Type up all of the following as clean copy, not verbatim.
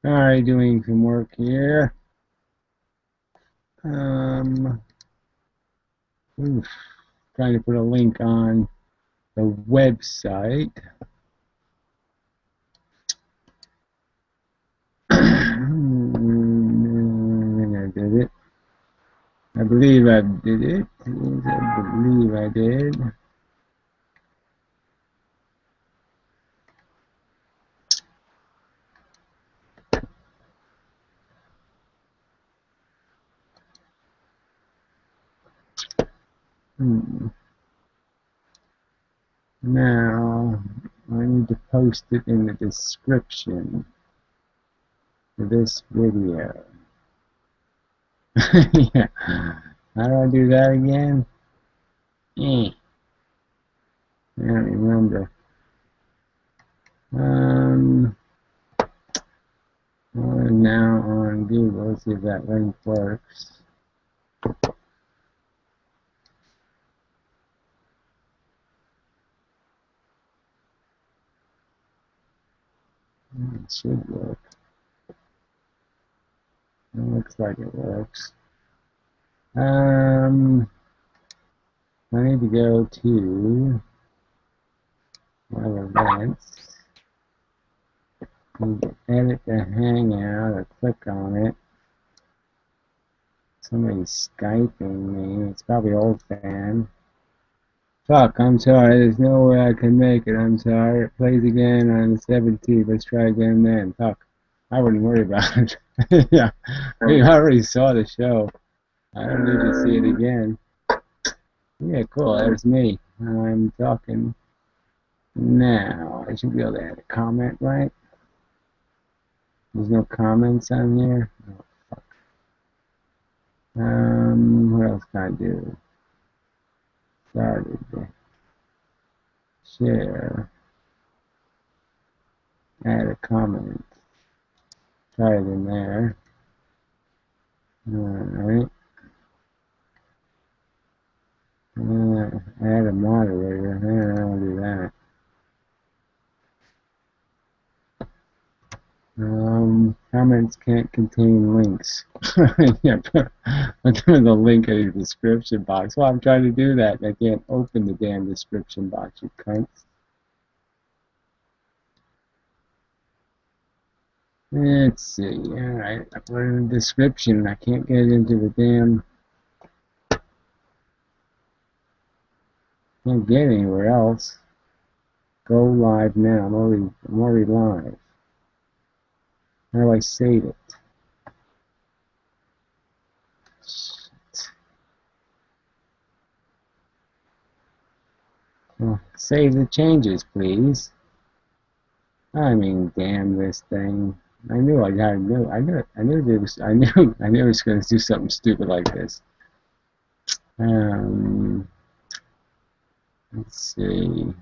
Alright, doing some work here. Oof, trying to put a link on the website. I did it. I believe I did it. I believe I did. Now, I need to post it in the description for this video. Yeah. How do I do that again? I don't remember. Well, now on Google, let's see if that link works. It should work. It looks like it works. I need to go to my events. I need to edit the Hangout or click on it. Somebody's Skyping me. It's probably old fan. Fuck, I'm sorry. There's no way I can make it. I'm sorry. It plays again on the 17th. Let's try again then. Fuck. I wouldn't worry about it. Yeah. We already saw the show. I don't need to see it again. Yeah, cool. There's me. I'm talking now. I should be able to add a comment, right? There's no comments on here. Oh, fuck. What else can I do? Started. Share. Add a comment. Try it in there. Alright. Add a moderator. I don't do that. Comments can't contain links. Yeah, put the link in the description box. Well, I'm trying to do that, and I can't open the damn description box, you cunts. Let's see. Alright, I put it in the description. I can't get it into the damn... Can't get anywhere else. Go live now. I'm already live. How do I save it? Shit. Well, save the changes, please. I mean, damn this thing. I knew I gotta do. I knew it. I knew this. I knew. I knew it was gonna do something stupid like this. Let's see.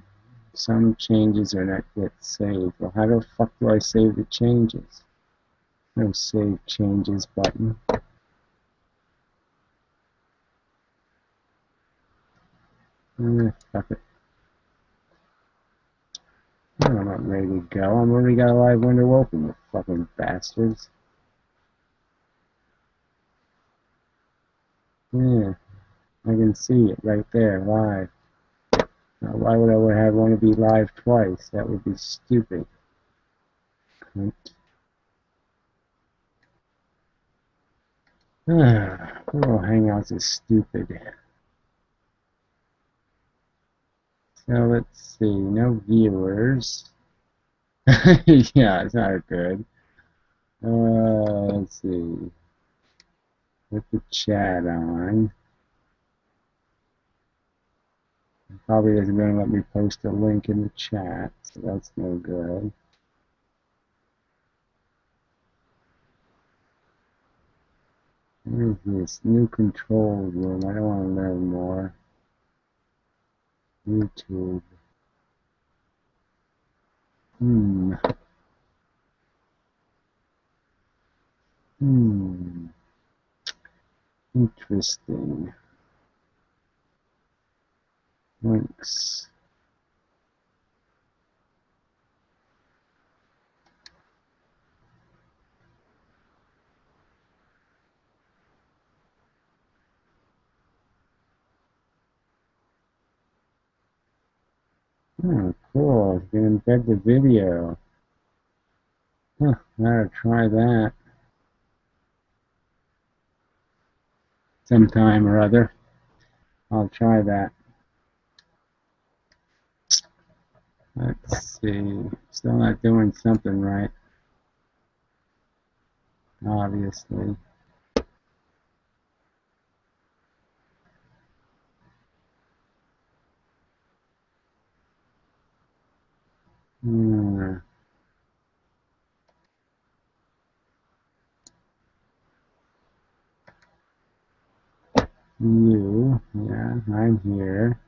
Some changes are not yet saved. Well, how the fuck do I save the changes? No save changes button. Fuck it. I'm not ready to go. I'm already got a live window open, you fucking bastards. Yeah, I can see it right there, live. Now, why would I want to be live twice? That would be stupid. Google Hangouts is stupid. So let's see, no viewers. Yeah, it's not good. Let's see. Put the chat on. It probably isn't going to let me post a link in the chat, so that's no good. What is this? New control room. I don't want to learn more. YouTube. Interesting. Links. Oh, cool. You can embed the video. Huh, gotta try that sometime or other. I'll try that. Let's see. Still not doing something right, obviously. Hmm. You, yeah, I'm here.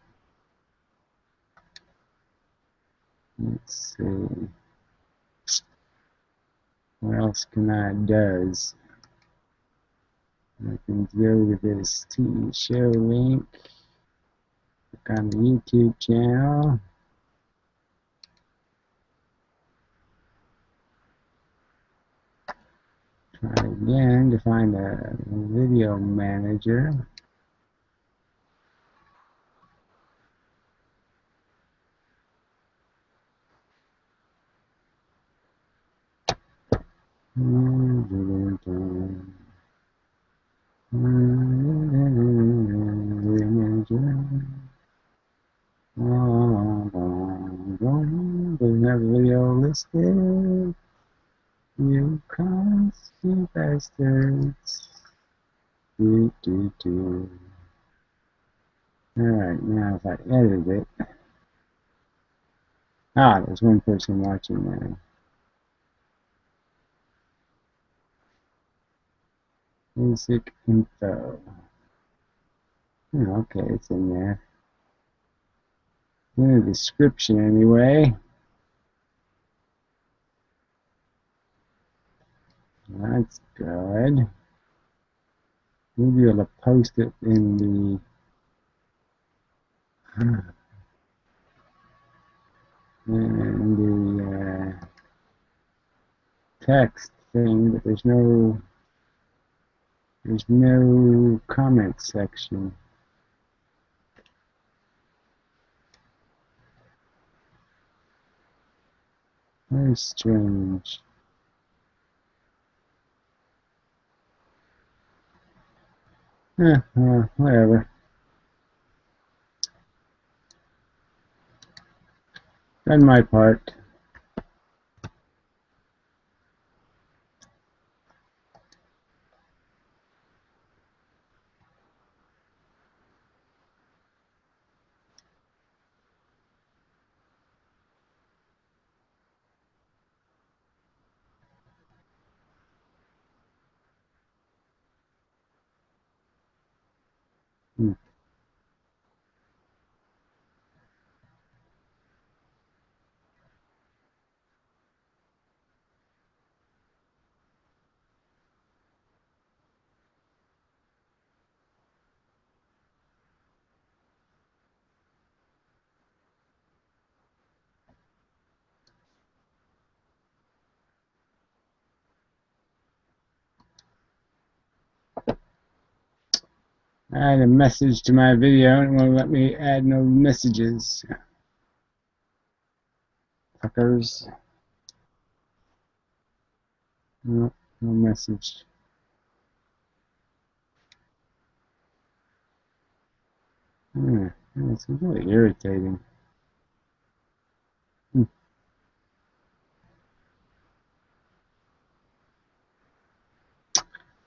Let's see. What else can I does? I can go to this TV show link. Click on the YouTube channel. Try again to find a video manager. Video manager. Doesn't have a video listed. You constant bastards. Alright, now if I edit it. Ah, there's one person watching now. Basic info. Oh, okay, it's in there. In the description anyway. That's good. We'll be able to post it in the text thing, but there's no comment section. Very strange. Whatever. Done my part. Add a message to my video and it won't let me add no messages. Fuckers. No, no message. It's really irritating.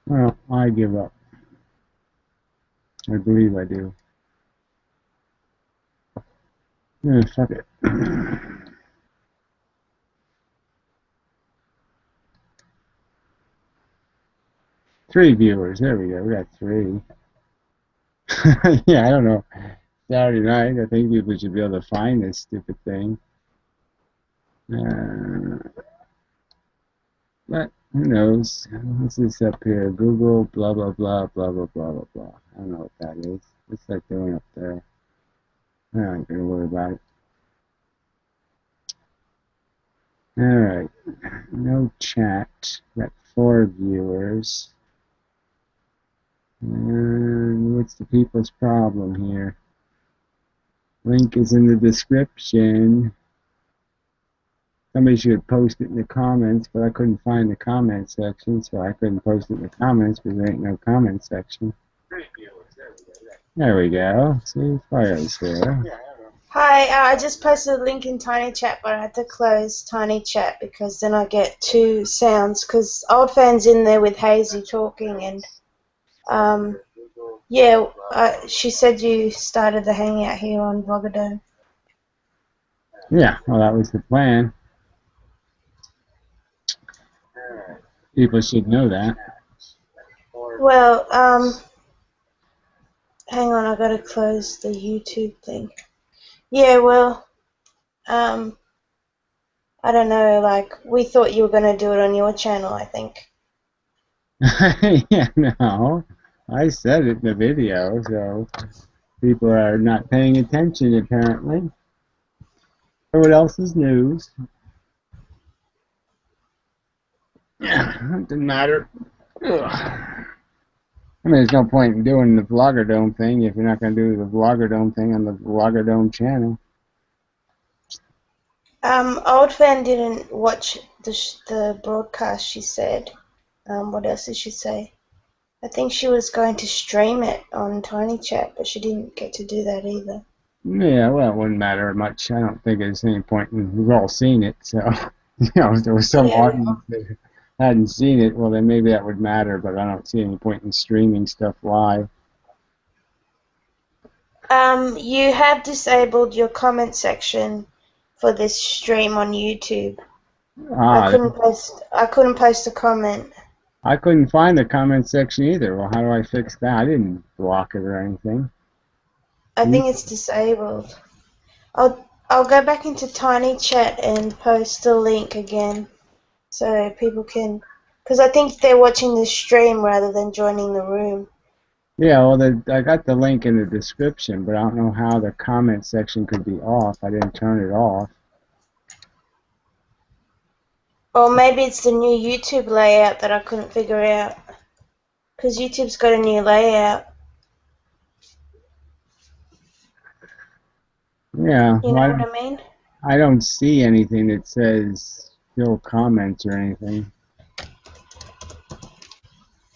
Well, I give up. I believe I do. Fuck it. 3 viewers. There we go. We got 3. Yeah, I don't know. Saturday night, I think people should be able to find this stupid thing. But who knows? What's this up here? Google blah blah blah blah blah blah blah blah. I don't know what that is. What's that doing up there? I ain't gonna worry about it. Alright. No chat. Got 4 viewers. And what's the people's problem here? Link is in the description. Somebody should post it in the comments, but I couldn't find the comment section, so I couldn't post it in the comments because there ain't no comment section. There we go. See, Fire's here. Hi, I just posted a link in Tiny Chat, but I had to close Tiny Chat because then I get two sounds. Because Old Fan's in there with Hazy talking, and yeah, she said you started the hangout here on Vlogadome. Yeah, well, that was the plan. People should know that. Well, hang on, I gotta close the YouTube thing. Yeah, well, I don't know, like, we thought you were gonna do it on your channel, I think. Yeah, no. I said it in the video, so people are not paying attention, apparently. So what else is news? Yeah, it doesn't matter. Ugh. I mean, there's no point in doing the Vloggerdome thing if you're not going to do the Vloggerdome thing on the Vloggerdome channel. Old Fan didn't watch the broadcast, she said. What else did she say? I think she was going to stream it on Tiny Chat, but she didn't get to do that either. Yeah, well, it wouldn't matter much. I don't think there's any point in, we've all seen it, so, if there was some audience that hadn't seen it, well, then maybe that would matter, but I don't see any point in streaming stuff live. You have disabled your comment section for this stream on YouTube. I couldn't post a comment. I couldn't find the comment section either. Well, how do I fix that? I didn't block it or anything. I think it's disabled. I'll go back into Tiny Chat and post the link again so people can, because I think they're watching the stream rather than joining the room. Yeah, well, I got the link in the description, but I don't know how the comment section could be off. I didn't turn it off. Or maybe it's the new YouTube layout that I couldn't figure out. Because YouTube's got a new layout. Yeah. You know what I mean? I don't see anything that says still comments or anything.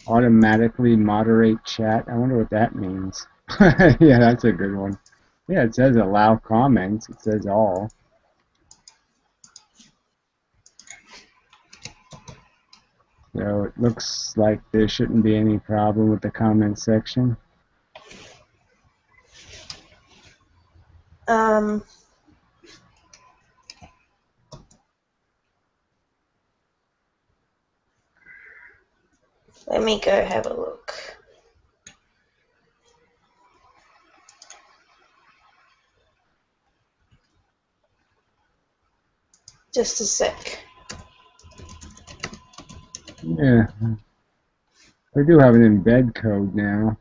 Automatically moderate chat. I wonder what that means. Yeah, that's a good one. Yeah, it says allow comments. It says all. So it looks like there shouldn't be any problem with the comment section. Let me go have a look. Just a sec. Yeah. We do have an embed code now.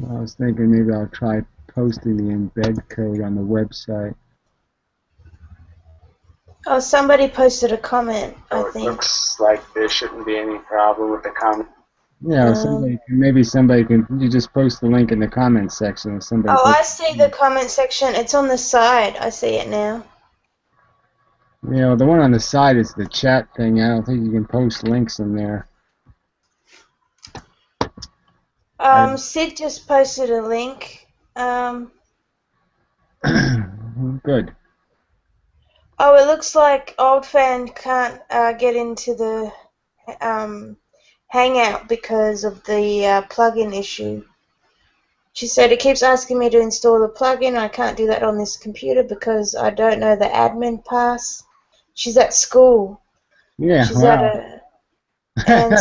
I was thinking maybe I'll try posting the embed code on the website. Oh, somebody posted a comment, I think. It looks like there shouldn't be any problem with the comment. Yeah, maybe somebody can. You just post the link in the comments section. If somebody. Oh, I see the comment section. It's on the side. I see it now. Yeah, well, the one on the side is the chat thing. I don't think you can post links in there. Sid just posted a link. Good. Oh, it looks like Old Fan can't get into the Hangout because of the plugin issue. She said it keeps asking me to install the plugin. I can't do that on this computer because I don't know the admin pass. She's at school. Yeah, she's wow. at a, and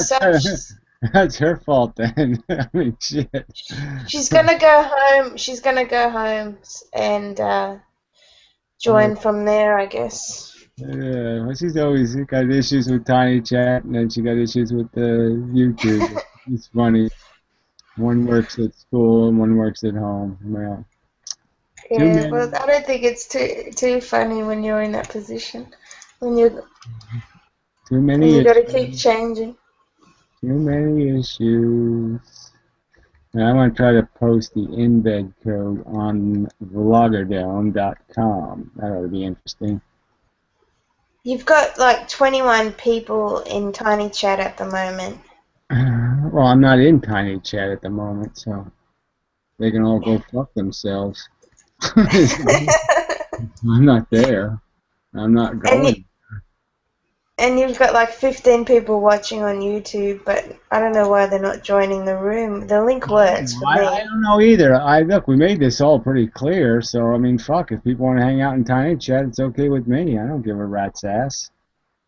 that's her fault then. I mean, shit. She's gonna go home. She's gonna go home and join from there, I guess. Yeah, well, she's always got issues with Tiny Chat, and then she got issues with the YouTube. It's funny. One works at school and one works at home. Well, yeah, but I don't think it's too funny when you're in that position. When you too many. You got to keep changing. Too many issues. And I want to try to post the embed code on vloggerdome.com. That ought to be interesting. You've got like 21 people in Tiny Chat at the moment. Well, I'm not in Tiny Chat at the moment, so they can all go fuck themselves. I'm not there. I'm not going. And you've got like 15 people watching on YouTube, but I don't know why they're not joining the room. The link works for me. I don't know either. Look, we made this all pretty clear, so I mean, fuck, if people want to hang out in Tiny Chat, it's okay with me. I don't give a rat's ass.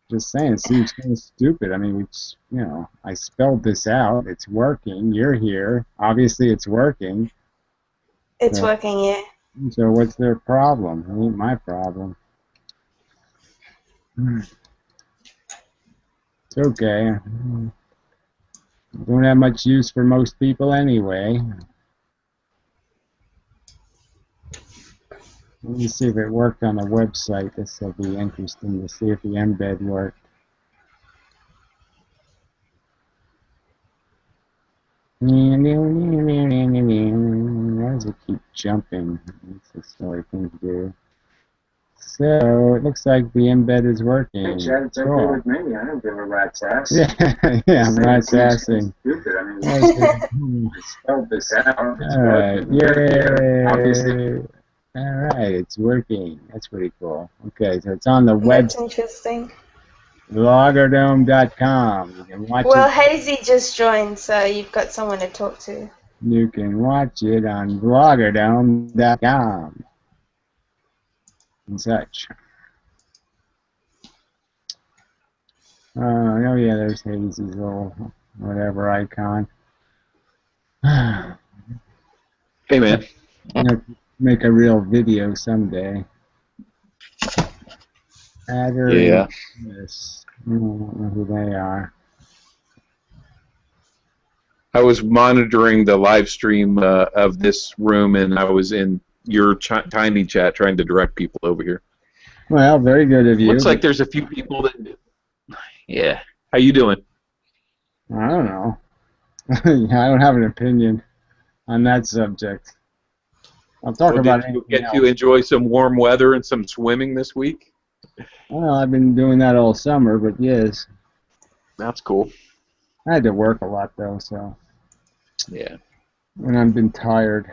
Just saying, it seems kind of stupid. I mean, I spelled this out. It's working. You're here. Obviously, it's working. It's working, yeah. So what's their problem? It ain't my problem. It's okay. Don't have much use for most people anyway. Let me see if it worked on the website. This will be interesting to see if the embed worked. Why does it keep jumping? That's a silly thing to do. So it looks like the embed is working. Hey, Chad, it's okay with me. I don't give a rat's ass. Yeah, I'm rat's assing. Stupid. I mean, I spelled this out. Alright, yay! Obviously. Alright, it's working. That's pretty cool. Okay, so it's on the That's website, interesting. vloggerdome.com. You can watch Well, it. Hazy just joined, so you've got someone to talk to. You can watch it on vloggerdome.com and such. Oh yeah, there's Hazy's little whatever icon. Hey, man. Make a real video someday. Adder Yeah. Yes. I don't know who they are. I was monitoring the live stream of this room, and I was in your Tiny Chat trying to direct people over here. Well, very good of you. Looks like there's a few people that... Yeah. How you doing? I don't know. I don't have an opinion on that subject. I'll talk about Did you anything get to enjoy some warm weather and some swimming this week? Well, I've been doing that all summer, but yes. That's cool. I had to work a lot, though, so. Yeah. And I've been tired.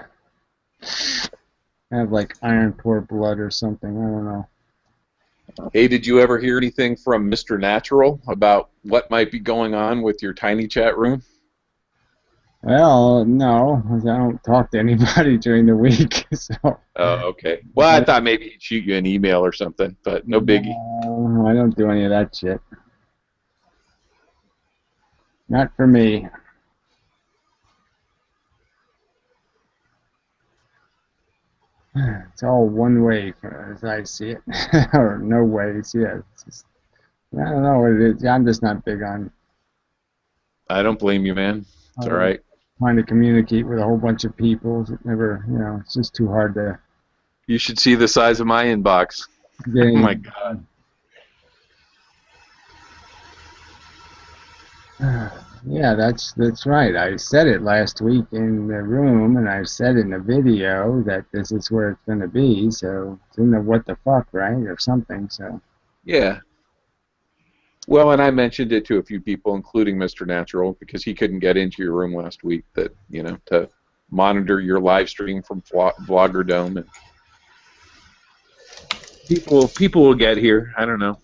I have, like, iron poor blood or something. I don't know. Hey, did you ever hear anything from Mr. Natural about what might be going on with your Tiny Chat room? Well, no, 'cause I don't talk to anybody during the week, so. Oh, okay. Well, I thought maybe he'd shoot you an email or something, but no biggie. I don't do any of that shit. Not for me. It's all one way, as I see it, or no ways. Yeah, it's just, I don't know what it is. I'm just not big on I don't blame you, man. It's all right. trying to communicate with a whole bunch of people. It never, it's just too hard to. You should see the size of my inbox. Get Oh my God. Yeah, that's right. I said it last week in the room, and I said in the video that this is where it's going to be. So it's in the what the fuck, right, or something. So. Yeah. Well, and I mentioned it to a few people, including Mr. Natural, because he couldn't get into your room last week. That to monitor your live stream from Vlogger Dome, and people will get here. I don't know.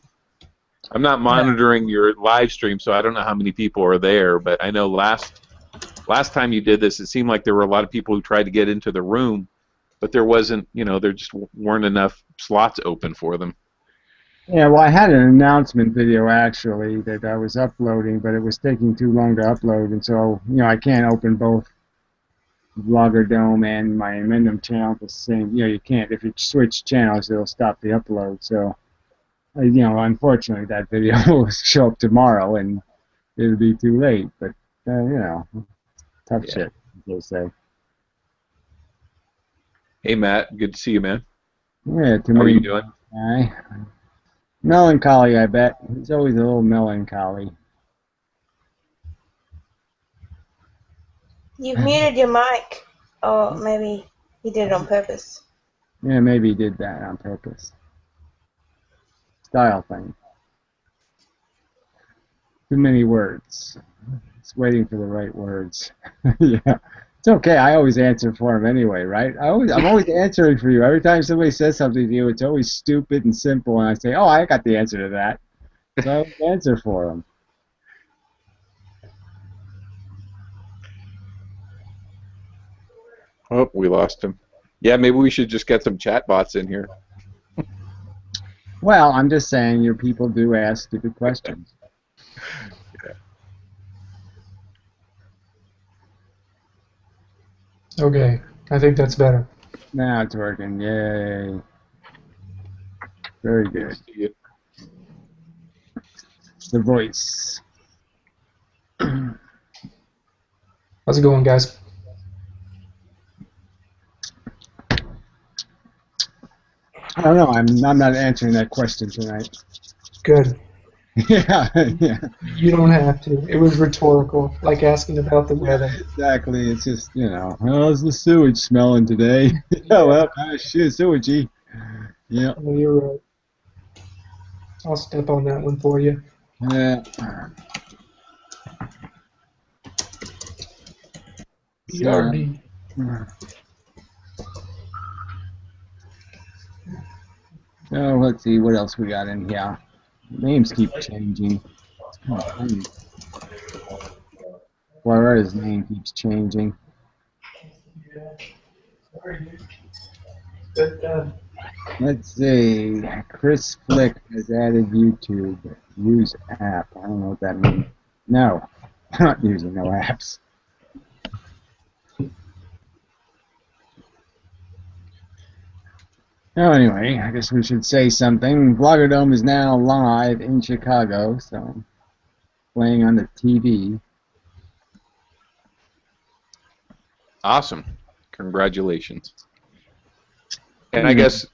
I'm not monitoring your live stream, so I don't know how many people are there. But I know last time you did this, it seemed like there were a lot of people who tried to get into the room, but there wasn't. There just weren't enough slots open for them. Yeah, well, I had an announcement video actually that I was uploading, but it was taking too long to upload, and so I can't open both Vlogger Dome and my Amendum channel at the same. You can't. If you switch channels, it'll stop the upload. So, unfortunately, that video will show up tomorrow, and it'll be too late. But tough shit, they say. Hey, Matt, good to see you, man. Yeah, How are you doing? Melancholy, I bet. He's always a little melancholy. You've muted your mic. Or maybe you did it on purpose. Yeah, maybe he did that on purpose. Style thing. Too many words. It's waiting for the right words. Yeah. It's okay. I always answer for him anyway, right? I'm always answering for you. Every time somebody says something to you, it's always stupid and simple, and I say, oh, I got the answer to that. So I always answer for him. Oh, we lost him. Yeah, maybe we should just get some chat bots in here. Well, I'm just saying your people do ask stupid questions. Okay, I think that's better. Now it's working. Yay. Very good. It's the voice. How's it going, guys? I don't know. I'm not answering that question tonight. Good. Yeah, yeah. You don't have to. It was rhetorical, like asking about the weather. Exactly. It's just, how's the sewage smelling today? Oh, well, kind of shit, sewagey. Yeah. Oh, you're right. I'll step on that one for you. Yeah. BRD. So let's see what else we got in here. Names keep changing. It's kind of funny. Florida's name keeps changing. Let's see. Chris Flick has added YouTube. Use app. I don't know what that means. No, I'm not using no apps. Oh, anyway, I guess we should say something. Vloggerdome is now live in Chicago, so playing on the TV. Awesome. Congratulations. And I guess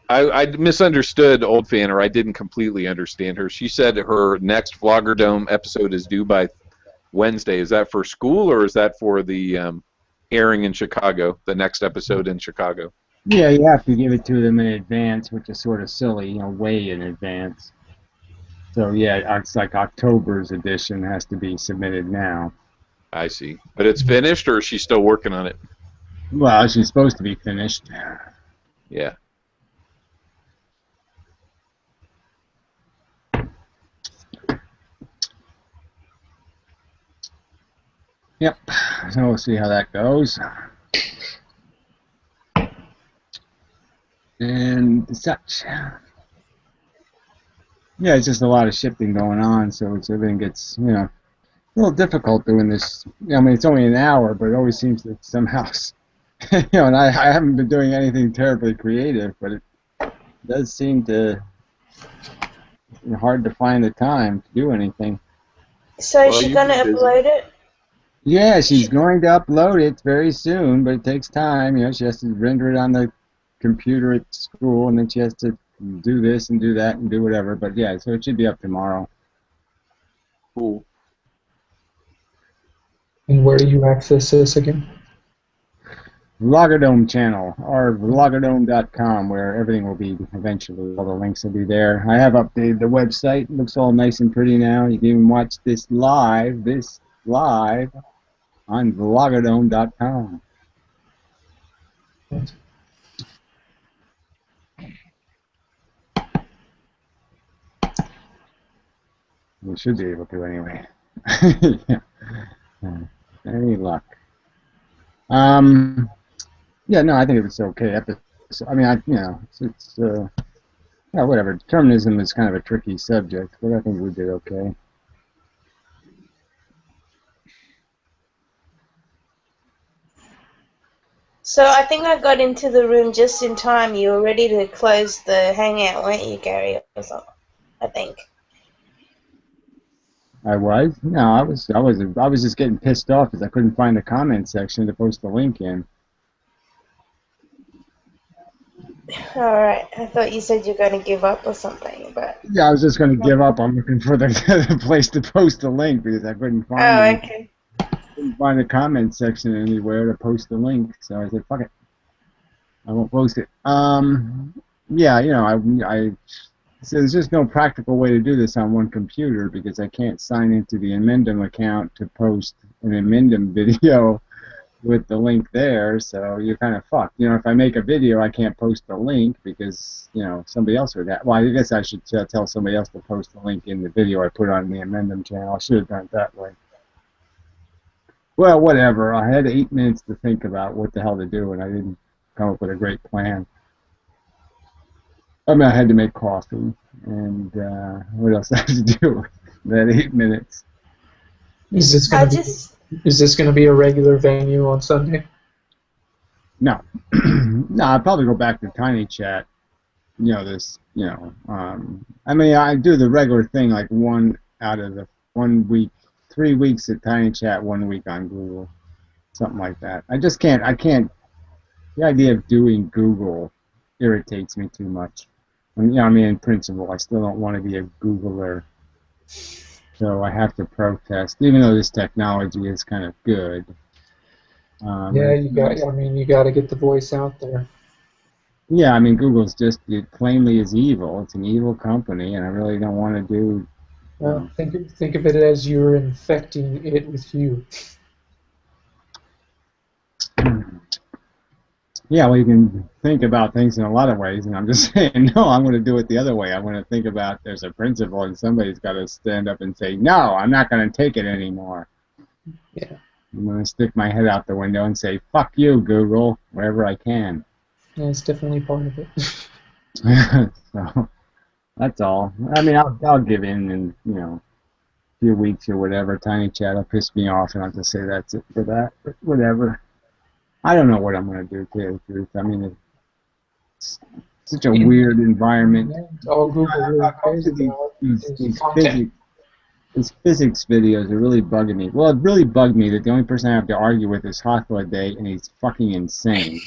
I misunderstood Old Fan, or I didn't completely understand her. She said her next Vloggerdome episode is due by Wednesday. Is that for school, or is that for the airing in Chicago, the next episode in Chicago? Yeah, you have to give it to them in advance, which is sort of silly, way in advance. So, yeah, it's like October's edition has to be submitted now. I see. But it's finished, or is she still working on it? Well, she's supposed to be finished. Yeah. Yep. So we'll see how that goes. And such. Yeah, it's just a lot of shifting going on, so everything gets, a little difficult doing this. I mean, it's only an hour, but it always seems that somehow, and I haven't been doing anything terribly creative, but it does seem to hard to find the time to do anything. So is she going to upload it? Yeah, she's going to upload it very soon, but it takes time. She has to render it on the computer at school, and then she has to do this and do that and do whatever. But yeah, so it should be up tomorrow. Cool. And where do you access this again? Vloggerdome channel, or vloggerdome.com, where everything will be eventually. All the links will be there. I have updated the website. It looks all nice and pretty now. You can even watch this live on vloggerdome.com. We should be able to anyway. Yeah. Any luck. Yeah, no, I think it was okay. I mean, it's whatever. Determinism is kind of a tricky subject, but I think we did okay. So I think I got into the room just in time. You were ready to close the hangout, weren't you, Gary? Or something, I think. I was? No, I was just getting pissed off because I couldn't find the comment section to post the link in. Alright, I thought you said you're going to give up or something, but... Yeah, I was just going to give up. I'm looking for the place to post the link because I couldn't find it. Okay. couldn't find a comment section anywhere to post the link, so I said, fuck it. I won't post it. Yeah, you know, so there's just no practical way to do this on one computer because I can't sign into the Amendum account to post an Amendum video with the link there, so you're kind of fucked. You know, if I make a video, I can't post the link because, you know, somebody else would have. Well, I guess I should tell somebody else to post the link in the video I put on the Amendum channel. I should have done it that way. Well, whatever. I had 8 minutes to think about what the hell to do, and I didn't come up with a great plan. I mean, I had to make coffee, and what else I had to do? That 8 minutes. Is this gonna be a regular venue on Sunday? No, no. I'll probably go back to Tiny Chat. You know this. You know, I mean, I do the regular thing, like 1 out of the 1 week, 3 weeks at Tiny Chat, 1 week on Google, something like that. I just can't. I can't. The idea of doing Google irritates me too much. And, you know, I mean, in principle, I still don't want to be a Googler. So I have to protest, even though this technology is kind of good. Yeah, you got. I mean, you got to get the voice out there. Yeah, I mean, Google's just, it plainly is evil. It's an evil company, and I really don't want to do. Well, think of it as you're infecting it with you. Yeah, well, you can think about things in a lot of ways, and I'm just saying, no, I'm going to do it the other way. I'm going to think about there's a principle, and somebody's got to stand up and say, no, I'm not going to take it anymore. Yeah. I'm going to stick my head out the window and say, fuck you, Google, wherever I can. Yeah, it's definitely part of it. So, that's all. I mean, I'll give in you know, a few weeks or whatever. Tiny Chat will piss me off, and I'll just say that's it for that, but whatever. I don't know what I'm going to do, to tell you the truth. I mean, it's such a weird environment. All Google really cares about is content. These physics videos are really bugging me. Well, it really bugged me that the only person I have to argue with is Hawthorne Day, and he's fucking insane.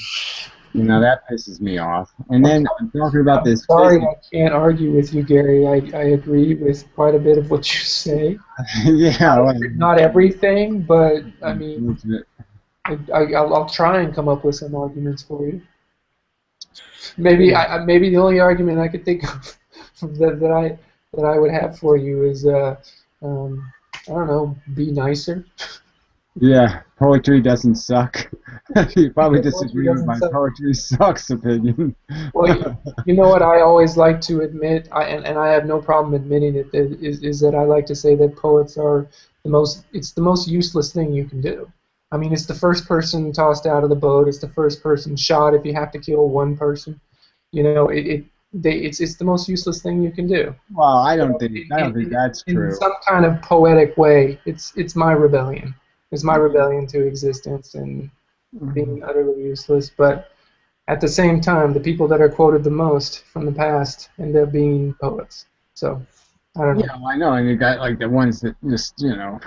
You know, that pisses me off. And then I'm talking about this. Sorry, I can't argue with you, Gary. I agree with quite a bit of what you say. Yeah. Well, not everything, but I mean, I'll try and come up with some arguments for you. Maybe maybe the only argument I could think of that I would have for you is I don't know, be nicer. Yeah, poetry doesn't suck. You probably disagree with my poetry sucks opinion. Well, you know what I always like to admit, and I have no problem admitting it, is that I like to say that poets are it's the most useless thing you can do. I mean, it's the first person tossed out of the boat. It's the first person shot if you have to kill one person. You know, it's the most useless thing you can do. Well, I don't think that's true. In some kind of poetic way, it's my rebellion. It's my rebellion to existence and being utterly useless. But at the same time, the people that are quoted the most from the past end up being poets. So I don't know. Yeah, well, I know, and you got like the ones that just, you know,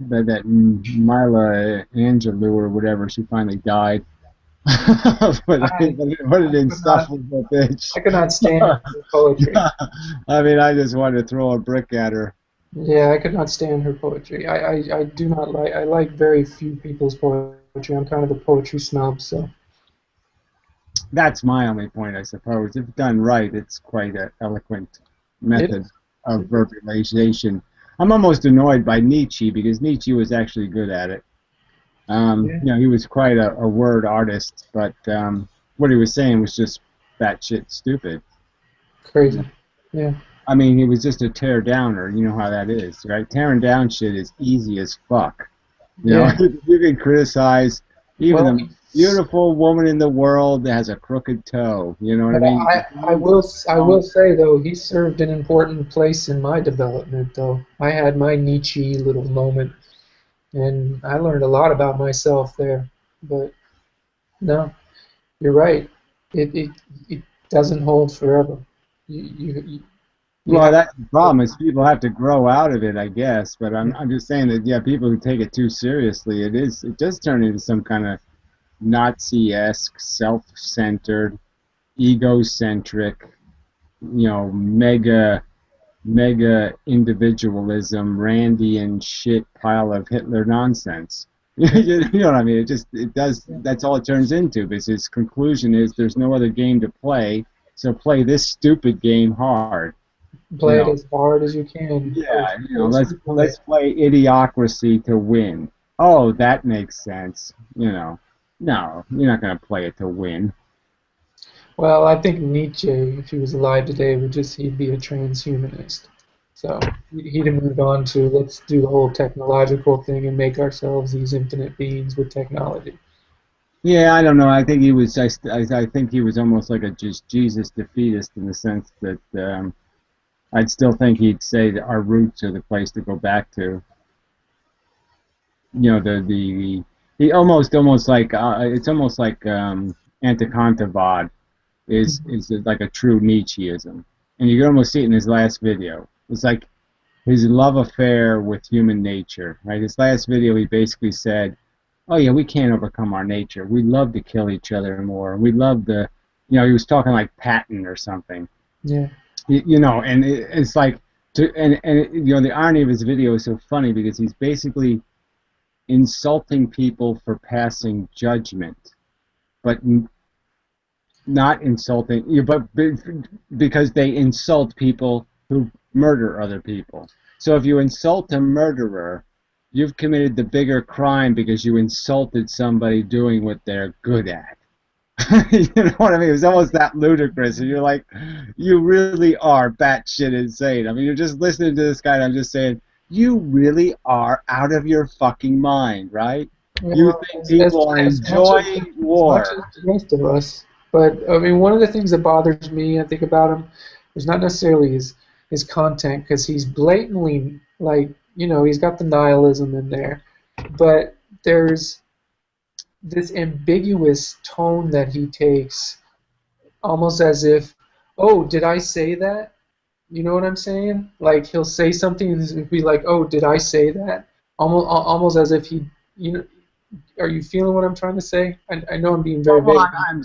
that Mila Angelou or whatever, she finally died. But what an insufferable bitch. I cannot stand her poetry. I mean, I just wanted to throw a brick at her. Yeah, I could not stand her poetry. I do not like. I like very few people's poetry. I'm kind of a poetry snob, so. That's my only point, I suppose. If done right, it's quite an eloquent method of verbalization. I'm almost annoyed by Nietzsche because Nietzsche was actually good at it. You know, he was quite a word artist, but what he was saying was just batshit stupid. Crazy. Yeah. I mean, he was just a tear downer. You know how that is, right? Tearing down shit is easy as fuck. You know, you can criticize even the most beautiful woman in the world that has a crooked toe. You know what I mean? I will say though, he served an important place in my development. Though I had my Nietzsche little moment, and I learned a lot about myself there. But no, you're right. It doesn't hold forever. Well, that's the problem is people have to grow out of it, I guess. But I'm just saying that, yeah, people who take it too seriously, it does turn into some kind of Nazi-esque, self-centered, egocentric, you know, mega individualism, Randian shit pile of Hitler nonsense. You know what I mean? It does. That's all it turns into. Because his conclusion is there's no other game to play, so play this stupid game hard. Play it as hard as you can. Yeah, let's play Idiocracy to win. Oh, that makes sense. No, you're not gonna play it to win. Well, I think Nietzsche, if he was alive today, he'd be a transhumanist. So he'd have moved on to let's do the whole technological thing and make ourselves these infinite beings with technology. Yeah, I don't know. I think he was. I think he was almost like a just Jesus defeatist in the sense that I'd still think he'd say that our roots are the place to go back to. The almost like it's almost like Antikantavad is like a true Nietzscheism, and you can almost see it in his last video. It's like his love affair with human nature, right? His last video, he basically said, "Oh yeah, we can't overcome our nature. We love to kill each other more. We love the," he was talking like Patton or something. Yeah. And it's like, the irony of his video is so funny because he's basically insulting people for passing judgment, but not insulting, but because they insult people who murder other people. So if you insult a murderer, you've committed the bigger crime because you insulted somebody doing what they're good at. You know what I mean? It was almost that ludicrous, and you're like, you really are batshit insane. I mean, you're just listening to this guy, and I'm just saying, you really are out of your fucking mind, right? Well, you think people are enjoying war. As much as the rest of us. But, I mean, one of the things that bothers me, I think, about him is not necessarily his content, because he's blatantly, like, he's got the nihilism in there, but there's this ambiguous tone that he takes, almost as if, oh, did I say that? You know what I'm saying? Like, he'll say something and be like, oh, did I say that? Almost as if he, are you feeling what I'm trying to say? I know I'm being very vague.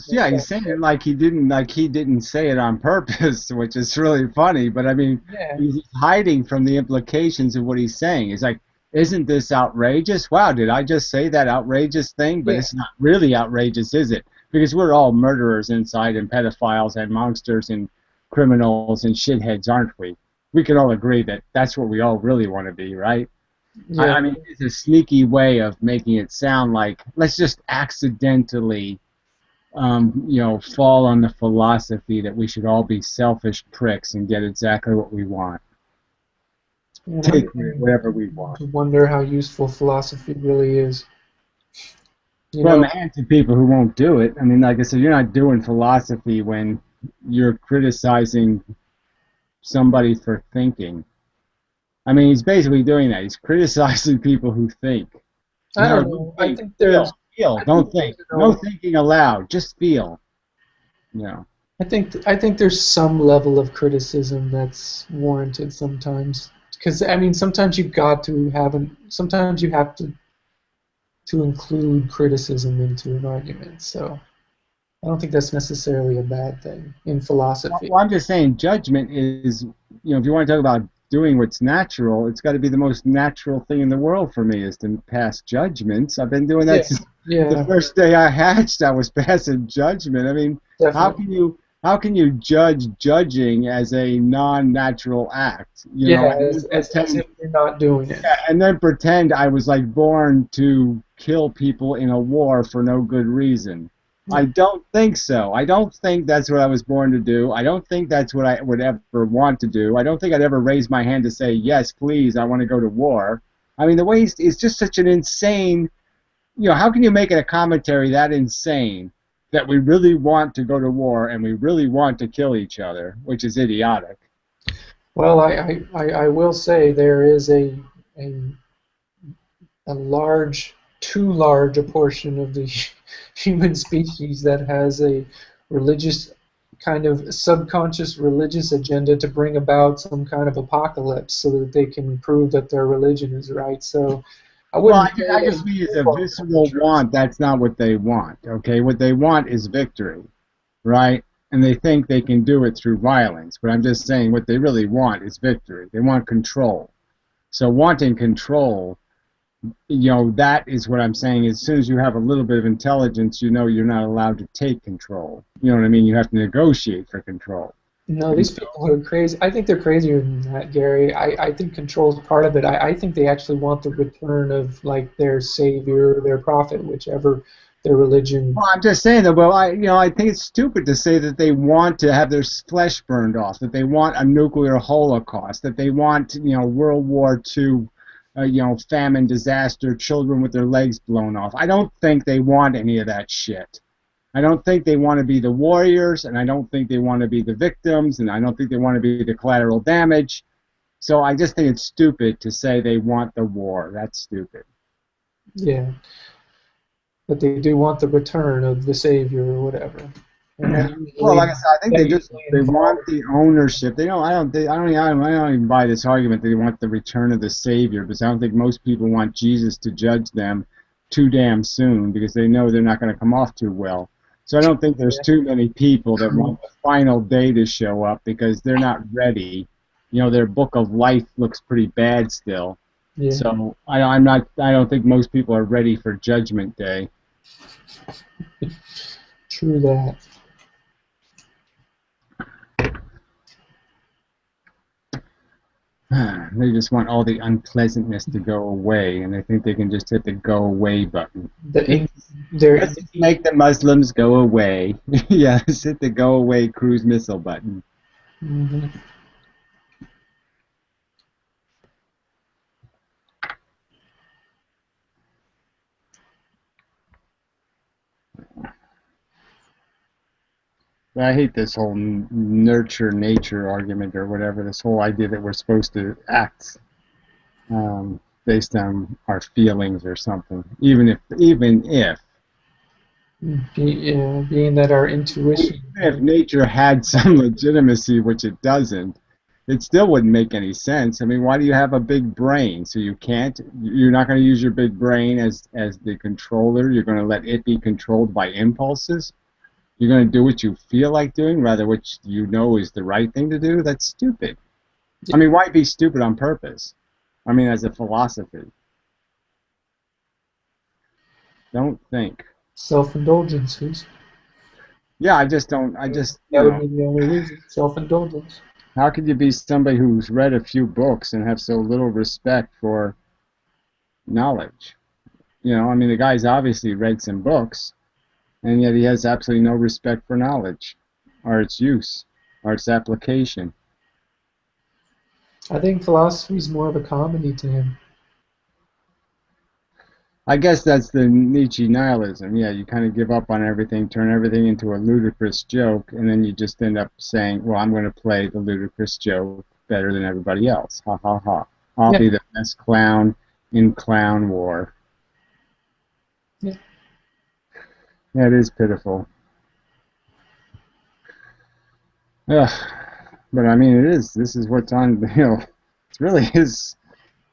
Yeah, he's saying it like he didn't say it on purpose, which is really funny. But I mean, he's hiding from the implications of what he's saying. He's like, isn't this outrageous? Wow, did I just say that outrageous thing? But it's not really outrageous, is it? Because we're all murderers inside, and pedophiles, and monsters, and criminals, and shitheads, aren't we? We can all agree that that's what we all really want to be, right? Yeah. I mean, it's a sneaky way of making it sound like let's just accidentally, fall on the philosophy that we should all be selfish pricks and get exactly what we want. Take whatever we want. I wonder how useful philosophy really is. In the hands of people who won't do it. I mean, like I said, you're not doing philosophy when you're criticizing somebody for thinking. I mean, he's basically doing that. He's criticizing people who think. I don't know. I think there's... Feel. Don't think. No thinking aloud. Just feel. I think there's some level of criticism that's warranted sometimes. Because, I mean, sometimes you have to include criticism into an argument. So I don't think that's necessarily a bad thing in philosophy. Well, I'm just saying judgment is, if you want to talk about doing what's natural, it's got to be the most natural thing in the world for me is to pass judgments. I've been doing that since the first day I hatched. I was passing judgment. I mean, how can you judge judging as a non-natural act? As if you're not doing it. Yeah, and then pretend I was like born to kill people in a war for no good reason. I don't think so. I don't think that's what I was born to do. I don't think that's what I would ever want to do. I don't think I'd ever raise my hand to say, yes, please, I want to go to war. I mean, the way it's just such an insane, how can you make it a commentary that insane that we really want to go to war and we really want to kill each other, which is idiotic. Well, I will say there is a large, too large a portion of the human species that has a religious kind of subconscious religious agenda to bring about some kind of apocalypse so that they can prove that their religion is right. So I just mean it's a visceral want. That's not what they want, okay? What they want is victory, right? And they think they can do it through violence. But I'm just saying what they really want is victory. They want control. So wanting control that is what I'm saying. As soon as you have a little bit of intelligence, you know you're not allowed to take control. You know what I mean? You have to negotiate for control. No, these people are crazy. I think they're crazier than that, Gary. I think control is part of it. I think they actually want the return of like their savior, their prophet, whichever their religion. Well, I'm just saying that. Well, I think it's stupid to say that they want to have their flesh burned off, that they want a nuclear holocaust, that they want, World War II, famine, disaster, children with their legs blown off. I don't think they want any of that shit. I don't think they want to be the warriors, and I don't think they want to be the victims, and I don't think they want to be the collateral damage. So I just think it's stupid to say they want the war. That's stupid. Yeah. But they do want the return of the savior or whatever. Well, like I said, I think they want the ownership. They don't. I don't even buy this argument that they want the return of the savior, because I don't think most people want Jesus to judge them too damn soon, because they know they're not going to come off too well. So I don't think there's too many people that want the final day to show up because they're not ready. Their book of life looks pretty bad still. Yeah. So I don't think most people are ready for Judgment Day. True that. They just want all the unpleasantness to go away, and they think they can just hit the go away button. Let's make the Muslims go away. Yeah, just hit the go away cruise missile button. Mm-hmm. I hate this whole nurture nature argument or whatever, this whole idea that we're supposed to act based on our feelings or something, even if being that our intuition. If nature had some legitimacy, which it doesn't, it still wouldn't make any sense. I mean, why do you have a big brain? So you're not going to use your big brain as the controller. You're going to let it be controlled by impulses. You're going to do what you feel like doing rather what you know is the right thing to do? That's stupid. I mean, why be stupid on purpose? I mean, as a philosophy. Don't think. Self-indulgences. Yeah, I just don't. That would be the only reason. Self-indulgence. How could you be somebody who's read a few books and have so little respect for knowledge? I mean, the guy's obviously read some books, and yet he has absolutely no respect for knowledge, or its use, or its application. I think philosophy is more of a comedy to him. I guess that's the Nietzsche nihilism. Yeah, you kind of give up on everything, turn everything into a ludicrous joke, and then you just end up saying, well, I'm going to play the ludicrous joke better than everybody else. Ha, ha, ha. I'll be the best clown in Clown War. Yeah. Yeah, it is pitiful. Ugh. But I mean, this is what's on, it really is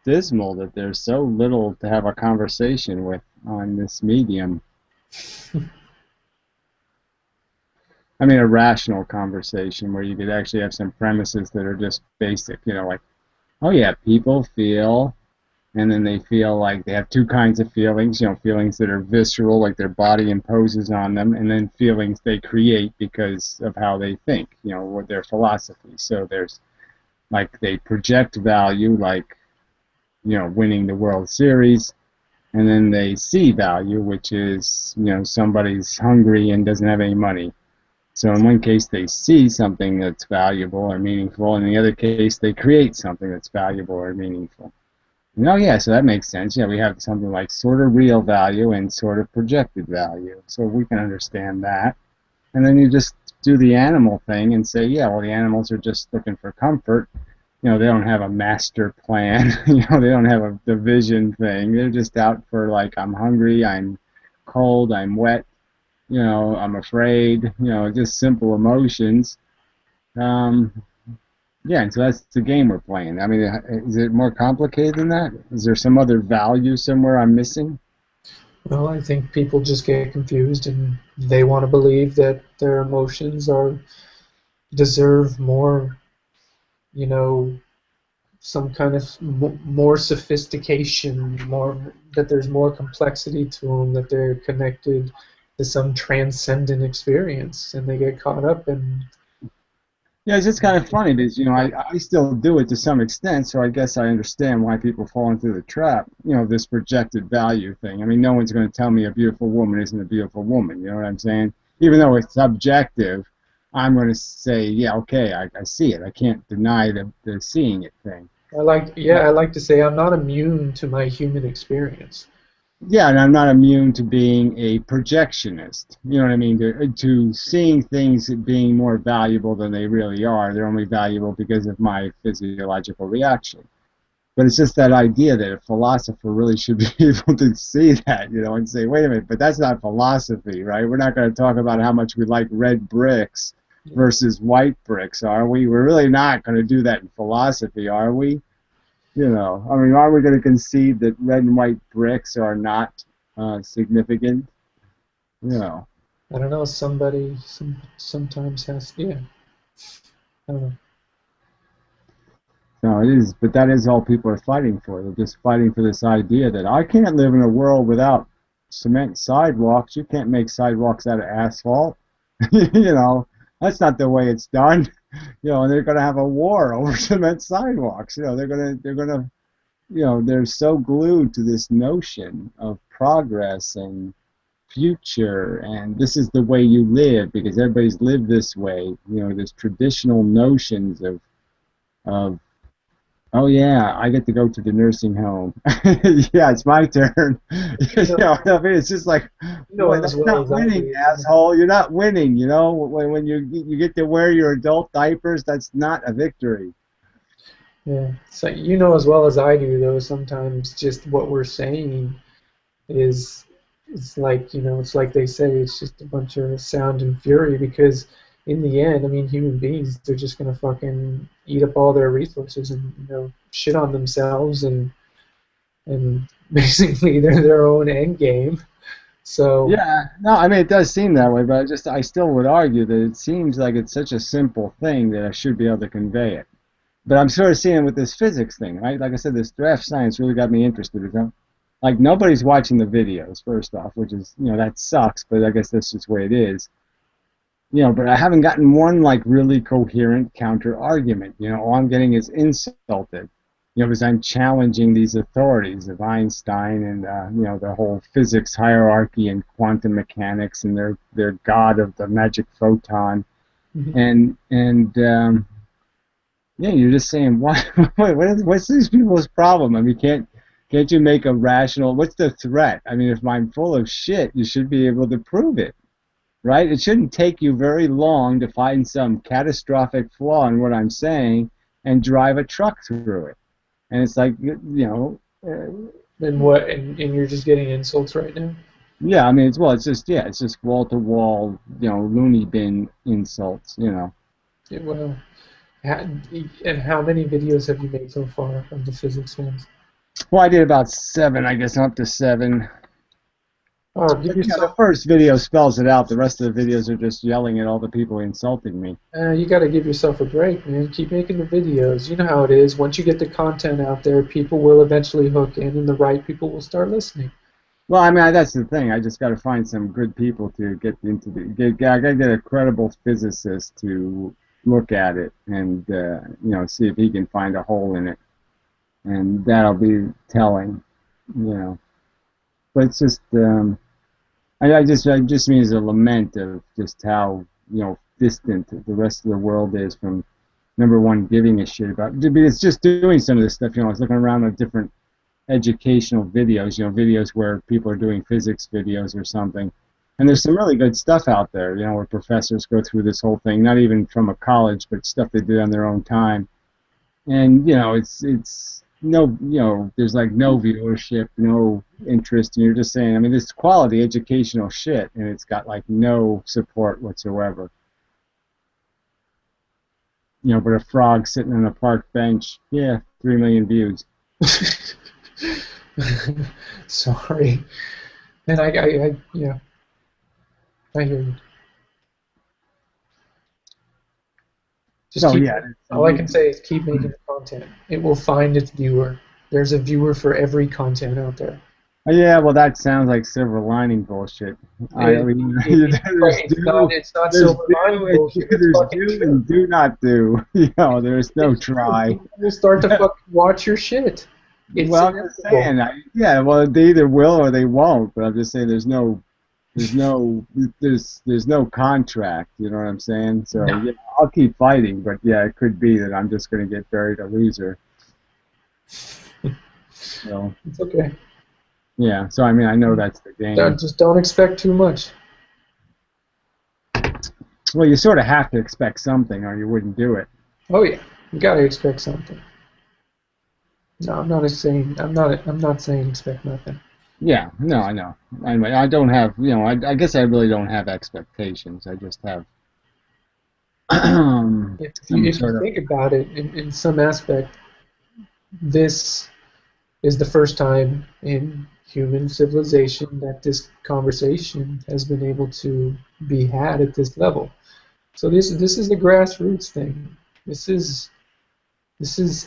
dismal that there's so little to have a conversation with on this medium. I mean, a rational conversation where you could actually have some premises that are just basic, like, oh yeah, people feel, and then they feel like they have two kinds of feelings, feelings that are visceral, like their body imposes on them, and then feelings they create because of how they think, with their philosophy. So there's, like, they project value, like, winning the World Series, and then they see value, which is, somebody's hungry and doesn't have any money. So in one case they see something that's valuable or meaningful, and in the other case they create something that's valuable or meaningful. Oh yeah, so that makes sense. Yeah, we have something like sort of real value and sort of projected value. So we can understand that. And then you just do the animal thing and say, yeah, well, the animals are just looking for comfort. They don't have a master plan. They don't have the vision thing. They're just out for, like, I'm hungry, I'm cold, I'm wet, I'm afraid, just simple emotions. Yeah, and so that's the game we're playing. I mean, is it more complicated than that? Is there some other value somewhere I'm missing? Well, I think people just get confused and they want to believe that their emotions deserve more, some kind of more sophistication, that there's more complexity to them, that they're connected to some transcendent experience, and they get caught up in. Yeah, it's just kind of funny because, I still do it to some extent, so I guess I understand why people fall into the trap, this projected value thing. I mean, no one's going to tell me a beautiful woman isn't a beautiful woman, you know what I'm saying? Even though it's subjective, I'm going to say, yeah, okay, I see it. I can't deny the seeing it thing. I like to say I'm not immune to my human experience. Yeah, and I'm not immune to being a projectionist. You know what I mean? To seeing things being more valuable than they really are. They're only valuable because of my physiological reaction. But it's just that idea that a philosopher really should be able to see that, and say, wait a minute, but that's not philosophy, right? We're not going to talk about how much we like red bricks versus white bricks, are we? We're really not going to do that in philosophy, are we? I mean, are we going to concede that red and white bricks are not significant? I don't know. Somebody sometimes has. Yeah. I don't know. No, it is, but that is all people are fighting for. They're just fighting for this idea that I can't live in a world without cement sidewalks. You can't make sidewalks out of asphalt. That's not the way it's done. And they're going to have a war over cement sidewalks. They're so glued to this notion of progress and future, and this is the way you live because everybody's lived this way. There's traditional notions of, oh yeah, I get to go to the nursing home. Yeah, it's my turn. It's just like, that's not winning, asshole. You're not winning. When you get to wear your adult diapers, that's not a victory. Yeah, so as well as I do, though, sometimes just what we're saying it's like, it's like they say, it's just a bunch of sound and fury, because in the end, I mean, human beings, they're just going to fucking eat up all their resources and, shit on themselves, and basically they're their own end game. So yeah, no, I mean, it does seem that way, but I still would argue that it seems like it's such a simple thing that I should be able to convey it. But I'm sort of seeing it with this physics thing, right? Like I said, this draft science really got me interested. Like, nobody's watching the videos, first off, which is, that sucks, but I guess that's just the way it is. But I haven't gotten one, like, really coherent counter-argument. All I'm getting is insulted, because I'm challenging these authorities of Einstein and, the whole physics hierarchy and quantum mechanics and their god of the magic photon. Mm-hmm. Yeah, you're just saying, what's these people's problem? I mean, can't you make a rational? What's the threat? I mean, if I'm full of shit, you should be able to prove it, right? It shouldn't take you very long to find some catastrophic flaw in what I'm saying and drive a truck through it. And it's like, Then what? And you're just getting insults right now? Yeah, I mean, it's just wall to wall, loony bin insults, Yeah, well. And how many videos have you made so far of the physics fans? Well, I did about 7, I guess. I'm up to 7. Oh, the first video spells it out. The rest of the videos are just yelling at all the people insulting me. You got to give yourself a break, man. Keep making the videos. You know how it is. Once you get the content out there, people will eventually hook in, and the right people will start listening. Well, I mean, that's the thing. I just got to find some good people to get into I got to get a credible physicist to look at it and see if he can find a hole in it, and that'll be telling, But it's just I just mean as a lament of just how distant the rest of the world is from, number one, giving a shit about. Because just doing some of this stuff, I was looking around at different educational videos, videos where people are doing physics videos or something. And there's some really good stuff out there, where professors go through this whole thing, not even from a college, but stuff they did on their own time. And, it's no, there's like no viewership, no interest, and you're just saying, I mean, this quality educational shit, and it's got like no support whatsoever. But a frog sitting on a park bench, 3 million views. Sorry. And I yeah. I hear you. Just Oh keep. yeah. All I can say is keep making the content. It will find its viewer. There's a viewer for every content out there. Yeah, well, that sounds like silver lining bullshit. I mean, It's not silver lining bullshit. It's there's fucking do true. and do not do. You know, there's no It's true. try. People will start to fucking watch your shit. It's Well, I'm just inevitable. saying, yeah, well, they either will or they won't. But I'm just saying, there's no contract. You know what I'm saying? So No. yeah, I'll keep fighting, but yeah, it could be that I'm just going to get buried a loser. So It's okay. yeah, so I mean, I know that's the game. Just don't expect too much. Well, you sort of have to expect something, or you wouldn't do it. Oh yeah, you gotta expect something. No, I'm not saying expect nothing. Yeah, no, I know. Anyway, I don't have, I guess I really don't have expectations. I just have If some you sort of. think about it, in some aspect, this is the first time in human civilization that this conversation has been able to be had at this level. So this is a grassroots thing. This is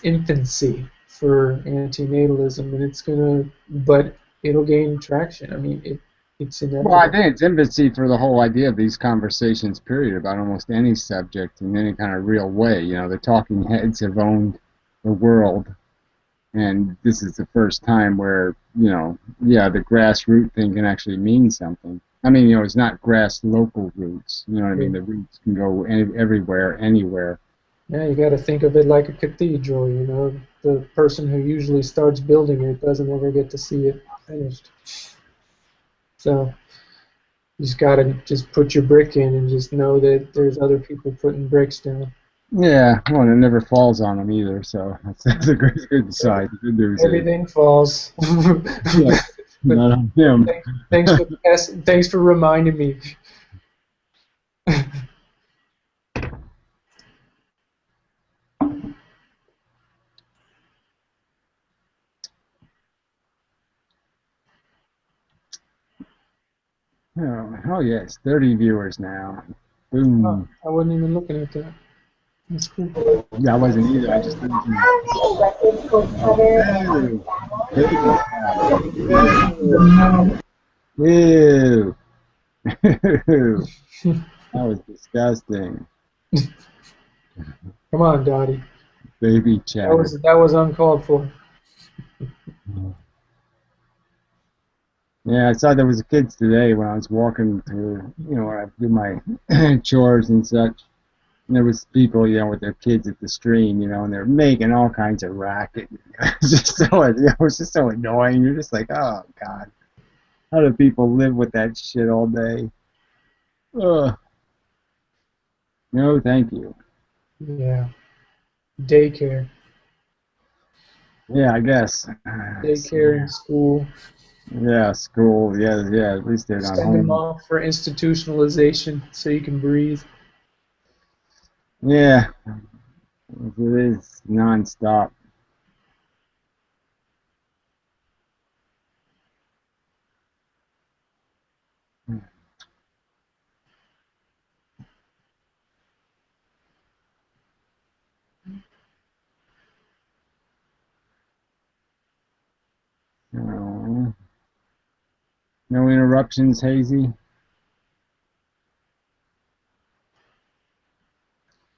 infancy for antinatalism, and but it'll gain traction. I mean, it's inevitable. Well, I think it's infancy for the whole idea of these conversations, period, about almost any subject in any kind of real way. You know, the talking heads have owned the world, and this is the first time where, the grassroots thing can actually mean something. I mean, it's not grass local roots. You know what I mean? The roots can go everywhere, anywhere. Yeah, you got to think of it like a cathedral, The person who usually starts building it doesn't ever get to see it finished. So you just got to just put your brick in and just know that there's other people putting bricks down. Yeah, well, and it never falls on them either, so that's a good side. The good news Everything falls. Yeah, not on him. Thanks for reminding me. Oh yes, 30 viewers now. Boom. Oh, I wasn't even looking at that. That's cool. Yeah, I wasn't either. I just didn't. Ew. That was disgusting. Come on, Dottie. Baby chat. That was uncalled for. Yeah, I saw there was kids today when I was walking to, where I do my chores and such. And there was people, with their kids at the stream, and they're making all kinds of racket. It's just it was just so annoying. You're just like, oh God, how do people live with that shit all day? Ugh. No, thank you. Yeah. Daycare. Yeah, I guess. Daycare and school. Yeah, school. Yeah. At least they're not Send them home. off for institutionalization so you can breathe. Yeah, it is nonstop. Oh. No interruptions, Hazy?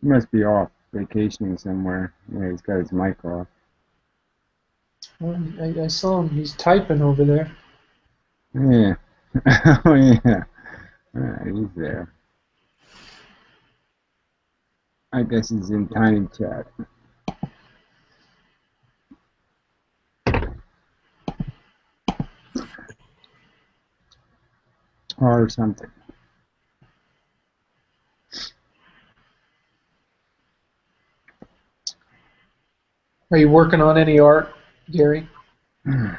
He must be off vacationing somewhere. Yeah, he's got his mic off. Well, I saw him. He's typing over there. Yeah. Oh, yeah. Alright, he's there. I guess he's in Tiny Chat. Or something. Are you working on any art, Gary? Well,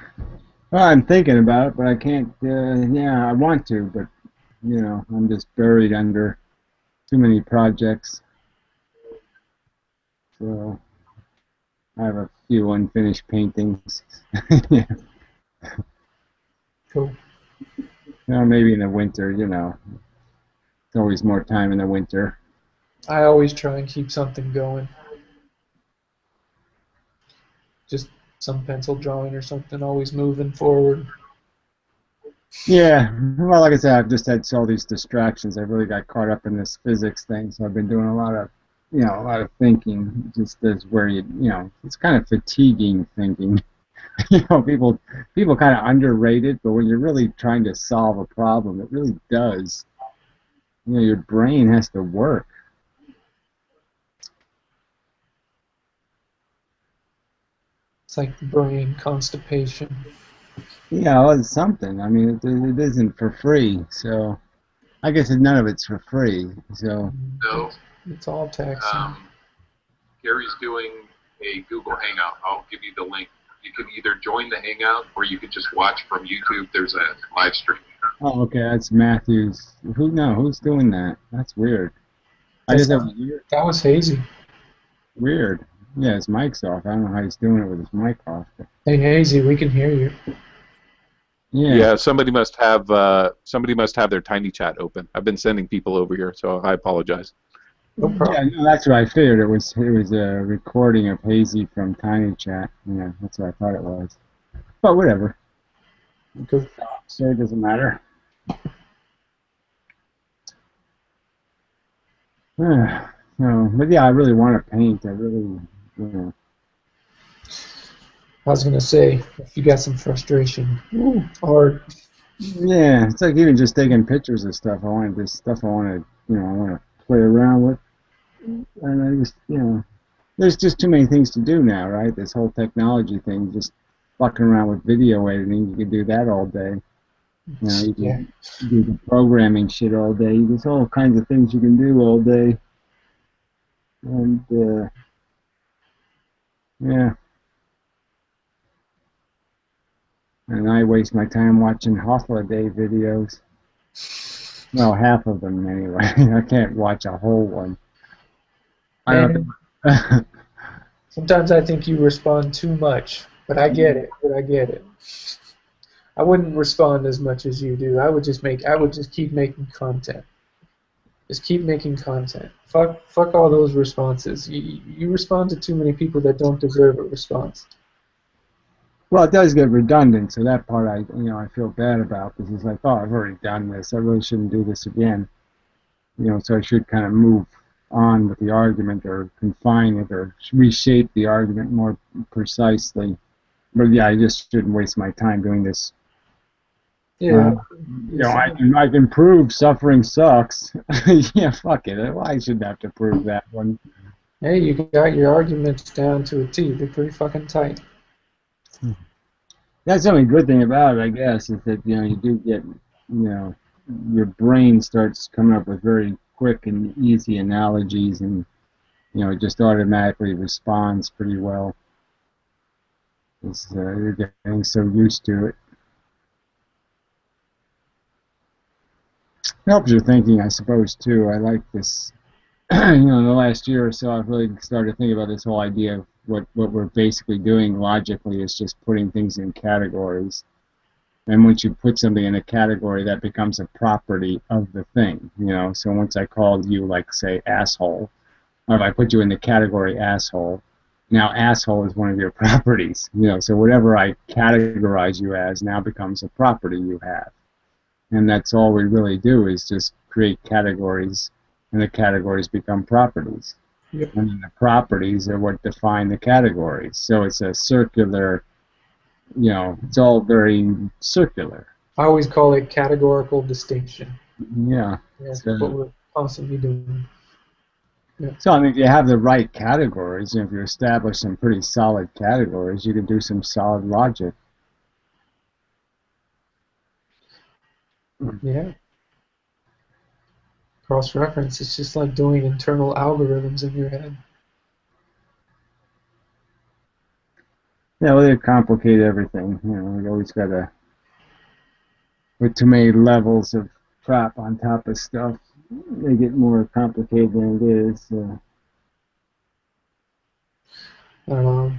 I'm thinking about it, but I can't. I want to, but I'm just buried under too many projects. So I have a few unfinished paintings. Yeah. Cool. Maybe in the winter. It's always more time in the winter. I always try and keep something going. Just some pencil drawing or something, always moving forward. Yeah, well, like I said, I've just had all these distractions. I really got caught up in this physics thing, so I've been doing a lot of, a lot of thinking. Just as where it's kind of fatiguing thinking. People kind of underrate it, but when you're really trying to solve a problem, it really does. Your brain has to work. It's like brain constipation. Yeah, well, it's something. I mean, it isn't for free, so I guess none of it's for free. So No. It's all taxing. Gary's doing a Google Hangout. I'll give you the link. You can either join the Hangout or you can just watch from YouTube. There's a live stream. Oh, okay, that's Matthews. Who's doing that? That's weird. I guess that was weird. That was Hazy. Weird. Yeah, his mic's off. I don't know how he's doing it with his mic off. But Hey Hazy, we can hear you. yeah. Somebody must have their Tiny Chat open. I've been sending people over here, so I apologize. No problem. Yeah, no, that's what I figured. It was a recording of Hazy from Tiny Chat. Yeah, that's what I thought it was. But whatever. Because so it doesn't matter. But yeah, I really want to paint. I really, I was gonna say, if you got some frustration, art. Yeah, it's like even just taking pictures of stuff. I want to play around with, and I just, there's just too many things to do now, right? This whole technology thing, just fucking around with video editing, you can do that all day. You can do the programming shit all day. There's all kinds of things you can do all day, and yeah. And I waste my time watching Holiday videos. Well, half of them anyway. I can't watch a whole one. Sometimes I think you respond too much, but I get it. I wouldn't respond as much as you do. I would just keep making content. Just keep making content. Fuck all those responses. You respond to too many people that don't deserve a response. Well, it does get redundant, so that part I feel bad about, because it's like, oh, I've already done this. I really shouldn't do this again. So I should kind of move on with the argument, or confine it, or reshape the argument more precisely. But yeah, I just shouldn't waste my time doing this. Yeah. I can prove suffering sucks. Yeah, fuck it. Well, I shouldn't have to prove that one. Hey, you got your arguments down to a T. They're pretty fucking tight. That's the only good thing about it, I guess, is that you do get, your brain starts coming up with very quick and easy analogies, and it just automatically responds pretty well. You're getting so used to it. It helps your thinking, I suppose, too. I like this. In the last year or so, I've really started to think about this whole idea of what we're basically doing logically is just putting things in categories. And once you put something in a category, that becomes a property of the thing. So once I called you, like, say, asshole, or if I put you in the category asshole, now asshole is one of your properties. So whatever I categorize you as now becomes a property you have. And that's all we really do, is just create categories, and the categories become properties. Yep. And then the properties are what define the categories. So it's a circular, it's all very circular. I always call it categorical distinction. Yeah. That's what we're constantly doing. Yeah. So, I mean, if you have the right categories, if you establish some pretty solid categories, you can do some solid logic. Yeah. Cross-reference, it's just like doing internal algorithms in your head. Yeah, well, they complicate everything. We always got to put too many levels of crap on top of stuff. They get more complicated than it is. I don't know.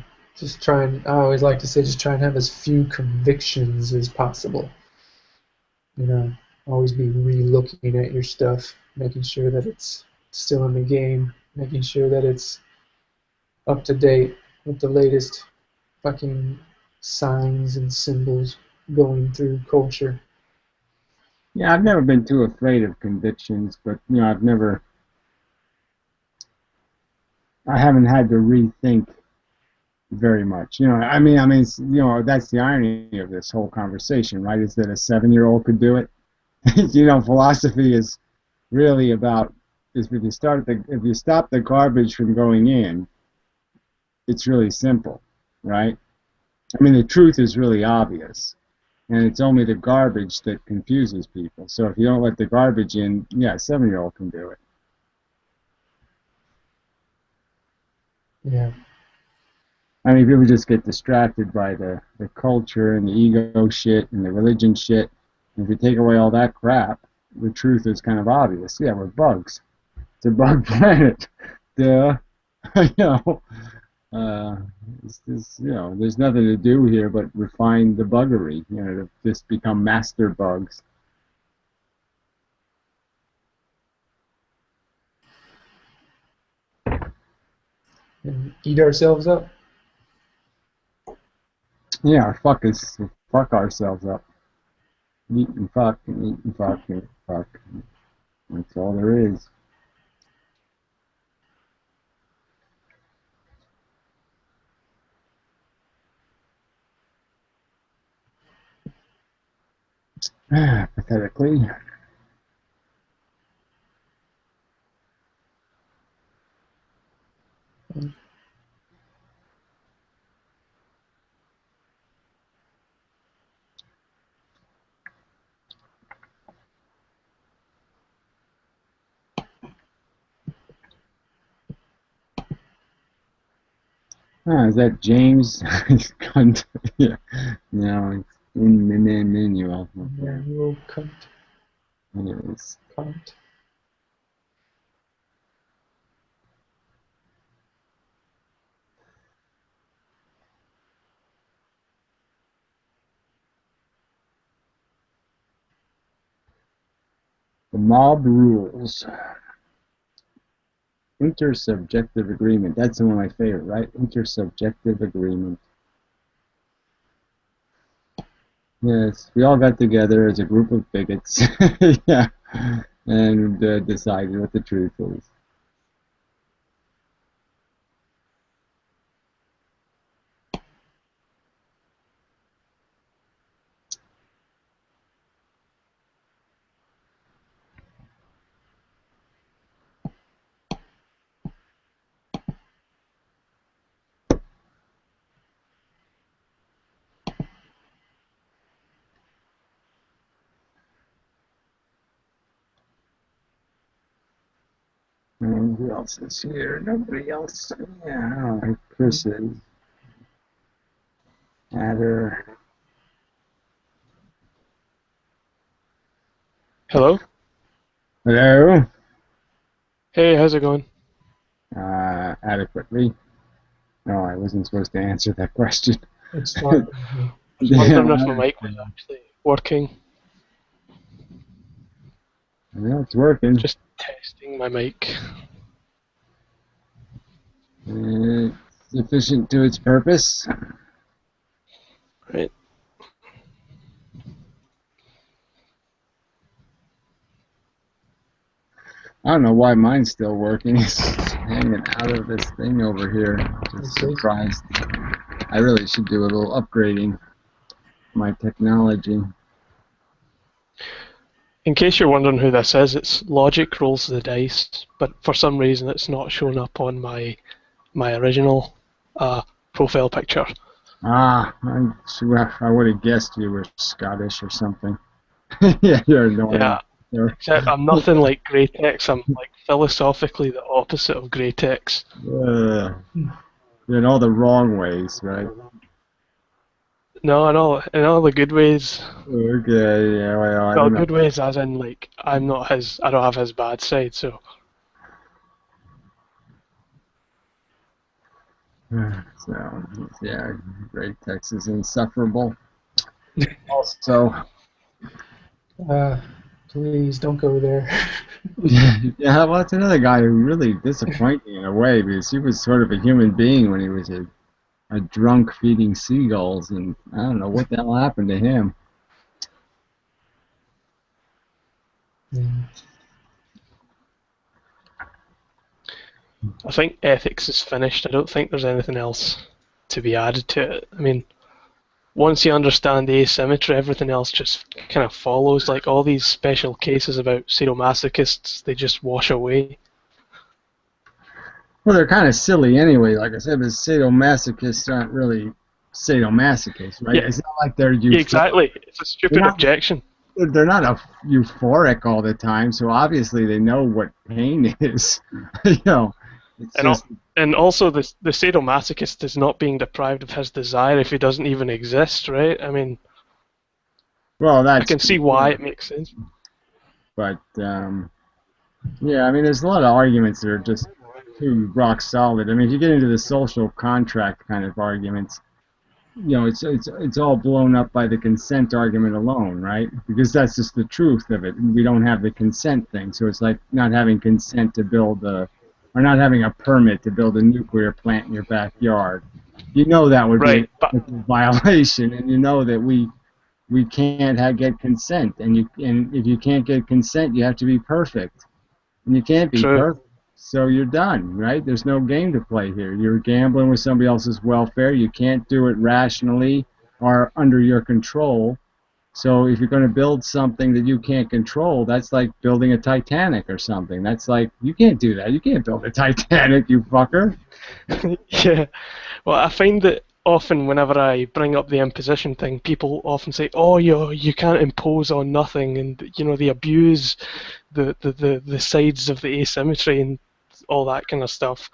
I always like to say, just try and have as few convictions as possible. Always be re-looking at your stuff, making sure that it's still in the game, making sure that it's up to date with the latest fucking signs and symbols going through culture. Yeah, I've never been too afraid of convictions, but I haven't had to rethink very much. That's the irony of this whole conversation, right? Is that a 7-year-old could do it? Philosophy is really about if you stop the garbage from going in, it's really simple, right? I mean, the truth is really obvious, and it's only the garbage that confuses people. So if you don't let the garbage in, yeah, a 7-year-old can do it. Yeah. I mean, people just get distracted by the culture and the ego shit and the religion shit. And if you take away all that crap, the truth is kind of obvious. Yeah, we're bugs. It's a bug planet. Duh. There's nothing to do here but refine the buggery, to just become master bugs. And eat ourselves up. Yeah, fuck ourselves up. Eat and fuck and eat and fuck and fuck. That's all there is. Pathetically. Is that James? Cunt. Yeah. No, it's in Emmanuel. Emmanuel cunt. Anyways. Cunt. The mob rules. Intersubjective agreement. That's one of my favorite, right? Intersubjective agreement. Yes, we all got together as a group of bigots, yeah, and decided what the truth is. Who else is here? Nobody else. Yeah, Chris is. Adder. Hello? Hello? Hey, how's it going? Adequately. No, I wasn't supposed to answer that question. It's fine. I was wondering if my mic was actually working. Yeah, it's working. Just testing my mic. It's efficient to its purpose. Right. I don't know why mine's still working. It's hanging out of this thing over here. Just surprised. I really should do a little upgrading my technology. In case you're wondering who this is, it's Logic Rolls the Dice, but for some reason it's not showing up on my original profile picture. I would have guessed you were Scottish or something. Yeah, you're annoying. Yeah. Except I'm nothing like Greytex. I'm like philosophically the opposite of Greytex. In all the wrong ways, right? No, in all the good ways. Okay, yeah, well, I don't know. Good ways as in like I don't have his bad side, so. So, yeah, Greytex is insufferable. Also, Please don't go there. Yeah, well, that's another guy who really disappointed me in a way because he was sort of a human being when he was a drunk feeding seagulls, and I don't know what the hell happened to him. I think ethics is finished. I don't think there's anything else to be added to it. I mean, once you understand the asymmetry, everything else just kind of follows. Like all these special cases about sadomasochists, they just wash away. Well, they're kind of silly anyway. Like I said, but sadomasochists aren't really sadomasochists, right? Yeah. It's not like they're Exactly. It's a stupid objection. They're not euphoric all the time, so obviously they know what pain is. You know, it's just, and also the sadomasochist is not being deprived of his desire if he doesn't even exist, right? I mean, well, I can see why it makes sense. But yeah, I mean, there's a lot of arguments that are just too rock solid. I mean, if you get into the social contract kind of arguments, you know, it's all blown up by the consent argument alone, right? Because that's just the truth of it. We don't have the consent thing, so it's like not having consent to build or not having a permit to build a nuclear plant in your backyard. You know that would be a violation, and you know that we can't get consent, and if you can't get consent, you have to be perfect, and you can't be perfect. So you're done, right? There's no game to play here. You're gambling with somebody else's welfare. You can't do it rationally or under your control. So if you're going to build something that you can't control, that's like building a Titanic or something. That's like, you can't do that. You can't build a Titanic, you fucker. Yeah. Well, I find that often whenever I bring up the imposition thing, people often say, "Oh, you can't impose on nothing," and they abuse the sides of the asymmetry and all that kind of stuff.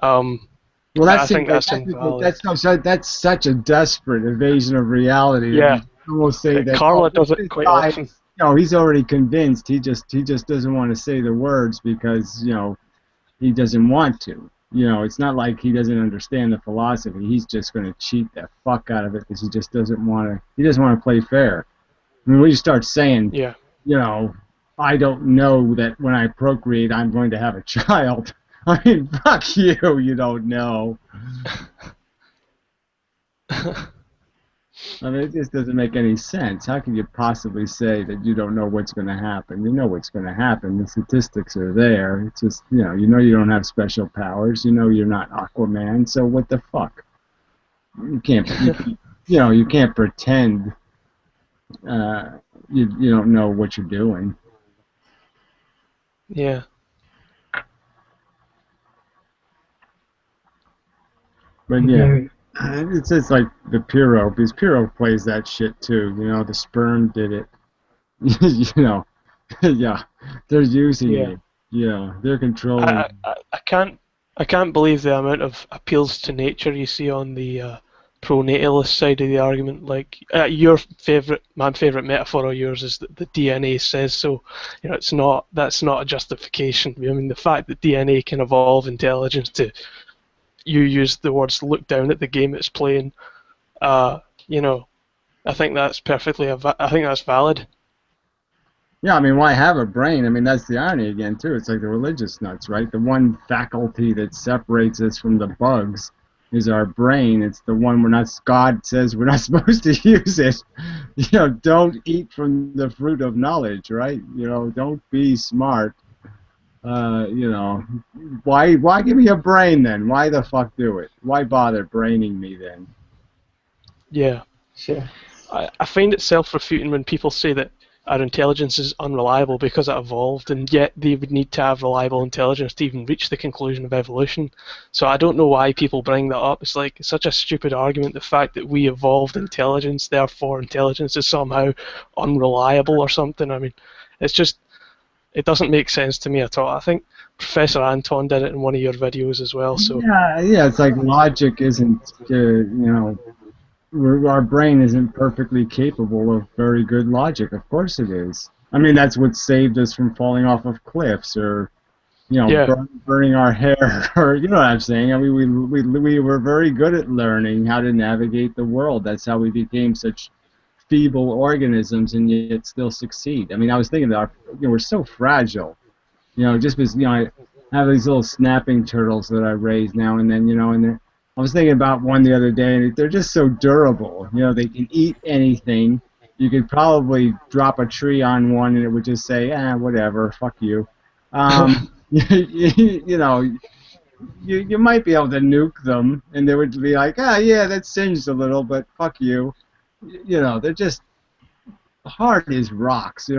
Well, I think that's invalid. That's such a desperate evasion of reality. Yeah. Almost say that Carla does it quite often. No, he's already convinced. He just doesn't want to say the words because he doesn't want to. It's not like he doesn't understand the philosophy. He's just going to cheat the fuck out of it because he just doesn't want to. He doesn't want to play fair. I mean, when you start saying, I don't know that when I procreate I'm going to have a child. I mean, fuck you. You don't know. I mean, it just doesn't make any sense. How can you possibly say that you don't know what's going to happen? You know what's going to happen. The statistics are there. It's just, you don't have special powers. You're not Aquaman. So what the fuck? You can't, you can't pretend you don't know what you're doing. Yeah. But yeah. It's just like the Pyrrho, because Pyrrho plays that shit too. The sperm did it. Yeah, they're using it. Yeah, they're controlling. I can't believe the amount of appeals to nature you see on the pro-natalist side of the argument. Like my favorite metaphor of yours is that the DNA says so. That's not a justification. I mean, the fact that DNA can evolve intelligence to. You use the words "look down at the game it's playing." I think that's I think that's valid. Yeah, I mean, why have a brain? I mean, that's the irony again too. It's like the religious nuts, right? The one faculty that separates us from the bugs is our brain. It's the one God says we're not supposed to use it. Don't eat from the fruit of knowledge, right? Don't be smart. Why give me a brain then? Why the fuck do it? Why bother braining me then? Yeah. Sure. I find it self-refuting when people say that our intelligence is unreliable because it evolved, and yet they would need to have reliable intelligence to even reach the conclusion of evolution. So I don't know why people bring that up. It's like such a stupid argument, the fact that we evolved intelligence, therefore intelligence is somehow unreliable or something. I mean, it's just... It doesn't make sense to me at all. I think Professor Anton did it in one of your videos as well. So yeah, it's like logic isn't, our brain isn't perfectly capable of very good logic. Of course it is. I mean, that's what saved us from falling off of cliffs or, burning our hair, or what I'm saying. I mean, we were very good at learning how to navigate the world. That's how we became such feeble organisms and yet still succeed. I mean, I was thinking that we're so fragile. Just because I have these little snapping turtles that I raise now and then, and I was thinking about one the other day, and they're just so durable. They can eat anything. You could probably drop a tree on one, and it would just say, whatever, fuck you. You might be able to nuke them, and they would be like, yeah, that singed a little, but fuck you. They're just hard as rocks.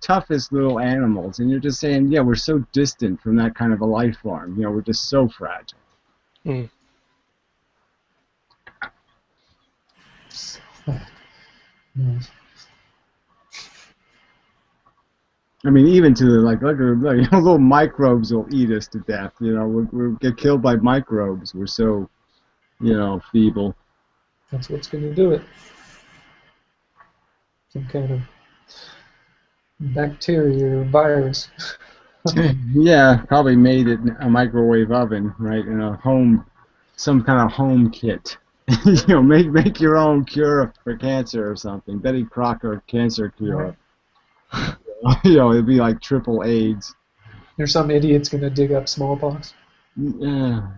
Toughest little animals, and you're just saying, yeah, we're so distant from that kind of a life form. We're just so fragile. Mm. I mean, even to look, little microbes will eat us to death. We'll get killed by microbes. We're so, feeble. That's what's going to do it. Some kind of bacteria or virus. Yeah, probably made it in a microwave oven, right? In some kind of home kit. Make your own cure for cancer or something. Betty Crocker cancer cure. It'd be like triple AIDS. There's some idiot's gonna dig up smallpox. Yeah,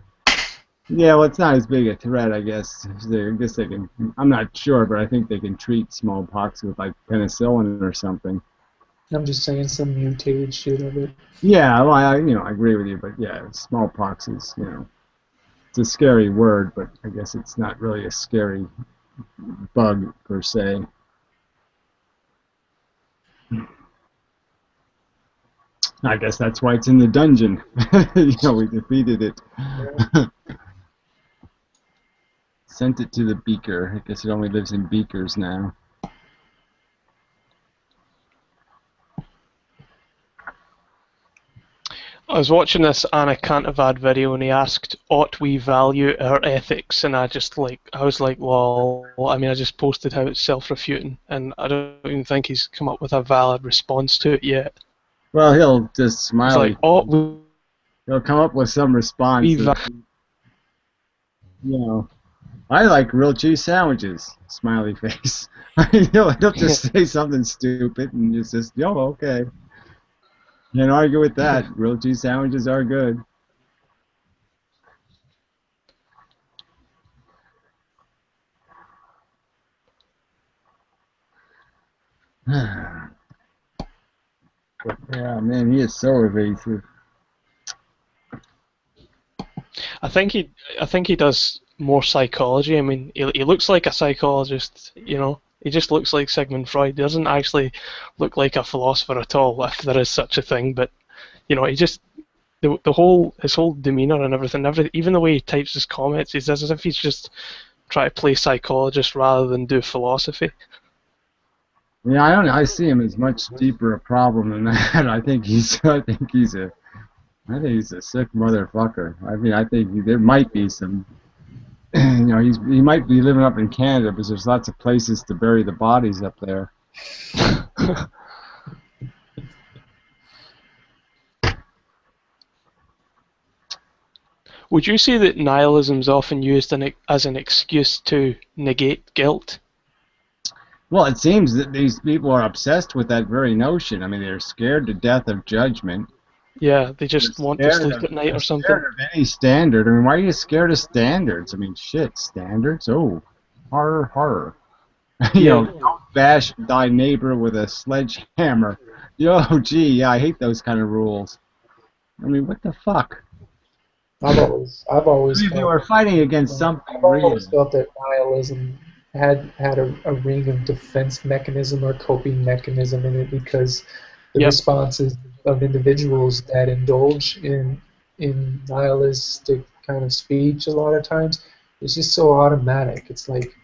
well, it's not as big a threat, I guess. I guess they can. I'm not sure, but I think they can treat smallpox with like penicillin or something. I'm just saying some mutated shit of it. Yeah, well, I agree with you, but yeah, smallpox is, it's a scary word, but I guess it's not really a scary bug per se. I guess that's why it's in the dungeon. We defeated it. Sent it to the beaker. I guess it only lives in beakers now. I was watching this Anna Cantavad video, and he asked, ought we value our ethics? And I was like, well, I mean, I just posted how it's self-refuting, and I don't even think he's come up with a valid response to it yet. Well, he'll just smile. It's like, he'll come up with some response. I like grilled cheese sandwiches. Smiley face. He'll just say something stupid, and it's just, okay. Can't argue with that. Grilled cheese sandwiches are good. But, yeah, man, he is so evasive. I think he does more psychology. I mean, he looks like a psychologist, He just looks like Sigmund Freud. He doesn't actually look like a philosopher at all, if there is such a thing. But, he just, his whole demeanor and everything, even the way he types his comments, he's as if he's just trying to play psychologist rather than do philosophy. Yeah, I don't know. I see him as much deeper a problem than that. I think he's a sick motherfucker. I mean, I think there might be some. He might be living up in Canada because there's lots of places to bury the bodies up there. Would you say that nihilism is often used as an excuse to negate guilt? Well, it seems that these people are obsessed with that very notion. I mean, they're scared to death of judgment. Yeah, they just want to sleep at night or something. Scared of any standard. I mean, why are you scared of standards? I mean, shit, standards? Oh, horror, horror. Don't bash thy neighbor with a sledgehammer. Gee, I hate those kind of rules. I mean, what the fuck? I've always they were fighting against something I've always real. felt that nihilism had a ring of defense mechanism or coping mechanism in it, because the responses of individuals that indulge in nihilistic kind of speech a lot of times, it's just so automatic. It's like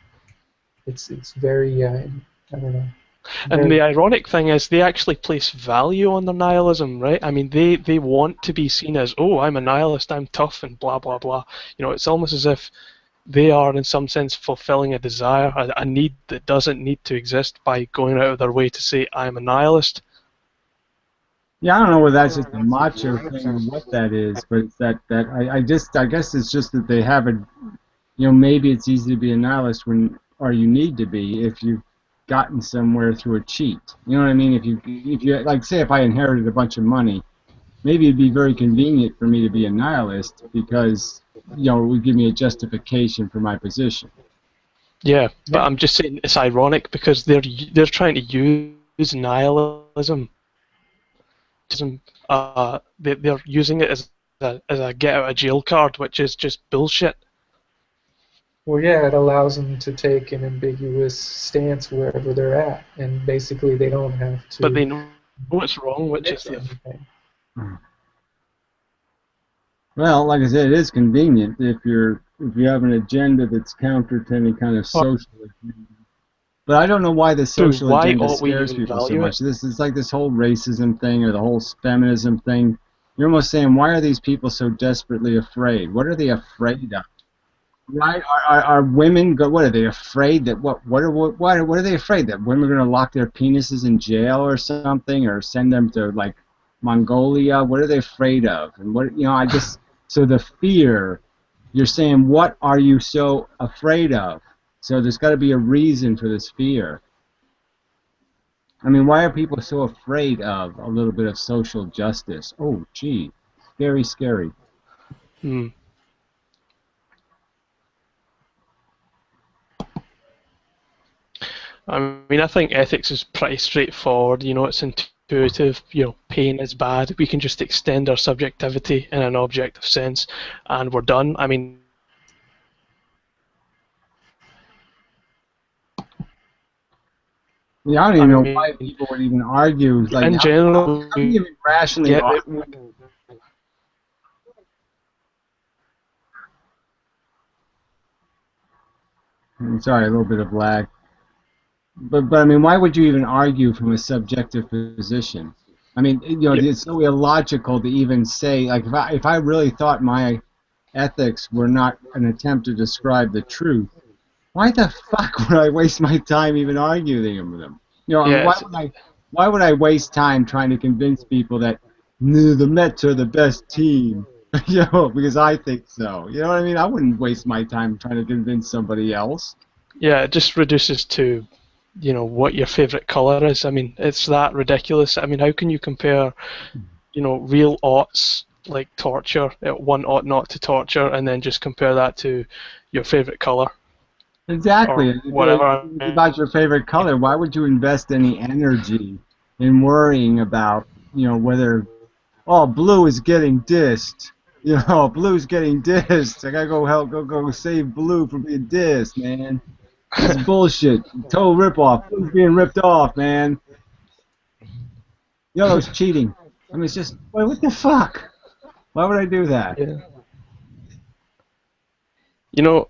it's very I don't know. And the ironic thing is they actually place value on their nihilism, right? I mean, they want to be seen as, oh, I'm a nihilist, I'm tough, and blah, blah, blah. It's almost as if they are, in some sense, fulfilling a desire, a need that doesn't need to exist by going out of their way to say, I'm a nihilist. Yeah, I don't know whether that's just a macho thing or what that is, but it's that I guess it's just that they have maybe it's easy to be a nihilist or you need to be if you gotten somewhere through a cheat. You know what I mean? If you like, say, if I inherited a bunch of money, maybe it'd be very convenient for me to be a nihilist because, you know, it would give me a justification for my position. Yeah, but I'm just saying it's ironic because they're trying to use nihilism. They're using it as a get out of jail card, which is just bullshit. Well, yeah, it allows them to take an ambiguous stance wherever they're at, and basically they don't have to. But they know what's wrong, which is anything. Well, like I said, it is convenient if you have an agenda that's counter to any kind of social agenda. But I don't know why the social agenda scares people so much. This is like this whole racism thing or the whole feminism thing. You're almost saying, why are these people so desperately afraid? What are they afraid of? Right? Are women? What are they afraid that? What are they afraid that women are going to lock their penises in jail or something, or send them to like Mongolia? What are they afraid of? And what, you know, I just, so the fear. You're saying, what are you so afraid of? So there's got to be a reason for this fear. I mean, why are people so afraid of a little bit of social justice? Oh, gee, very scary. Hmm. I mean, I think ethics is pretty straightforward. You know, it's intuitive. You know, pain is bad. We can just extend our subjectivity in an objective sense, and we're done. I mean, yeah, I don't even know why people would even argue. Like, in general, how do you even rationally argue? I'm sorry, a little bit of lag. But I mean, why would you even argue from a subjective position? I mean, you know, it's so illogical to even say, like, if I really thought my ethics were not an attempt to describe the truth, why the fuck would I waste my time even arguing with them? You know, why would I waste time trying to convince people that no, the Mets are the best team? You know, because I think so. You know what I mean? I wouldn't waste my time trying to convince somebody else. Yeah, it just reduces to, you know, what your favorite color is. I mean, it's that ridiculous. I mean, how can you compare, you know, real oughts like torture, one ought not to torture, and then just compare that to your favorite color? Exactly. Whatever. About your favorite color, why would you invest any energy in worrying about, you know, whether, oh, blue is getting dissed. You know, blue's getting dissed. I gotta go save blue from being dissed, man. That's bullshit. Total ripoff. Blue's being ripped off, man. Yellow's cheating. I mean, it's just, what the fuck? Why would I do that? Yeah. You know,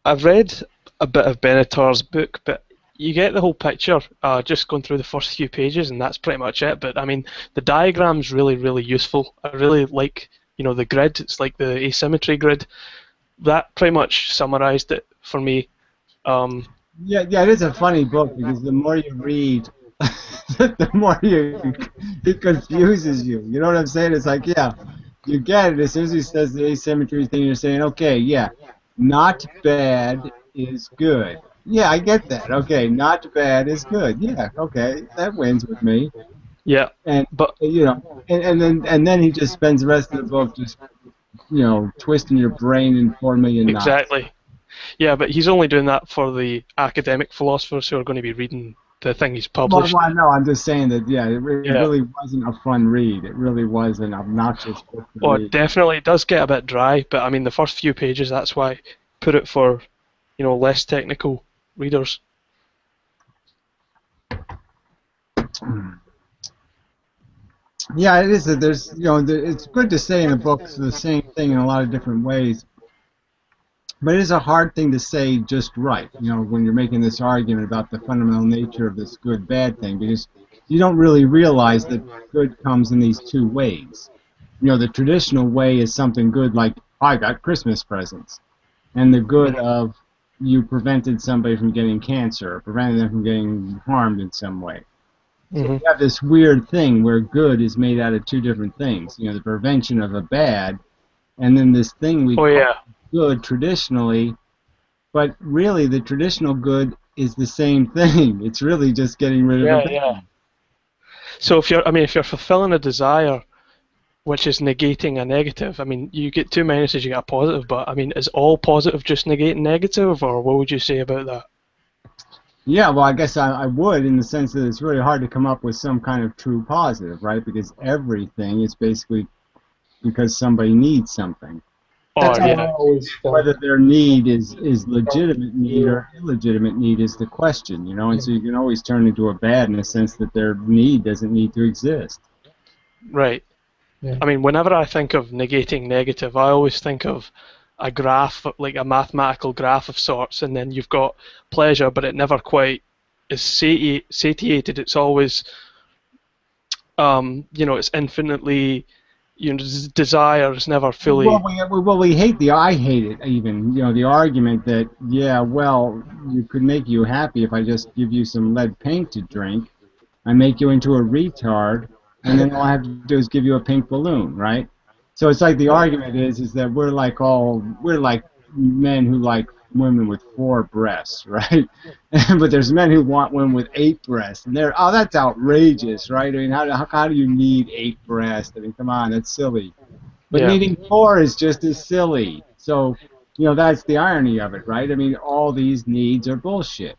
I've read a bit of Benatar's book, but you get the whole picture just going through the first few pages, and that's pretty much it. But I mean, the diagram's really, really useful. I really like, you know, the grid. It's like the asymmetry grid. That pretty much summarized it for me. Yeah, it is a funny book because the more you read, the more it confuses you. You know what I'm saying? It's like, yeah, you get it. As soon as he says the asymmetry thing, you're saying, okay, yeah, not bad is good. Yeah, I get that. Okay, not bad is good. Yeah, okay, that wins with me. Yeah, but you know, and then he just spends the rest of the book just, you know, twisting your brain in 4 million knots. Exactly. Yeah, but he's only doing that for the academic philosophers who are going to be reading the thing he's published. Well, no, I'm just saying that, yeah, it really wasn't a fun read. It really was an obnoxious book to read. Definitely, it does get a bit dry, but I mean, the first few pages, that's why I put it for, you know, less technical readers. Yeah, it is. There's, you know, it's good to say in a book the same thing in a lot of different ways. But it is a hard thing to say just right, you know, when you're making this argument about the fundamental nature of this good-bad thing, because you don't really realize that good comes in these two ways. You know, the traditional way is something good like, I got Christmas presents, and the good of you prevented somebody from getting cancer, or prevented them from getting harmed in some way. So you have this weird thing where good is made out of two different things, you know, the prevention of a bad, and then this thing we call good traditionally, but really the traditional good is the same thing. It's really just getting rid of a bad. Yeah. So if you're fulfilling a desire, which is negating a negative, I mean, you get two minuses, you get a positive, but I mean, is all positive just negating negative, or what would you say about that? Yeah, well, I guess I would, in the sense that it's really hard to come up with some kind of true positive, right? Because everything is basically because somebody needs something. That's how I Yeah. always felt. Whether their need is legitimate need or illegitimate need is the question, you know? And so you can always turn into a bad in the sense that their need doesn't need to exist. Right. Yeah. I mean, whenever I think of negating negative, I always think of a graph, like a mathematical graph of sorts, and then you've got pleasure, but it never quite is satiated. It's always, it's infinitely, desire is never fully. Well, I hate it even, the argument that, yeah, well, you could make you happy if I just give you some lead paint to drink. I make you into a retard, and then all I have to do is give you a pink balloon, right? So it's like the argument is that we're like men who like women with 4 breasts, right? But there's men who want women with 8 breasts, and that's outrageous, right? I mean, how do you need 8 breasts? I mean, come on, that's silly. But needing 4 is just as silly. So, that's the irony of it, right? I mean, all these needs are bullshit.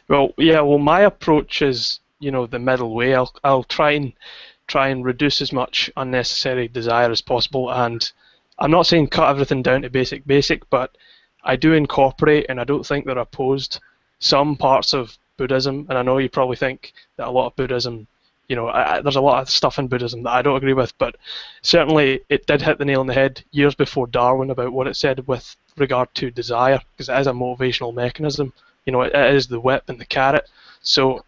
Well, yeah. Well, my approach is, the middle way. I'll try and reduce as much unnecessary desire as possible, and I'm not saying cut everything down to basic, but I do incorporate, and I don't think they're opposed, some parts of Buddhism. And I know you probably think that a lot of Buddhism, there's a lot of stuff in Buddhism that I don't agree with, but certainly it did hit the nail on the head years before Darwin about what it said with regard to desire, because it is a motivational mechanism. It is the whip and the carrot. So,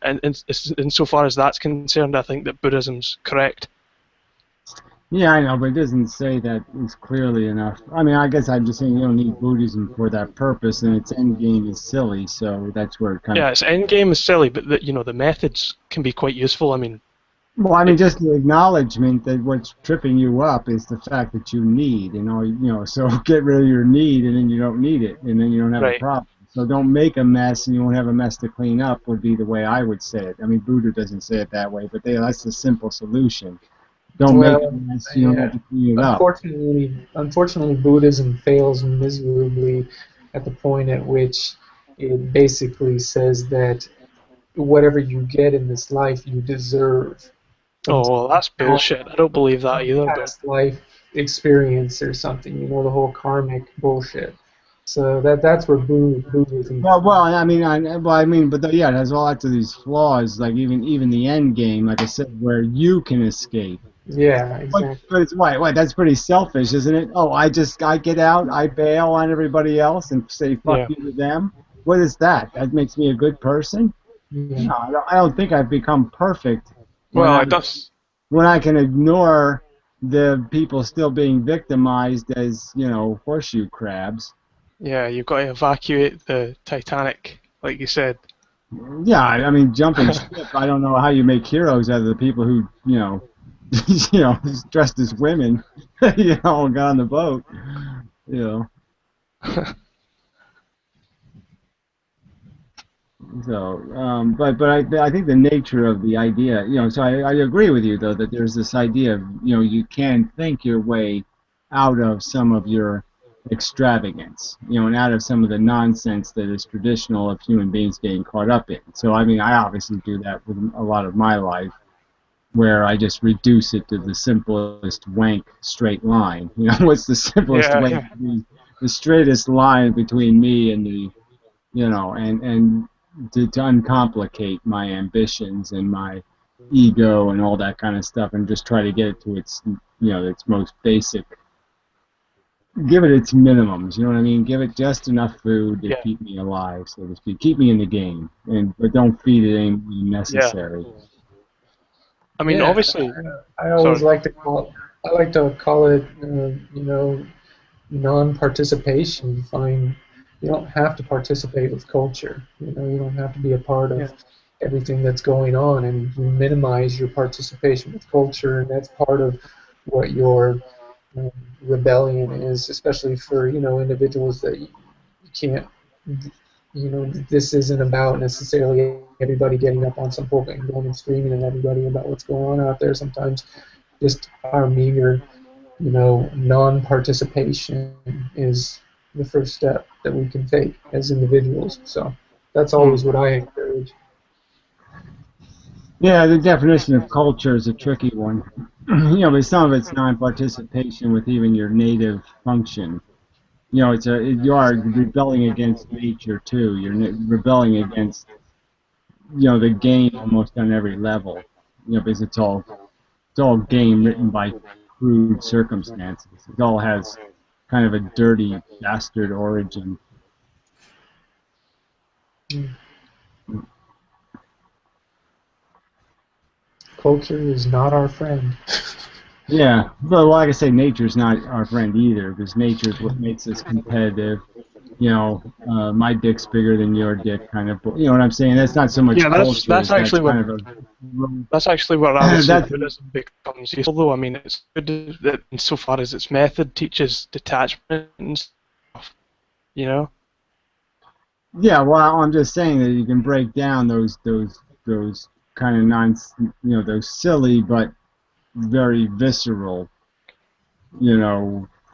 insofar as that's concerned, I think that Buddhism's correct. Yeah, I know, but it doesn't say that it's clearly enough. I mean, I guess I'm just saying you don't need Buddhism for that purpose, and its end game is silly, so that's where it kind of... Yeah, its end game is silly, but the methods can be quite useful. I mean... Well, I mean, just the acknowledgement that what's tripping you up is the fact that you need, so get rid of your need, and then you don't need it, and then you don't have a problem. So don't make a mess, and you won't have a mess to clean up, would be the way I would say it. I mean, Buddha doesn't say it that way, but that's the simple solution. Don't make a mess, you don't have to clean it up. Unfortunately, Buddhism fails miserably at the point at which it basically says that whatever you get in this life, you deserve. Oh, well, that's bullshit. I don't believe that either. Past life experience or something, the whole karmic bullshit. So that's where Buddhism. But it has all lots of these flaws, like even the end game, like I said, where you can escape. Yeah, exactly. But it's why that's pretty selfish, isn't it? Oh, I get out, I bail on everybody else, and say fuck you to them. What is that? That makes me a good person? Yeah. No, I don't think I've become perfect. Well, it does. When I can ignore the people still being victimized as horseshoe crabs. Yeah, you've got to evacuate the Titanic, like you said. Yeah, I mean, jumping ship. I don't know how you make heroes out of the people who, dressed as women, and got on the boat, So, but I think the nature of the idea, so I agree with you though that there's this idea of, you can think your way out of some of your extravagance, and out of some of the nonsense that is traditional of human beings getting caught up in. So, I mean, I obviously do that with a lot of my life, where I just reduce it to the simplest wank straight line. What's the simplest way? Yeah. The straightest line between me and the, and to uncomplicate my ambitions and my ego and all that kind of stuff, and just try to get it to its, its most basic. Give it its minimums, you know what I mean? Give it just enough food to keep me alive, so to speak. Keep me in the game, but don't feed it anything necessary. Yeah. I mean, obviously. I always like to call it, non-participation. You don't have to participate with culture. You don't have to be a part of everything that's going on, and you minimize your participation with culture, and that's part of what your rebellion is, especially for individuals that you can't this isn't about necessarily everybody getting up on some pulpit and going and screaming at everybody about what's going on out there. Sometimes just our meager, non-participation is the first step that we can take as individuals. So that's always what I encourage. Yeah, the definition of culture is a tricky one. But some of it's non-participation with even your native function. You are rebelling against nature too. You're rebelling against, the game almost on every level. Because it's all game written by crude circumstances. It all has kind of a dirty bastard origin. Culture is not our friend. Yeah, but like I say, nature's not our friend either, because nature's what makes us competitive. My dick's bigger than your dick, kind of. You know what I'm saying? That's not so much culture. That's actually what. That's actually what I would say Buddhism becomes useful, though. I mean, it's good that insofar as its method teaches detachment and stuff. Yeah, well, I'm just saying that you can break down those kind of those silly but very visceral,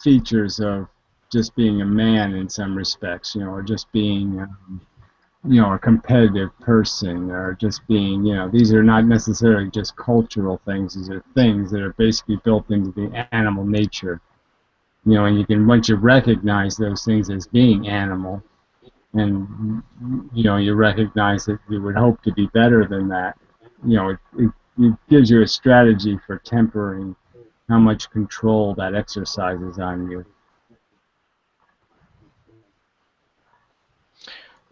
features of just being a man in some respects, or just being, a competitive person, or just being, these are not necessarily just cultural things. These are things that are basically built into the animal nature, and you can, once you recognize those things as being animal, and, you recognize that you would hope to be better than that, it gives you a strategy for tempering how much control that exercises on you.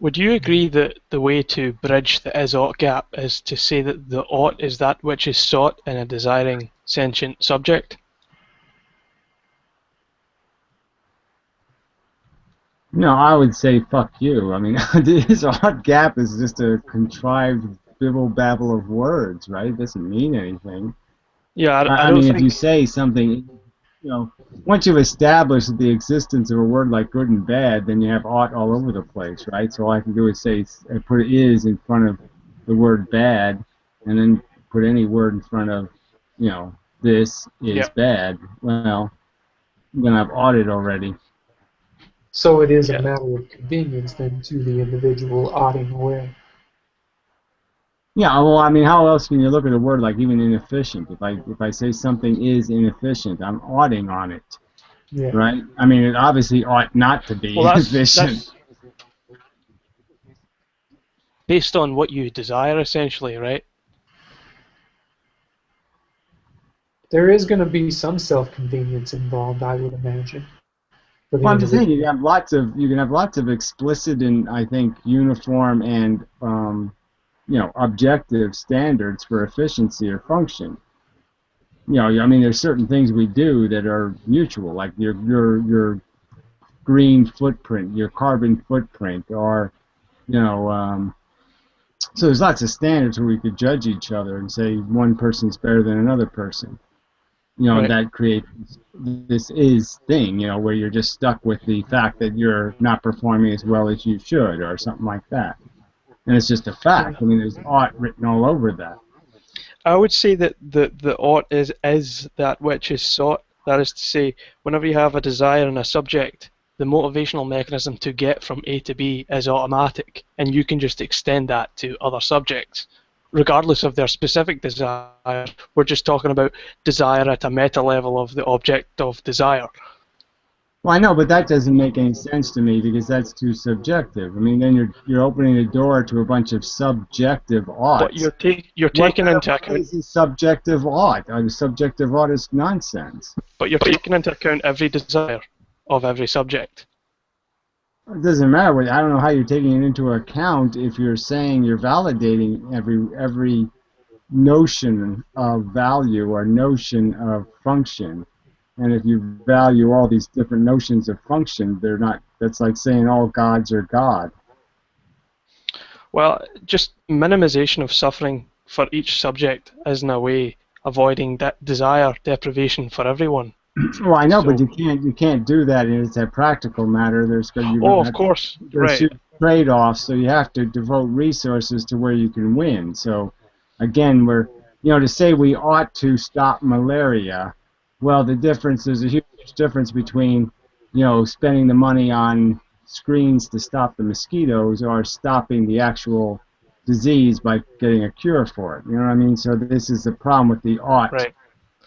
Would you agree that the way to bridge the is-ought gap is to say that the ought is that which is sought in a desiring sentient subject? No, I would say fuck you. I mean, the is-ought gap is just a contrived bibble-babble of words, right? It doesn't mean anything. Yeah, I mean, if you say something, once you've established the existence of a word like good and bad, then you have ought all over the place, right? So all I can do is say, put is in front of the word bad, and then put any word in front of, this is bad. Well, then I've oughted already. So it is a matter of convenience then to the individual oughting away. Yeah, well, I mean, how else can you look at a word like even inefficient? If I say something is inefficient, I'm oughting on it, right? I mean, it obviously ought not to be inefficient. That's based on what you desire, essentially, right? There is going to be some self-convenience involved, I would imagine. Well, I'm just saying you can have lots of explicit and I think uniform and objective standards for efficiency or function. I mean, there's certain things we do that are mutual, like your green footprint, your carbon footprint, or so there's lots of standards where we could judge each other and say one person's better than another person. Right. That creates this is thing, where you're just stuck with the fact that you're not performing as well as you should, or something like that. And it's just a fact. I mean, there's ought written all over that. I would say that the ought is that which is sought. That is to say, whenever you have a desire in a subject, the motivational mechanism to get from A to B is automatic, and you can just extend that to other subjects, regardless of their specific desire. We're just talking about desire at a meta level of the object of desire. Well, I know, but that doesn't make any sense to me because that's too subjective. I mean, then you're opening the door to a bunch of subjective oughts. But you're taking into account. What is a subjective ought? A subjective ought is nonsense. But you're taking into account every desire of every subject. It doesn't matter. I don't know how you're taking it into account if you're saying you're validating every notion of value or notion of function. And if you value all these different notions of function, they're not. That's like saying all gods are God. Well, just minimization of suffering for each subject is in a way avoiding that desire deprivation for everyone. Well, I know, So- but you can't do that. It's a practical matter. Oh, of course, There's right. huge trade-offs, so you have to devote resources to where you can win. So, again, to say we ought to stop malaria, well, there's a huge difference between, spending the money on screens to stop the mosquitoes or stopping the actual disease by getting a cure for it. You know what I mean? So this is the problem with the ought, Right.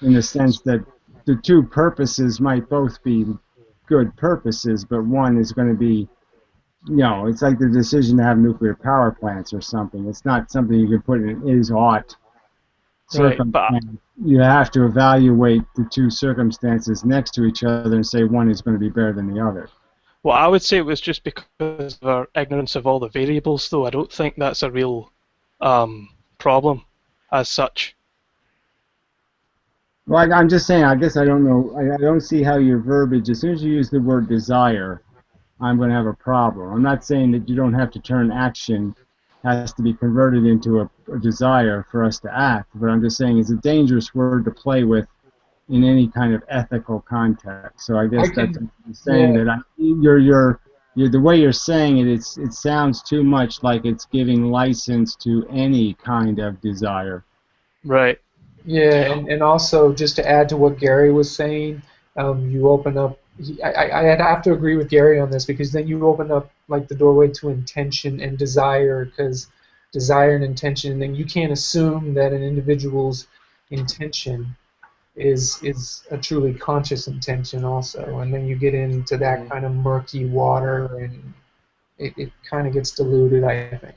in the sense that the two purposes might both be good purposes, but one is going to be, it's like the decision to have nuclear power plants or something. It's not something you can put in an is-ought Right, but circumstance. You have to evaluate the two circumstances next to each other and say one is going to be better than the other. well, I would say it was just because of our ignorance of all the variables, though. I don't think that's a real problem as such. Well, I'm just saying, I guess I don't know. I don't see how your verbiage, as soon as you use the word desire, I'm going to have a problem. I'm not saying that you don't have to turn action, has to be converted into a desire for us to act, but I'm just saying it's a dangerous word to play with in any kind of ethical context. So I guess that's saying that you're the way you're saying it, it sounds too much like it's giving license to any kind of desire. Right. Yeah, and also just to add to what Gary was saying, you open up. I'd have to agree with Gary on this, because then you open up like the doorway to intention and desire, because desire and intention, and then you can't assume that an individual's intention is a truly conscious intention also, and then you get into that kind of murky water, and it kind of gets diluted, I think.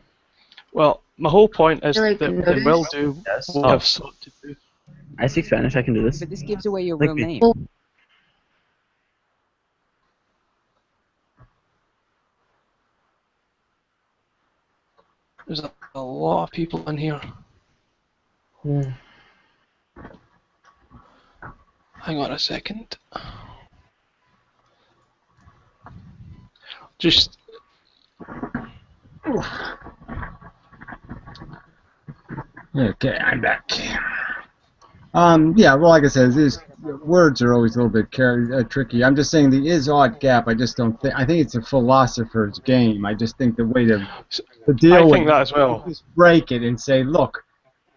Well, my whole point is Sure, I that can they will notice. do Yes. what we have sought to do. I speak Spanish. I can do this. But this gives away your Like real me. name. There's a lot of people in here. Yeah. Hang on a second. Just Okay, I'm back. Yeah, well, like I said, words are always a little bit tricky. I'm just saying the is-ought gap, I just don't think, I think it's a philosopher's game. I just think the way to deal I with think that as well. is break it and say, look,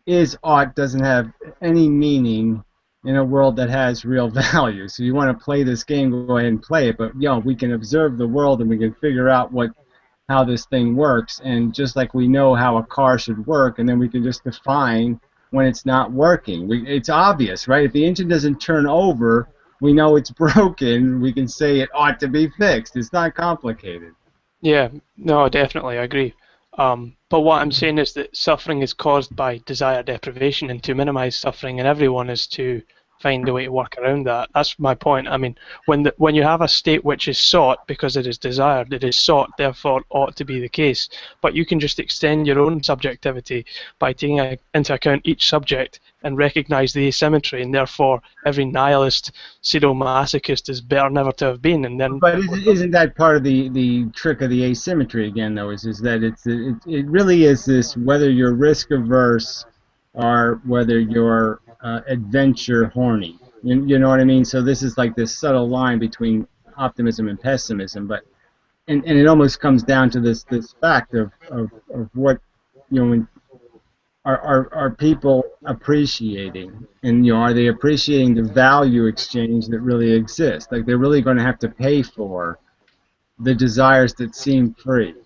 is-ought doesn't have any meaning in a world that has real value. So you want to play this game, go ahead and play it, but, we can observe the world and we can figure out how this thing works, and just like we know how a car should work, and then we can just define when it's not working. It's obvious, right? If the engine doesn't turn over, we know it's broken. We can say it ought to be fixed. It's not complicated. Yeah, no, definitely, I agree. But what I'm saying is that suffering is caused by desire deprivation, and to minimize suffering in everyone is to find a way to work around that. That's my point. I mean, when you have a state which is sought because it is desired, it is sought, therefore ought to be the case. But you can just extend your own subjectivity by taking into account each subject and recognize the asymmetry, and therefore every nihilist sadomasochist is better never to have been. And then, But isn't that part of the trick of the asymmetry again, though? Is that it really is this, whether you're risk averse or whether you're adventure horny. You know what I mean? So this is like this subtle line between optimism and pessimism, but and it almost comes down to this fact of what, when are people appreciating, and are they appreciating the value exchange that really exists? Like, they're really going to have to pay for the desires that seem free.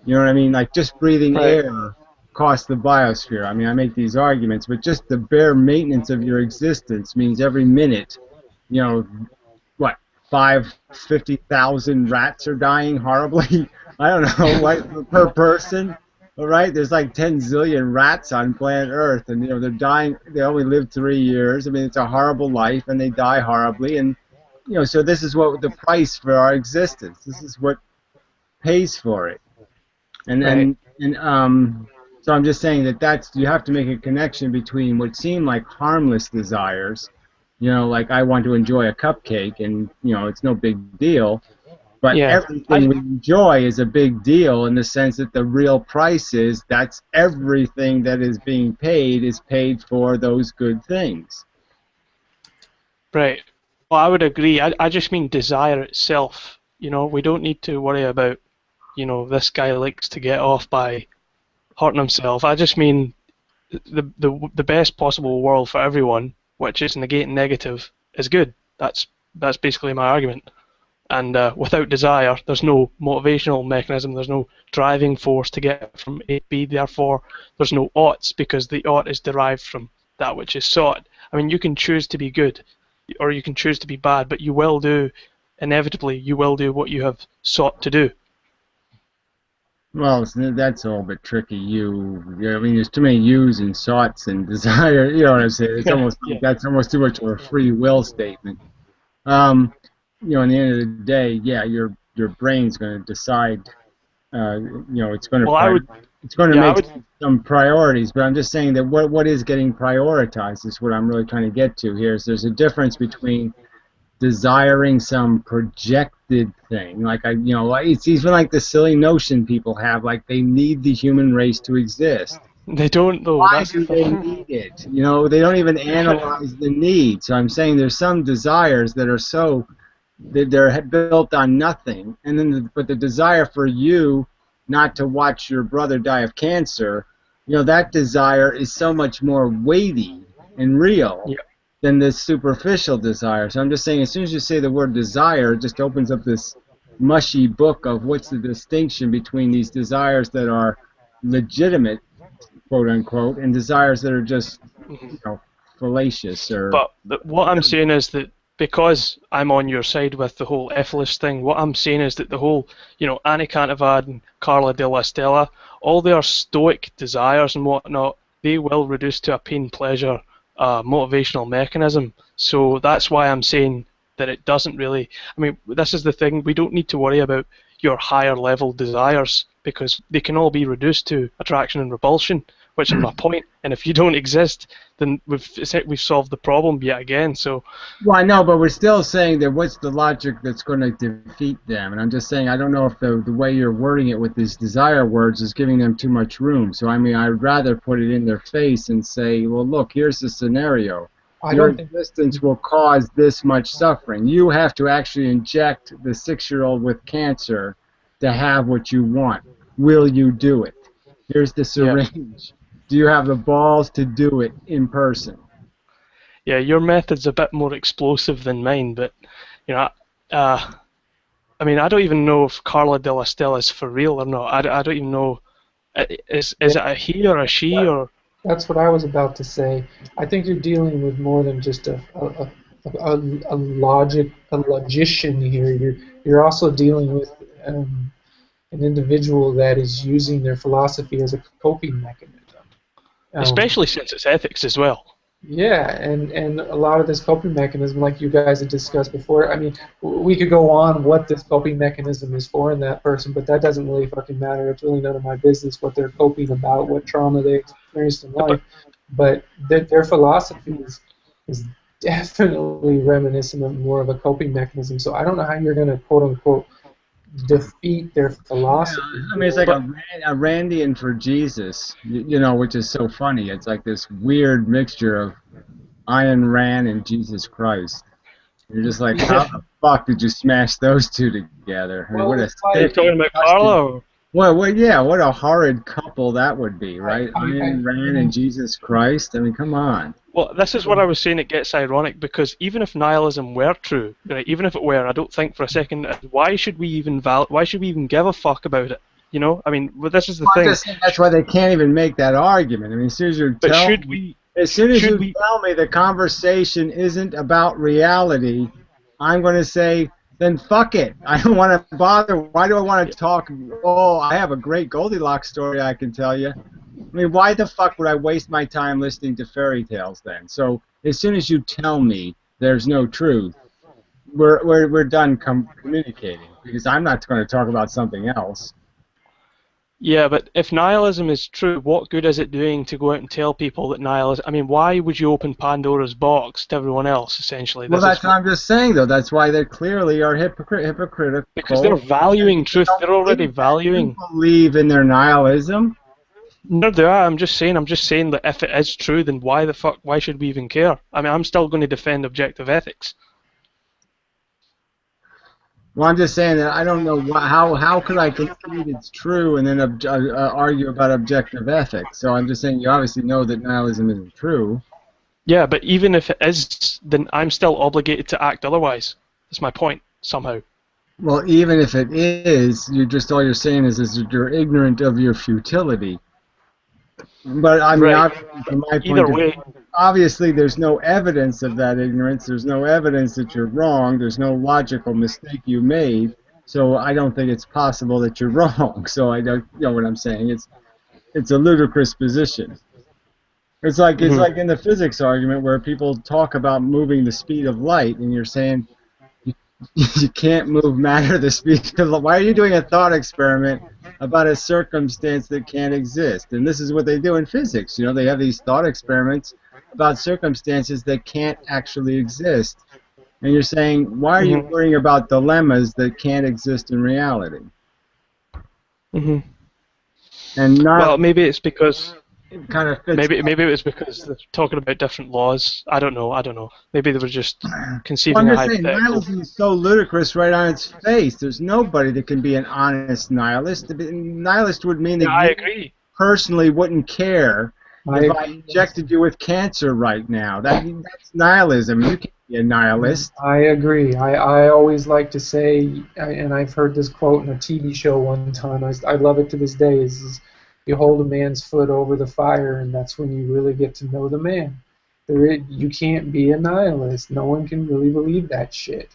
You know what I mean? Like, just breathing air costs the biosphere. I mean, I make these arguments, but just the bare maintenance of your existence means every minute, 50,000 rats are dying horribly. I don't know, like, per person. All right, there's like 10 zillion rats on planet Earth, and they're dying. They only live 3 years. I mean, it's a horrible life, and they die horribly. And so this is what the price for our existence. This is what pays for it. And so I'm just saying that's you have to make a connection between what seem like harmless desires, like I want to enjoy a cupcake, and it's no big deal. But everything we enjoy is a big deal in the sense that the real price is that's everything that is being paid is paid for those good things. Right. Well, I would agree. I just mean desire itself. You know, we don't need to worry about, you know, this guy likes to get off by hurting himself. I just mean the best possible world for everyone, which is negating negative, is good. That's basically my argument. And without desire, there's no motivational mechanism, there's no driving force to get from A to B, therefore there's no oughts, because the ought is derived from that which is sought. I mean, you can choose to be good, or you can choose to be bad, but you will do, inevitably, you will do what you have sought to do. Well, that's all a bit tricky. I mean, there's too many yous and soughts and desire. You know what I'm saying? It's almost that's almost too much of a free will statement. You know, in the end of the day, yeah, your brain's going to decide. You know, it's going to make some priorities. But I'm just saying that what is getting prioritized is what I'm really trying to get to here. Is there's a difference between desiring some projected thing, like it's even like the silly notion people have, like they need the human race to exist. They don't, though. Why do they need it? You know, they don't even analyze the need. So I'm saying there's some desires that are they're built on nothing, and then but the desire for you not to watch your brother die of cancer, you know, that desire is so much more weighty and real. Yeah. Than this superficial desire. So I'm just saying, as soon as you say the word desire, it just opens up this mushy book of what's the distinction between these desires that are legitimate, quote unquote, and desires that are just, you know, fallacious. But what I'm saying is that because I'm on your side with the whole Ephesus thing, what I'm saying is that the whole, you know, Annie Cantavad and Carla Della Stella, all their stoic desires and whatnot, they will reduce to a pain-pleasure motivational mechanism. So that's why I'm saying that it doesn't really, I mean, this is the thing, we don't need to worry about your higher level desires, because they can all be reduced to attraction and repulsion, which is my point. And if you don't exist, then we've solved the problem yet again. So, well, I know, but we're still saying that what's the logic that's going to defeat them? And I'm just saying, I don't know if the way you're wording it with these desire words is giving them too much room. So I mean, I'd rather put it in their face and say, well, look, here's the scenario. Your existence will cause this much suffering. You have to actually inject the 6-year-old with cancer to have what you want. Will you do it? Here's the syringe. Yeah. Do you have the balls to do it in person? Yeah, your method's a bit more explosive than mine, but, you know, I mean, I don't even know if Carla Della Stella is for real or not. I don't even know. Is it a he or a she or? That's what I was about to say. I think you're dealing with more than just a logician here. You're also dealing with an individual that is using their philosophy as a coping mechanism. Especially since it's ethics as well. Yeah, and a lot of this coping mechanism, like you guys had discussed before, I mean, we could go on what this coping mechanism is for in that person, but that doesn't really fucking matter. It's really none of my business what they're coping about, what trauma they experienced in life. But their philosophy is definitely reminiscent of more of a coping mechanism. So I don't know how you're going to, quote-unquote, defeat their philosophy. Yeah, I mean, it's like a Randian for Jesus, you know, which is so funny. It's like this weird mixture of Ayn Rand and Jesus Christ. You're just like, how the fuck did you smash those two together? I mean, what a are you talking about Carlo? Well, yeah, what a horrid couple that would be, right? Ayn Rand and Jesus Christ. I mean, come on. Well, this is what I was saying. It gets ironic because even if nihilism were true, right? Even if it were, I don't think for a second. Why should we even give a fuck about it? You know, I mean, well, this is the thing. That's why they can't even make that argument. I mean, as soon as you tell me the conversation isn't about reality, I'm going to say, then fuck it. I don't want to bother. Why do I want to talk? Oh, I have a great Goldilocks story I can tell you. I mean, why the fuck would I waste my time listening to fairy tales then? So as soon as you tell me there's no truth, we're done communicating, because I'm not going to talk about something else. Yeah, but if nihilism is true, what good is it doing to go out and tell people that nihilism... I mean, why would you open Pandora's box to everyone else, essentially? Well, that's what I'm just saying, though. That's why they clearly are hypocritical. Because they're valuing truth. They're already valuing... They believe in their nihilism? No, they are. I'm just saying that if it is true, then why should we even care? I mean, I'm still going to defend objective ethics. Well, I'm just saying that I don't know how could I concede it's true and then argue about objective ethics. So I'm just saying you obviously know that nihilism isn't true. Yeah, but even if it is, then I'm still obligated to act otherwise. That's my point, somehow. Well, even if it is, all you're saying is that you're ignorant of your futility. But I mean, Right. from my Either point way, of view, obviously there's no evidence of that ignorance. There's no evidence that you're wrong. There's no logical mistake you made. So I don't think it's possible that you're wrong. So I don't, you know what I'm saying? It's a ludicrous position. It's like in the physics argument where people talk about moving the speed of light, and you're saying you can't move matter the speed of light. Why are you doing a thought experiment about a circumstance that can't exist? And this is what they do in physics. You know, they have these thought experiments about circumstances that can't actually exist. And you're saying, why are you worrying about dilemmas that can't exist in reality? Mhm. And not Well, maybe it's because it kind of fits. maybe it was because they're talking about different laws. I don't know. Maybe they were just Well, conceiving I'm a just saying, hypothetical. nihilism is so ludicrous right on its face. There's nobody that can be an honest nihilist. Nihilist would mean that Yeah, I you agree. personally wouldn't care if I injected you with cancer right now. That's nihilism. You can't be a nihilist. I agree. I always like to say, and I've heard this quote in a TV show one time, I love it to this day, is you hold a man's foot over the fire, and that's when you really get to know the man. You can't be a nihilist. No one can really believe that shit.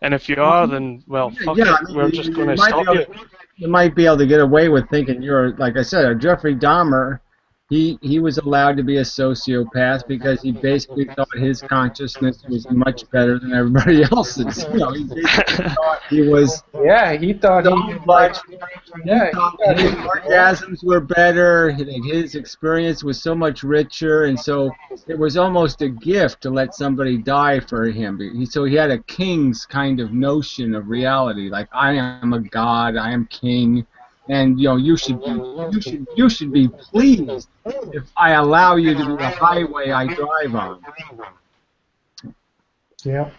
And if you are, then, well, fuck Yeah, it. I mean, We're just going to might stop be you. able you might be able to get away with thinking you're, like I said, Jeffrey Dahmer. He was allowed to be a sociopath because he basically thought his consciousness was much better than everybody else's. You know, he basically thought he was Yeah, he thought so he much. yeah, He thought his orgasms were better. His experience was so much richer, and so it was almost a gift to let somebody die for him. So he had a king's kind of notion of reality, like I am a god, I am king. And you know, you should be pleased if I allow you to be the highway I drive on. yeah.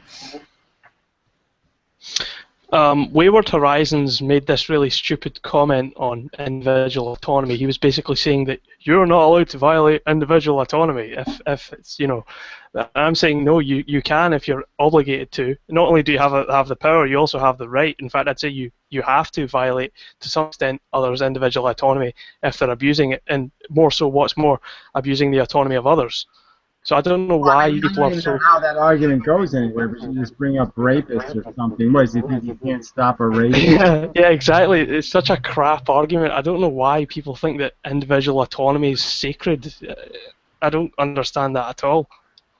Wayward Horizons made this really stupid comment on individual autonomy. He was basically saying that you're not allowed to violate individual autonomy if it's, you know, I'm saying no, you can if you're obligated to. Not only do you have the power, you also have the right. In fact, I'd say you have to violate to some extent others' individual autonomy if they're abusing it, and more so, what's more, abusing the autonomy of others. So I don't know why people I are don't so. know how that argument goes anywhere, but you just bring up rapists or something. What, do you think you can't stop a rapist? Yeah, exactly. It's such a crap argument. I don't know why people think that individual autonomy is sacred. I don't understand that at all.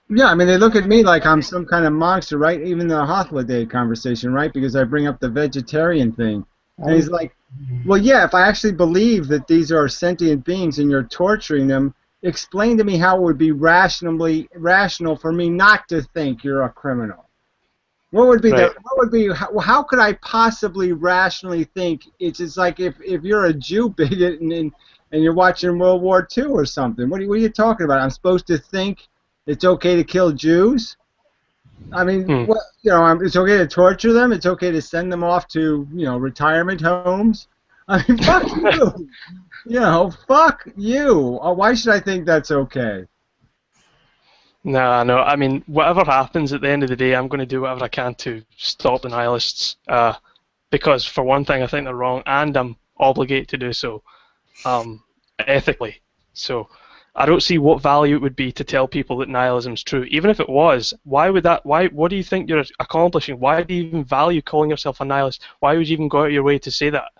Yeah, I mean, they look at me like I'm some kind of monster, right? Even the Hothla conversation, right? Because I bring up the vegetarian thing. And he's like, well, yeah, if I actually believe that these are sentient beings and you're torturing them, explain to me how it would be rational for me not to think you're a criminal. What would be how could I possibly rationally think it's just like if you're a Jew bigot and you're watching World War II or something? What are you talking about? I'm supposed to think it's okay to kill Jews? I mean, you know, it's okay to torture them. It's okay to send them off to, you know, retirement homes. I mean, fuck you. You know, fuck you. Why should I think that's okay? No. I mean, whatever happens at the end of the day, I'm going to do whatever I can to stop the nihilists. Because, for one thing, I think they're wrong, and I'm obligated to do so ethically. So I don't see what value it would be to tell people that nihilism is true. Even if it was, why would that? What do you think you're accomplishing? Why do you even value calling yourself a nihilist? Why would you even go out of your way to say that?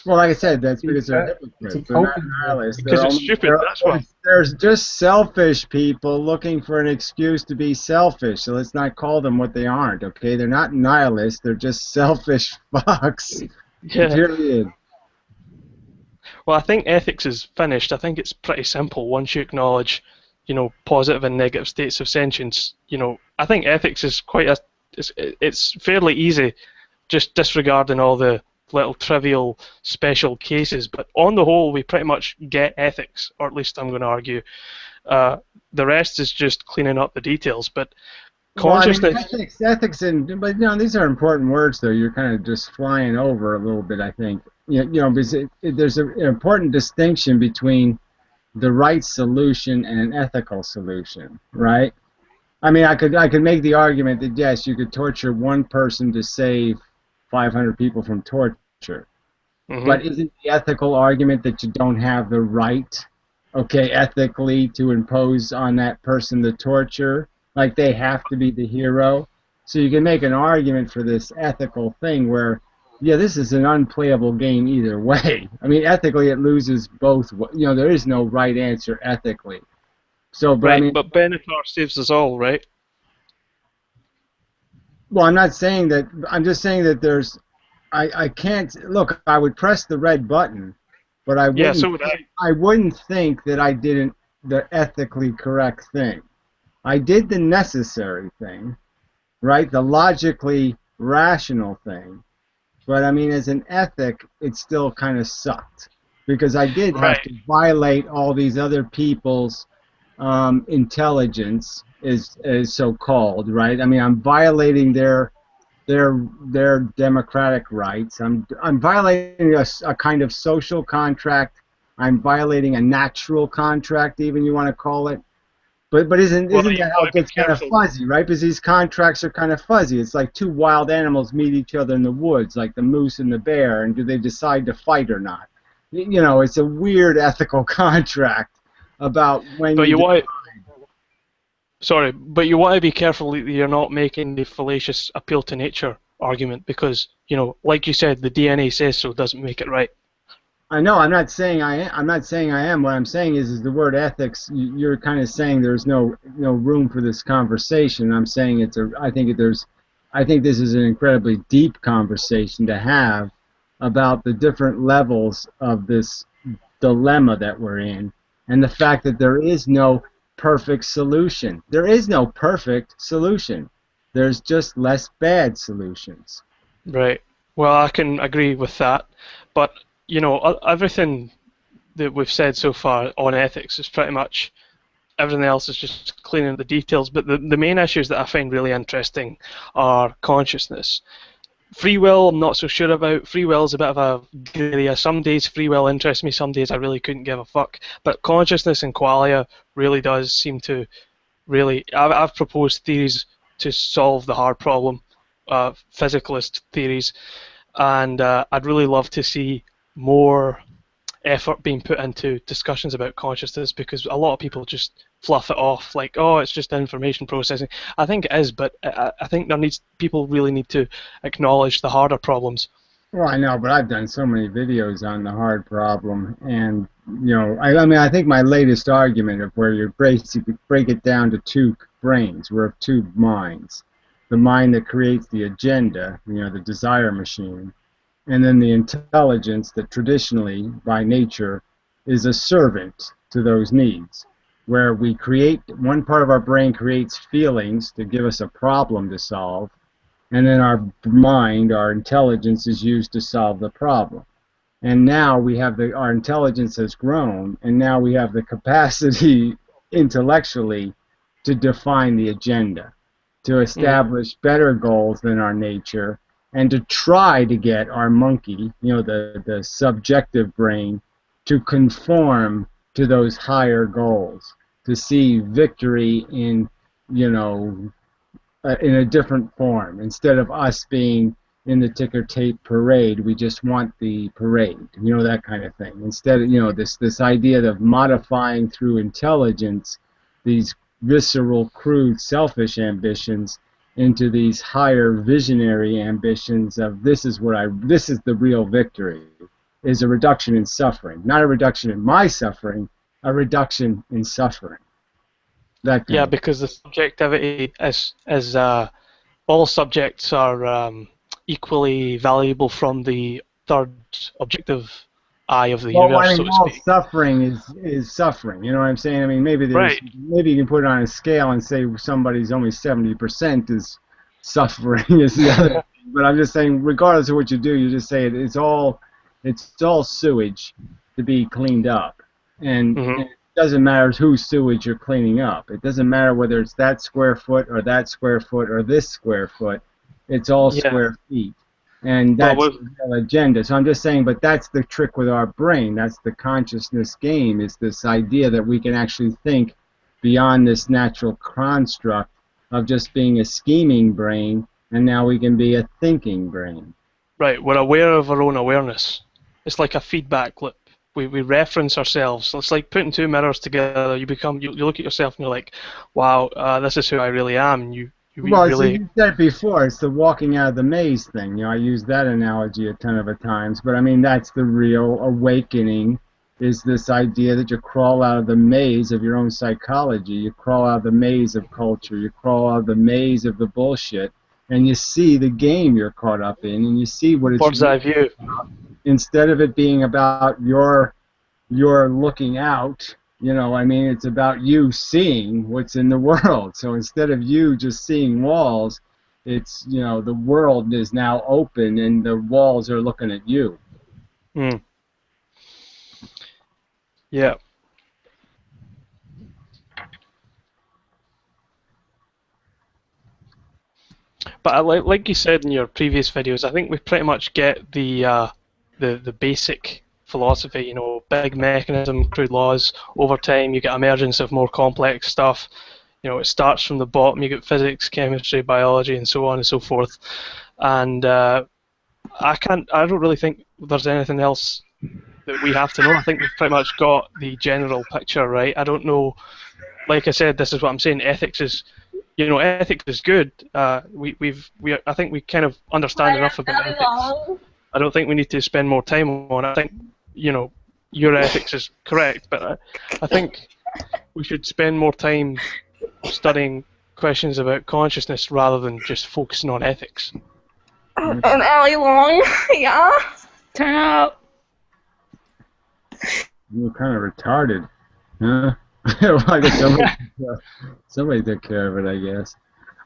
Well, like I said, that's because they're hypocrites. They're not nihilists. Because it's stupid, that's why. There's just selfish people looking for an excuse to be selfish, so let's not call them what they aren't, okay? They're not nihilists, they're just selfish fucks. Yeah. Period. Well, I think ethics is finished. I think it's pretty simple once you acknowledge, you know, positive and negative states of sentience. You know, I think ethics is it's fairly easy, just disregarding all the little trivial special cases, but on the whole we pretty much get ethics, or at least I'm going to argue. The rest is just cleaning up the details, but consciousness. Ethics, but these are important words, though. You're kind of just flying over a little bit, I think. Because there's an important distinction between the right solution and an ethical solution, right? I mean, I could make the argument that yes, you could torture one person to save 500 people from torture, but isn't the ethical argument that you don't have the right, ethically to impose on that person the torture? Like they have to be the hero. So you can make an argument for this ethical thing where, yeah, this is an unplayable game either way. I mean, ethically it loses both. There is no right answer ethically. So, but right, I mean, but Benatar saves us all, right? Well, I'm not saying that. I'm just saying that there's. I can't look. I would press the red button, but I wouldn't. Yeah, so would I. I wouldn't think that I did the ethically correct thing. I did the necessary thing, right? The logically rational thing. But I mean, as an ethic, it still kind of sucked because I did have to violate all these other people's intelligence, is so-called, right? I mean, I'm violating their democratic rights. I'm violating a kind of social contract. I'm violating a natural contract, even you want to call it. But isn't that how it gets kind of fuzzy, right? Because these contracts are kind of fuzzy. It's like two wild animals meet each other in the woods, like the moose and the bear, and do they decide to fight or not? It's a weird ethical contract about when but you want to be careful that you're not making the fallacious appeal to nature argument because, like you said, the DNA says so doesn't make it right. I know. I'm not saying I am. What I'm saying is the word ethics. You're kind of saying there's no room for this conversation. I'm saying I think this is an incredibly deep conversation to have about the different levels of this dilemma that we're in, and the fact that there is no perfect solution. There is no perfect solution. There's just less bad solutions. Right. Well, I can agree with that, but everything that we've said so far on ethics is pretty much everything else is just cleaning the details. But the main issues that I find really interesting are consciousness. Free will, I'm not so sure about. Free will is a bit of a gray area. Some days free will interests me, some days I really couldn't give a fuck. But consciousness and qualia really does seem to I've proposed theories to solve the hard problem, physicalist theories, and I'd really love to see more effort being put into discussions about consciousness because a lot of people just fluff it off like, oh, it's just information processing. I think it is, but I think people really need to acknowledge the harder problems. Well, I know, but I've done so many videos on the hard problem, and I think my latest argument of where you basically break it down to two brains, we're of two minds, the mind that creates the agenda, the desire machine, and then the intelligence that traditionally, by nature, is a servant to those needs, where we create, one part of our brain creates feelings to give us a problem to solve, and then our mind, our intelligence, is used to solve the problem. And now we have our intelligence has grown, and now we have the capacity intellectually to define the agenda, to establish better goals than our nature, and to try to get our monkey, the subjective brain, to conform to those higher goals, to see victory in, in a different form. Instead of us being in the ticker tape parade, we just want the parade, that kind of thing. Instead of, this idea of modifying through intelligence these visceral, crude, selfish ambitions into these higher visionary ambitions of this is the real victory, is a reduction in suffering. Not a reduction in my suffering, a reduction in suffering. Because the subjectivity is all subjects are equally valuable from the third objective eye of the universe, so to speak. Suffering is suffering. You know what I'm saying? I mean, maybe you can put it on a scale and say somebody's only 70% is suffering is the other. But I'm just saying, regardless of what you do, you just say it's all sewage to be cleaned up, and doesn't matter whose sewage you're cleaning up. It doesn't matter whether it's that square foot or that square foot or this square foot. It's all Yeah. square feet. And Well, that's the real agenda. So I'm just saying, but that's the trick with our brain. That's the consciousness game, is this idea that we can actually think beyond this natural construct of just being a scheming brain, and now we can be a thinking brain. Right, we're aware of our own awareness. It's like a feedback loop. We reference ourselves. It's like putting two mirrors together. You look at yourself and you're like, wow, this is who I really am. And you Well, so really. you said it before. It's the walking out of the maze thing. I use that analogy a ton of times. But I mean, that's the real awakening. Is this idea that you crawl out of the maze of your own psychology. You crawl out of the maze of culture. You crawl out of the maze of the bullshit, and you see the game you're caught up in, and you see what it's. Bird's eye view. Instead of it being about your looking out, it's about you seeing what's in the world. So instead of you just seeing walls, it's, the world is now open and the walls are looking at you. Mm. Yeah. But like you said in your previous videos, I think we pretty much get the basic philosophy. Big mechanism, crude laws. Over time, you get emergence of more complex stuff. It starts from the bottom. You get physics, chemistry, biology, and so on and so forth. And I don't really think there's anything else that we have to know. I think we've pretty much got the general picture right. I don't know. Like I said, this is what I'm saying. Ethics is. Ethics is good. I think we kind of understand enough about ethics. I don't think we need to spend more time on it. I think, your ethics is correct, but I think we should spend more time studying questions about consciousness rather than just focusing on ethics. And Allie Long, yeah. Turn out. You're kind of retarded, huh? Well, I guess somebody took care of it, I guess.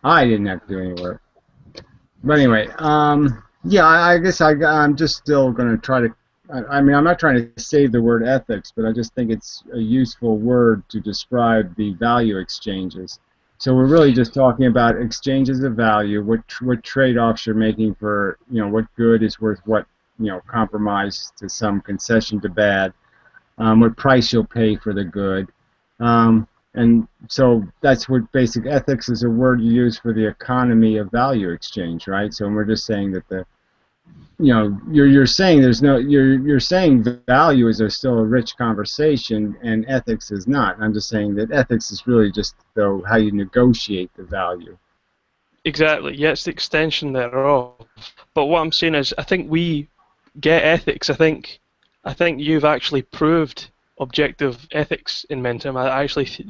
I didn't have to do any work. But anyway, yeah, I guess I'm just still going to try to. I'm not trying to save the word ethics, but I just think it's a useful word to describe the value exchanges. So we're really just talking about exchanges of value, what trade-offs you're making for, what good is worth what, compromise to some concession to bad, what price you'll pay for the good. And so that's what basic ethics is, a word you use for the economy of value exchange, right? So we're just saying that you're saying you're saying value is still a rich conversation and ethics is not. And I'm just saying that ethics is really just how you negotiate the value. Exactly. Yeah, it's the extension thereof. But what I'm saying is, I think we get ethics. I think you've actually proved objective ethics in Mentum.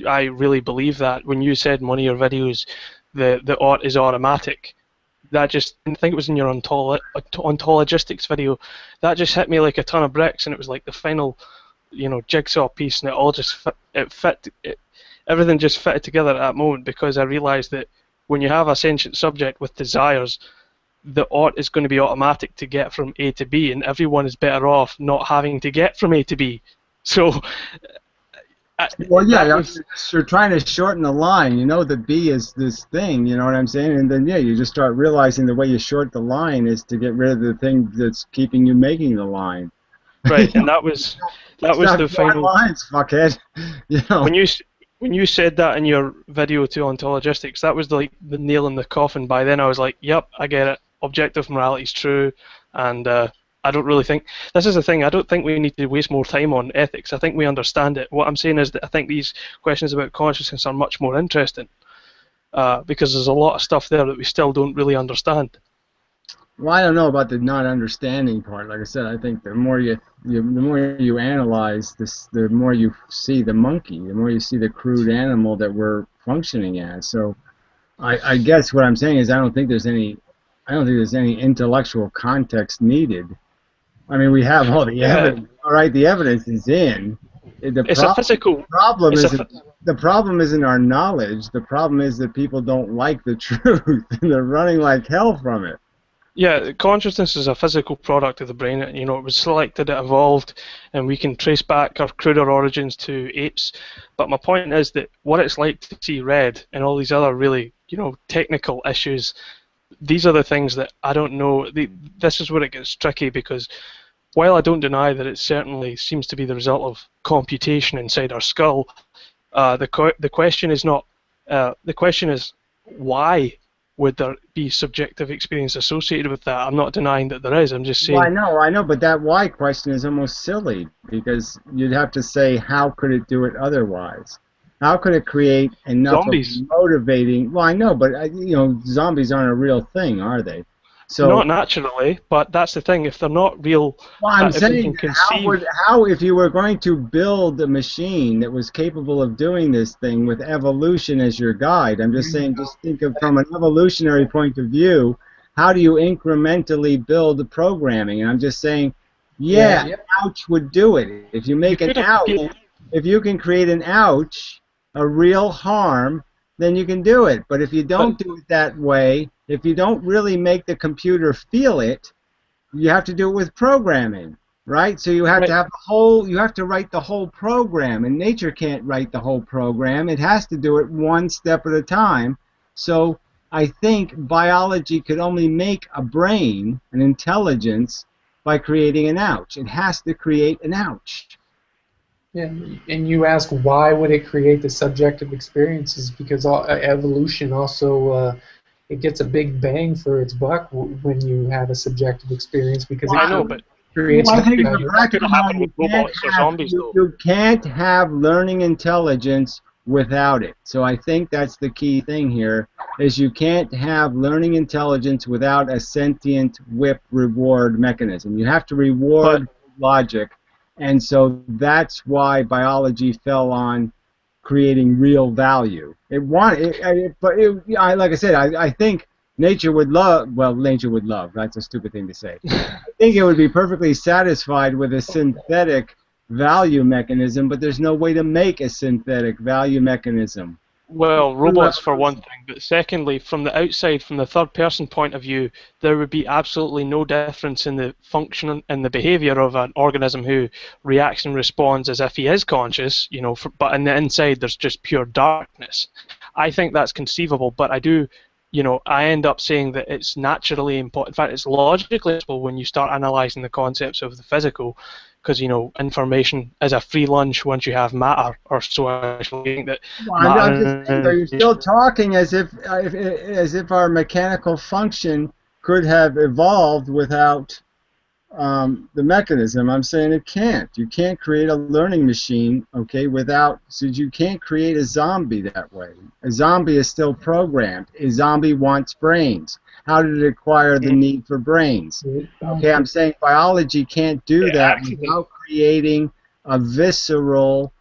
I really believe that. When you said in one of your videos the ought is automatic, that just, I think it was in your ontologistics video, that just hit me like a ton of bricks, and it was like the final, jigsaw piece, and it all just everything just fitted together at that moment, because I realized that when you have a sentient subject with desires, the ought is going to be automatic to get from A to B, and everyone is better off not having to get from A to B. So, well, yeah, you're trying to shorten the line. The B is this thing, you know what I'm saying? And then, yeah, you just start realizing the way you short the line is to get rid of the thing that's keeping you making the line. Right, and that was the final lines, fuckhead. When you said that in your video to ontologistics, that was like the nail in the coffin. By then, I was like, yep, I get it. Objective morality is true, and I don't really think, this is the thing, I don't think we need to waste more time on ethics. I think we understand it. What I'm saying is that I think these questions about consciousness are much more interesting, because there's a lot of stuff there that we still don't really understand. Well, I don't know about the not understanding part. Like I said, I think the more you analyze this, the more you see the monkey, the more you see the crude animal that we're functioning as. So I guess what I'm saying is I don't think there's any intellectual context needed. I mean, we have all the evidence. All right, the evidence is in. The problem isn't our knowledge. The problem is that people don't like the truth, and they're running like hell from it. Yeah, consciousness is a physical product of the brain. You know, it was selected, it evolved, and we can trace back our cruder origins to apes. But my point is that what it's like to see red and all these other really, you know, technical issues, these are the things that I don't know. This is where it gets tricky, because while I don't deny that it certainly seems to be the result of computation inside our skull, the question is not. The question is, why would there be subjective experience associated with that? I'm not denying that there is. I'm just saying. Well, I know, but that why question is almost silly, because you'd have to say, how could it do it otherwise? How could it create enough Zombies. of motivating? Well, I know, but you know, zombies aren't a real thing, are they? So not naturally, but that's the thing. If they're not real, well, I'm if we saying, can conceive. how if you were going to build a machine that was capable of doing this thing with evolution as your guide, I'm just saying, just think of from an evolutionary point of view, how do you incrementally build the programming? And I'm just saying, an ouch would do it. If you make an ouch, if you can create an ouch, a real harm, then you can do it. But if you don't do it that way, if you don't really make the computer feel it, you have to do it with programming, right? So you have to have the whole, you have to write the whole program, and nature can't write the whole program. It has to do it one step at a time. So I think biology could only make a brain, an intelligence, by creating an ouch. It has to create an ouch. Yeah, and you ask why would it create the subjective experiences? Because evolution also it gets a big bang for its buck when you have a subjective experience, because I know, but creates. I think you can't have learning intelligence without it. So I think that's the key thing here, is you can't have learning intelligence without a sentient whip reward mechanism. You have to reward logic. And so that's why biology fell on creating real value. Like I said, I think nature would love. Well, nature would love. That's a stupid thing to say. I think it would be perfectly satisfied with a synthetic value mechanism, but there's no way to make a synthetic value mechanism. Well, robots for one thing, but secondly, from the outside, from the third-person point of view, there would be absolutely no difference in the function and the behavior of an organism who reacts and responds as if he is conscious, you know, but in the inside there's just pure darkness. I think that's conceivable, but I do, you know, I end up saying that it's naturally important. In fact, it's logically possible when you start analysing the concepts of the physical, because, you know, information is a free lunch once you have matter, or so I think that. Well, I'm just saying, though, you're still talking as if our mechanical function could have evolved without the mechanism. I'm saying it can't. You can't create a learning machine, okay, without. So you can't create a zombie that way. A zombie is still programmed. A zombie wants brains. How did it acquire the need for brains? Okay, I'm saying biology can't do that without creating a visceral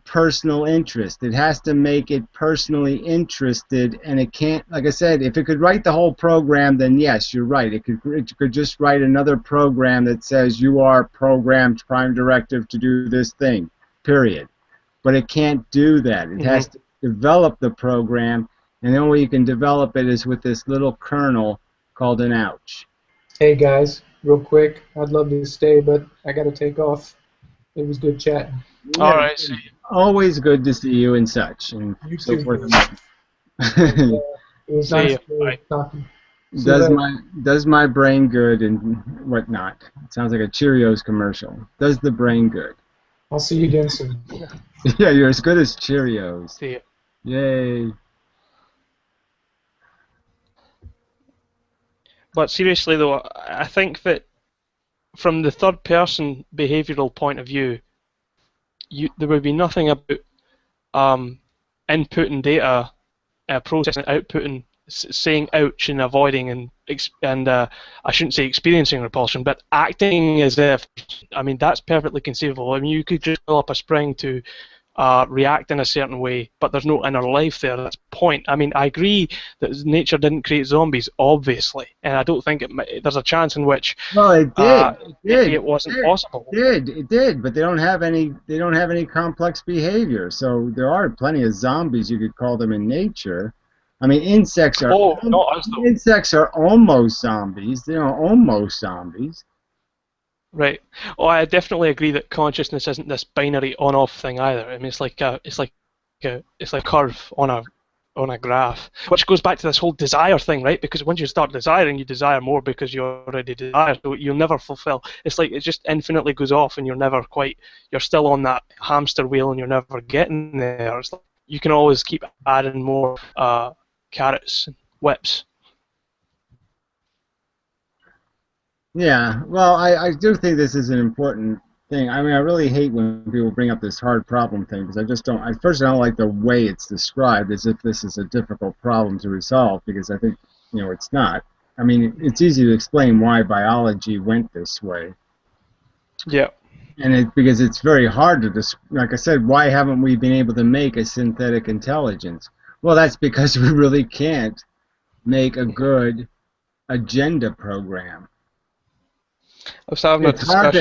personal interest. It has to make it personally interested, and it can't, like I said, if it could write the whole program, then yes, you're right. It could just write another program that says you are programmed prime directive to do this thing, period. But it can't do that. It has to develop the program, and the only way you can develop it is with this little kernel called an ouch. Hey guys, real quick, I'd love to stay, but I got to take off. It was good chatting. Yeah, all right. Always good to see you and such, and you so too. forth. It was nice talking. Does my brain good and whatnot? It sounds like a Cheerios commercial. Does the brain good? I'll see you again soon. Yeah, you're as good as Cheerios. See you. Yay. But seriously, though, I think that from the third-person behavioural point of view, there would be nothing about inputting data, processing, outputting, saying ouch and avoiding and I shouldn't say experiencing repulsion, but acting as if, I mean, that's perfectly conceivable. I mean, you could just pull up a spring to react in a certain way, but there's no inner life there. That's the point. I mean, I agree that nature didn't create zombies, obviously, and I don't think there's a chance in which it did. It wasn't possible. It did, but they don't have any complex behavior. So there are plenty of zombies, you could call them, in nature. I mean, insects are not us though. insects are almost zombies. They're almost zombies. Right. Oh, I definitely agree that consciousness isn't this binary on-off thing either. I mean, it's like a curve on a graph, which goes back to this whole desire thing, right? Because once you start desiring, you desire more because you already desire, so you'll never fulfill. It's like it just infinitely goes off, and you're still on that hamster wheel, and you're never getting there. It's like you can always keep adding more carrots and whips. Yeah, well, I do think this is an important thing. I mean, I really hate when people bring up this hard problem thing because I just don't. I don't like the way it's described as if this is a difficult problem to resolve because I think it's not. I mean, it's easy to explain why biology went this way. Yeah. And because it's very hard to like I said, why haven't we been able to make a synthetic intelligence? Well, that's because we really can't make a good agenda program. It's hard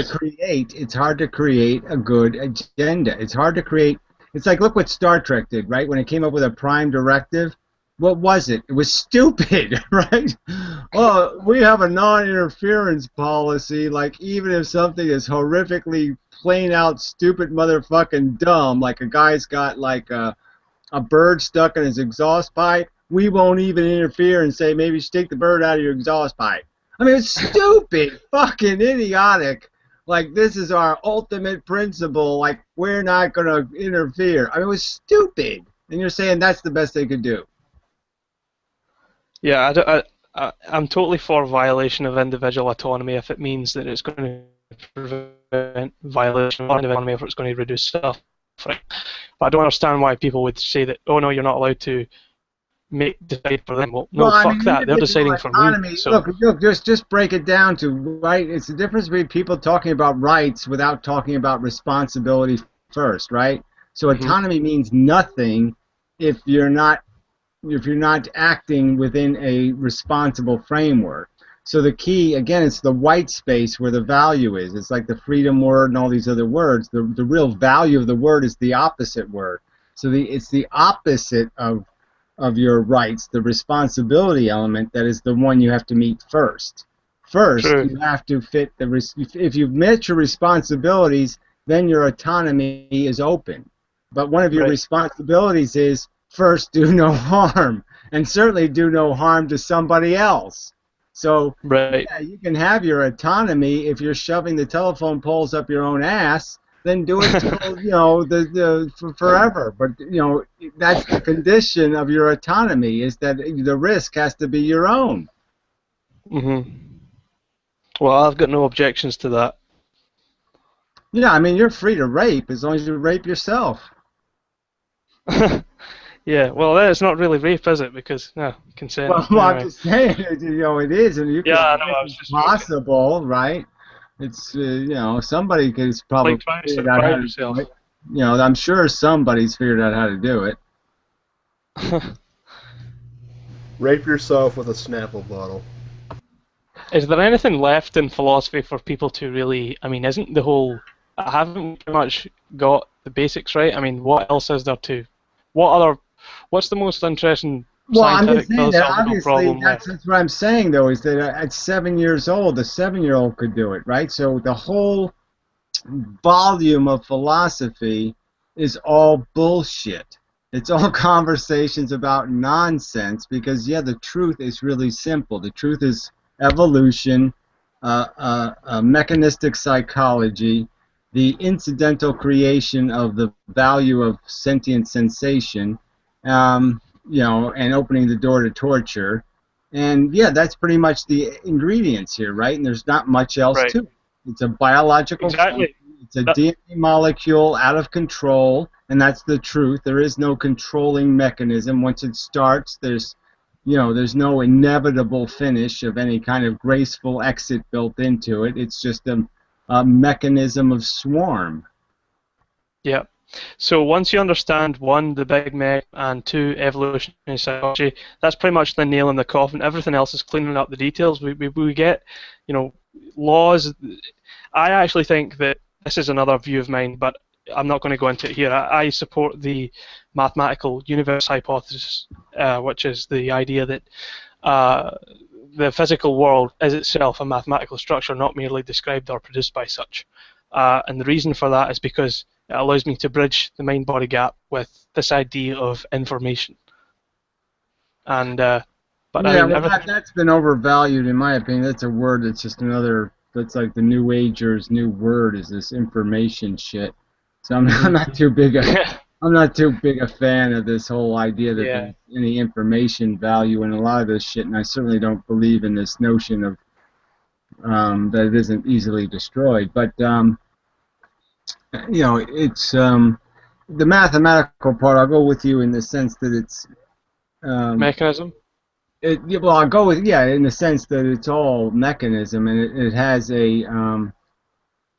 to create a good agenda. It's hard to create. It's like, look what Star Trek did, right? When it came up with a prime directive, what was it? It was stupid, right? Oh, we have a non-interference policy. Like, even if something is horrifically plain out stupid motherfucking dumb, like a guy's got like a bird stuck in his exhaust pipe, we won't even interfere and say, maybe you should take the bird out of your exhaust pipe. I mean, it's stupid, fucking idiotic. Like, this is our ultimate principle. Like, we're not going to interfere. I mean, it was stupid. And you're saying that's the best they could do. Yeah, I'm totally for violation of individual autonomy if it means that it's going to prevent violation of autonomy, if it's going to reduce suffering. But I don't understand why people would say that, oh, no, you're not allowed to decide for them. Well, no, fuck that. They're deciding for me. So. Look, just break it down to, right? It's the difference between people talking about rights without talking about responsibility first, right? So autonomy means nothing if you're not acting within a responsible framework. So the key, again, it's the white space where the value is. It's like the freedom word and all these other words. The real value of the word is the opposite word. So it's the opposite of your rights, the responsibility element, that is the one you have to meet first. First, you have to fit if you've met your responsibilities, then your autonomy is open. But one of your responsibilities is first do no harm, and certainly do no harm to somebody else. So yeah, you can have your autonomy if you're shoving the telephone poles up your own ass. Then do it till, for forever. But that's the condition of your autonomy, is that the risk has to be your own. Well, I've got no objections to that. Yeah, I mean, you're free to rape as long as you rape yourself. Yeah, well, it's not really rape, is it? Because consent. Well, anyway. I'm just saying, it is, and you can. Yeah, I know. I was just possible, joking. Right? It's somebody has probably figured out how to do it. I'm sure somebody's figured out how to do it. Rape yourself with a Snapple bottle. Is there anything left in philosophy for people to really? I mean, isn't the whole? I haven't pretty much got the basics right. I mean, what else is there to? What's the most interesting? Well, I'm just saying that obviously that's what I'm saying, though, is that at 7 years old, the 7-year-old could do it, right? So the whole volume of philosophy is all bullshit. It's all conversations about nonsense because, the truth is really simple. The truth is evolution, mechanistic psychology, the incidental creation of the value of sentient sensation, and opening the door to torture. And, that's pretty much the ingredients here, right? And there's not much else to it. It's a biological Exactly. It's a DNA molecule out of control, and that's the truth. There is no controlling mechanism. Once it starts, there's no inevitable finish of any kind of graceful exit built into it. It's just a mechanism of swarm. Yeah. So once you understand, 1, the Big Meg, and 2, evolutionary psychology, that's pretty much the nail in the coffin. Everything else is cleaning up the details. We get, laws. I actually think that, this is another view of mine, but I'm not going to go into it here. I support the mathematical universe hypothesis, which is the idea that the physical world is itself a mathematical structure, not merely described or produced by such. And the reason for that is because it allows me to bridge the mind-body gap with this idea of information. And but yeah, I mean, well, that's been overvalued in my opinion. That's a word that's just another. That's like the New Agers' new word is this information shit. So I'm not too big a fan of this whole idea that there's any information value in a lot of this shit, and I certainly don't believe in this notion of that it isn't easily destroyed. But you know, it's the mathematical part. I'll go with you in the sense that it's mechanism. Well, I'll go with in the sense that it's all mechanism, and it has a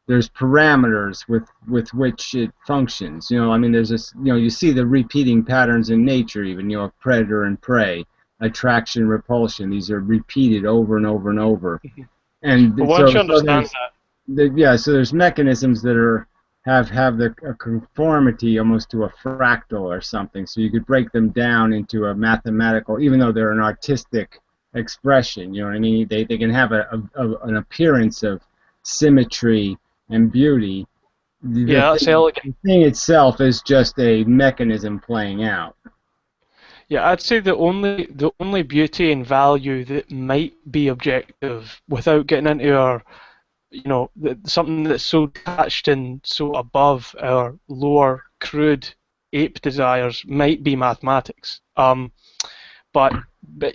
there's parameters with which it functions. You know, I mean, there's this. You know, you see the repeating patterns in nature, even of predator and prey, attraction, repulsion. These are repeated over and over and over. And but once you understand that, so there's mechanisms that have a conformity almost to a fractal or something. So you could break them down into a mathematical, even though they're an artistic expression. You know what I mean? They can have an appearance of symmetry and beauty. That's elegant. The thing itself is just a mechanism playing out. Yeah, I'd say the only beauty and value that might be objective, without getting into our, something that's so detached and so above our lower, crude ape desires, might be mathematics. But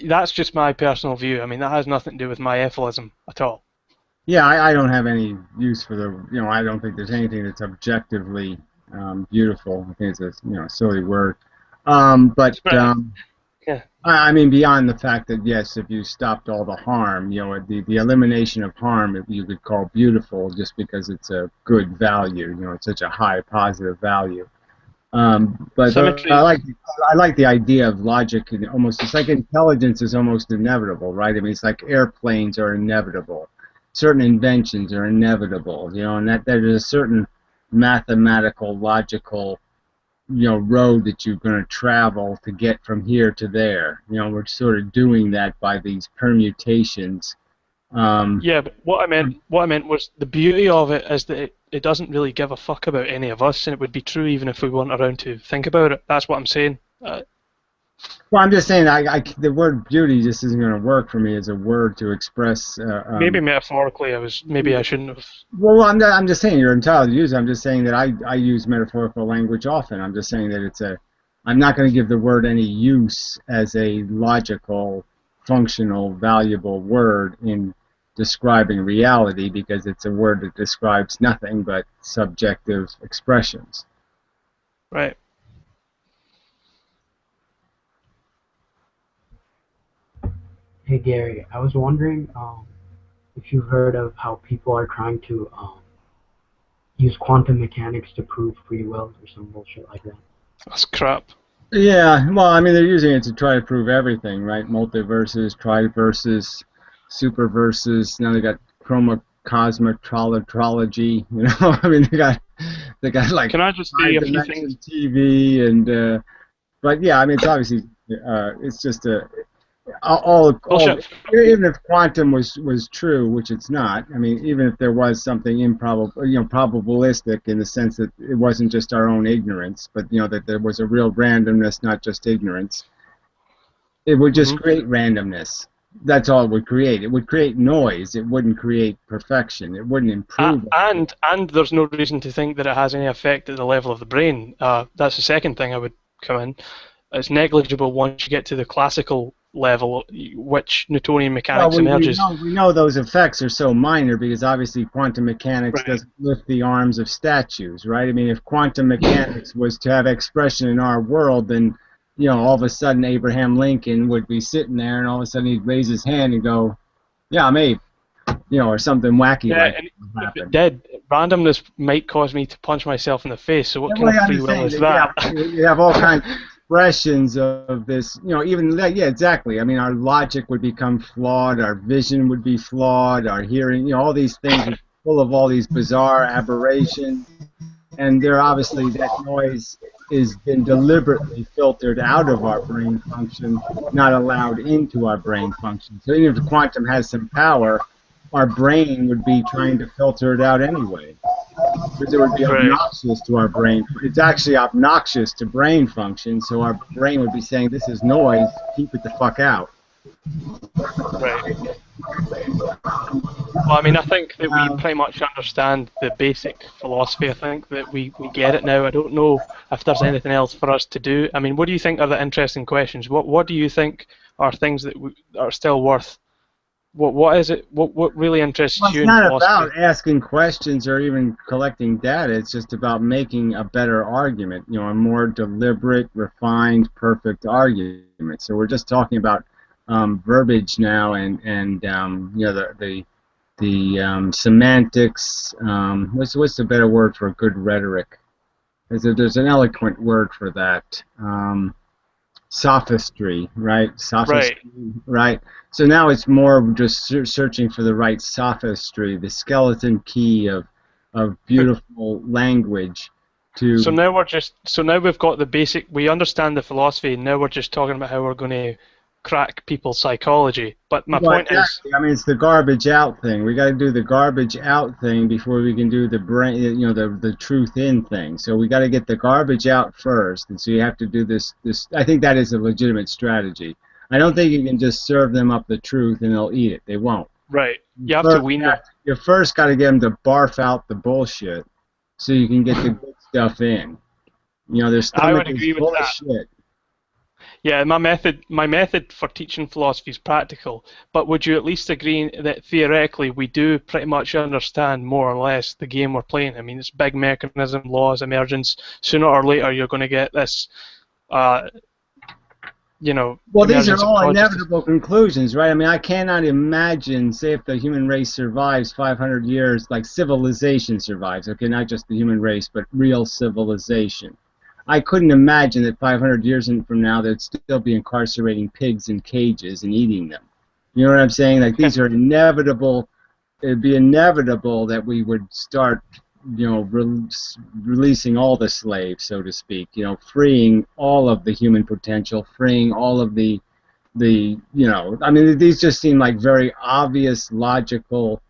that's just my personal view. I mean, that has nothing to do with my ethylism at all. Yeah, I don't have any use for the, I don't think there's anything that's objectively beautiful. I think it's a, silly word. Yeah. I mean, beyond the fact that, yes, if you stopped all the harm, the elimination of harm you could call beautiful just because it's a good value, it's such a high positive value. But I like the idea of logic, and almost, it's like intelligence is almost inevitable, right? I mean, it's like airplanes are inevitable. Certain inventions are inevitable, and that there's a certain mathematical, logical road that you're going to travel to get from here to there. We're sort of doing that by these permutations. Yeah, but what I meant was the beauty of it is that it doesn't really give a fuck about any of us, and it would be true even if we weren't around to think about it. That's what I'm saying. Well, I'm just saying the word beauty just isn't going to work for me as a word to express. Maybe metaphorically, I shouldn't have. Well, I'm just saying you're entitled to use it. I'm just saying that I use metaphorical language often. I'm just saying that I'm not going to give the word any use as a logical, functional, valuable word in describing reality, because it's a word that describes nothing but subjective expressions. Right. Hey Gary, I was wondering if you've heard of how people are trying to use quantum mechanics to prove free will or some bullshit like that. That's crap. Yeah, well, I mean, they're using it to try to prove everything, right? Multiverses, triverses, superverses. Now they got chromocosmotrology. I mean, they got like. Can I just say a few things? TV and, but yeah, I mean, it's obviously it's just a. Even if quantum was true, which it's not, I mean, even if there was something improbable, probabilistic in the sense that it wasn't just our own ignorance, but that there was a real randomness, not just ignorance, it would just create randomness. That's all it would create. It would create noise. It wouldn't create perfection. It wouldn't improve. And there's no reason to think that it has any effect at the level of the brain. That's the second thing I would come in. It's negligible once you get to the classical level, which Newtonian mechanics emerges. We know those effects are so minor because obviously quantum mechanics doesn't lift the arms of statues, right? I mean, if quantum mechanics was to have expression in our world, then all of a sudden Abraham Lincoln would be sitting there, and all of a sudden he'd raise his hand and go, "Yeah, I'm Abe," or something wacky like that. If it did, randomness might cause me to punch myself in the face. So what kind of free will is that? You have all kinds of expressions of this, even that, yeah, exactly. I mean, our logic would become flawed, our vision would be flawed, our hearing, all these things are full of all these bizarre aberrations. and there obviously that noise has been deliberately filtered out of our brain function, not allowed into our brain function. So even if the quantum has some power, our brain would be trying to filter it out anyway, because it would be obnoxious to our brain. It's actually obnoxious to brain function, so our brain would be saying, this is noise, keep it the fuck out. Right. Well, I mean, I think that we pretty much understand the basic philosophy. I think that we get it now. I don't know if there's anything else for us to do. I mean, what do you think are the interesting questions? What do you think are things that are still worth? What is it? What really interests you in philosophy? It's not about asking questions or even collecting data. It's just about making a better argument. You know, a more deliberate, refined, perfect argument. So we're just talking about verbiage now, and you know, the semantics. What's the better word for good rhetoric? There's an eloquent word for that. Sophistry, right? Sophistry, right? So now it's more just searching for the right sophistry, the skeleton key of beautiful language. So now we've got the basic. We understand the philosophy, and now we're just talking about how we're going to crack people's psychology. But my point is, I mean, it's the garbage out thing. We got to do the garbage out thing before we can do the brain, you know, the truth in thing. So we got to get the garbage out first, and so you have to do this. I think that is a legitimate strategy. I don't think you can just serve them up the truth and they'll eat it. They won't. Right. You have to wean them. You first got to get them to barf out the bullshit, so you can get the good stuff in. You know, there's I would agree with bullshit. that. Yeah, my method for teaching philosophy is practical, but would you at least agree that theoretically we do pretty much understand more or less the game we're playing? I mean, it's big mechanism, laws, emergence. Sooner or later, you're going to get this, you know. Well, these are all inevitable conclusions, right? I mean, I cannot imagine, say, if the human race survives 500 years, like civilization survives, okay, not just the human race, but real civilization. I couldn't imagine that 500 years from now they'd still be incarcerating pigs in cages and eating them. You know what I'm saying? Like, these are inevitable. It'd be inevitable that we would start, you know, releasing all the slaves, so to speak. You know, freeing all of the human potential, freeing all of the you know. I mean, these just seem like very obvious, logical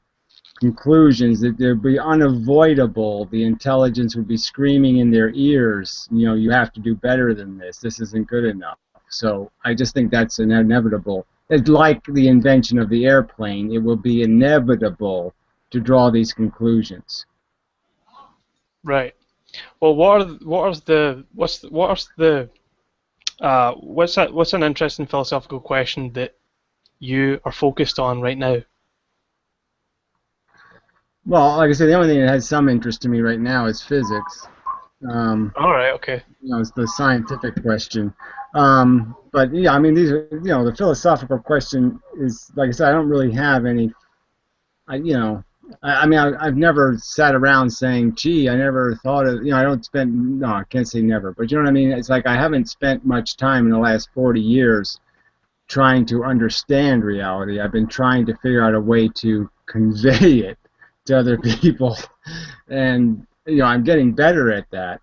conclusions that they'd be unavoidable. The intelligence would be screaming in their ears, you know, you have to do better than this. This isn't good enough. So I just think that's an inevitable. It's like the invention of the airplane. It will be inevitable to draw these conclusions. Right. Well, what's an interesting philosophical question that you are focused on right now? Well, like I said, the only thing that has some interest to me right now is physics. All right, okay. You know, it's the scientific question. But yeah, I mean, these are, you know, the philosophical question is, like I said, I don't really have any. I mean, I've never sat around saying, gee, I never thought of, you know, I can't say never, but you know what I mean? It's like I haven't spent much time in the last 40 years trying to understand reality. I've been trying to figure out a way to convey it to other people, and you know, I'm getting better at that.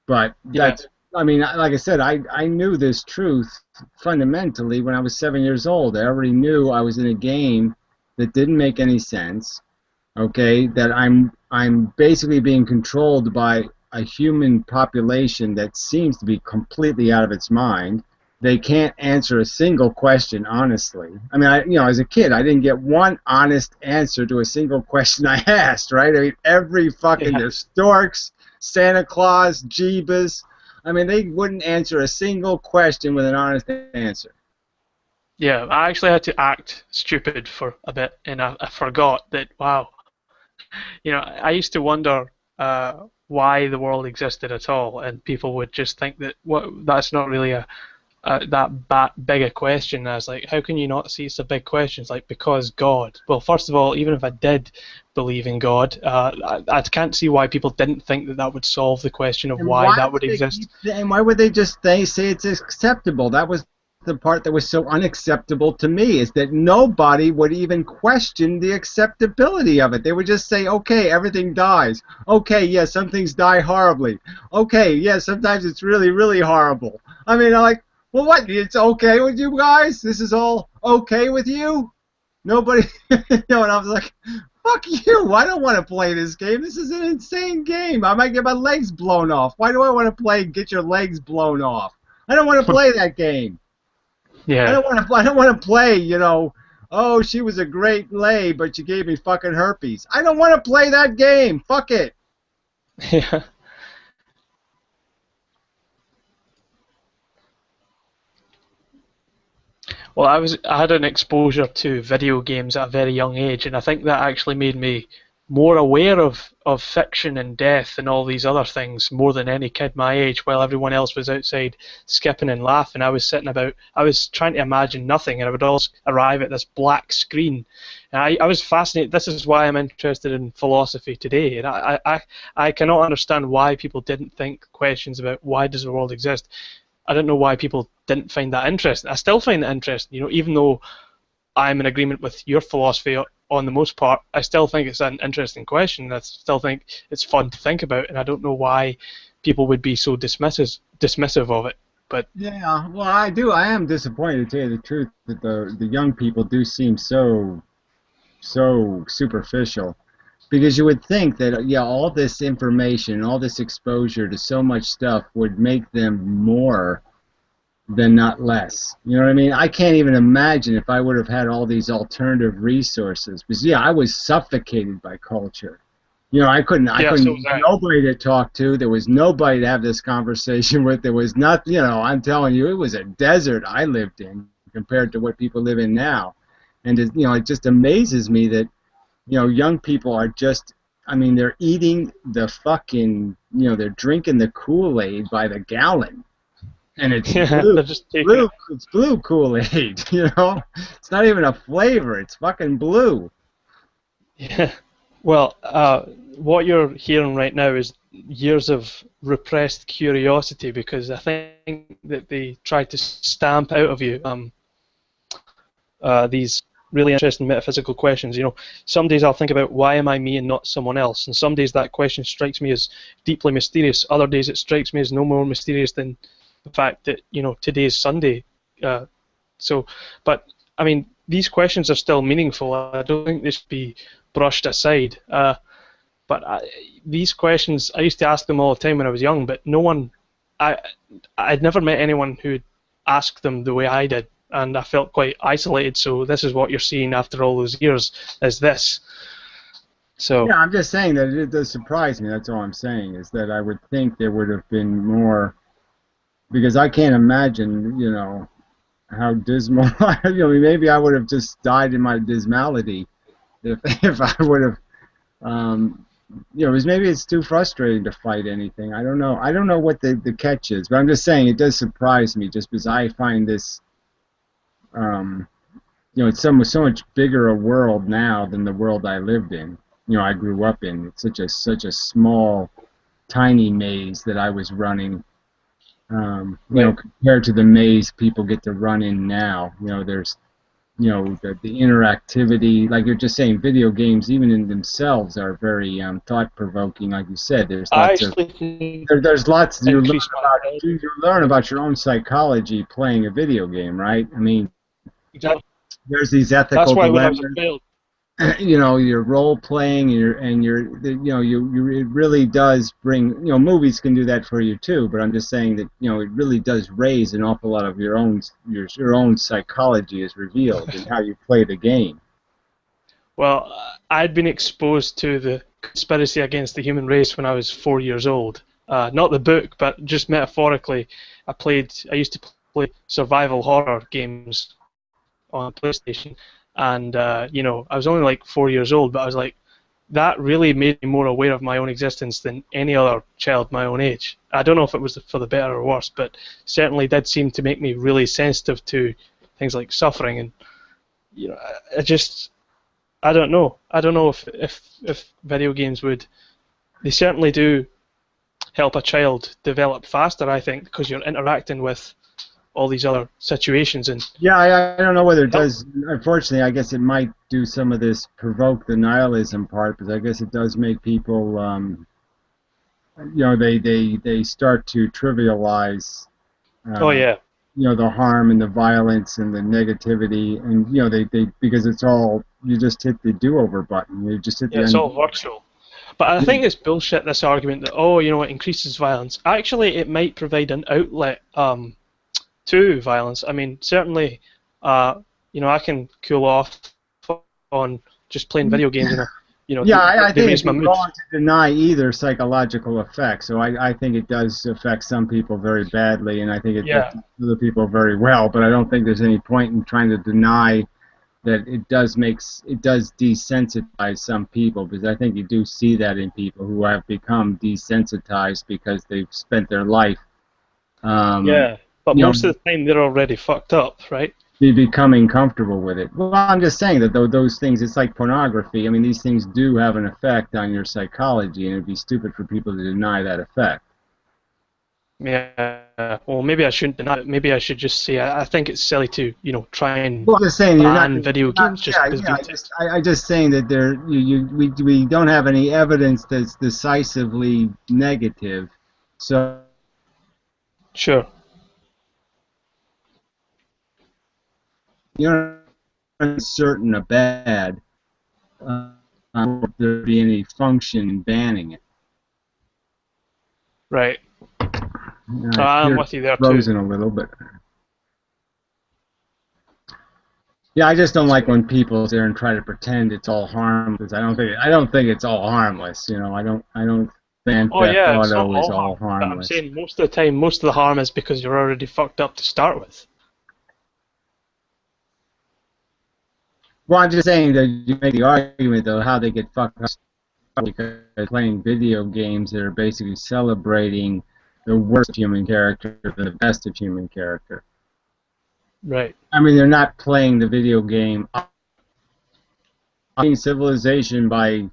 But that's, I mean, like I said, I knew this truth fundamentally when I was 7 years old. I already knew I was in a game that didn't make any sense. Okay, that I'm basically being controlled by a human population that seems to be completely out of its mind. They can't answer a single question honestly. I mean, you know, as a kid, I didn't get one honest answer to a single question I asked, right? I mean, every fucking, there's storks, Santa Claus, Jeebus. I mean, they wouldn't answer a single question with an honest answer. Yeah, I actually had to act stupid for a bit, and I forgot that, wow. You know, I used to wonder why the world existed at all, and people would just think that that's not really that big a question. I was like, how can you not see it's a big question? It's like, because God. Well, first of all, even if I did believe in God, I can't see why people didn't think that would solve the question of why that would exist. And why would they just say it's acceptable? That was the part that was so unacceptable to me, is that nobody would even question the acceptability of it. They would just say, okay, everything dies. Okay, yeah, some things die horribly. Okay, yeah, sometimes it's really, really horrible. I mean, I'm like, well, what? It's okay with you guys? This is all okay with you? Nobody, and I was like, fuck you, I don't want to play this game. This is an insane game. I might get my legs blown off. Why do I want to play get your legs blown off? I don't want to play that game. Yeah. I don't want to play, you know, oh, she was a great lay, but she gave me fucking herpes. I don't want to play that game. Fuck it. Yeah. Well, I had an exposure to video games at a very young age, and I think that actually made me more aware of fiction and death and all these other things more than any kid my age. While everyone else was outside skipping and laughing, I was trying to imagine nothing, and I would always arrive at this black screen. And I was fascinated. This is why I'm interested in philosophy today, and I cannot understand why people didn't think questions about why does the world exist. I don't know why people didn't find that interesting. I still find it interesting, you know, even though I'm in agreement with your philosophy on the most part, I still think it's an interesting question. I still think it's fun to think about, and I don't know why people would be so dismissive of it. But yeah, well, I am disappointed, to tell you the truth, that the young people do seem so superficial. Because you would think that, yeah, all this information, all this exposure to so much stuff would make them more than not less. You know what I mean? I can't even imagine if I would have had all these alternative resources. Because, yeah, I was suffocated by culture. You know, I couldn't nobody to talk to. There was nobody to have this conversation with. There was not, you know, I'm telling you, it was a desert I lived in compared to what people live in now. And, you know, it just amazes me that, you know, young people are just, I mean, they're eating the fucking, you know, they're drinking the Kool-Aid by the gallon. And it's it's blue Kool-Aid, you know? It's not even a flavor, it's fucking blue. Yeah. Well, what you're hearing right now is years of repressed curiosity, because I think that they try to stamp out of you these really interesting metaphysical questions. You know, some days I'll think about why am I me and not someone else, and some days that question strikes me as deeply mysterious. Other days it strikes me as no more mysterious than the fact that, you know, today's Sunday. But I mean, these questions are still meaningful. I don't think they should be brushed aside. But these questions, I used to ask them all the time when I was young, but no one, I'd never met anyone who'd ask them the way I did. And I felt quite isolated, so this is what you're seeing after all those years, is this. So yeah, I'm just saying that it does surprise me, that's all I'm saying, is that I would think there would have been more, because I can't imagine, you know, how dismal, you know, maybe I would have just died in my dismality if I would have, you know, maybe it's too frustrating to fight anything. I don't know what the catch is, but I'm just saying it does surprise me, just because I find this, you know, it's so much bigger a world now than the world I lived in. You know, I grew up in. It's such a small, tiny maze that I was running. You know, compared to the maze people get to run in now. You know, there's, you know, the interactivity. Like you're just saying, video games, even in themselves, are very thought-provoking. Like you said, there's lots you learn about your own psychology playing a video game, right? I mean. Exactly. There's these ethical dilemmas. You know, your role playing and your you know, it really does bring, you know, movies can do that for you too, but I'm just saying that, you know, it really does raise an awful lot of your own psychology is revealed in how you play the game. Well, I'd been exposed to the conspiracy against the human race when I was 4 years old. Not the book, but just metaphorically, I used to play survival horror games on PlayStation, and you know, I was only like 4 years old, but I was like, that really made me more aware of my own existence than any other child my own age. I don't know if it was for the better or worse, but certainly did seem to make me really sensitive to things like suffering, and you know, I don't know if video games would. They certainly do help a child develop faster, I think, because you're interacting with all these other situations. And yeah, I don't know whether it does. Unfortunately, I guess it might do some of this provoke the nihilism part, because I guess it does make people, they start to trivialize. Oh yeah. The harm and the violence and the negativity, and they because it's all, you just hit the do-over button. You just hit the it's all virtual. But I think it's bullshit, this argument that it increases violence. Actually, it might provide an outlet to violence. I mean, certainly, I can cool off on just playing video games. I think it's wrong to deny either psychological effect. So I think it does affect some people very badly, and I think it affects other people very well. But I don't think there's any point in trying to deny that it does desensitize some people, because I think you do see that in people who have become desensitized because they've spent their life. But most of the time they're already fucked up, right? Be becoming comfortable with it. Well, I'm just saying that those things, it's like pornography. I mean, these things do have an effect on your psychology, and it'd be stupid for people to deny that effect. Yeah. Well, maybe I shouldn't deny it. Maybe I should just say I think it's silly to try and I'm just saying ban video games just because I'm just saying that we don't have any evidence that's decisively negative. So. Sure. You're certain of bad. Would there be any function in banning it? Right. I'm with you there too. Frozen a little bit. Yeah, I just don't like when people sit there and try to pretend it's all harmless. I don't think it's all harmless. I don't think Theft Auto is all harmless. I'm saying most of the time, most of the harm is because you're already fucked up to start with. Well, I'm just saying that you make the argument, though, how they get fucked up because they're playing video games that are basically celebrating the worst of human character than the best of human character. Right. I mean, they're not playing the video game civilization by,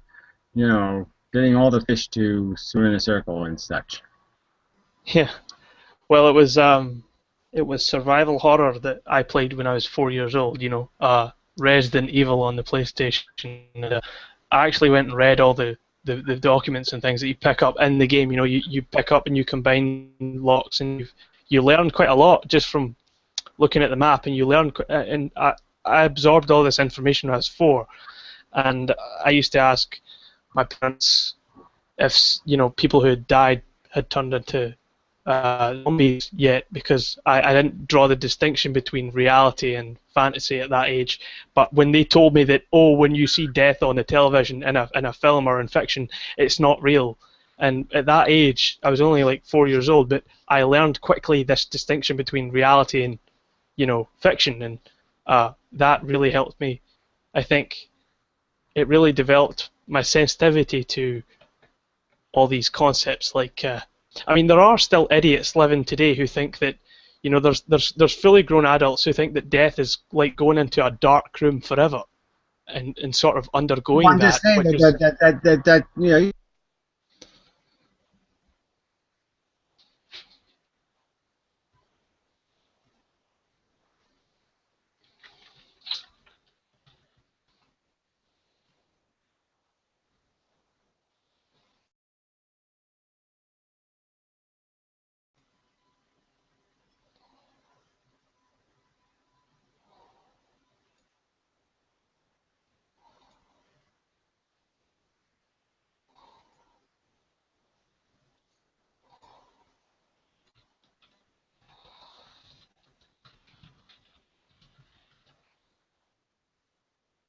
getting all the fish to swim in a circle and such. Yeah. Well, it was survival horror that I played when I was 4 years old. Resident Evil on the PlayStation. I actually went and read all the documents and things that you pick up in the game. You pick up and you combine locks, and you learn quite a lot just from looking at the map, and you learn. And I absorbed all this information when I was 4, and I used to ask my parents if people who had died had turned into zombies yet, because I didn't draw the distinction between reality and fantasy at that age. But when they told me that, when you see death on the television in a film or in fiction, it's not real. And at that age, I was only like 4 years old, but I learned quickly this distinction between reality and fiction, and that really helped me. I think it really developed my sensitivity to all these concepts. Like, I mean, there are still idiots living today who think that, there's fully grown adults who think that death is like going into a dark room forever, and sort of undergoing that. I'm just saying that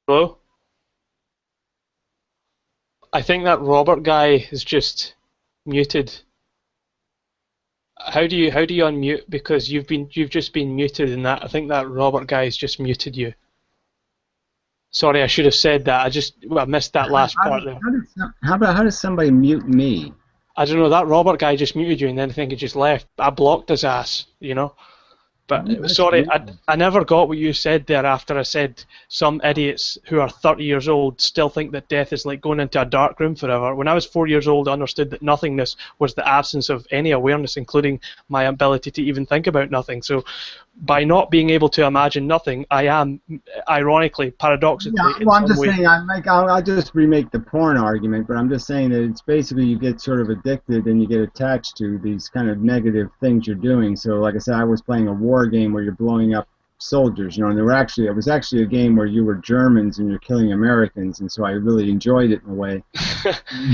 Hello? I think that Robert guy is just muted. How do you unmute? Because you've just been muted in that. I think that Robert guy has just muted you. Sorry, I should have said that. I missed that last part there. How does somebody mute me? I don't know. That Robert guy just muted you, and then I think he just left. I blocked his ass, But But That's sorry, weird. I never got what you said there after I said some idiots who are 30 years old still think that death is like going into a dark room forever. When I was 4 years old, I understood that nothingness was the absence of any awareness, including my ability to even think about nothing. So by not being able to imagine nothing, I am, ironically, paradoxically, Yeah, in well, I'm some just way. saying, I'll just remake the porn argument, but I'm just saying that it's basically you get sort of addicted and you get attached to these kind of negative things you're doing. So, like I said, I was playing a war game where you're blowing up soldiers, and it was actually a game where you were Germans and you're killing Americans, and so I really enjoyed it in a way.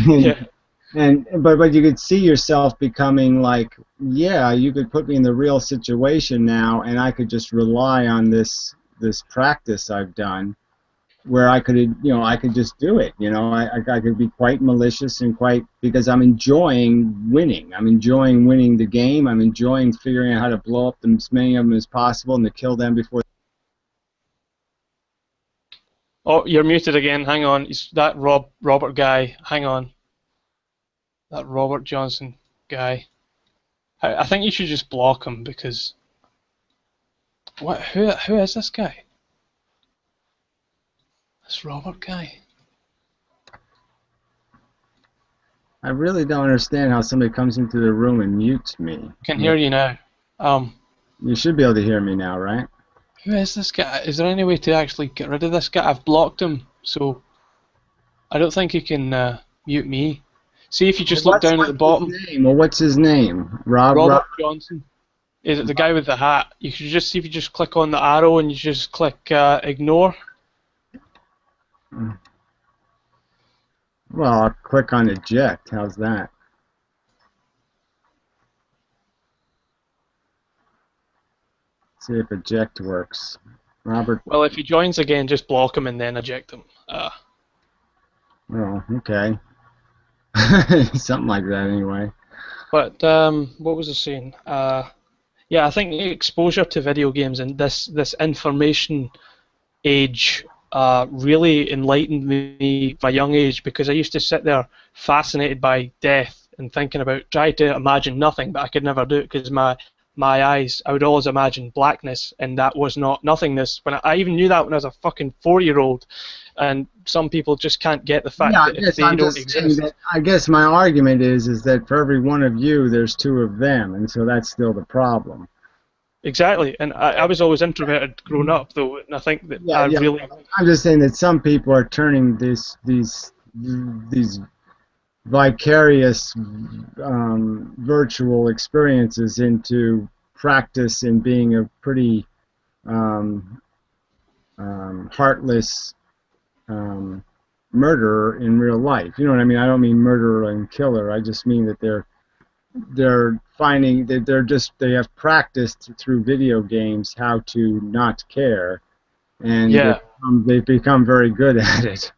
Yeah. But you could see yourself becoming like, yeah, you could put me in the real situation now, and I could just rely on this practice I've done, where I could just do it. I could be quite malicious and because I'm enjoying winning. I'm enjoying winning the game. I'm enjoying figuring out how to blow up as many of them as possible and to kill them before. Oh, you're muted again. Hang on. It's that Robert guy. Hang on. That Robert Johnson guy. I think you should just block him because. What? Who is this guy? This Robert guy. I really don't understand how somebody comes into the room and mutes me. Can hear you now. You should be able to hear me now, right? Who is this guy? Is there any way to actually get rid of this guy? I've blocked him, so I don't think he can mute me. See if you just look down at the bottom. What's his name? Robert Johnson. Is it the guy with the hat? You should just see if you just click on the arrow and you just click ignore. Well, I'll click on eject. How's that? See if eject works. Robert. Well, if he joins again, just block him and then eject him. Oh, okay. Something like that, anyway. But what was I saying? Yeah, I think exposure to video games and this information age really enlightened me at a young age, because I used to sit there fascinated by death and thinking about, try to imagine nothing, but I could never do it because my eyes, I would always imagine blackness, and that was not nothingness. When I even knew that when I was a fucking 4-year-old, and some people just can't get the fact that if they don't exist. I guess my argument is that for every one of you, there's two of them, and so that's still the problem. Exactly, and I was always introverted growing up, though, and I think that really. I'm just saying that some people are turning these vicarious virtual experiences into practice in being a pretty heartless murderer in real life. You know what I mean? I don't mean murderer and killer. I just mean that they're finding that they have practiced through video games how to not care, and they've become very good at it.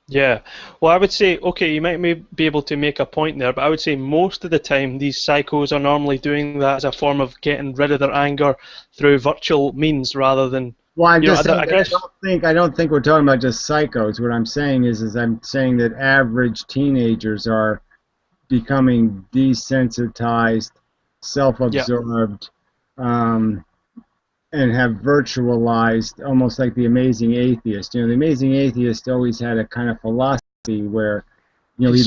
Yeah, well, I would say, okay, you might be able to make a point there, but I would say most of the time these psychos are normally doing that as a form of getting rid of their anger through virtual means rather than. Well, I don't think we're talking about just psychos. What I'm saying is I'm saying that average teenagers are becoming desensitized, self-absorbed, and have virtualized, almost like the Amazing Atheist. The Amazing Atheist always had a kind of philosophy where, he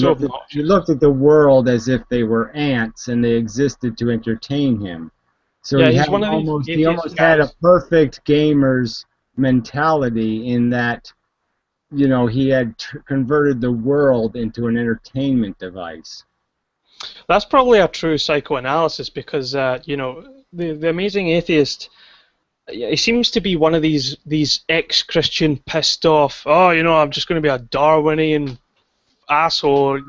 looked at the world as if they were ants and they existed to entertain him. So he almost had a perfect gamer's mentality in that, he had converted the world into an entertainment device. That's probably a true psychoanalysis because, the Amazing Atheist, he seems to be one of these ex-Christian pissed off, I'm just going to be a Darwinian asshole.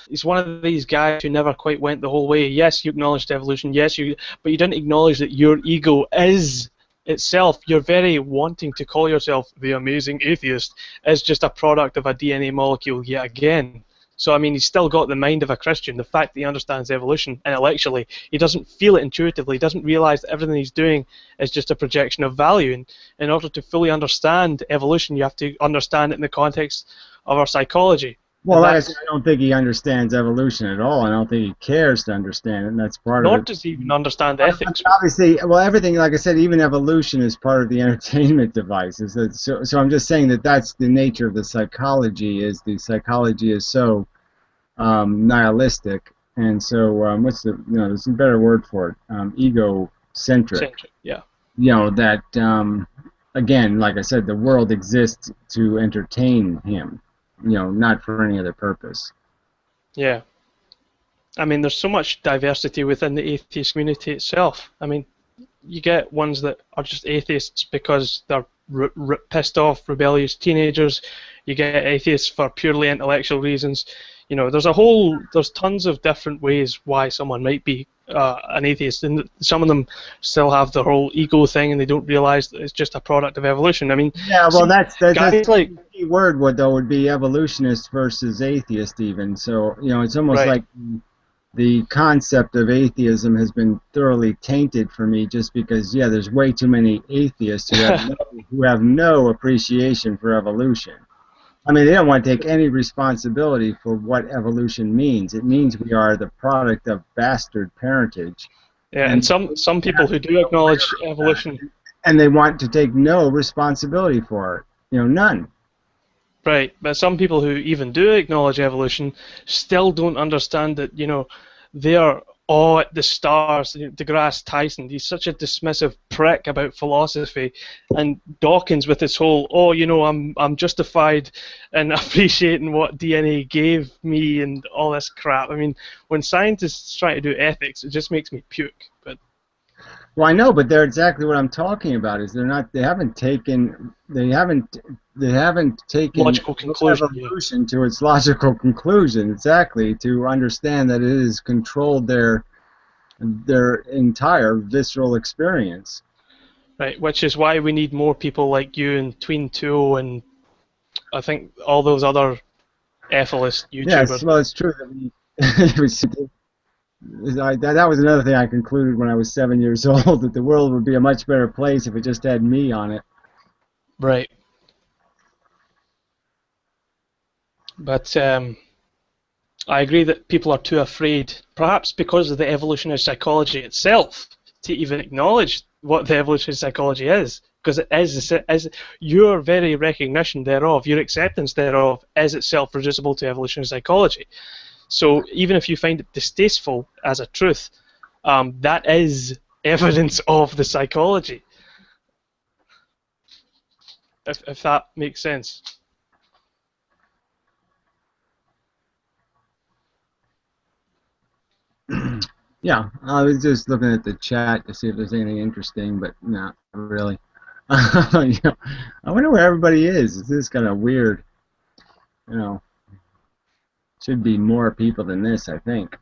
He's one of these guys who never quite went the whole way. Yes, you acknowledged evolution, but you didn't acknowledge that your ego is itself, you're very wanting to call yourself the Amazing Atheist, is just a product of a DNA molecule yet again. So, I mean, he's still got the mind of a Christian. The fact that he understands evolution intellectually, he doesn't feel it intuitively. He doesn't realize that everything he's doing is just a projection of value. And in order to fully understand evolution, you have to understand it in the context of our psychology. Well, like I said, I don't think he understands evolution at all. I don't think he cares to understand it, and that's part of it. Nor does he even understand ethics. Obviously, well, everything, like I said, even evolution is part of the entertainment devices. So I'm just saying that that's the nature of the psychology. Is the psychology is so nihilistic, and so what's the there's a better word for it? Egocentric. Yeah. That again, like I said, the world exists to entertain him. Not for any other purpose. Yeah. I mean, there's so much diversity within the atheist community itself. I mean, you get ones that are just atheists because they're pissed off, rebellious teenagers. You get atheists for purely intellectual reasons. There's tons of different ways why someone might be an atheist, and some of them still have the whole ego thing, and they don't realize that it's just a product of evolution. I mean, yeah, well, that's like the key word would be evolutionist versus atheist, even. So it's almost like the concept of atheism has been thoroughly tainted for me, just because there's way too many atheists who have no appreciation for evolution. I mean, they don't want to take any responsibility for what evolution means. It means we are the product of bastard parentage. Yeah, and some people who do acknowledge evolution, and they want to take no responsibility for it. None. Right, but some people who even do acknowledge evolution still don't understand that, they are awe at the stars. DeGrasse Tyson, he's such a dismissive prick about philosophy, and Dawkins with his whole, I'm justified in appreciating what DNA gave me and all this crap. I mean, when scientists try to do ethics, it just makes me puke. But well, I know, but they're exactly what I'm talking about. Is they haven't taken logical conclusion, evolution to its logical conclusion, exactly, to understand that it has controlled their entire visceral experience. Right, which is why we need more people like you and Tween2 and I think all those other atheist YouTubers. Yes, well, it's true that that was another thing I concluded when I was 7 years old, that the world would be a much better place if it just had me on it. Right. But I agree that people are too afraid, perhaps because of the evolutionary psychology itself, to even acknowledge what the evolutionary psychology is, because it is your very recognition thereof, your acceptance thereof, is itself reducible to evolutionary psychology. So even if you find it distasteful as a truth, that is evidence of the psychology. If that makes sense. Yeah, I was just looking at the chat to see if there's anything interesting, but not really. I wonder where everybody is. This is kind of weird. Should be more people than this, I think.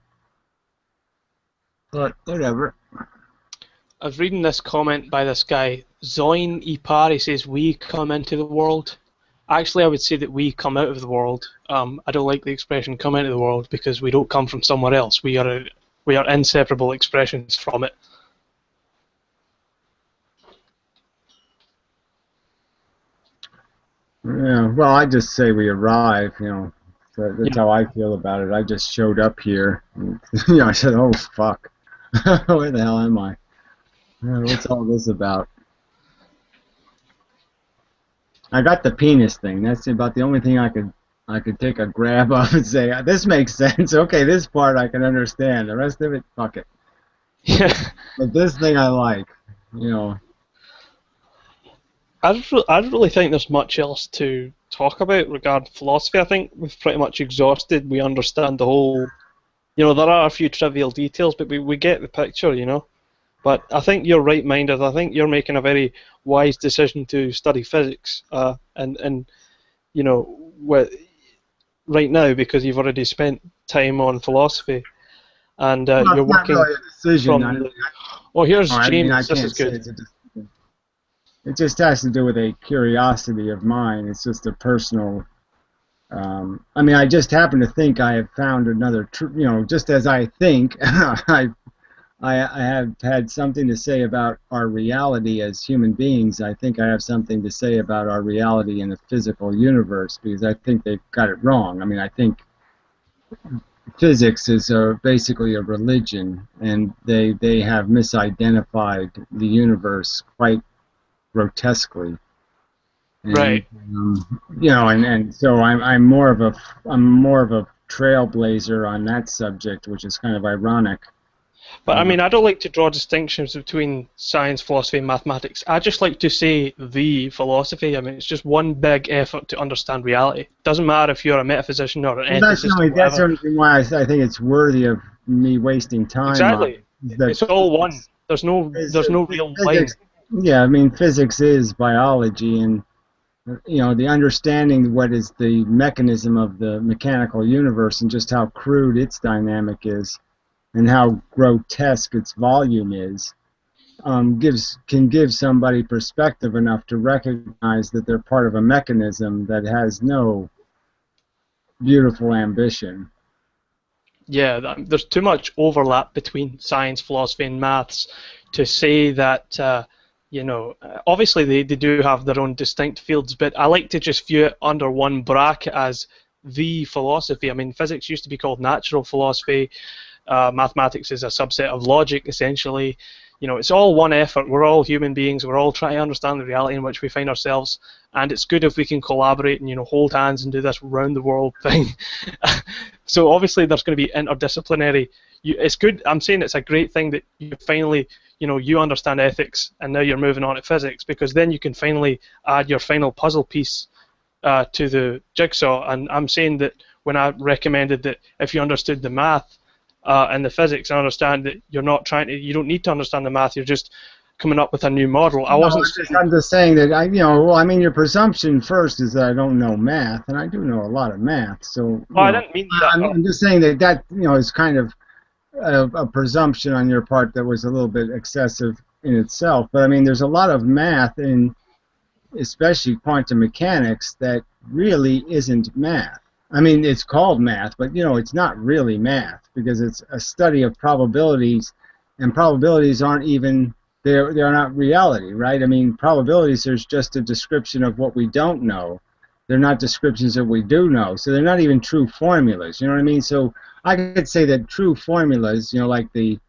But whatever. I was reading this comment by this guy, Zoin Ipari, says, we come into the world. Actually, I would say that we come out of the world. I don't like the expression come into the world because we don't come from somewhere else. We are inseparable expressions from it. Yeah, well, I just say we arrive, So that's how I feel about it. I just showed up here. And, I said, oh, fuck. Where the hell am I? What's all this about? I got the penis thing. That's about the only thing I could take a grab of and say, this makes sense. Okay, this part I can understand. The rest of it, fuck it. Yeah. But this thing I like, I don't really think there's much else to talk about regarding philosophy. I think we've pretty much exhausted. We understand the whole. There are a few trivial details, but we get the picture, But I think you're right-minded. I think you're making a very wise decision to study physics, and right now because you've already spent time on philosophy, and you're working really a decision. from. Here's James. This is good. It just has to do with a curiosity of mine. It's just a personal. I just happen to think I have found another. Just as I think, I have had something to say about our reality as human beings. I think I have something to say about our reality in the physical universe, because I think they've got it wrong. I mean, I think physics is basically a religion, and they have misidentified the universe quite grotesquely. And, Right. You know, and so I'm more of a trailblazer on that subject, which is kind of ironic. But I mean, I don't like to draw distinctions between science, philosophy, and mathematics. I just like to say the philosophy. I mean, it's just one big effort to understand reality. Doesn't matter if you're a metaphysician or an Well, ethicist. that's the only reason why I think it's worthy of me wasting time. Exactly. On It's all one. There's no real line. Yeah, I mean, physics is biology, and you know, the understanding what is the mechanism of the mechanical universe and just how crude its dynamic is, and how grotesque its volume is, can give somebody perspective enough to recognize that they're part of a mechanism that has no beautiful ambition. Yeah, there's too much overlap between science, philosophy, and maths to say that, you know, obviously they do have their own distinct fields, but I like to just view it under one bracket as the philosophy. I mean, physics used to be called natural philosophy. Mathematics is a subset of logic, essentially. You know, it's all one effort. We're all human beings. We're all trying to understand the reality in which we find ourselves, and it's good if we can collaborate and, you know, hold hands and do this round the world thing. So obviously there's going to be interdisciplinary. It's good. I'm saying it's a great thing that you finally, you know, you understand ethics and now you're moving on to physics, because then you can finally add your final puzzle piece to the jigsaw. And I'm saying that when I recommended that if you understood the math and the physics, and understand that you don't need to understand the math, you're just coming up with a new model. I'm just saying that I mean, your presumption first is that I don't know math, and I do know a lot of math. So I didn't mean that. I'm just saying that is kind of a presumption on your part that was a little bit excessive in itself. But I mean, there's a lot of math in, especially quantum mechanics, that really isn't math. I mean, it's called math, but it's not really math, because it's a study of probabilities, and probabilities aren't even, they're not reality, right? I mean, probabilities are just a description of what we don't know. They're not descriptions of what we do know, so they're not even true formulas. You know what I mean? So I could say that true formulas, like the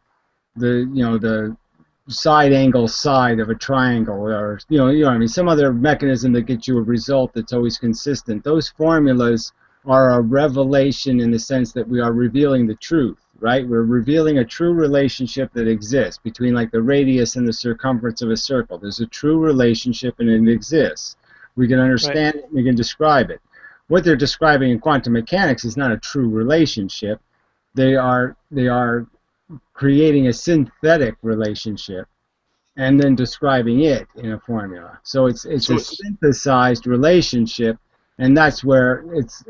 side angle side of a triangle, or you know what I mean, some other mechanism that gets you a result that's always consistent. Those formulas are a revelation in the sense that we are revealing the truth, right? We're revealing a true relationship that exists between, like, the radius and the circumference of a circle. There's a true relationship, and it exists. We can understand it, we can describe it. What they're describing in quantum mechanics is not a true relationship. They are creating a synthetic relationship and then describing it in a formula. So it's a synthesized relationship. And that's where it's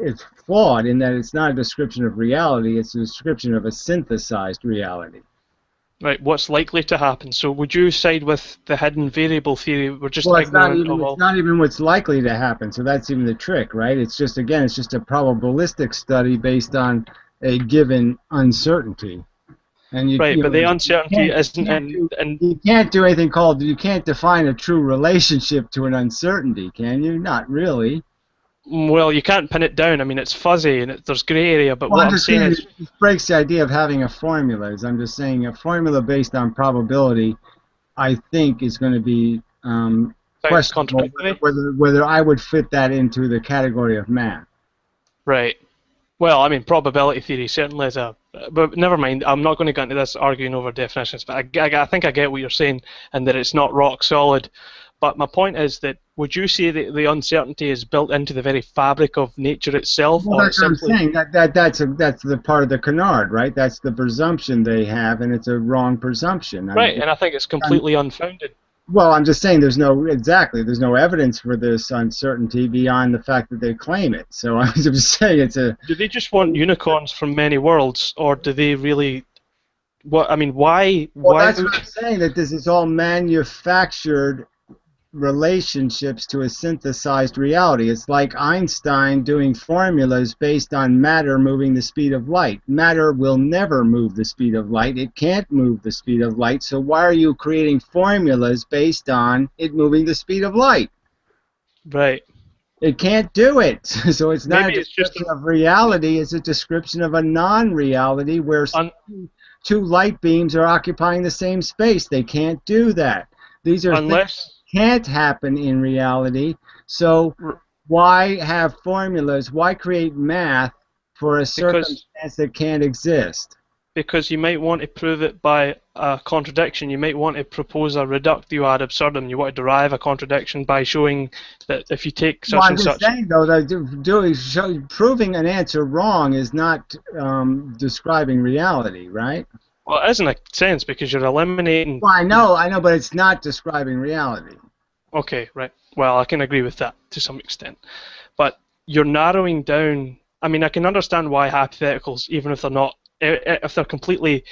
flawed, in that it's not a description of reality, it's a description of a synthesized reality. Right, what's likely to happen? So would you side with the hidden variable theory? We're just it's not even what's likely to happen, so that's even the trick, right? It's just, again, it's just a probabilistic study based on a given uncertainty. And but the uncertainty isn't... You can't do anything called... You can't define a true relationship to an uncertainty, can you? Not really. Well, you can't pin it down. I mean, it's fuzzy and there's grey area, but what I'm saying is... It breaks the idea of having a formula. I'm just saying a formula based on probability, I think, is going to be questionable whether I would fit that into the category of math. Right. Well, I mean, probability theory certainly is a... But never mind, I'm not going to get into this arguing over definitions, but I think I get what you're saying, and that it's not rock solid. But my point is that, would you say that the uncertainty is built into the very fabric of nature itself? Well, that's what I'm saying. That's the part of the canard, right? That's the presumption they have, and it's a wrong presumption. Right, and I think it's completely unfounded. Well, I'm just saying there's no evidence for this uncertainty beyond the fact that they claim it. So I'm just saying it's a... Do they just want unicorns from many worlds, or do they really... What I mean, why... Well, that's what I'm saying, that this is all manufactured relationships to a synthesized reality. It's like Einstein doing formulas based on matter moving the speed of light. Matter will never move the speed of light. It can't move the speed of light, so why are you creating formulas based on it moving the speed of light? Right. It can't do it. So it's not Maybe a it's just description of reality, it's a description of a non-reality where two light beams are occupying the same space. They can't do that. These are things that can't happen in reality. So why have formulas? Why create math for a circumstance that can't exist? Because you might want to prove it by a contradiction. You might want to propose a reductio ad absurdum. You want to derive a contradiction by showing that if you take such and such. I'm just saying, though, that proving an answer wrong is not describing reality, right? Well, it is in a sense because you're eliminating. Well, I know, but it's not describing reality. Okay, right. Well, I can agree with that to some extent, but you're narrowing down. I mean, I can understand why hypotheticals, even if they're not, if they're completely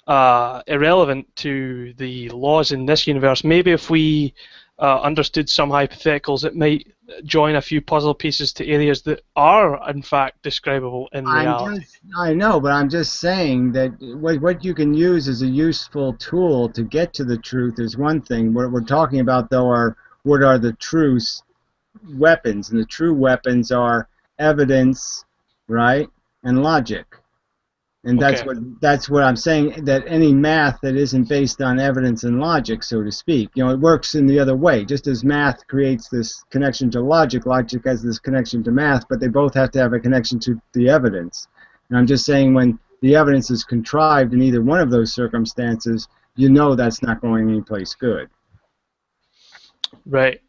irrelevant to the laws in this universe. Maybe if we understood some hypotheticals, it might join a few puzzle pieces to areas that are, in fact, describable in reality. I know, but I'm just saying that what you can use as a useful tool to get to the truth is one thing. What we're talking about, though, are what are the true weapons, and the true weapons are evidence, right, and logic. And that's what I'm saying, that any math that isn't based on evidence and logic, so to speak, it works in the other way. Just as math creates this connection to logic, logic has this connection to math, but they both have to have a connection to the evidence. And I'm just saying when the evidence is contrived in either one of those circumstances, that's not going anyplace good. Right.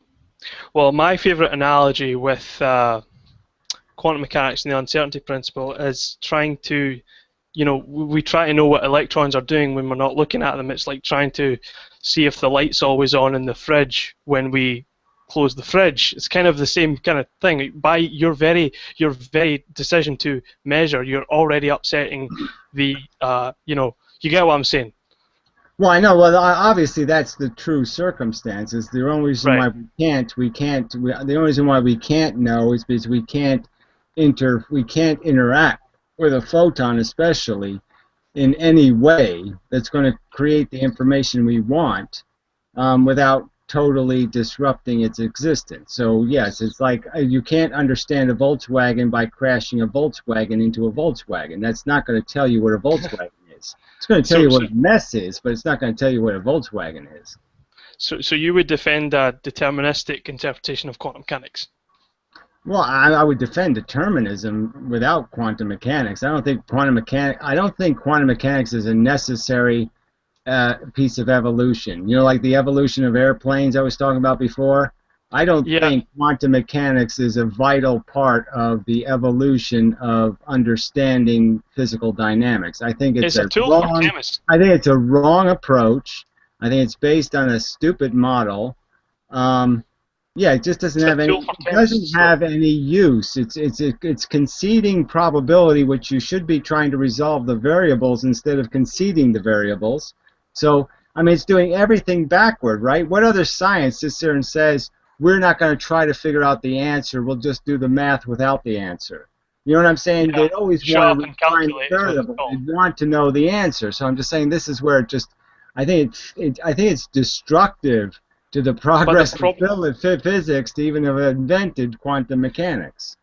Well, my favorite analogy with quantum mechanics and the uncertainty principle is trying to we try to know what electrons are doing when we're not looking at them. It's like trying to see if the light's always on in the fridge when we close the fridge. It's kind of the same kind of thing. By your very decision to measure, you're already upsetting the, you get what I'm saying. Well, I know. Well, obviously that's the true circumstances. The only reason why the only reason why we can't know is because we can't interact with a photon, especially, in any way that's going to create the information we want without totally disrupting its existence. So yes, it's like you can't understand a Volkswagen by crashing a Volkswagen into a Volkswagen. That's not going to tell you what a Volkswagen is. It's going to tell you what a mess is, but it's not going to tell you what a Volkswagen is. So you would defend a deterministic interpretation of quantum mechanics? Well, I would defend determinism without quantum mechanics. I don't think quantum mechanics is a necessary piece of evolution. Like the evolution of airplanes I was talking about before. I don't think quantum mechanics is a vital part of the evolution of understanding physical dynamics. I think it's a tool for chemists. I think it's a wrong approach. I think it's based on a stupid model. It just doesn't have any use. It's conceding probability, which you should be trying to resolve the variables instead of conceding the variables. So, I mean, it's doing everything backward, right? What other science sits there and says, we're not going to try to figure out the answer, we'll just do the math without the answer? You know what I'm saying? They always want to find the variable. They want to know the answer. So I'm just saying this is where I think it's destructive to the progress of physics to even have invented quantum mechanics.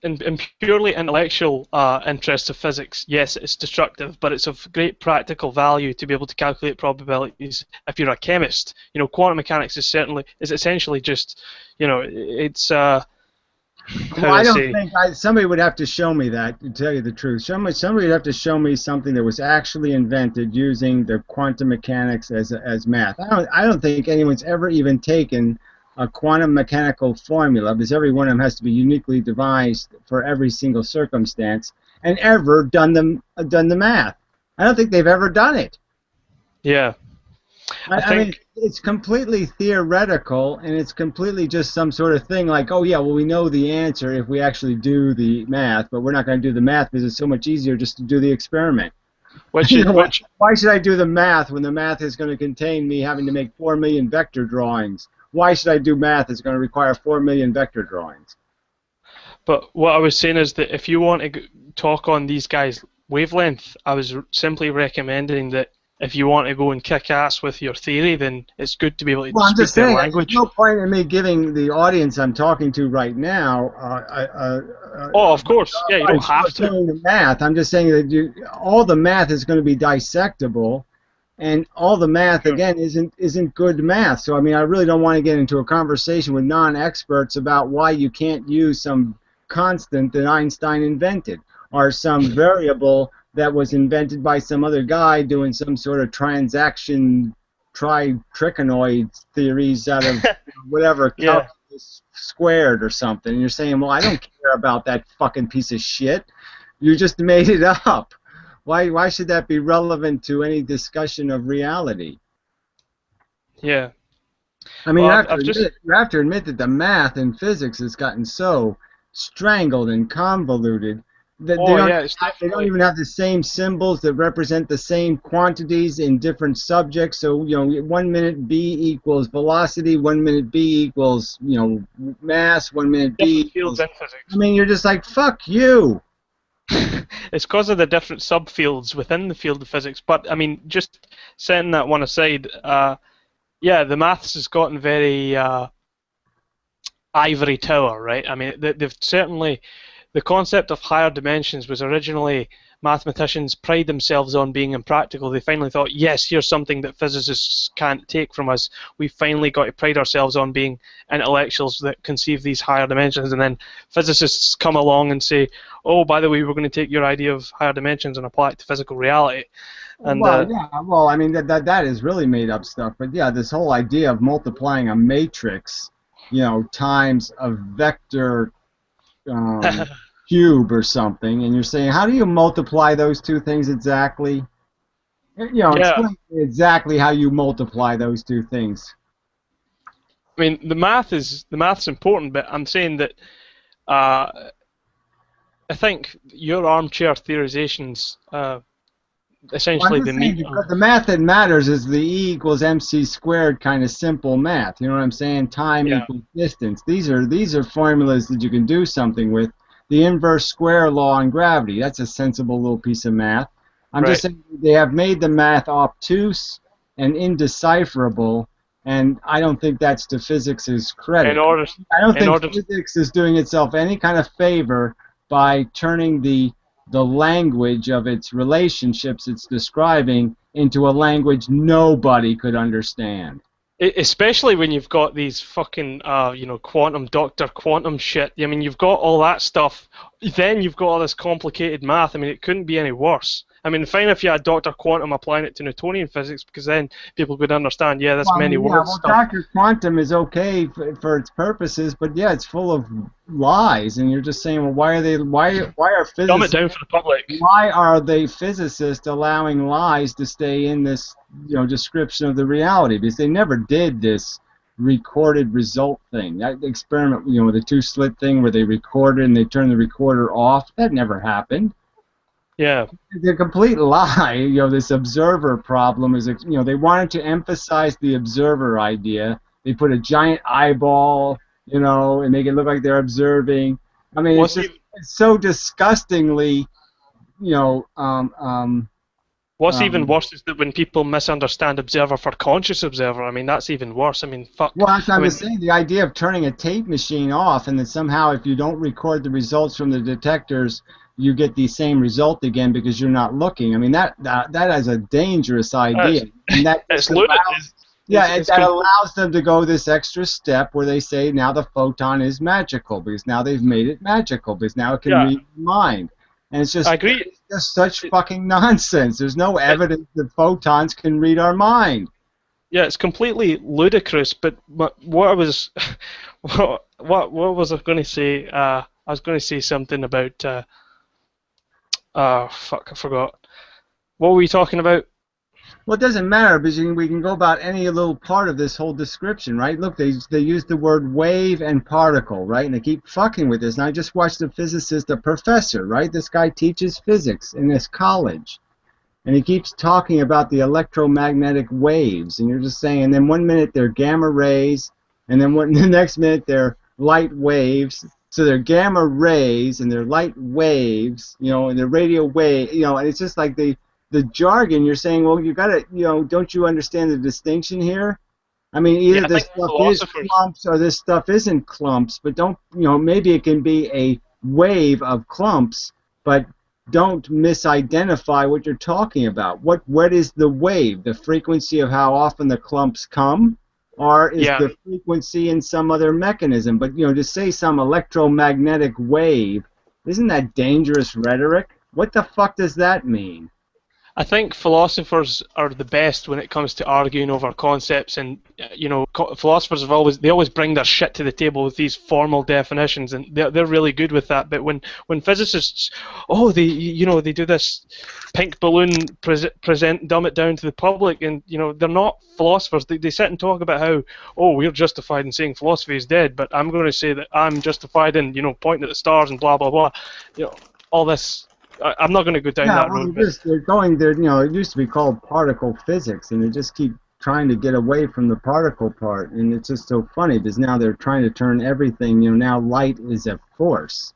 In purely intellectual interests of physics, yes, it's destructive, but it's of great practical value to be able to calculate probabilities if you're a chemist. Quantum mechanics is essentially just, it's. I don't think somebody would have to show me that, to tell you the truth. Somebody would have to show me something that was actually invented using the quantum mechanics as math. I don't think anyone's ever even taken a quantum mechanical formula, because every one of them has to be uniquely devised for every single circumstance, and ever done the math. I don't think they've ever done it. Yeah. I mean, it's completely theoretical, and it's completely just some sort of thing like, oh yeah, well we know the answer if we actually do the math, but we're not going to do the math because it's so much easier just to do the experiment. Which You is know what? which. Why should I do the math when the math is going to contain me having to make 4 million vector drawings? Why should I do math that's going to require 4 million vector drawings? But what I was saying is that if you want to talk on these guys' wavelength, I was simply recommending that if you want to go and kick ass with your theory, then it's good to be able to Well, I'm speak just their saying, language. there's no point in me giving the audience I'm talking to right now. Oh, of course. Yeah, you don't have to. The math. I'm just saying that all the math is going to be dissectable, and all the math again isn't good math. So I mean, I really don't want to get into a conversation with non-experts about why you can't use some constant that Einstein invented or some variable that was invented by some other guy doing some sort of transaction trigonoid theories out of whatever calculus squared or something. And you're saying, well, I don't care about that fucking piece of shit. You just made it up. Why should that be relevant to any discussion of reality? Yeah. I mean, Well, you have to admit that the math in physics has gotten so strangled and convoluted that they don't even have the same symbols that represent the same quantities in different subjects. So, 1 minute B equals velocity, 1 minute B equals, mass, 1 minute B equals... I mean, you're just like, fuck you! It's because of the different subfields within the field of physics. But, I mean, just setting that one aside, yeah, the maths has gotten very ivory tower, right? I mean, they've certainly... The concept of higher dimensions was originally mathematicians pride themselves on being impractical. They finally thought, yes, here's something that physicists can't take from us. We finally got to pride ourselves on being intellectuals that conceive these higher dimensions. And then physicists come along and say, oh, by the way, we're going to take your idea of higher dimensions and apply it to physical reality. And, well, I mean, that is really made up stuff. But yeah, this whole idea of multiplying a matrix, times a vector cube or something, and you're saying, how do you multiply those two things exactly? Explain exactly how you multiply those two things. I mean, the math's important, but I'm saying that I think your armchair theorizations essentially the math that matters is the E equals MC squared kind of simple math. You know what I'm saying? Time equals distance. These are formulas that you can do something with. The inverse square law in gravity, that's a sensible little piece of math. I'm just saying they have made the math obtuse and indecipherable, and I don't think that's to physics' credit. I don't think physics is doing itself any kind of favor by turning the language of its relationships it's describing into a language nobody could understand. Especially when you've got these fucking, quantum doctor quantum shit. I mean, you've got all that stuff. Then you've got all this complicated math. I mean, it couldn't be any worse. I mean, fine if you had Dr. Quantum applying it to Newtonian physics, because then people could understand, that's many words stuff. Dr. Quantum is okay for its purposes, but yeah, it's full of lies, and you're just saying, well, why are physicists... Dumb it down for the public. Why are they physicists allowing lies to stay in this, description of the reality? Because they never did this recorded result thing. That experiment, with the two-slit thing where they recorded and they turned the recorder off, that never happened. Yeah. The complete lie, this observer problem is, they wanted to emphasize the observer idea. They put a giant eyeball, and make it look like they're observing. I mean, it's so disgustingly, What's even worse is that when people misunderstand observer for conscious observer, I mean, that's even worse. I mean, fuck. Well, I'm just saying, the idea of turning a tape machine off and then somehow if you don't record the results from the detectors, you get the same result again because you're not looking. I mean, that is a dangerous idea. And that allows them to go this extra step where they say now the photon is magical because now they've made it magical because now it can read your mind. And it's just, it's just such fucking nonsense. There's no evidence that photons can read our mind. Yeah, it's completely ludicrous. But what I was, what was I going to say? I was going to say something about. Fuck, I forgot. What were we talking about? Well, it doesn't matter because we can go about any little part of this whole description, right? Look, they use the word wave and particle, right? And they keep fucking with this. And I just watched a physicist, a professor, right? This guy teaches physics in this college. And he keeps talking about the electromagnetic waves, and you're just saying, and then one minute they're gamma rays, and then the next minute they're light waves. So they're gamma rays and they're light waves, you know, and they're radio wave, you know, and it's just like the jargon. You're saying, well, you gotta, you know, don't you understand the distinction here? I mean, either this stuff is clumps or this stuff isn't clumps, but don't, you know, maybe it can be a wave of clumps, but don't misidentify what you're talking about. What is the wave? The frequency of how often the clumps come? Or is the frequency in some other mechanism? But, you know, to say some electromagnetic wave, isn't that dangerous rhetoric? What the fuck does that mean? I think philosophers are the best when it comes to arguing over concepts, and you know, philosophers always bring their shit to the table with these formal definitions, and they're really good with that. But when physicists, they do this pink balloon dumb it down to the public, and you know, they're not philosophers. They sit and talk about how, we're justified in saying philosophy is dead, but I'm going to say that I'm justified in, you know, pointing at the stars and blah blah blah. You know, all this. I'm not going to go down that road. They're going there. You know, it used to be called particle physics, and they just keep trying to get away from the particle part, and it's just so funny because now they're trying to turn everything. You know, now light is a force.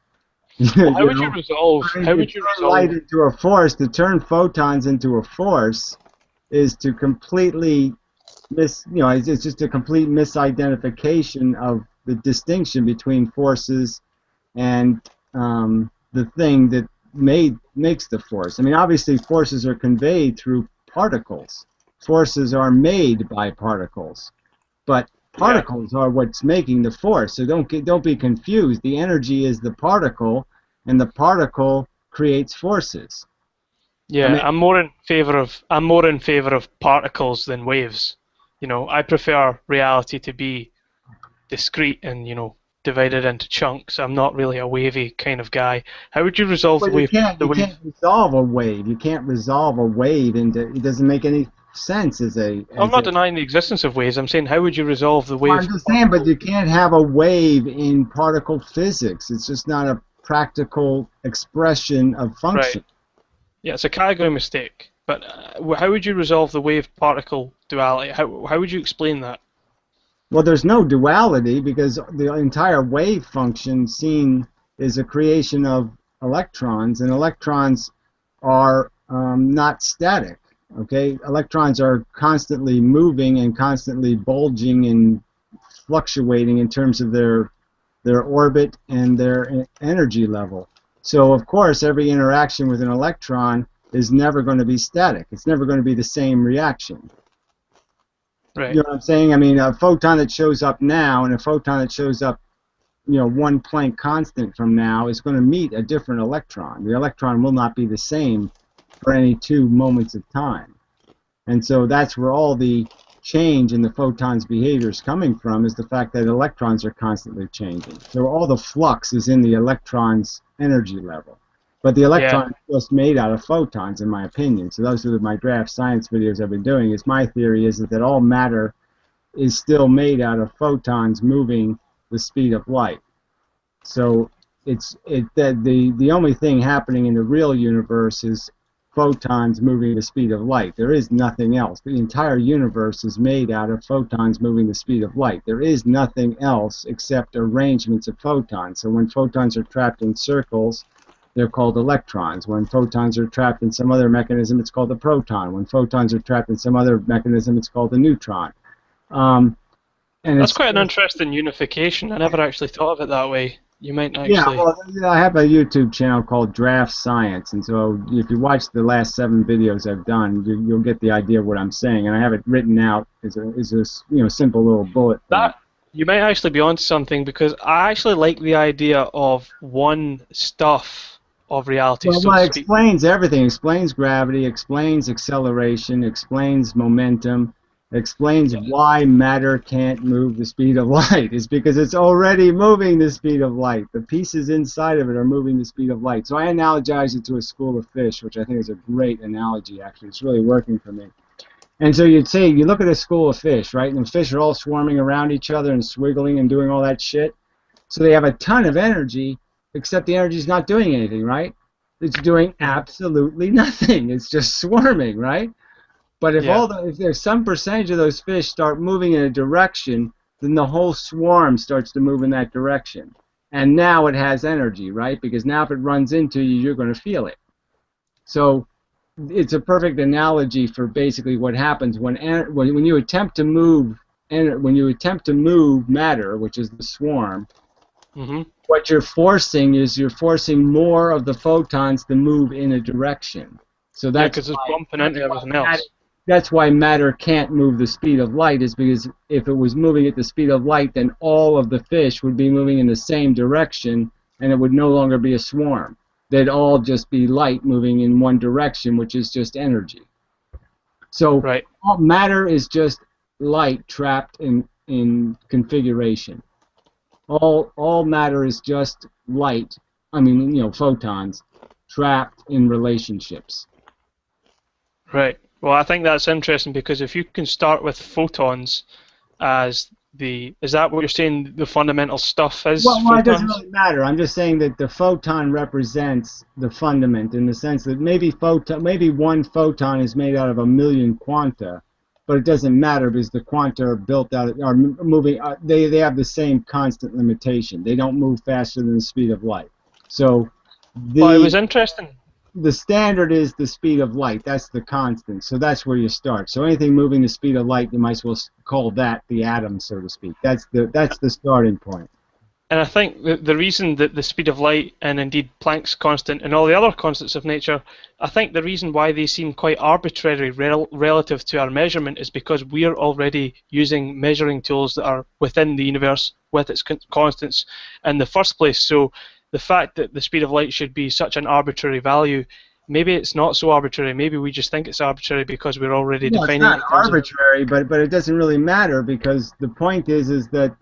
Well, how would you resolve? How would you resolve light into a force? To turn photons into a force is to completely it's just a complete misidentification of the distinction between forces and the thing that makes the force. I mean, obviously forces are conveyed through particles. Forces are made by particles, but particles are what's making the force. So don't be confused. The energy is the particle, and the particle creates forces. Yeah, I mean, I'm more in favor of particles than waves. You know, I prefer reality to be discrete and, you know, divided into chunks. I'm not really a wavy kind of guy. How would you resolve the wave? You can't resolve a wave. You can't resolve a wave into. It doesn't make any sense I'm not denying the existence of waves. I'm saying, how would you resolve the wave? Well, I'm just saying, but you can't have a wave in particle physics. It's just not a practical expression of function. Right. Yeah, it's a category mistake. But how would you resolve the wave-particle duality? How would you explain that? Well, there's no duality because the entire wave function seen is a creation of electrons, and electrons are not static. Okay, electrons are constantly moving and constantly bulging and fluctuating in terms of their orbit and their energy level. So, of course, every interaction with an electron is never going to be static. It's never going to be the same reaction. Right. You know what I'm saying? I mean, a photon that shows up now and a photon that shows up, you know, one Planck constant from now is going to meet a different electron. The electron will not be the same for any 2 moments of time. And so that's where all the change in the photon's behavior is coming from, is the fact that electrons are constantly changing. So all the flux is in the electron's energy level. But the electron is just made out of photons, in my opinion. So those are my draft science videos I've been doing. My theory is that all matter is still made out of photons moving the speed of light. So the only thing happening in the real universe is photons moving the speed of light. There is nothing else. The entire universe is made out of photons moving the speed of light. There is nothing else except arrangements of photons. So when photons are trapped in circles, they're called electrons. When photons are trapped in some other mechanism, it's called a proton. When photons are trapped in some other mechanism, it's called a neutron. And that's quite an interesting unification. I never actually thought of it that way. You might actually... Yeah, well, I have a YouTube channel called Draft Science, and so if you watch the last 7 videos I've done, you'll get the idea of what I'm saying, and I have it written out as a simple little bullet. You might actually be onto something, because I actually like the idea of one stuff of reality. Well, it explains everything. It explains gravity, explains acceleration, explains momentum, explains why matter can't move the speed of light. It's because it's already moving the speed of light. The pieces inside of it are moving the speed of light. So I analogize it to a school of fish, which I think is a great analogy, actually. It's really working for me. And so you'd say, you look at a school of fish, right? And the fish are all swarming around each other and swiggling and doing all that shit. So they have a ton of energy, except the energy is not doing anything, right? It's doing absolutely nothing. It's just swarming, right? But if if there's some percentage of those fish start moving in a direction, then the whole swarm starts to move in that direction. And now it has energy, right? Because now if it runs into you, you're going to feel it. So it's a perfect analogy for basically what happens when you attempt to move matter, which is the swarm. What you're forcing is more of the photons to move in a direction. So that's because it's bumping into everything else. That's why matter can't move the speed of light, is because if it was moving at the speed of light, then all of the fish would be moving in the same direction, and it would no longer be a swarm. They'd all just be light moving in one direction, which is just energy. So all matter is just light trapped in configuration. All matter is just light, photons, trapped in relationships. Right. Well, I think that's interesting because if you can start with photons as is that what you're saying the fundamental stuff is? Well, it doesn't really matter. I'm just saying that the photon represents the fundament in the sense that maybe one photon is made out of 1,000,000 quanta, but it doesn't matter because the quanta are built out, are moving. They have the same constant limitation. They don't move faster than the speed of light. So it was interesting. The standard is the speed of light. That's the constant. So that's where you start. So anything moving the speed of light, you might as well call that the atom, so to speak. That's the starting point. And I think the reason that the speed of light and indeed Planck's constant and all the other constants of nature, I think the reason why they seem quite arbitrary relative to our measurement is because we're already using measuring tools that are within the universe with its constants in the first place. So the fact that the speed of light should be such an arbitrary value, maybe it's not so arbitrary. Maybe we just think it's arbitrary because we're already defining it. It's not arbitrary, but it doesn't really matter because the point is that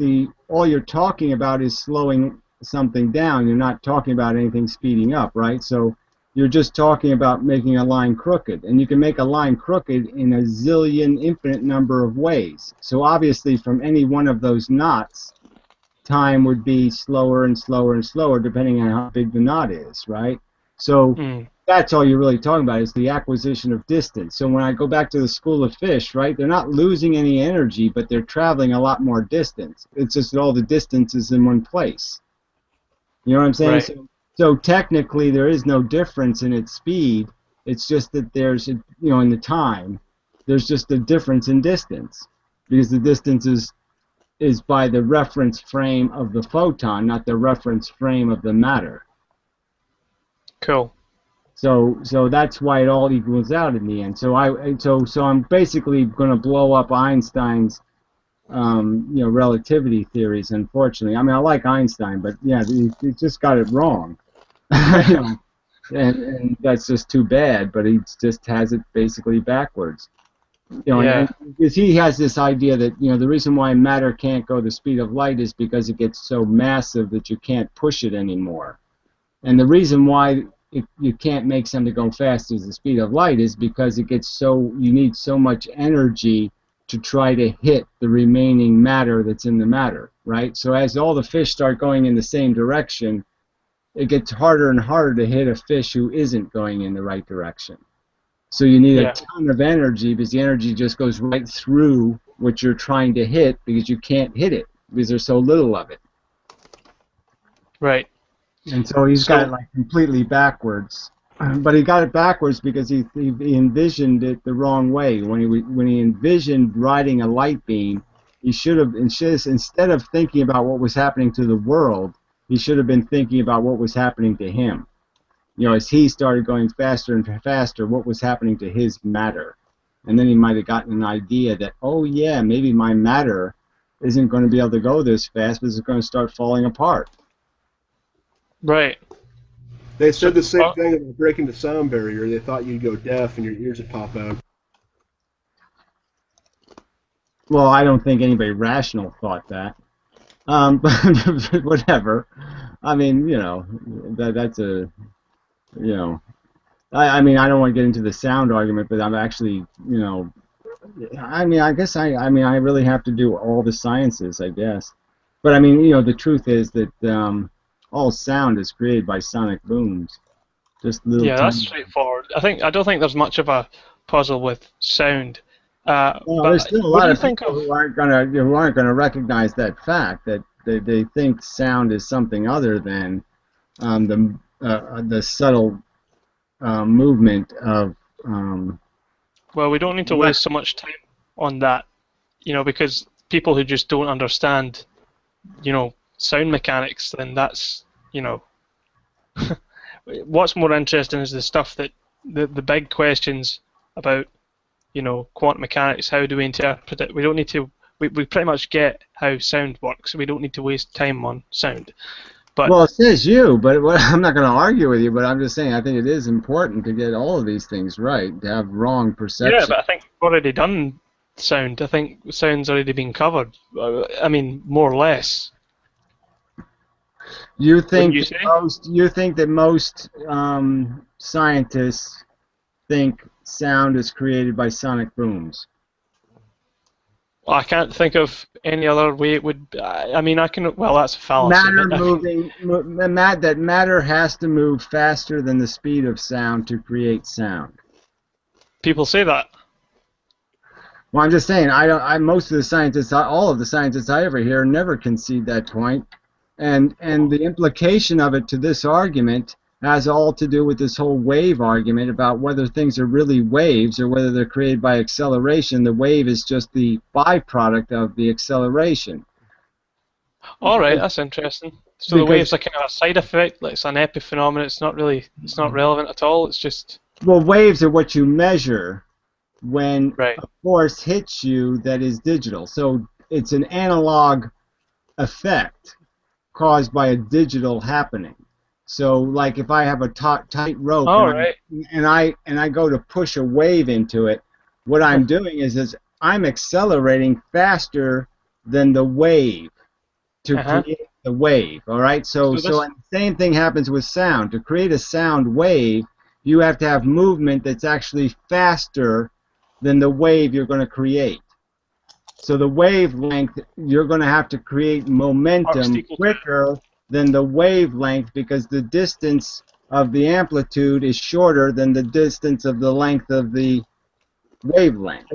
all you're talking about is slowing something down. You're not talking about anything speeding up, right? So you're just talking about making a line crooked, and you can make a line crooked in a zillion infinite number of ways. So obviously from any one of those knots, time would be slower and slower and slower depending on how big the knot is, right? So that's all you're really talking about is the acquisition of distance. So when I go back to the school of fish, right, they're not losing any energy, but they're traveling a lot more distance. It's just that all the distance is in one place. You know what I'm saying? Right. So technically there is no difference in its speed. It's just that there's, in the time, there's just a difference in distance because the distance is by the reference frame of the photon, not the reference frame of the matter. Cool. So that's why it all equals out in the end. So I'm basically going to blow up Einstein's relativity theories. Unfortunately, I mean I like Einstein, but yeah, he just got it wrong. and that's just too bad. But he just has it basically backwards. Because he has this idea that the reason why matter can't go the speed of light is because it gets so massive that you can't push it anymore. And the reason why you can't make something go fast as the speed of light is because it gets you need so much energy to try to hit the remaining matter that's in the matter, right? So as all the fish start going in the same direction, it gets harder and harder to hit a fish who isn't going in the right direction. So you need a ton of energy because the energy just goes right through what you're trying to hit because you can't hit it because there's so little of it. Right. And so he's got it like completely backwards. But he got it backwards because he envisioned it the wrong way. When he envisioned riding a light beam, he should have, instead of thinking about what was happening to the world, he should have been thinking about what was happening to him. As he started going faster and faster, what was happening to his matter. And then he might have gotten an idea that, oh yeah, maybe my matter isn't going to be able to go this fast, but it's going to start falling apart. Right. They said the same thing about breaking the sound barrier. They thought you'd go deaf and your ears would pop out. Well, I don't think anybody rational thought that. But whatever. I mean, that's a... I mean, I don't want to get into the sound argument, but I'm actually, I mean, I guess I really have to do all the sciences, I guess. But I mean, the truth is that all sound is created by sonic booms. Just little. Yeah, that's tiny- straightforward. I don't think there's much of a puzzle with sound. Well, But there's still a what lot do you of think people of? who aren't gonna recognize that fact that they think sound is something other than the subtle movement of Well, we don't need to waste so much time on that, because people who just don't understand, sound mechanics, then that's, what's more interesting is the stuff that the big questions about, quantum mechanics. How do we interpret it? We don't need to. We pretty much get how sound works. We don't need to waste time on sound. But well, it says you, but I'm not going to argue with you. But I'm just saying I think it is important to get all of these things right. To have wrong perception. yeah, but I think we've already done sound. I think sound's already been covered. I mean, more or less. You think you that say? most scientists think sound is created by sonic booms? Well, I can't think of any other way it would. I mean, I can. Well, that's a fallacy. That matter has to move faster than the speed of sound to create sound. People say that. Well, I'm just saying. Most of the scientists, all of the scientists I ever hear, never concede that point. And the implication of it to this argument has all to do with this whole wave argument about whether things are really waves or whether they're created by acceleration. The wave is just the byproduct of the acceleration. All right, that's interesting. So the waves are kind of a side effect, like it's an epiphenomenon. It's not relevant at all. It's just. Well, waves are what you measure when Right. a force hits you that is digital. So it's an analog effect caused by a digital happening. So, like if I have a tight rope and I go to push a wave into it, what I'm doing is I'm accelerating faster than the wave to create the wave. All right. So and the same thing happens with sound. To create a sound wave, you have to have movement that's actually faster than the wave you're going to create. So the wavelength, you're going to have to create momentum quicker than the wavelength because the distance of the amplitude is shorter than the distance of the length of the wavelength.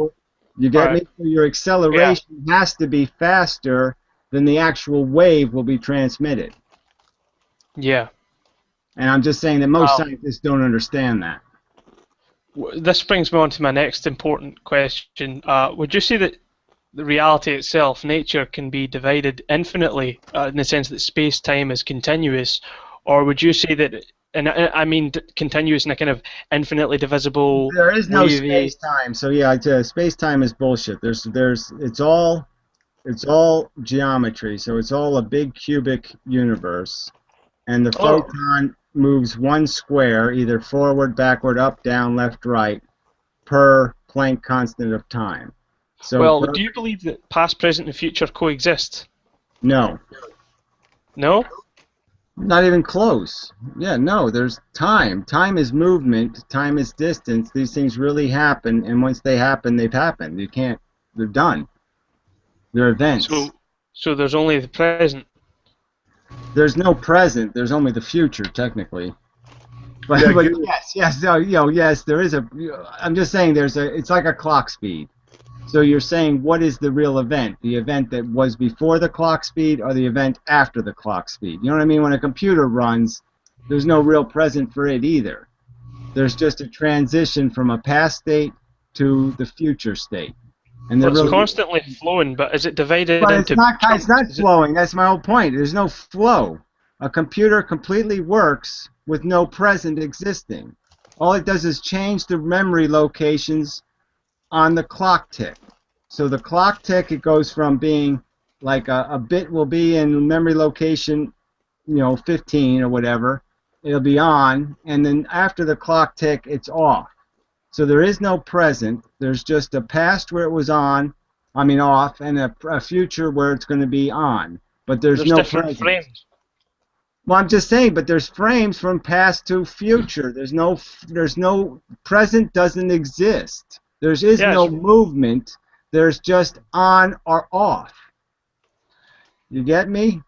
You get me? So your acceleration has to be faster than the actual wave will be transmitted. Yeah. And I'm just saying that most scientists don't understand that. This brings me on to my next important question. Would you say that the reality itself, nature, can be divided infinitely in the sense that space-time is continuous, or would you say that, and I mean continuous in a kind of infinitely divisible? There is no space-time, so yeah, space-time is bullshit. It's all geometry, so it's all a big cubic universe, and the photon moves one square, either forward, backward, up, down, left, right, per Planck constant of time. So do you believe that past, present, and future coexist? No. No? Not even close. Yeah, no, there's time. Time is movement. Time is distance. These things really happen, and once they happen, they've happened. They're done. They're events. So there's only the present. There's no present. There's only the future, technically. But yes, there is I'm just saying it's like a clock speed. So you're saying what is the real event? The event that was before the clock speed or the event after the clock speed? You know what I mean? When a computer runs, there's no real present for it either. There's just a transition from a past state to the future state. And it's constantly flowing, but is it divided into... It's not flowing. That's my whole point. There's no flow. A computer completely works with no present existing. All it does is change the memory locations on the clock tick. So the clock tick, it goes from being like a bit will be in memory location, 15 or whatever. It'll be on, and then after the clock tick, it's off. So there is no present. There's just a past where it was off, and a future where it's going to be on. But there's no different frames. Well, I'm just saying, but there's frames from past to future. There's no present doesn't exist. There is no movement. There's just on or off. You get me?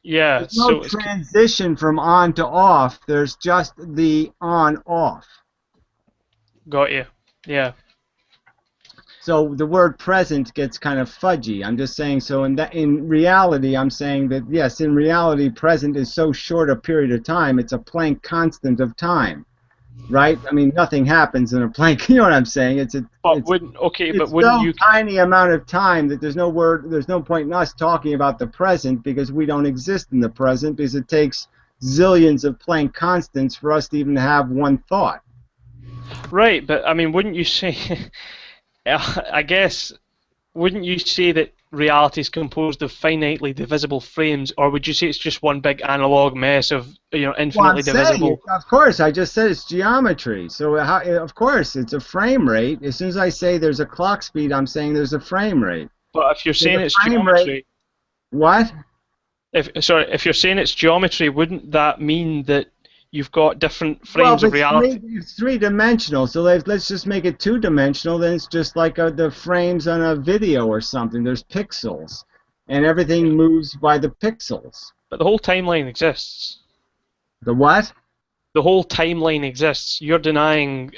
Yeah. There's no So it's transition from on to off. There's just the on-off. got you. Yeah. So the word present gets kind of fudgy. I'm just saying, so in reality, I'm saying that, yes, in reality, present is so short a period of time, it's a Planck constant of time, right? I mean, nothing happens in a Planck, you know what I'm saying? It's But wouldn't so you? tiny amount of time that there's no point in us talking about the present because we don't exist in the present because it takes zillions of Planck constants for us to even have one thought. Right, but I mean, wouldn't you say? I guess, wouldn't you say that reality is composed of finitely divisible frames, or would you say it's just one big analog mess of Well, infinitely I'm saying divisible? of course, I just said it's geometry. So of course, it's a frame rate. As soon as I say there's a clock speed, I'm saying there's a frame rate. But if you're saying There's it's a frame geometry, rate. What? if you're saying it's geometry, wouldn't that mean that you've got different frames Well, of reality? it's three-dimensional, so let's just make it two-dimensional. Then it's just like the frames on a video or something. There's pixels, and everything moves by the pixels. But the whole timeline exists. The what? The whole timeline exists. You're denying.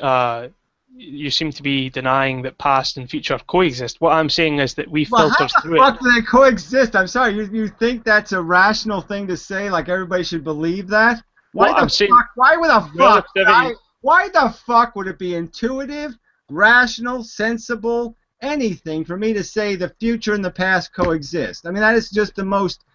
You seem to be denying that past and future coexist. What I'm saying is that we filter through How the it. fuck do they coexist? I'm sorry, you think that's a rational thing to say? Like everybody should believe that? Why Well, the I'm saying fuck? Why would the fuck? relativity- Why the fuck would it be intuitive, rational, sensible, anything for me to say the future and the past coexist? I mean, that is just the most.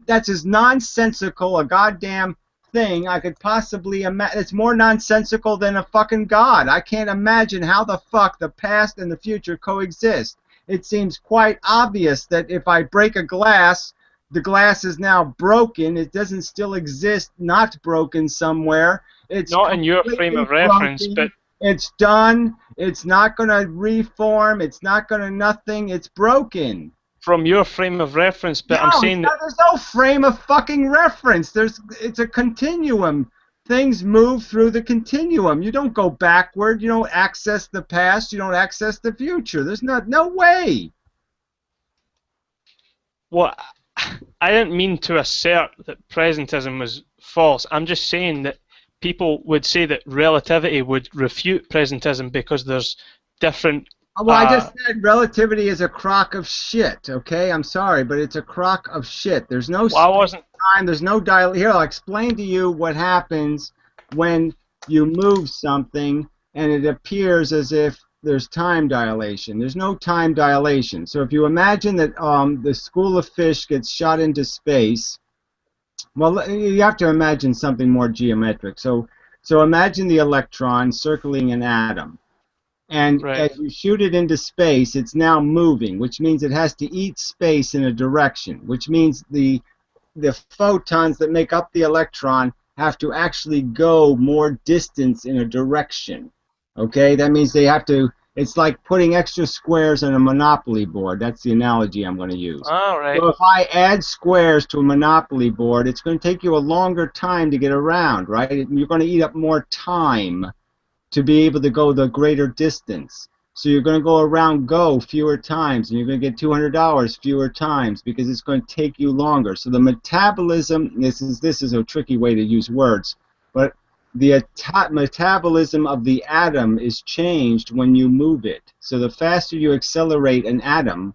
That's as nonsensical a goddamn thing I could possibly imagine. It's more nonsensical than a fucking god. I can't imagine how the fuck the past and the future coexist. It seems quite obvious that if I break a glass, the glass is now broken. It doesn't still exist, not broken somewhere. It's Not in your frame of reference, broken. but It's done. It's not going to reform. It's not going to nothing. It's broken. from your frame of reference. But I'm saying that There's no frame of fucking reference. It's a continuum. Things move through the continuum. You don't go backward. You don't access the past. You don't access the future. There's no way. well, I didn't mean to assert that presentism was false. I'm just saying that people would say that relativity would refute presentism because there's different. Well, I just said relativity is a crock of shit, okay? I'm sorry, but it's a crock of shit. There's no time, there's no dial. Here, I'll explain to you what happens when you move something and it appears as if there's time dilation. There's no time dilation. So if you imagine that the school of fish gets shot into space, well, you have to imagine something more geometric. So imagine the electron circling an atom. And as you shoot it into space, it's now moving, which means it has to eat space in a direction, which means the photons that make up the electron have to actually go more distance in a direction. Okay? That means they have to, it's like putting extra squares on a Monopoly board. That's the analogy I'm going to use. All right. So if I add squares to a Monopoly board, it's going to take you a longer time to get around, right? You're going to eat up more time to be able to go the greater distance. So you're going to go around fewer times, and you're going to get $200 fewer times because it's going to take you longer. So the metabolism, this is a tricky way to use words, but the metabolism of the atom is changed when you move it. So the faster you accelerate an atom,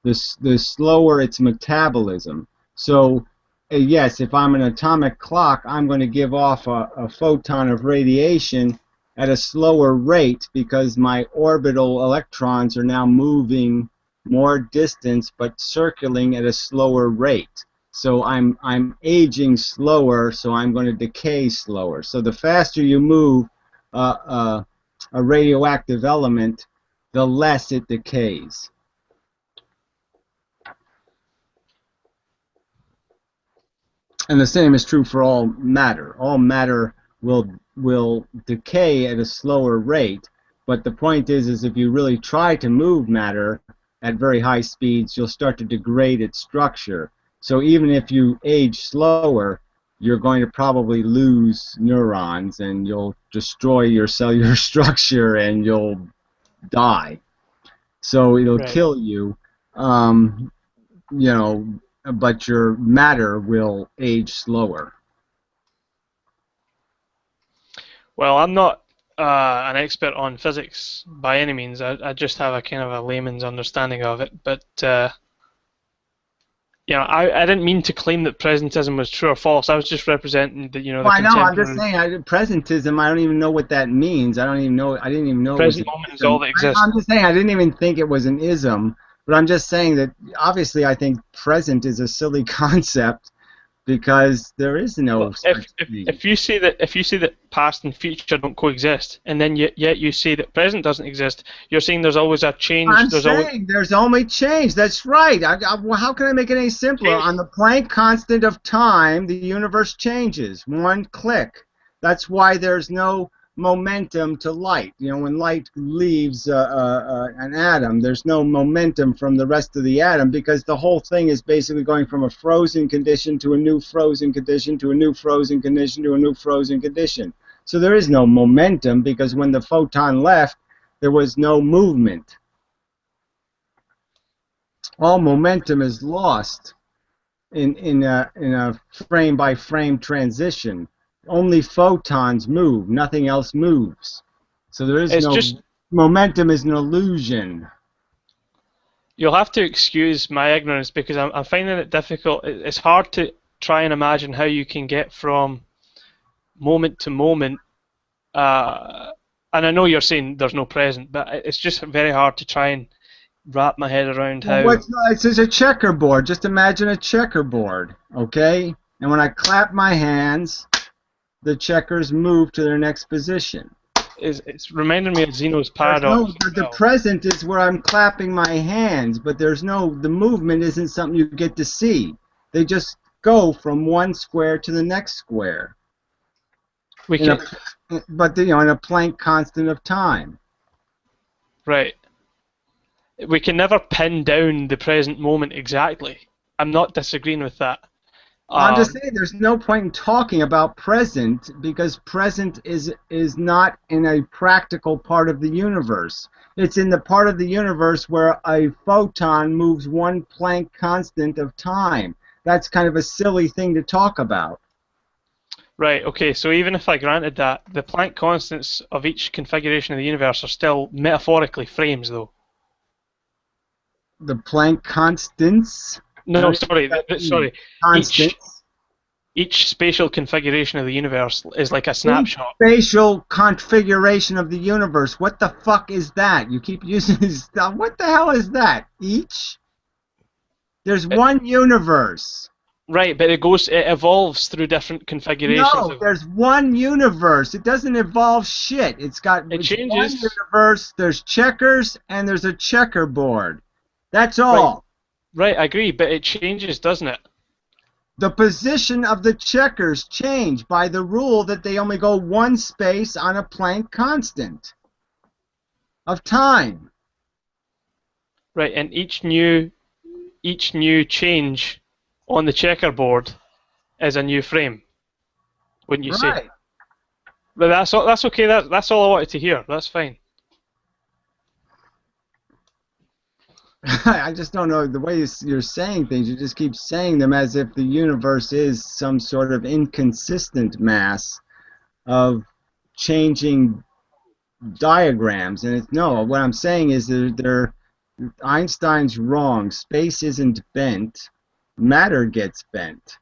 the slower its metabolism. So yes, if I'm an atomic clock, I'm going to give off a photon of radiation at a slower rate because my orbital electrons are now moving more distance but circling at a slower rate. So I'm aging slower, so I'm going to decay slower. So the faster you move a radioactive element, the less it decays. And the same is true for all matter. All matter will decay at a slower rate, but the point is if you really try to move matter at very high speeds, you'll start to degrade its structure. So even if you age slower, you're going to probably lose neurons and you'll destroy your cellular structure and you'll die. So it'll kill you. You know, but your matter will age slower. Well, I'm not an expert on physics by any means. I just have a kind of a layman's understanding of it. But you know, I didn't mean to claim that presentism was true or false. I was just representing the, you know, the Well, I know. I'm contemporary. just saying, presentism. I don't even know what that means. I don't even know. I didn't even know. Present it was moment an is all ism. that exists. I'm just saying, I didn't even think it was an ism. But I'm just saying that obviously, I think present is a silly concept because there is no. Well, if you say that past and future don't coexist, and then yet you say that present doesn't exist, you're saying there's always a change. I'm saying there's only change. That's right. Well, how can I make it any simpler? Change. On the Planck constant of time, the universe changes. One click. That's why there's no momentum to light. You know, when light leaves an atom, there's no momentum from the rest of the atom because the whole thing is basically going from a frozen condition to a new frozen condition to a new frozen condition to a new frozen condition. So there is no momentum because when the photon left, there was no movement. All momentum is lost in a frame-by-frame transition. Only photons move. Nothing else moves. So there is momentum is an illusion. You'll have to excuse my ignorance because I'm finding it difficult. It's hard to try and imagine how you can get from moment to moment. And I know you're saying there's no present, but it's just very hard to try and wrap my head around how. It's a checkerboard. Just imagine a checkerboard, okay? And when I clap my hands, the checkers move to their next position. It's reminding me of Zeno's paradox. The present is where I'm clapping my hands, but the movement isn't something you get to see. They just go from one square to the next square. But in a Planck constant of time. Right. We can never pin down the present moment exactly. I'm not disagreeing with that. I'm just saying there's no point in talking about present because present is not in a practical part of the universe. It's in the part of the universe where a photon moves one Planck constant of time. That's kind of a silly thing to talk about. Right, okay, so even if I granted that, the Planck constants of each configuration of the universe are still metaphorically frames, though. The Planck constants? No, sorry. Constants. Each spatial configuration of the universe is like a snapshot. Spatial configuration of the universe. What the fuck is that? You keep using this stuff. What the hell is that? Each? There's one universe. Right, but it evolves through different configurations. No, there's one universe. It doesn't evolve shit. It changes. One universe. There's checkers and there's a checkerboard. That's all. Right, I agree, but it changes, doesn't it? The position of the checkers change by the rule that they only go one space on a Planck constant of time. Right, and each new change on the checkerboard is a new frame, wouldn't you say? But that's okay. That's all I wanted to hear. That's fine. I just don't know the way you're saying things. You just keep saying them as if the universe is some sort of inconsistent mass of changing diagrams. And no, what I'm saying is that Einstein's wrong. Space isn't bent. Matter gets bent.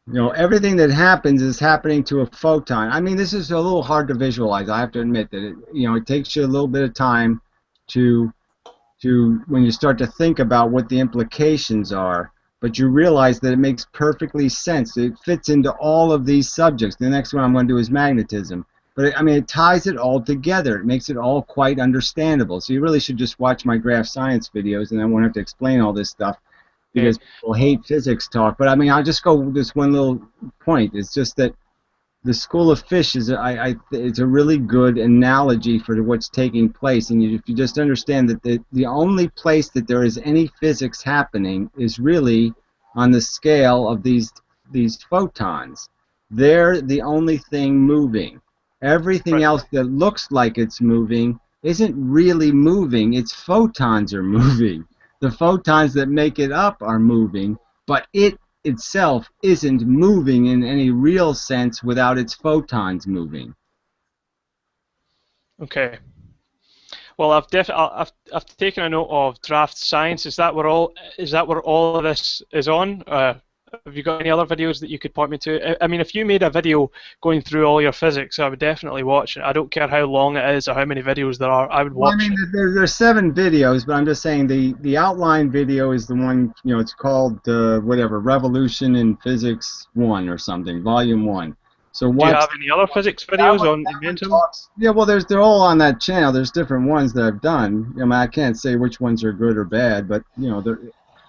You know, everything that happens is happening to a photon. I mean, this is a little hard to visualize. I have to admit that it takes you a little bit of time to when you start to think about what the implications are, but you realize that it makes perfectly sense. It fits into all of these subjects. The next one I'm going to do is magnetism. But I mean, it ties it all together. It makes it all quite understandable. So you really should just watch my graph science videos, and I won't have to explain all this stuff because people hate physics talk. But I mean, I'll just go with this one little point. It's just that the school of fish is it's a really good analogy for what's taking place, and if you just understand that the only place that there is any physics happening is really on the scale of these photons. They're the only thing moving. Everything else that looks like it's moving isn't really moving. Its photons are moving. The photons that make it up are moving, but it itself isn't moving in any real sense without its photons moving. Okay. Well, I've taken a note of draft science. Is that where all of this is on? Have you got any other videos that you could point me to? I mean, if you made a video going through all your physics, I would definitely watch it. I don't care how long it is or how many videos there are. I would watch it. I mean, there's 7 videos, but I'm just saying the outline video is the one, you know, it's called whatever, Revolution in Physics 1 or something, Volume 1. So do you have any other physics videos on Inventum? Yeah, well, they're all on that channel. There's different ones that I've done. I mean, I can't say which ones are good or bad, but you know,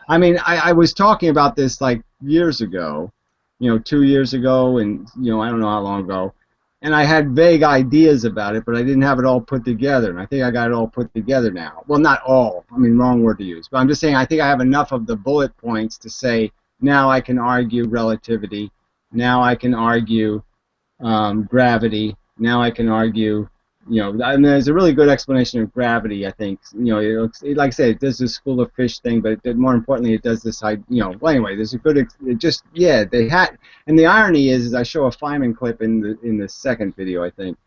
I mean, I was talking about this like years ago, you know, 2 years ago, and you know, I don't know how long ago, and I had vague ideas about it, but I didn't have it all put together, and I think I got it all put together now. Well, not all. I mean, wrong word to use, but I'm just saying I think I have enough of the bullet points to say now I can argue relativity, now I can argue gravity, now I can argue, you know, and there's a really good explanation of gravity, I think. You know, like I said, it does this school of fish thing, but more importantly, it does this, you know, well, anyway, there's a good, yeah, they had, and the irony is I show a Feynman clip in the second video, I think.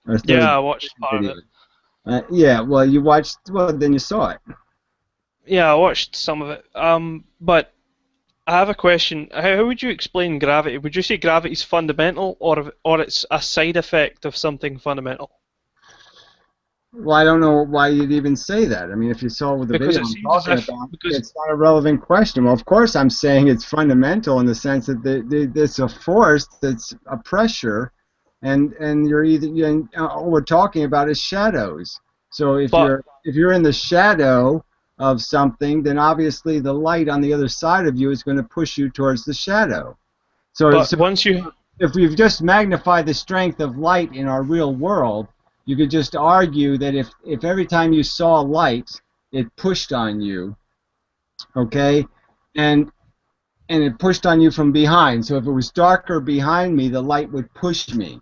Or third. Yeah, I watched part of it. Yeah, well, you watched, well, then you saw it. Yeah, I watched some of it. But I have a question. How would you explain gravity? Would you say gravity is fundamental, or it's a side effect of something fundamental? Well, I don't know why you'd even say that. I mean, if you saw with the video I'm talking about, it's not a relevant question. Well, of course I'm saying it's fundamental in the sense that it's a force that's a pressure, and you're either, all we're talking about is shadows. So if you're in the shadow of something, then obviously the light on the other side of you is going to push you towards the shadow. So if we've just magnified the strength of light in our real world, you could just argue that if every time you saw light, it pushed on you, okay, and it pushed on you from behind. So if it was darker behind me, the light would push me.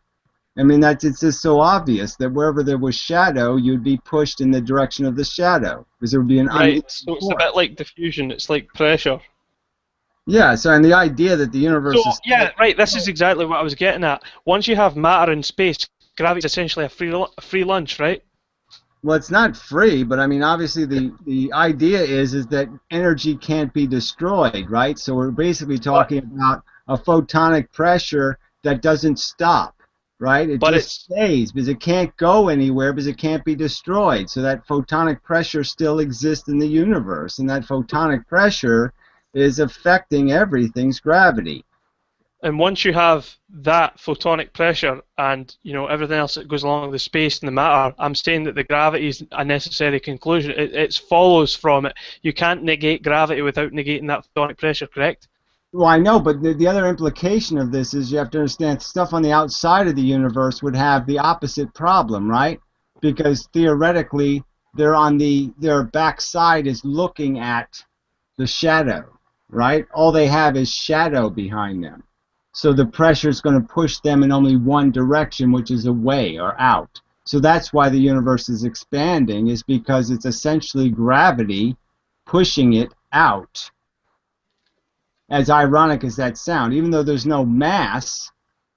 I mean, it's just so obvious that wherever there was shadow, you'd be pushed in the direction of the shadow, because there would be an right. So it's a bit like diffusion. It's like pressure. Yeah. So, and the idea that the universe is right. This is exactly what I was getting at. Once you have matter in space, gravity is essentially a free lunch, right? Well, it's not free, but I mean, obviously the idea is that energy can't be destroyed, right? So we're basically talking about a photonic pressure that doesn't stop. Right? It just stays because it can't go anywhere because it can't be destroyed. So that photonic pressure still exists in the universe, and that photonic pressure is affecting everything's gravity. And once you have that photonic pressure and, you know, everything else that goes along with the space and the matter, I'm saying that the gravity is a necessary conclusion. It follows from it. You can't negate gravity without negating that photonic pressure, correct? Well, I know, but the other implication of this is you have to understand stuff on the outside of the universe would have the opposite problem, right? Because theoretically, their backside is looking at the shadow, right? All they have is shadow behind them. So the pressure is going to push them in only one direction, which is away or out. So that's why the universe is expanding, is because it's essentially gravity pushing it out. As ironic as that sounds, even though there's no mass,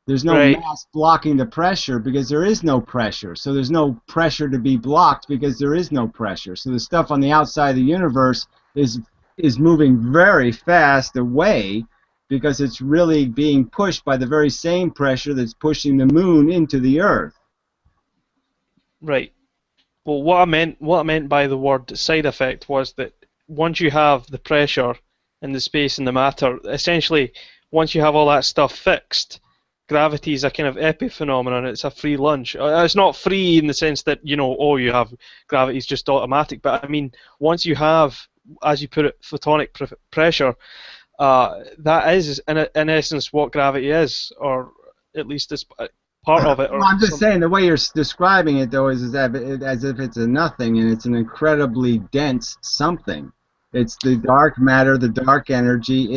there's no mass blocking the pressure because there is no pressure. So there's no pressure to be blocked because there is no pressure. So the stuff on the outside of the universe is moving very fast away because it's really being pushed by the very same pressure that's pushing the moon into the Earth. Right. Well, what I meant by the word side effect was that once you have the pressure and the space and the matter, essentially, once you have all that stuff fixed, gravity is a kind of epiphenomenon. It's a free lunch. It's not free in the sense that, you know, oh, you have gravity is just automatic, but I mean, once you have, as you put it, photonic pressure, that is, in essence, what gravity is, or at least it's part of it. Well, I'm just saying, the way you're describing it, though, is as if it's a nothing, and it's an incredibly dense something. It's the dark matter, the dark energy.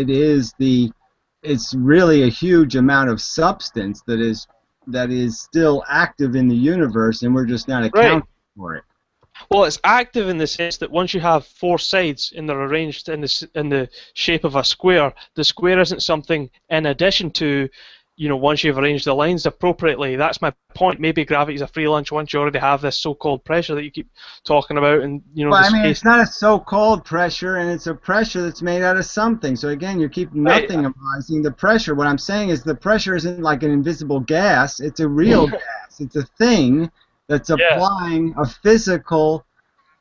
It's really a huge amount of substance that is still active in the universe, and we're just not accounting for it. Well, it's active in the sense that once you have four sides and they're arranged in the shape of a square, the square isn't something in addition to, once you've arranged the lines appropriately. That's my point. Maybe gravity's a free lunch once you already have this so-called pressure that you keep talking about, and Well, the I mean, space. it's not a so-called pressure, and it's a pressure that's made out of something. So again, you keep nothingizing the pressure. What I'm saying is the pressure isn't like an invisible gas. It's a real gas. It's a thing that's applying a physical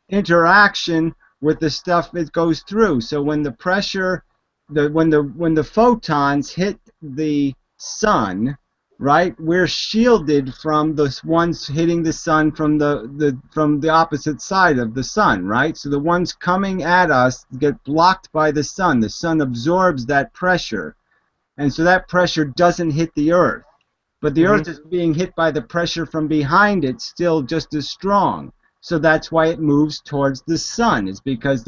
interaction with the stuff it goes through. So when the pressure, when the photons hit the sun, right, we're shielded from the ones hitting the sun from the opposite side of the sun, right? So the ones coming at us get blocked by the sun. The sun absorbs that pressure, and so that pressure doesn't hit the Earth. But the Earth is being hit by the pressure from behind it, still just as strong. So that's why it moves towards the sun. It's because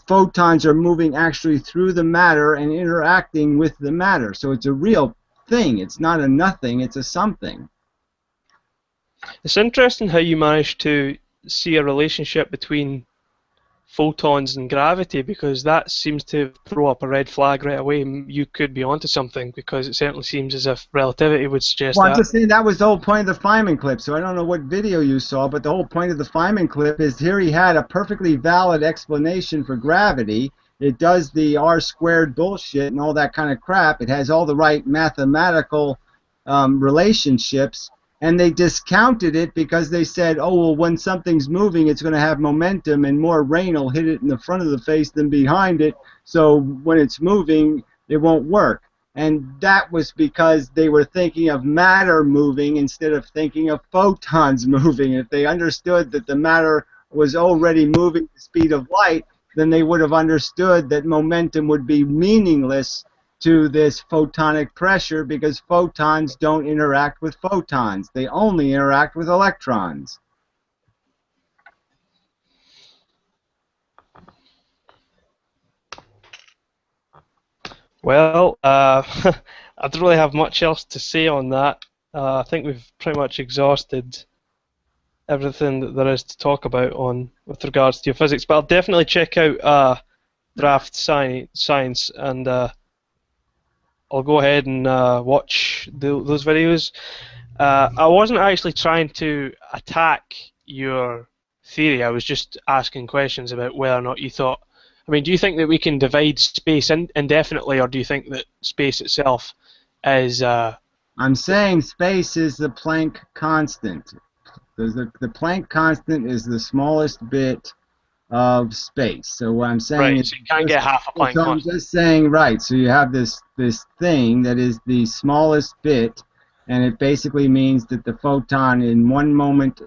photons are moving actually through the matter and interacting with the matter. So it's a real thing. It's not a nothing, it's a something. It's interesting how you managed to see a relationship between photons and gravity, because that seems to throw up a red flag right away. You could be onto something, because it certainly seems as if relativity would suggest Well, that. I'm just saying that was the whole point of the Feynman clip, so I don't know what video you saw, but the whole point of the Feynman clip is here he had a perfectly valid explanation for gravity. It does the R-squared bullshit and all that kind of crap. It has all the right mathematical relationships, and they discounted it because they said, oh, well, when something's moving, it's going to have momentum, and more rain will hit it in the front of the face than behind it, so when it's moving, it won't work. And that was because they were thinking of matter moving instead of thinking of photons moving. If they understood that the matter was already moving at the speed of light, then they would have understood that momentum would be meaningless to this photonic pressure, because photons don't interact with photons. They only interact with electrons. Well, I don't really have much else to say on that. I think we've pretty much exhausted everything that there is to talk about with regards to your physics. But I'll definitely check out Draft Science, and I'll go ahead and watch those videos. I wasn't actually trying to attack your theory. I was just asking questions about whether or not you thought. I mean, do you think that we can divide space indefinitely, or do you think that space itself is? I'm saying space is the Planck constant. The Planck constant is the smallest bit of space. So what I'm saying is, so you can't get half a Planck constant. I'm just saying, right. So you have this thing that is the smallest bit, and it basically means that the photon in one moment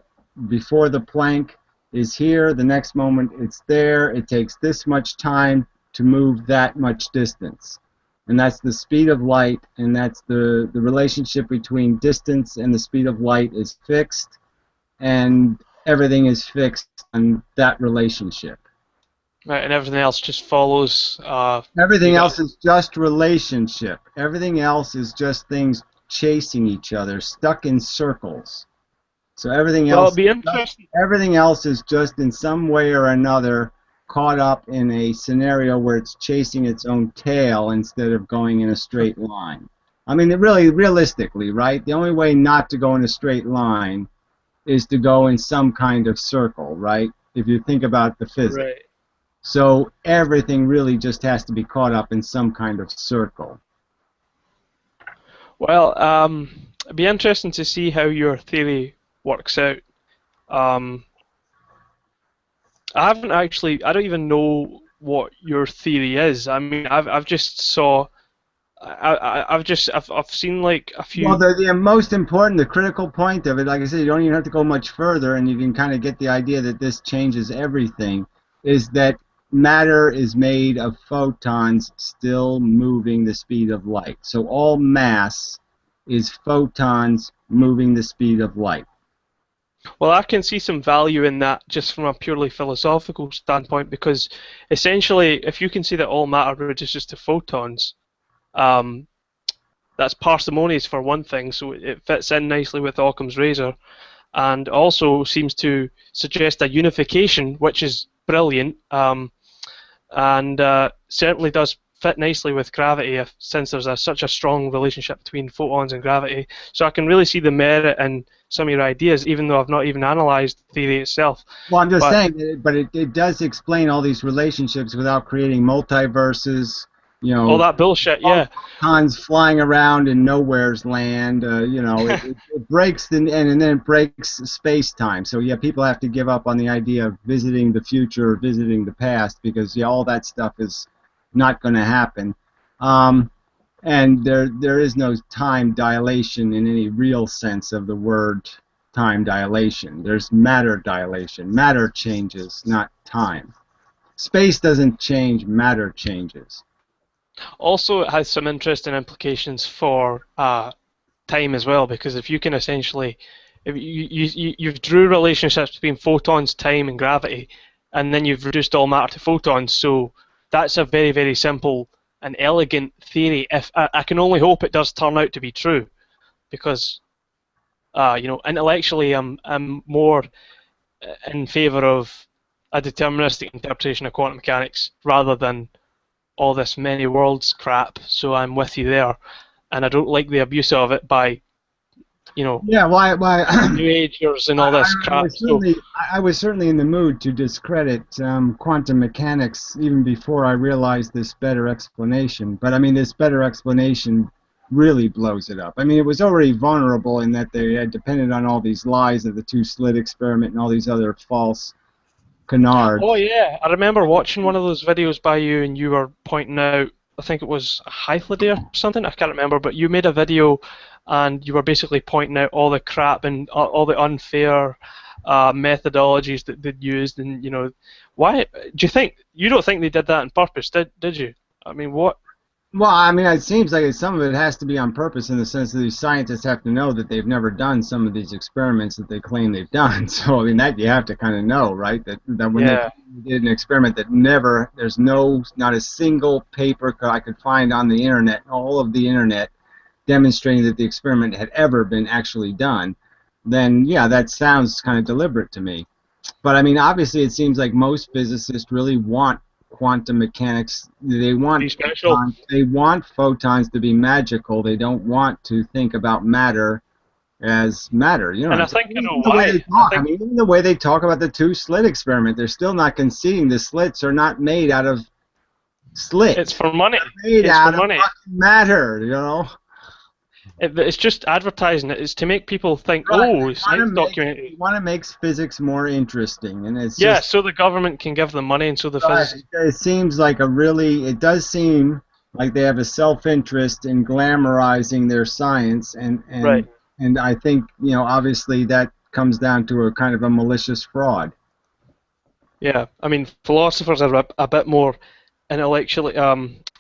before the Planck is here, the next moment it's there. It takes this much time to move that much distance. And that's the speed of light, and that's the relationship between distance and the speed of light is fixed, and everything is fixed on that relationship. Right, and everything else just follows. Everything else is just relationship. Everything else is just things chasing each other, stuck in circles. So everything else is just in some way or another caught up in a scenario where it's chasing its own tail instead of going in a straight line. I mean, really, realistically, right? The only way not to go in a straight line is to go in some kind of circle, right? If you think about the physics. Right. So everything really just has to be caught up in some kind of circle. Well, it'd be interesting to see how your theory works out. I don't even know what your theory is. I mean, I've just I've seen like a few. Well, the most important, the critical point of it, like I said, you don't even have to go much further, and you can kind of get the idea that this changes everything, is that matter is made of photons still moving the speed of light. So all mass is photons moving the speed of light. Well, I can see some value in that just from a purely philosophical standpoint, because essentially, if you can see that all matter reduces to photons, that's parsimonious for one thing, so it fits in nicely with Occam's razor. and also seems to suggest a unification, which is brilliant, and certainly does fit nicely with gravity, since there's such a strong relationship between photons and gravity. So I can really see the merit in some of your ideas, even though I've not even analysed the theory itself. Well, I'm just saying, but it does explain all these relationships without creating multiverses, you know. All that bullshit, yeah. Photons flying around in nowhere's land, you know, it breaks and then it breaks space-time. So, yeah, people have to give up on the idea of visiting the future or visiting the past because, yeah, all that stuff is not going to happen. And there is no time dilation in any real sense of the word time dilation. There's matter dilation. Matter changes, not time. Space doesn't change, matter changes. Also, it has some interesting implications for time as well, because if you can essentially, if you've drew relationships between photons, time, and gravity, and then you've reduced all matter to photons, so that's a very, very simple and elegant theory. If I can only hope it does turn out to be true, because you know, intellectually I'm more in favour of a deterministic interpretation of quantum mechanics rather than all this many worlds crap. So I'm with you there, and I don't like the abuse of it by, you know, New Agers and all this crap. I was certainly in the mood to discredit quantum mechanics even before I realized this better explanation. But I mean, this better explanation really blows it up. I mean, it was already vulnerable in that they had depended on all these lies of the two-slit experiment and all these other false canards. Oh yeah, I remember watching one of those videos by you, and you were pointing out, I think it was Hythloday or something, I can't remember, but you made a video and you were basically pointing out all the crap and all the unfair methodologies that they'd used, and you know, why do you don't think they did that on purpose, did you? I mean, what? Well, I mean, it seems like some of it has to be on purpose in the sense that these scientists have to know that they've never done some of these experiments that they claim they've done. So, I mean, that you have to kind of know, right? That when they did an experiment that there's not a single paper I could find on the internet, all of the internet, demonstrating that the experiment had ever been actually done, then, yeah, that sounds kind of deliberate to me. But, I mean, obviously it seems like most physicists really want quantum mechanics. They want photons to be magical. They don't want to think about matter as matter. You know, and I think you know why. I mean, even the way they talk about the two-slit experiment, they're still not conceding the slits are not made out of slits. It's for money. They're made out of fucking matter, you know. It's just advertising. It's to make people think, oh, science documentary. You want to make physics more interesting, and it's just, so the government can give them money, and so the physicists. It seems like it does seem like they have a self-interest in glamorizing their science, and I think, you know, obviously that comes down to a kind of a malicious fraud. Yeah, I mean, philosophers are a bit more intellectually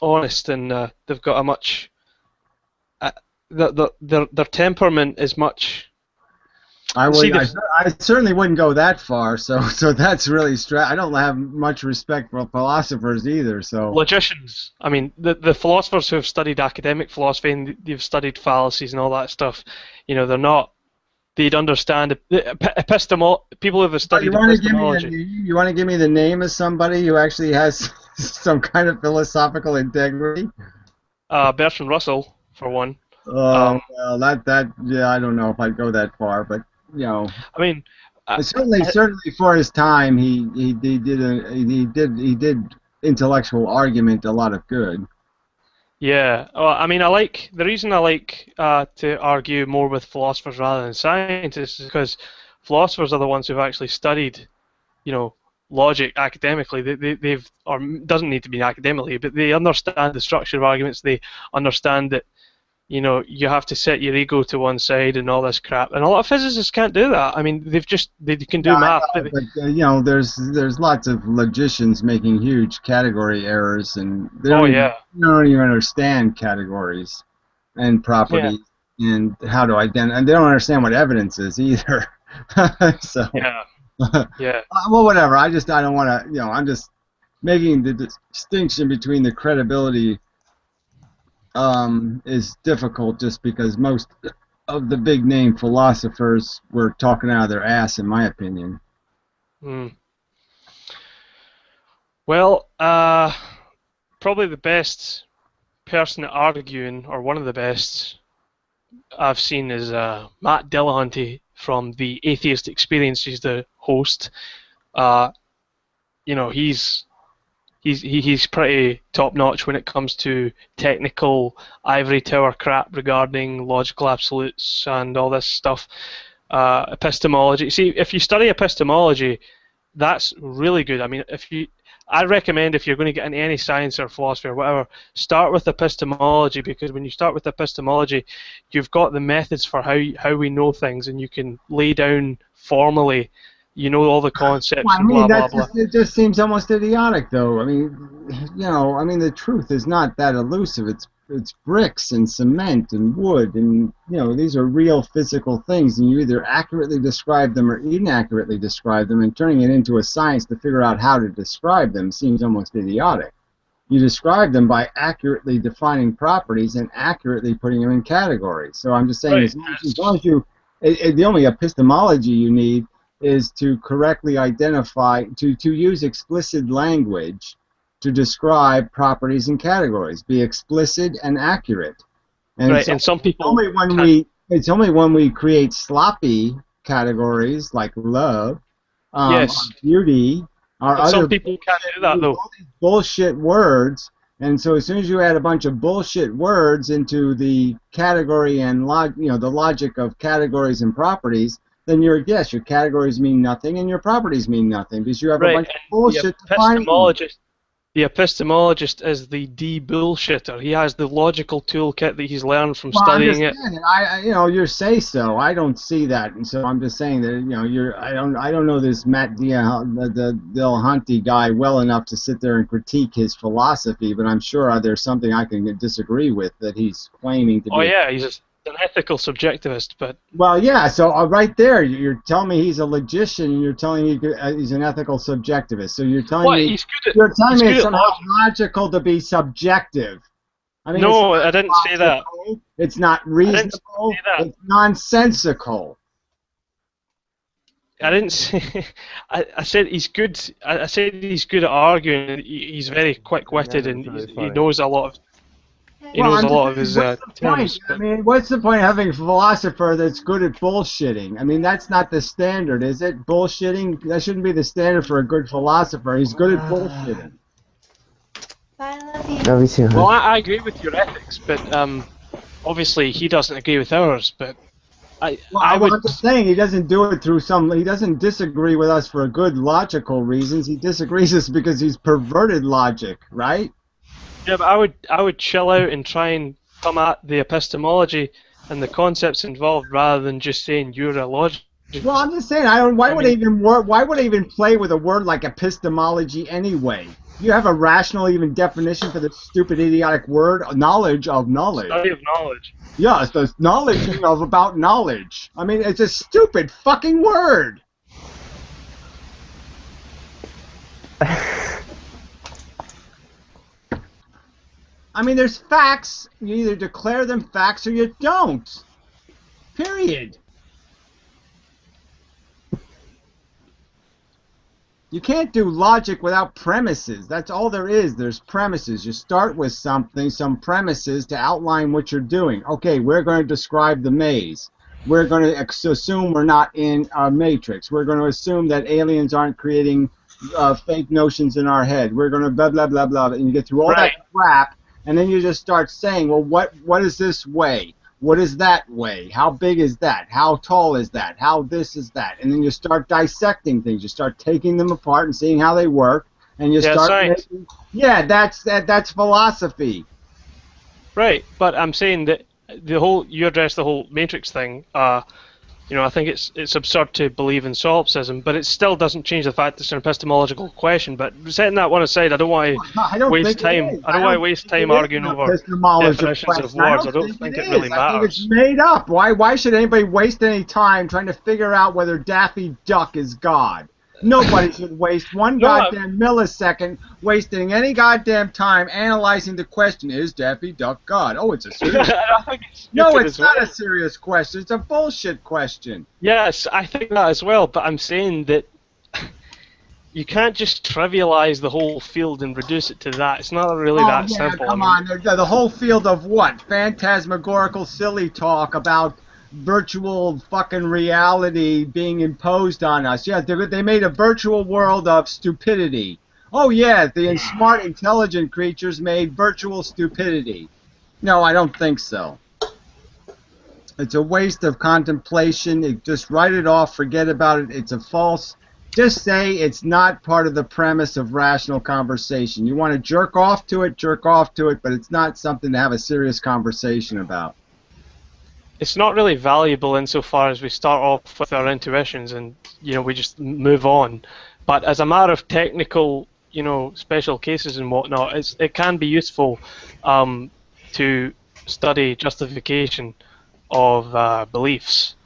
honest, and they've got a much. Their temperament is much. I certainly wouldn't go that far. So that's really I don't have much respect for philosophers either. So logicians. I mean, the philosophers who have studied academic philosophy and they've studied fallacies and all that stuff. You know, they're not. They'd understand people who have studied epistemology. You want to give me the name of somebody who actually has some kind of philosophical integrity? Bertrand Russell, for one. Well, yeah, I don't know if I'd go that far, but you know, I mean, certainly for his time, he did intellectual argument a lot of good. Yeah, well, I mean, the reason I like to argue more with philosophers rather than scientists is because philosophers are the ones who've actually studied, you know, logic academically. Doesn't need to be academically, but they understand the structure of arguments. They understand that, you know, you have to set your ego to one side and all this crap. And a lot of physicists can't do that. I mean, they can do math. But you know, there's lots of logicians making huge category errors, and they don't even understand categories and properties and how to identify. And they don't understand what evidence is either. So well, whatever. I don't want to. You know, I'm just making the distinction between the credibility. Is difficult just because most of the big name philosophers were talking out of their ass, in my opinion. Well, probably the best person at arguing, or one of the best I've seen, is Matt Dillahunty from the Atheist Experience. He's the host. You know, he's pretty top notch when it comes to technical ivory tower crap regarding logical absolutes and all this stuff. Epistemology. See, if you study epistemology, that's really good. I mean, I recommend if you're going to get into any science or philosophy or whatever, start with epistemology, because when you start with epistemology, you've got the methods for how we know things, and you can lay down formally, you know, all the concepts and blah, blah, blah. It just seems almost idiotic, though. I mean, you know, the truth is not that elusive. It's bricks and cement and wood, and, you know, these are real physical things, and you either accurately describe them or inaccurately describe them, and turning it into a science to figure out how to describe them seems almost idiotic. You describe them by accurately defining properties and accurately putting them in categories. So I'm just saying, as long as you, the only epistemology you need is to correctly identify, to use explicit language to describe properties and categories. Be explicit and accurate. And right, so and some people it's only when we create sloppy categories like love, yes, beauty, or other, some people can't do that, though. All these bullshit words. And so as soon as you add a bunch of bullshit words into the category and the logic of categories and properties, then your categories mean nothing and your properties mean nothing, because you have a bunch of bullshit defining them. The epistemologist is the de-bullshitter. He has the logical toolkit that he's learned from studying it. You say so. I don't see that, and so I'm just saying that I don't know this Matt Dillahunty guy well enough to sit there and critique his philosophy, but I'm sure there's something I can disagree with that he's claiming to be. Oh yeah, he's an ethical subjectivist, but... Well, yeah, so right there, you're telling me he's a logician, and you're telling me he's an ethical subjectivist. So you're telling me it's somehow logical to be subjective. I mean, no, I didn't say that. It's not reasonable. It's nonsensical. I didn't say... I said he's good. I said he's good at arguing. He's very quick-witted, and he knows a lot of... He knows a lot of his terms. I mean, what's the point of having a philosopher that's good at bullshitting? I mean, that's not the standard, is it? Bullshitting? That shouldn't be the standard for a good philosopher. He's good at bullshitting. I love you. Well, I agree with your ethics, but obviously he doesn't agree with ours. But I'm just saying he doesn't do it through he doesn't disagree with us for good logical reasons. He disagrees with us because he's perverted logic, right? Yeah, but I would chill out and try and come at the epistemology and the concepts involved rather than just saying you're a logic. Well, I'm just saying why would I even play with a word like epistemology anyway? You have a rational definition for the stupid idiotic word, knowledge of knowledge. Study of knowledge. Yeah, it's the knowledge about knowledge. I mean, it's a stupid fucking word. I mean, there's facts. You either declare them facts or you don't. Period. You can't do logic without premises. That's all there is. There's premises. You start with something, some premises to outline what you're doing. Okay, we're going to describe the maze. We're going to assume we're not in a matrix. We're going to assume that aliens aren't creating fake notions in our head. We're going to blah, blah, blah, blah. And you get through all that crap. And then you just start saying, well, what is this way? What is that way? How big is that? How tall is that? How this is that? And then you start dissecting things. You start taking them apart and seeing how they work. And you start making, that's philosophy. Right, but I'm saying that you addressed the whole matrix thing. I think it's absurd to believe in solipsism, but it still doesn't change the fact it's an epistemological question. But setting that one aside, I don't want to waste time. I don't want to waste time arguing over definitions of words. I don't think it really matters. I think it's made up. Why should anybody waste any time trying to figure out whether Daffy Duck is God? Nobody should waste one goddamn millisecond wasting any goddamn time analyzing the question, is Daffy Duck God? Oh, it's a serious question. No, it's not a serious question. It's a bullshit question. Yes, I think that as well, but I'm saying that you can't just trivialize the whole field and reduce it to that. It's not really that simple. Come on, the whole field of what? Phantasmagorical silly talk about virtual fucking reality being imposed on us. Yeah, they made a virtual world of stupidity. Oh yeah, the smart, intelligent creatures made virtual stupidity. No, I don't think so. It's a waste of contemplation. Just write it off, forget about it. It's a false. Just say it's not part of the premise of rational conversation. You want to jerk off to it, but it's not something to have a serious conversation about. It's not really valuable insofar as we start off with our intuitions and, you know, we just move on. But as a matter of technical, you know, special cases and whatnot, it can be useful to study justification of beliefs.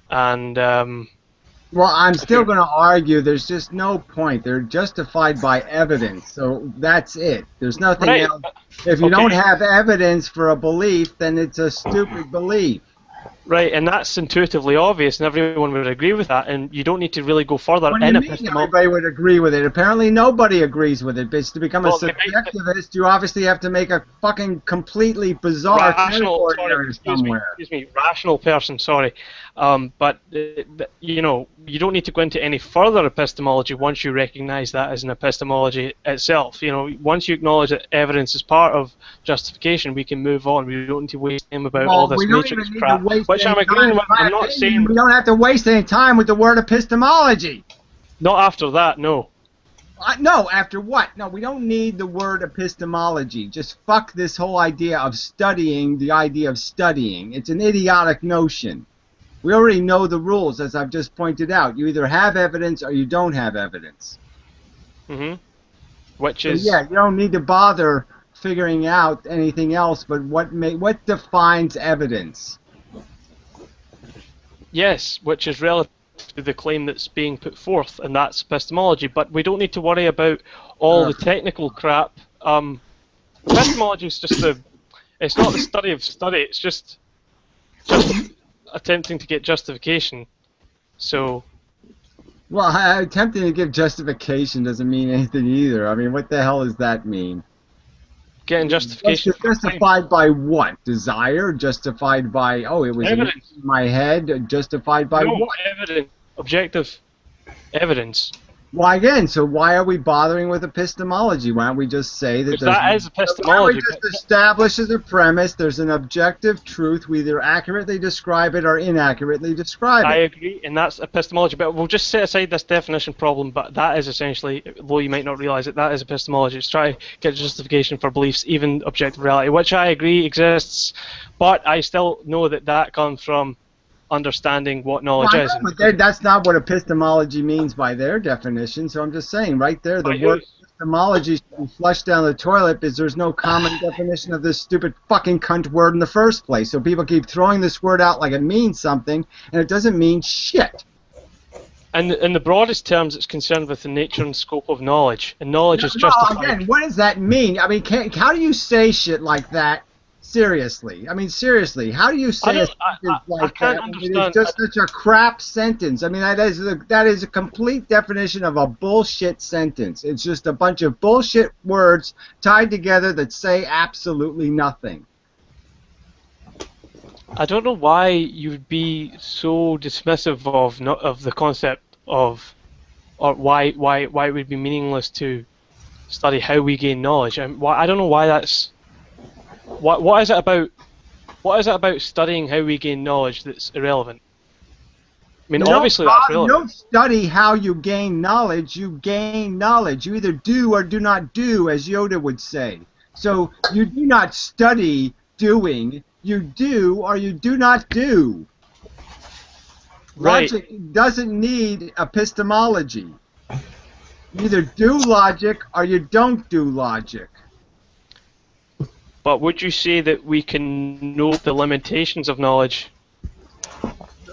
And well, I'm still going to argue there's just no point. They're justified by evidence, so that's it. There's nothing else. If you don't have evidence for a belief, then it's a stupid belief. Right, and that's intuitively obvious, and everyone would agree with that, and you don't need to really go further in epistemology. Everybody would agree with it. Apparently nobody agrees with it, but to become a subjectivist, you obviously have to make a fucking completely bizarre category somewhere. Excuse me, rational person, sorry. But, you know, you don't need to go into any further epistemology once you recognize that as an epistemology itself. You know, once you acknowledge that evidence is part of justification, we can move on. We don't need to waste time about all this matrix crap. Which I'm agreeing with. I'm not saying we don't have to waste any time with the word epistemology. Not after that, no. No, after what? No, we don't need the word epistemology. Just fuck this whole idea of studying, the idea of studying. It's an idiotic notion. We already know the rules, as I've just pointed out. You either have evidence or you don't have evidence. Mm-hmm. Which is... So, yeah, you don't need to bother figuring out anything else, but what defines evidence? Yes, which is relative to the claim that's being put forth, and that's epistemology. But we don't need to worry about all the technical crap. Epistemology is just it's not the study of study, it's just attempting to get justification. So... Well, attempting to give justification doesn't mean anything either. I mean, what the hell does that mean? Getting justification. Justified by what? Desire? Justified by, oh, it was in my head? Justified by what? Evidence. Objective evidence. Well, again, so why are we bothering with epistemology? Why don't we just say that that is epistemology. Why don't we just establish as a premise there's an objective truth, we either accurately describe it or inaccurately describe it. I agree, and that's epistemology, but we'll just set aside this definition problem, but that is essentially, though you might not realise it, that is epistemology. It's trying to get justification for beliefs, even objective reality, which I agree exists, but I still know that comes from understanding what knowledge is. But that's not what epistemology means by their definition, so I'm just saying right there the word epistemology should be flushed down the toilet because there's no common definition of this stupid fucking cunt word in the first place. So people keep throwing this word out like it means something, and it doesn't mean shit. And in the broadest terms, it's concerned with the nature and scope of knowledge, and knowledge is justified. Again, what does that mean? I mean, how do you say shit like that? Seriously, I mean, seriously, how do you say a sentence like that? I mean, it's just such a crap sentence. I mean, that is a complete definition of a bullshit sentence. It's just a bunch of bullshit words tied together that say absolutely nothing. I don't know why you would be so dismissive of the concept of, or why it would be meaningless to study how we gain knowledge. I don't know why that's. What is it about studying how we gain knowledge that's irrelevant? I mean, obviously that's relevant. You don't study how you gain knowledge, you gain knowledge. You either do or do not do, as Yoda would say. So you do not study doing, you do or you do not do. Right. Logic doesn't need epistemology. You either do logic or you don't do logic. But would you say that we can know the limitations of knowledge?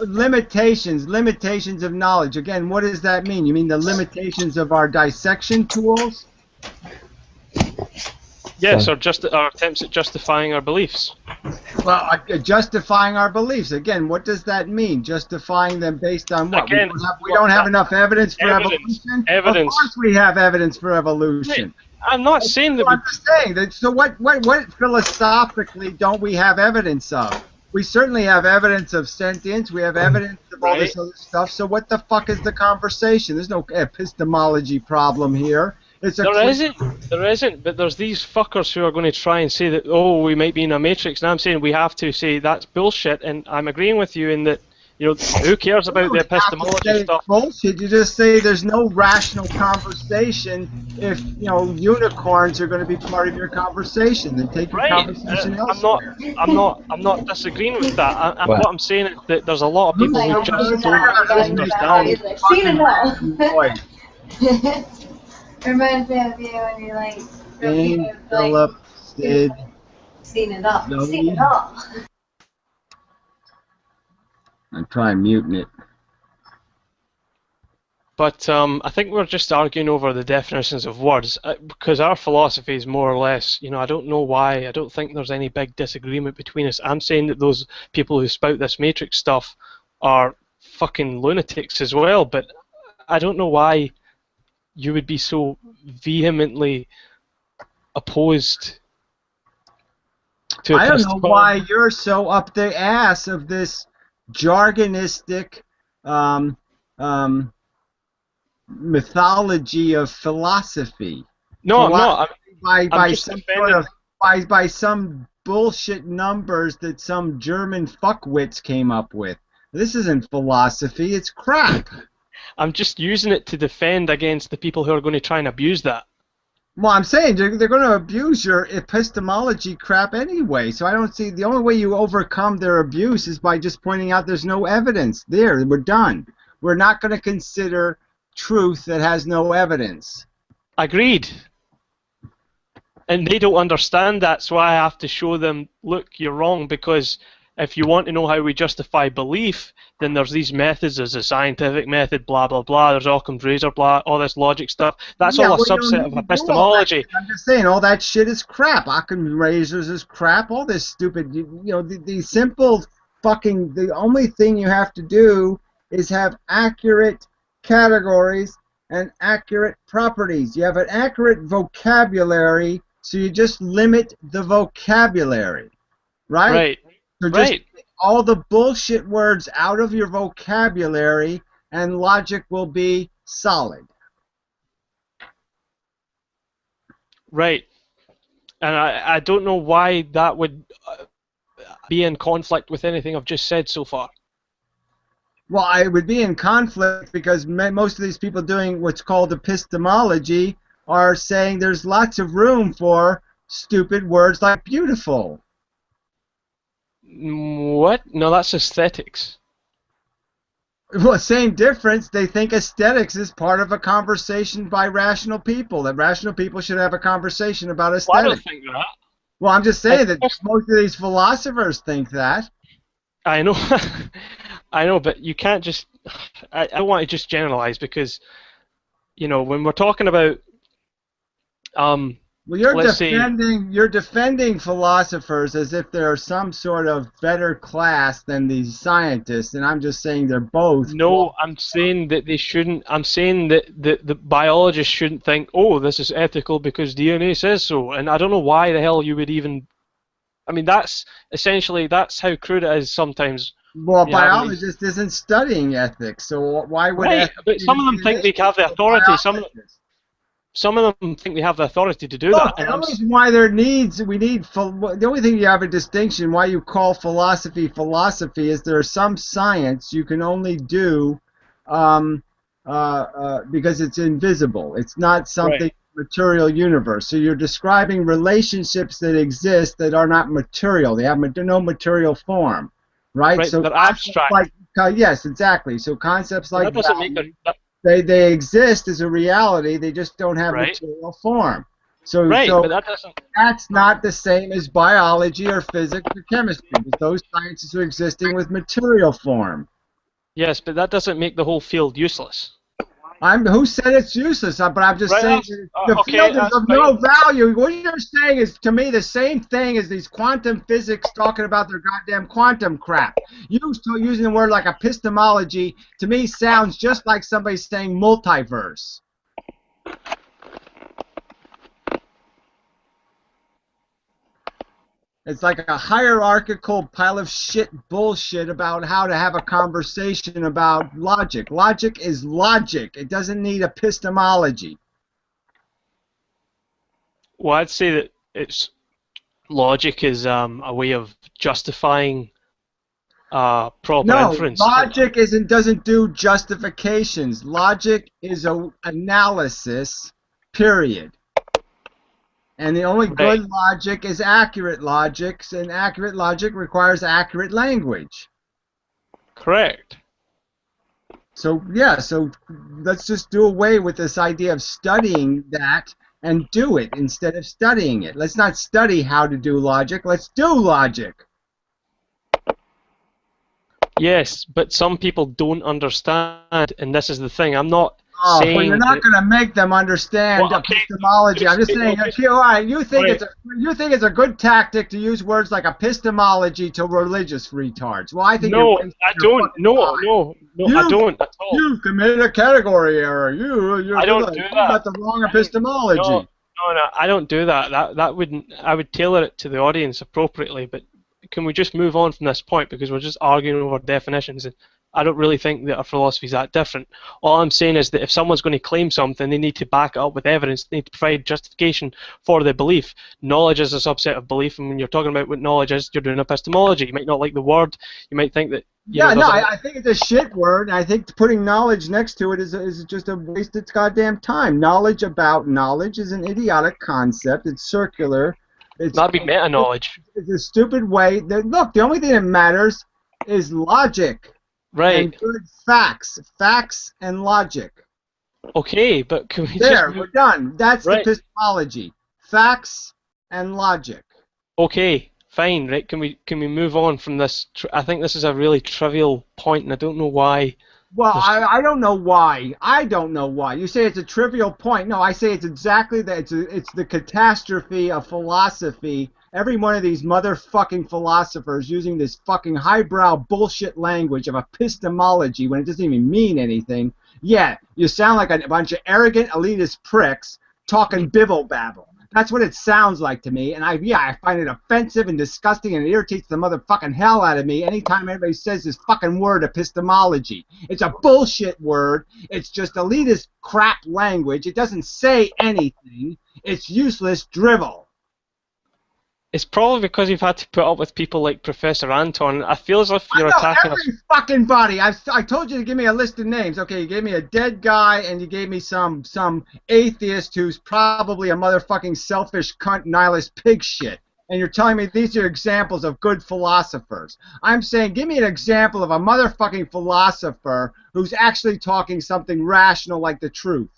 limitations of knowledge. Again, what does that mean? You mean the limitations of our dissection tools? Yes, or our attempts at justifying our beliefs. Well, justifying our beliefs. Again, what does that mean? Justifying them based on what? Again, we don't have enough evidence for evolution? Evidence. Of course we have evidence for evolution. I'm not saying that. I'm just saying that. So what philosophically don't we have evidence of? We certainly have evidence of sentience. We have evidence of all this other stuff. So what the fuck is the conversation? There's no epistemology problem here. There isn't, but there's these fuckers who are going to try and say that, oh, we might be in a matrix, and I'm saying we have to say that's bullshit, and I'm agreeing with you in that, you know, who cares about the epistemology stuff? Bullshit. You just say there's no rational conversation if, you know, unicorns are going to be part of your conversation. Then take your conversation elsewhere. I'm not disagreeing with that. What I'm saying is that there's a lot of people who just don't understand. Seen it all. Reminds me of you when you're like, Philip, Sid. Seen it all. Seen it all. I'm trying muting it. But I think we're just arguing over the definitions of words, because our philosophy is more or less, you know, I don't know why, I don't think there's any big disagreement between us. I'm saying that those people who spout this matrix stuff are fucking lunatics as well, but I don't know why you would be so vehemently opposed to I don't know why you're so up the ass of this jargonistic mythology of philosophy. No, I'm not. By some bullshit numbers that some German fuckwits came up with. This isn't philosophy, it's crap. I'm just using it to defend against the people who are going to try and abuse that. Well, I'm saying they're going to abuse your epistemology crap anyway, so I don't see... The only way you overcome their abuse is by just pointing out there's no evidence. There, we're done. We're not going to consider truth that has no evidence. Agreed. And they don't understand that, so I have to show them, look, you're wrong, because if you want to know how we justify belief, then there's these methods, there's a scientific method, blah, blah, blah, there's Occam's razor, blah, all this logic stuff. That's all a subset of epistemology. I'm just saying, all that shit is crap. Occam's razors is crap, all this stupid, you know, the simple fucking, the only thing you have to do is have accurate categories and accurate properties. You have an accurate vocabulary, so you just limit the vocabulary, right? Right. So just take all the bullshit words out of your vocabulary, and logic will be solid. Right. And I don't know why that would be in conflict with anything I've just said so far. Well, I would be in conflict because most of these people doing what's called epistemology are saying there's lots of room for stupid words like beautiful. What? No, that's aesthetics. Well, same difference. They think aesthetics is part of a conversation by rational people, that rational people should have a conversation about aesthetics. Well, I don't think that. Well, I'm just saying that most of these philosophers think that. I know. I know, but you can't just... I don't want to just generalize because, you know, when we're talking about... well, you're defending philosophers as if they're some sort of better class than these scientists, and I'm just saying they're both. No, I'm saying that they shouldn't. I'm saying that the biologists shouldn't think, oh, this is ethical because DNA says so, and I don't know why the hell you would even. I mean, that's essentially that's how crude it is sometimes. Well, a biologist isn't studying ethics, so why would? Right, but some of them think they have the authority. Some of them think they have the authority to do that. The only reason why the only thing you have a distinction why you call philosophy is there is some science you can only do because it's invisible. It's not something material universe. So you're describing relationships that exist that are not material. They have no material form, right? So they're abstract. Yes, exactly. So concepts like that doesn't make They exist as a reality. They just don't have material form. So, but that's not the same as biology or physics or chemistry. Those sciences are existing with material form. Yes, but that doesn't make the whole field useless. Who said it's useless? But I'm just Right, saying the okay, field is that's of no value. What you're saying is, to me, the same thing as these quantum physics talking about their goddamn quantum crap. Using the word like epistemology, to me, sounds just like somebody saying multiverse. It's like a hierarchical pile of shit bullshit about how to have a conversation about logic. Logic is logic. It doesn't need epistemology. Well, I'd say that it's logic is a way of justifying proper inference. No, logic doesn't do justifications. Logic is an analysis, period. And the only good logic is accurate logic, and accurate logic requires accurate language. Correct. So, yeah, so let's just do away with this idea of studying that and do it instead of studying it. Let's not study how to do logic, let's do logic. Yes, but some people don't understand, and this is the thing. I'm not saying well, you're not going to make them understand epistemology. I'm just saying. Okay, all right. You think it's a good tactic to use words like epistemology to religious retards? Well, I think no, I don't. No, I don't at all. You've committed a category error. I don't do that. You got the wrong epistemology. No, I don't do that. That wouldn't. I would tailor it to the audience appropriately. But can we just move on from this point, because we're just arguing over definitions, and I don't really think that our philosophy is that different. All I'm saying is that if someone's going to claim something, they need to back it up with evidence. They need to provide justification for their belief. Knowledge is a subset of belief, and when you're talking about what knowledge is, you're doing epistemology. You might not like the word. You might think that... I think it's a shit word, and I think putting knowledge next to it is just a waste of goddamn time. Knowledge about knowledge is an idiotic concept. It's circular. It's not be meta-knowledge. It's a stupid way. Look, the only thing that matters is logic. Right. And good facts and logic. Okay, but can we we're done. That's the epistemology. Facts and logic. Okay, fine, right? Can we move on from this? I think this is a really trivial point, and I don't know why. Well, I don't know why. I don't know why. You say it's a trivial point. No, I say it's exactly that. It's the catastrophe of philosophy. Every one of these motherfucking philosophers using this fucking highbrow bullshit language of epistemology when it doesn't even mean anything. Yeah, you sound like a bunch of arrogant elitist pricks talking bibble-babble. That's what it sounds like to me, and I find it offensive and disgusting, and it irritates the motherfucking hell out of me anytime anybody says this fucking word epistemology. It's a bullshit word. It's just elitist crap language. It doesn't say anything. It's useless drivel. It's probably because you've had to put up with people like Professor Anton. I feel as if you're attacking every fucking body. I told you to give me a list of names. Okay, you gave me a dead guy, and you gave me some atheist who's probably a motherfucking selfish cunt nihilist pig shit. And you're telling me these are examples of good philosophers. I'm saying give me an example of a motherfucking philosopher who's actually talking something rational like the truth.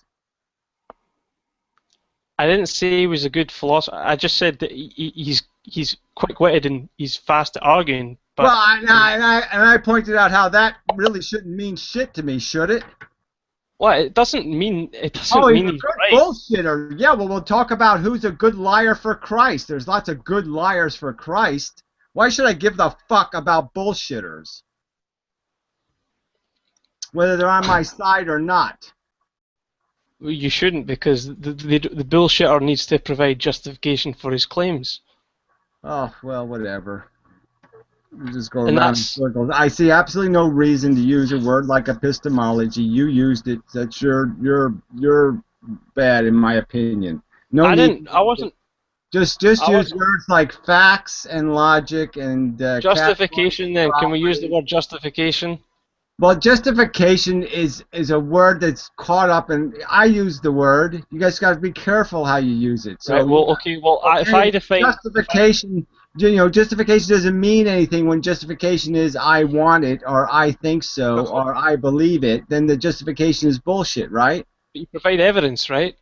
I didn't say he was a good philosopher. I just said that he's quick-witted and he's fast at arguing. But well, I pointed out how that really shouldn't mean shit to me, should it? Well, it doesn't mean he's a good bullshitter. Yeah, well, we'll talk about who's a good liar for Christ. There's lots of good liars for Christ. Why should I give the fuck about bullshitters? Whether they're on my side or not. You shouldn't, because the bullshitter needs to provide justification for his claims. Oh, well, whatever. You just go around in circles. I see absolutely no reason to use a word like epistemology. You used it. That's you're bad, in my opinion. No, I wasn't. Just use words like facts and logic and justification. Then can we use the word justification? Well, justification is a word that's caught up in. I use the word. You guys got to be careful how you use it. So, right. Well, okay. Well, if I define justification, justification doesn't mean anything when justification is I want it or I think so or I believe it. Then the justification is bullshit, right? But you provide evidence, right?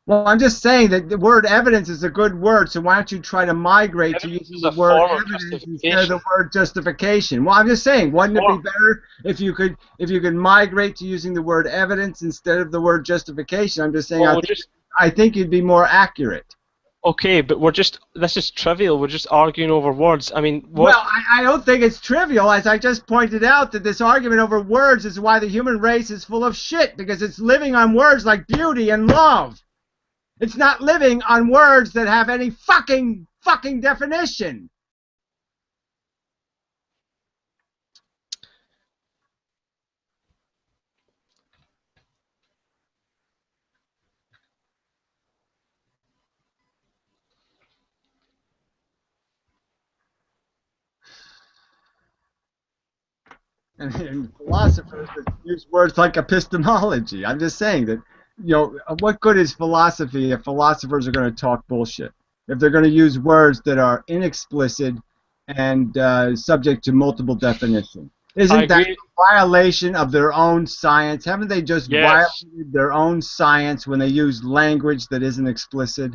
Well, I'm just saying that the word evidence is a good word, so why don't you try to migrate to using the word evidence instead of the word justification? Well, I'm just saying, wouldn't it be better if you could migrate to using the word evidence instead of the word justification? I'm just saying, Well, I think you'd be more accurate. Okay, but this is trivial. We're just arguing over words. I mean, what? Well, I don't think it's trivial, as I just pointed out, that this argument over words is why the human race is full of shit, because it's living on words like beauty and love. It's not living on words that have any fucking definition. And philosophers that use words like epistemology. I'm just saying that, what good is philosophy if philosophers are going to talk bullshit? If they're going to use words that are inexplicit and subject to multiple definitions. Isn't that a violation of their own science? Haven't they just violated their own science when they use language that isn't explicit?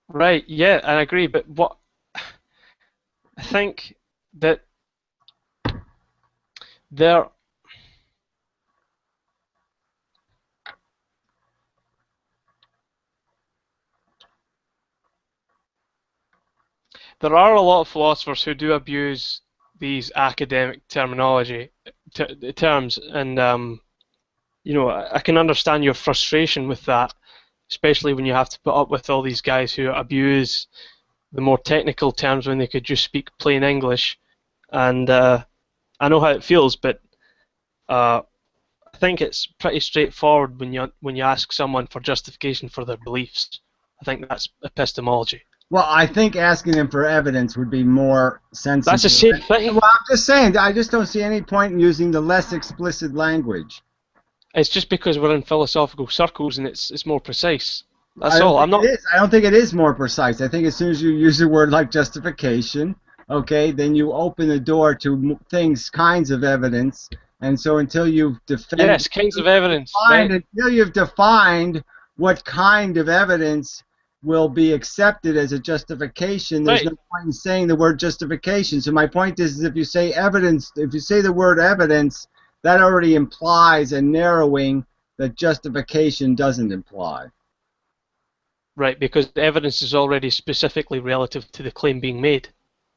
Right, yeah, I agree, but what I think that there are a lot of philosophers who do abuse these academic terminology terms, and I can understand your frustration with that, especially when you have to put up with all these guys who abuse the more technical terms when they could just speak plain English. And I know how it feels, but I think it's pretty straightforward when you ask someone for justification for their beliefs. I think that's epistemology. Well, I think asking them for evidence would be more sensible. That's the same thing. Well, I'm just saying, I just don't see any point in using the less explicit language. It's just because we're in philosophical circles and it's more precise. That's all. I don't think it is more precise. I think as soon as you use a word like justification, okay, then you open the door to kinds of evidence, and so until you've kinds of evidence. Until you've defined what kind of evidence will be accepted as a justification, there's no point in saying the word justification. So my point is if you say evidence, if you say the word evidence, that already implies a narrowing that justification doesn't imply. Right, because the evidence is already specifically relative to the claim being made.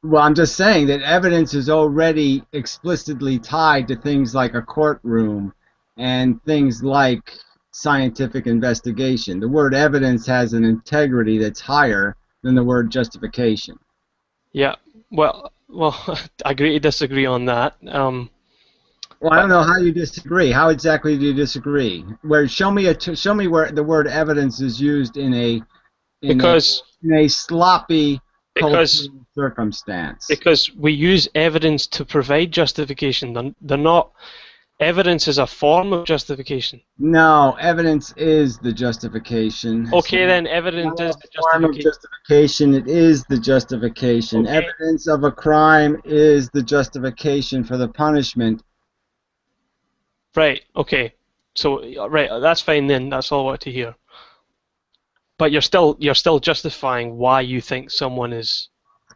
Well, I'm just saying that evidence is already explicitly tied to things like a courtroom and things like scientific investigation. The word evidence has an integrity that's higher than the word justification. Yeah, well, I agree to disagree on that. Well, I don't know how you disagree. How exactly do you disagree? Show me where the word evidence is used in a sloppy cultural circumstance. Because we use evidence to provide justification. They're not. Evidence is a form of justification. No, evidence is the justification. Okay, then evidence is the form of justification. It is the justification. Okay. Evidence of a crime is the justification for the punishment. Right. Okay. So right, that's fine then. That's all I wanted to hear. But you're still justifying why you think someone is.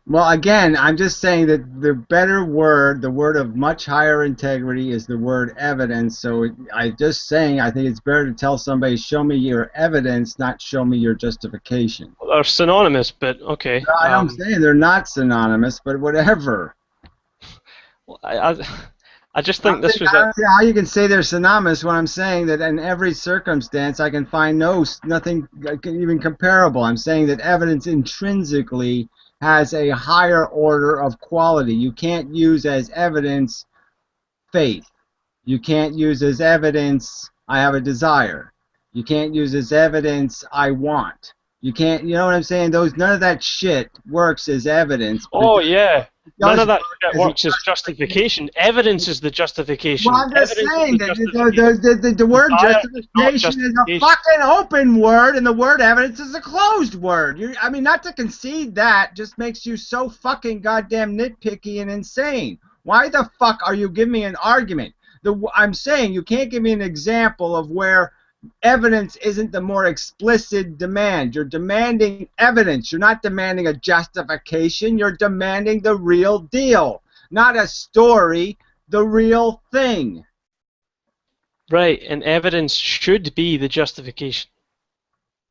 Well, again, I'm just saying that the better word, the word of much higher integrity, is the word evidence. So I'm just saying I think it's better to tell somebody, show me your evidence, not show me your justification. Well, they're synonymous, but okay. No, I'm saying they're not synonymous, but whatever. Well, I just think this was I don't see how you can say they're synonymous when I'm saying that in every circumstance I can find nothing even comparable. I'm saying that evidence intrinsically has a higher order of quality. You can't use as evidence faith. You can't use as evidence I have a desire. You can't use as evidence I want. You can't, you know what I'm saying? None of that shit works as evidence. Oh yeah. None of that shit works as justification. Evidence is the justification. Well, I'm just saying that the word justification is a fucking open word, and the word evidence is a closed word. I mean, not to concede that just makes you so fucking goddamn nitpicky and insane. Why the fuck are you giving me an argument? I'm saying you can't give me an example of where evidence isn't the more explicit demand. You're demanding evidence. You're not demanding a justification. You're demanding the real deal, not a story, the real thing. Right, and evidence should be the justification.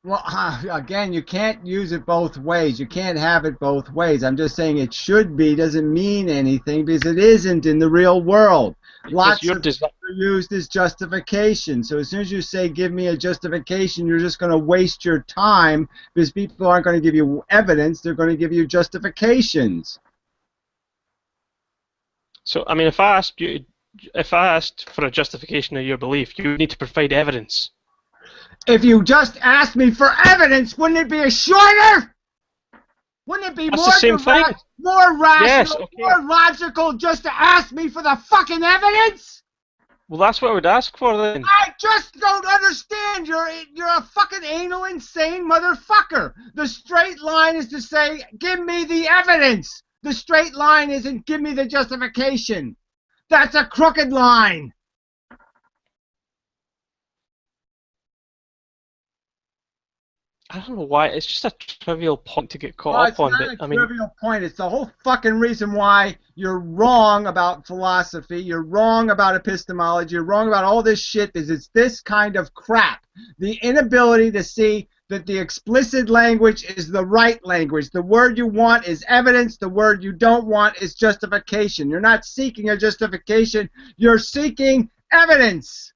Well, again, you can't use it both ways. You can't have it both ways. I'm just saying it should be doesn't mean anything because it isn't in the real world. Lots of things are used as justification. So as soon as you say, give me a justification, you're just going to waste your time because people aren't going to give you evidence. They're going to give you justifications. So, I mean, if I asked for a justification of your belief, you would need to provide evidence. If you just asked me for evidence, wouldn't it be shorter? Wouldn't it be That's more the same thing. more rational, Yes, okay. more logical just to ask me for the fucking evidence? Well, that's what I would ask for then. I just don't understand. You're a fucking anal, insane motherfucker. The straight line is to say, give me the evidence. The straight line isn't give me the justification. That's a crooked line. I don't know why. It's just a trivial point to get caught up on. It's not a trivial point. It's the whole fucking reason why you're wrong about philosophy. You're wrong about epistemology. You're wrong about all this shit. It's this kind of crap. The inability to see that the explicit language is the right language. The word you want is evidence. The word you don't want is justification. You're not seeking a justification. You're seeking evidence.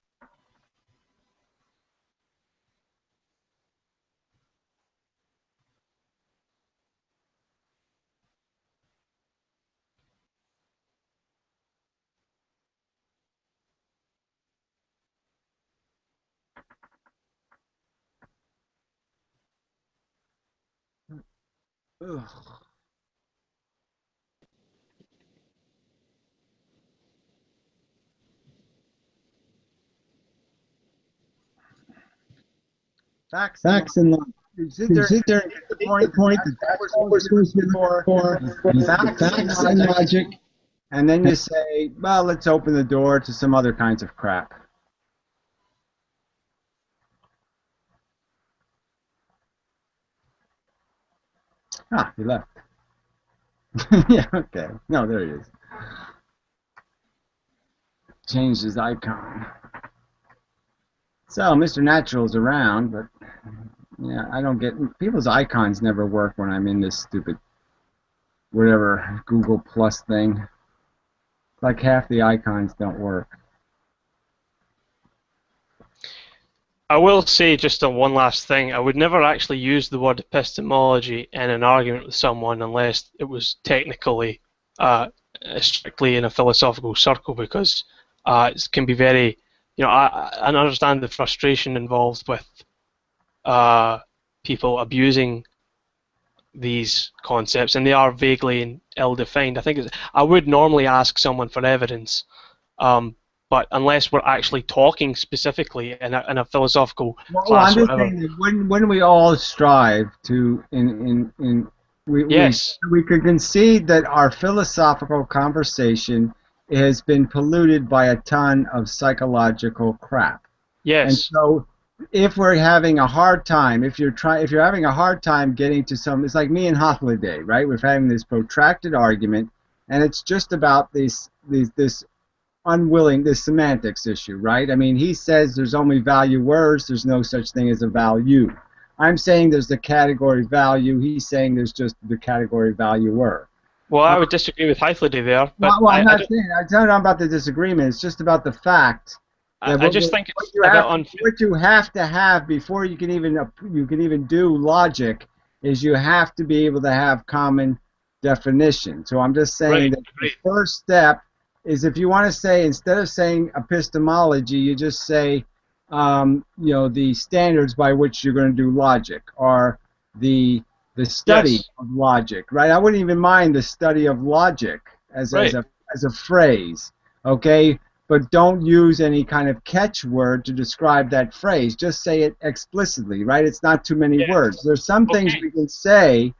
Ugh. Facts and logic. You sit there and get the point that we're supposed to be for facts and logic, and then you say, well, let's open the door to some other kinds of crap. Ah, he left. Yeah, okay. No, there he is. Changed his icon. So, Mr. Natural's around, but yeah, I don't get people's icons never work when I'm in this stupid whatever Google Plus thing. Like half the icons don't work. I will say just on one last thing, I would never actually use the word epistemology in an argument with someone unless it was technically strictly in a philosophical circle, because it can be very, I understand the frustration involved with people abusing these concepts, and they are vaguely and ill-defined. I would normally ask someone for evidence, but unless we're actually talking specifically in a philosophical class I'm or just whatever. saying that when we all strive to we could concede that our philosophical conversation has been polluted by a ton of psychological crap. Yes. And so if we're having a hard time, if you're having a hard time getting to some, it's like me and Holiday, right? We're having this protracted argument, and it's just about this semantics issue, right? I mean, he says there's only value words, there's no such thing as a value. I'm saying there's the category value, he's saying there's just the category valuer. Well, I would disagree with Hythloday there, but I'm not about the disagreement, it's just about the fact that I just think it's a bit unfair. What you have to have before you can even do logic is you have to be able to have common definition. So I'm just saying that the first step is, if you want to say, instead of saying epistemology, you just say, the standards by which you're going to do logic, or the study of logic, right? I wouldn't even mind the study of logic as a phrase, okay? But don't use any kind of catchword to describe that phrase. Just say it explicitly, right? It's not too many words. There's some things we can say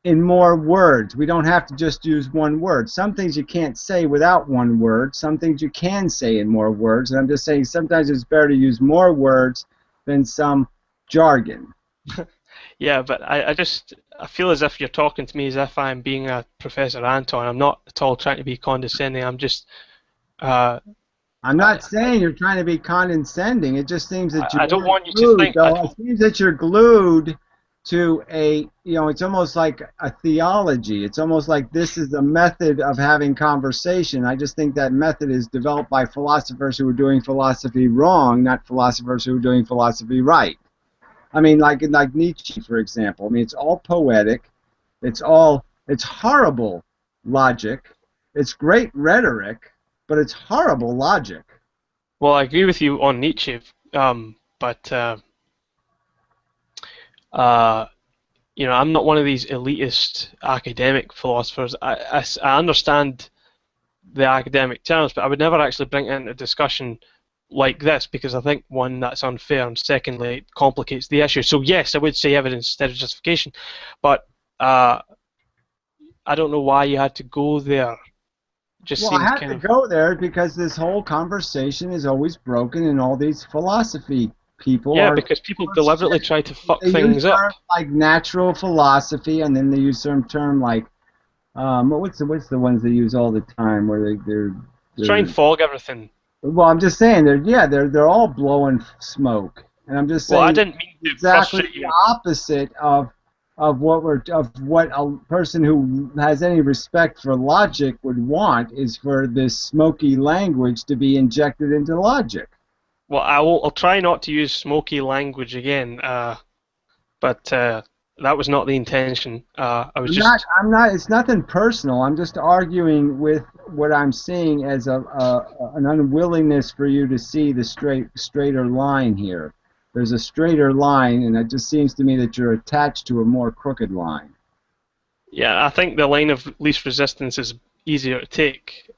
in more words. We don't have to just use one word. Some things you can't say without one word. Some things you can say in more words. And I'm just saying sometimes it's better to use more words than some jargon. Yeah, but I feel as if you're talking to me as if I'm being a Professor Anton. I'm not at all trying to be condescending. I'm just. I'm not saying you're trying to be condescending. It just seems that you're I don't want you glued, to think. though. It seems that you're glued to a, it's almost like a theology. It's almost like this is a method of having conversation. I just think that method is developed by philosophers who are doing philosophy wrong, not philosophers who are doing philosophy right. I mean, like Nietzsche, for example. I mean, it's all poetic. It's horrible logic. It's great rhetoric, but it's horrible logic. Well, I agree with you on Nietzsche, but I'm not one of these elitist academic philosophers. I understand the academic terms, but I would never actually bring it into discussion like this, because I think, one, that's unfair, and secondly, it complicates the issue. So yes, I would say evidence instead of justification, but I don't know why you had to go there. Well, I had to go there because this whole conversation is always broken, and all these philosophy people because people deliberately try to fuck they things use up. terms like natural philosophy, and then they use some term like what's the ones they use all the time where they're try and fog everything. Well, I'm just saying they're all blowing smoke, and I'm just saying. Well, I didn't mean to exactly frustrate you. The opposite of what a person who has any respect for logic would want is for this smoky language to be injected into logic. Well, I'll try not to use smoky language again, but that was not the intention. I'm not. It's nothing personal. I'm just arguing with what I'm seeing as an unwillingness for you to see the straighter line here. There's a straighter line, and it just seems to me that you're attached to a more crooked line. Yeah, I think the line of least resistance is easier to take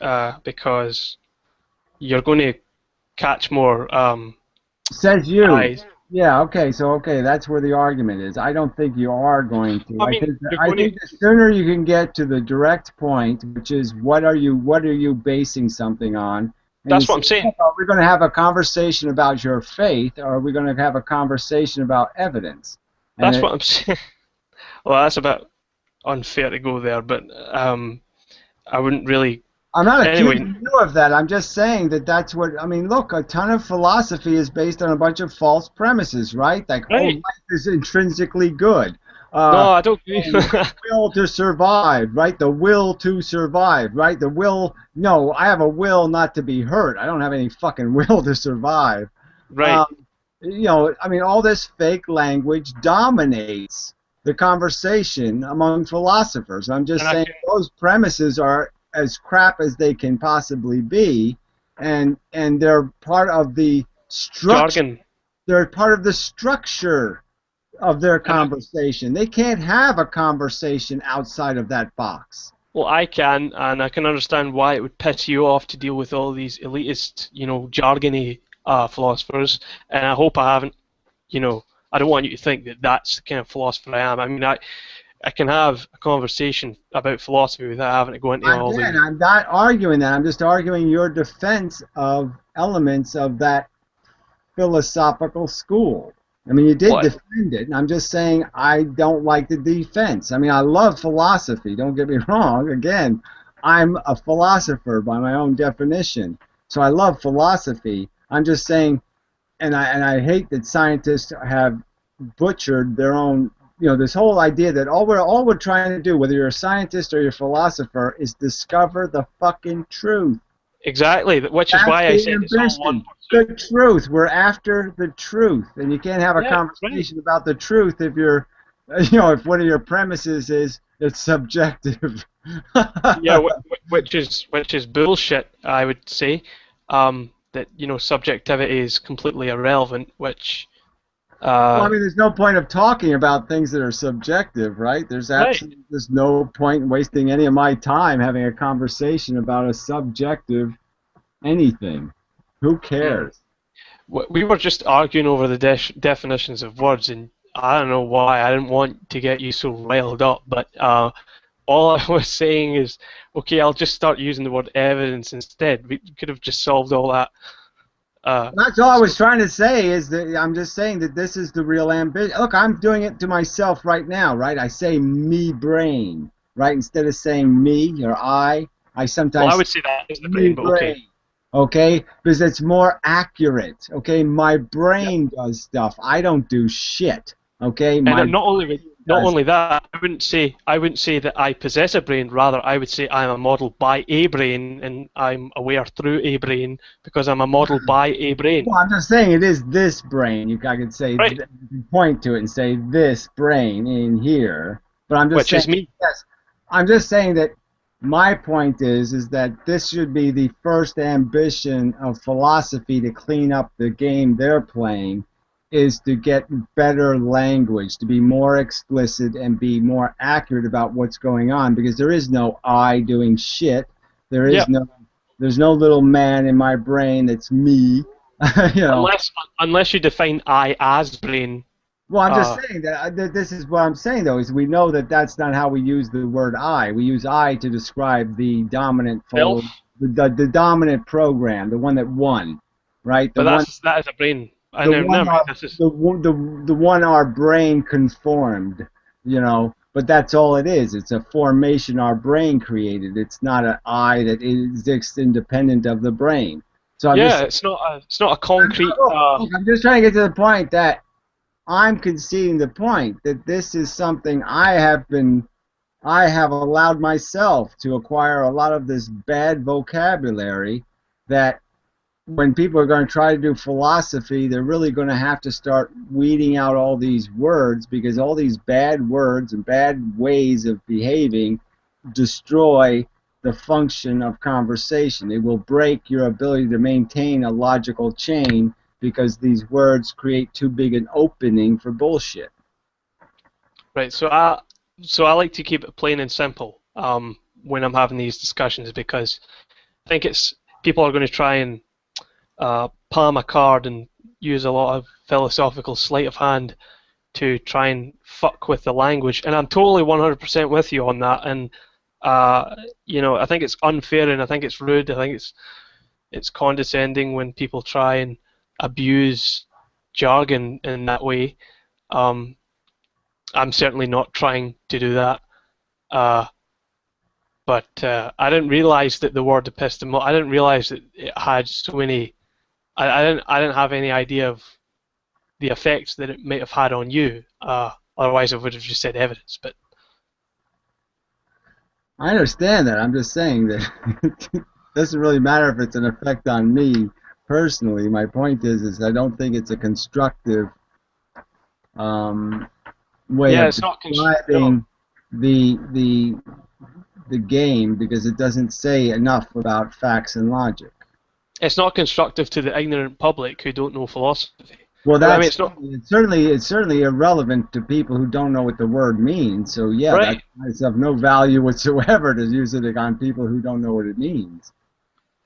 because you're going to catch more Says you. eyes. Yeah, okay, that's where the argument is. I don't think you are going to. I mean, I think the sooner you can get to the direct point, which is what are you basing something on? And that's what I'm saying. Are we going to have a conversation about your faith, or are we going to have a conversation about evidence? That's what I'm saying. Well, that's about unfair to go there, but I wouldn't really. I'm not accusing you of that. I'm just saying that's what. I mean, look, a ton of philosophy is based on a bunch of false premises, right? Like, right. life is intrinsically good. No, I don't agree. The will to survive, right? The will to survive, right? The will. No, I have a will not to be hurt. I don't have any fucking will to survive. Right. I mean, all this fake language dominates the conversation among philosophers. I'm just saying those premises are as crap as they can possibly be, and they're part of the structure. They're part of the structure of their conversation. They can't have a conversation outside of that box. Well, I can, and I can understand why it would piss you off to deal with all these elitist, jargony philosophers, and I hope I haven't, I don't want you to think that that's the kind of philosopher I am. I mean, I can have a conversation about philosophy without having to go into all the... I'm not arguing that. I'm just arguing your defense of elements of that philosophical school. I mean, you did defend it, and I'm just saying I don't like the defense. I mean, I love philosophy, don't get me wrong. Again, I'm a philosopher by my own definition, so I love philosophy. I'm just saying, and I hate that scientists have butchered their own, this whole idea that all we're trying to do, whether you're a scientist or you're a philosopher, is discover the fucking truth. Which is why I said it's all one the truth. We're after the truth, and you can't have a conversation about the truth if you're, if one of your premises is it's subjective. Yeah, which is bullshit. I would say that subjectivity is completely irrelevant. Which well, I mean, there's no point of talking about things that are subjective, right? There's no point in wasting any of my time having a conversation about a subjective anything. Who cares? We were just arguing over the definitions of words, and I don't know why. I didn't want to get you so riled up, but all I was saying is, okay, I'll just start using the word evidence instead. We could have just solved all that That's all I was trying to say. Is that I'm just saying that this is the real ambition. Look, I'm doing it to myself right now, right? I say me brain, right? Instead of saying me or I sometimes. Well, I would say that is the brain, but okay. Okay, because it's more accurate. Okay, my brain does stuff. I don't do shit. Okay, and not only that, I wouldn't say that I possess a brain. Rather, I would say I'm a model by a brain, and I'm aware through a brain because I'm a model by a brain. Well, I'm just saying it is this brain. I could say right. You can point to it and say this brain in here. But I'm just Which saying, is me. Yes, I'm just saying that my point is that this should be the first ambition of philosophy to clean up the game they're playing. Is to get better language, to be more explicit and be more accurate about what's going on, because there is no I doing shit. There is there's no little man in my brain that's me. You know. Unless you define I as brain. Well, I'm just saying that this is what I'm saying though, is we know that that's not how we use the word I. We use I to describe the dominant the dominant program, the one that won, right? But that is a brain. The one our brain conformed, you know, but that's all it is. It's a formation our brain created. It's not an I that exists independent of the brain. So it's not a concrete. I'm just trying to get to the point that I'm conceding the point that this is something I have allowed myself to acquire a lot of this bad vocabulary that. When people are going to try to do philosophy, they're really going to have to start weeding out all these words, because all these bad words and bad ways of behaving destroy the function of conversation. It will break your ability to maintain a logical chain because these words create too big an opening for bullshit. Right. So I like to keep it plain and simple when I'm having these discussions, because I think people are going to try and palm a card and use a lot of philosophical sleight of hand to try and fuck with the language, and I'm totally 100% with you on that. And you know, I think it's unfair, and I think it's rude. I think it's condescending when people try and abuse jargon in that way. I'm certainly not trying to do that. But I didn't realize that the word epistemology. I didn't realize that it had so many. I didn't have any idea of the effects that it might have had on you. Otherwise, I would have just said evidence. But I understand that. I'm just saying that it doesn't really matter if it's an effect on me personally. My point is I don't think it's a constructive way of describing the game, because it doesn't say enough about facts and logic. It's not constructive to the ignorant public who don't know philosophy. Well, I mean, it's certainly irrelevant to people who don't know what the word means. So yeah, right. That's of no value whatsoever to use it on people who don't know what it means.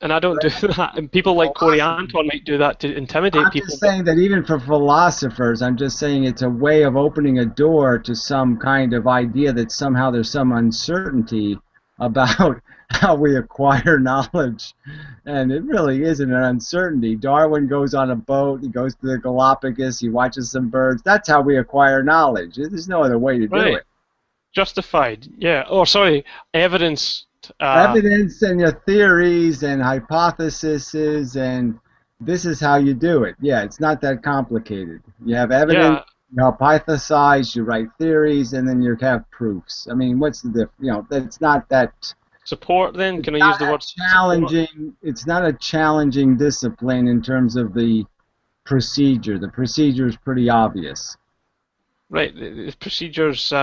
And I don't do that. And people like Corey Anton might do that to intimidate people. I'm just saying that even for philosophers, I'm just saying it's a way of opening a door to some kind of idea that somehow there's some uncertainty about how we acquire knowledge, and it really isn't an uncertainty. Darwin goes on a boat, he goes to the Galapagos, he watches some birds. That's how we acquire knowledge. There's no other way to do it. Justified, yeah. Oh, sorry, evidence. Evidence and your theories and hypotheses, and this is how you do it. Yeah, it's not that complicated. You have evidence, you hypothesize, you write theories, and then you have proofs. I mean, what's the difference? You know, it's not that... Support, then? Can I use the word challenging? Support? It's not a challenging discipline in terms of the procedure. The procedure is pretty obvious. Right, the procedure's...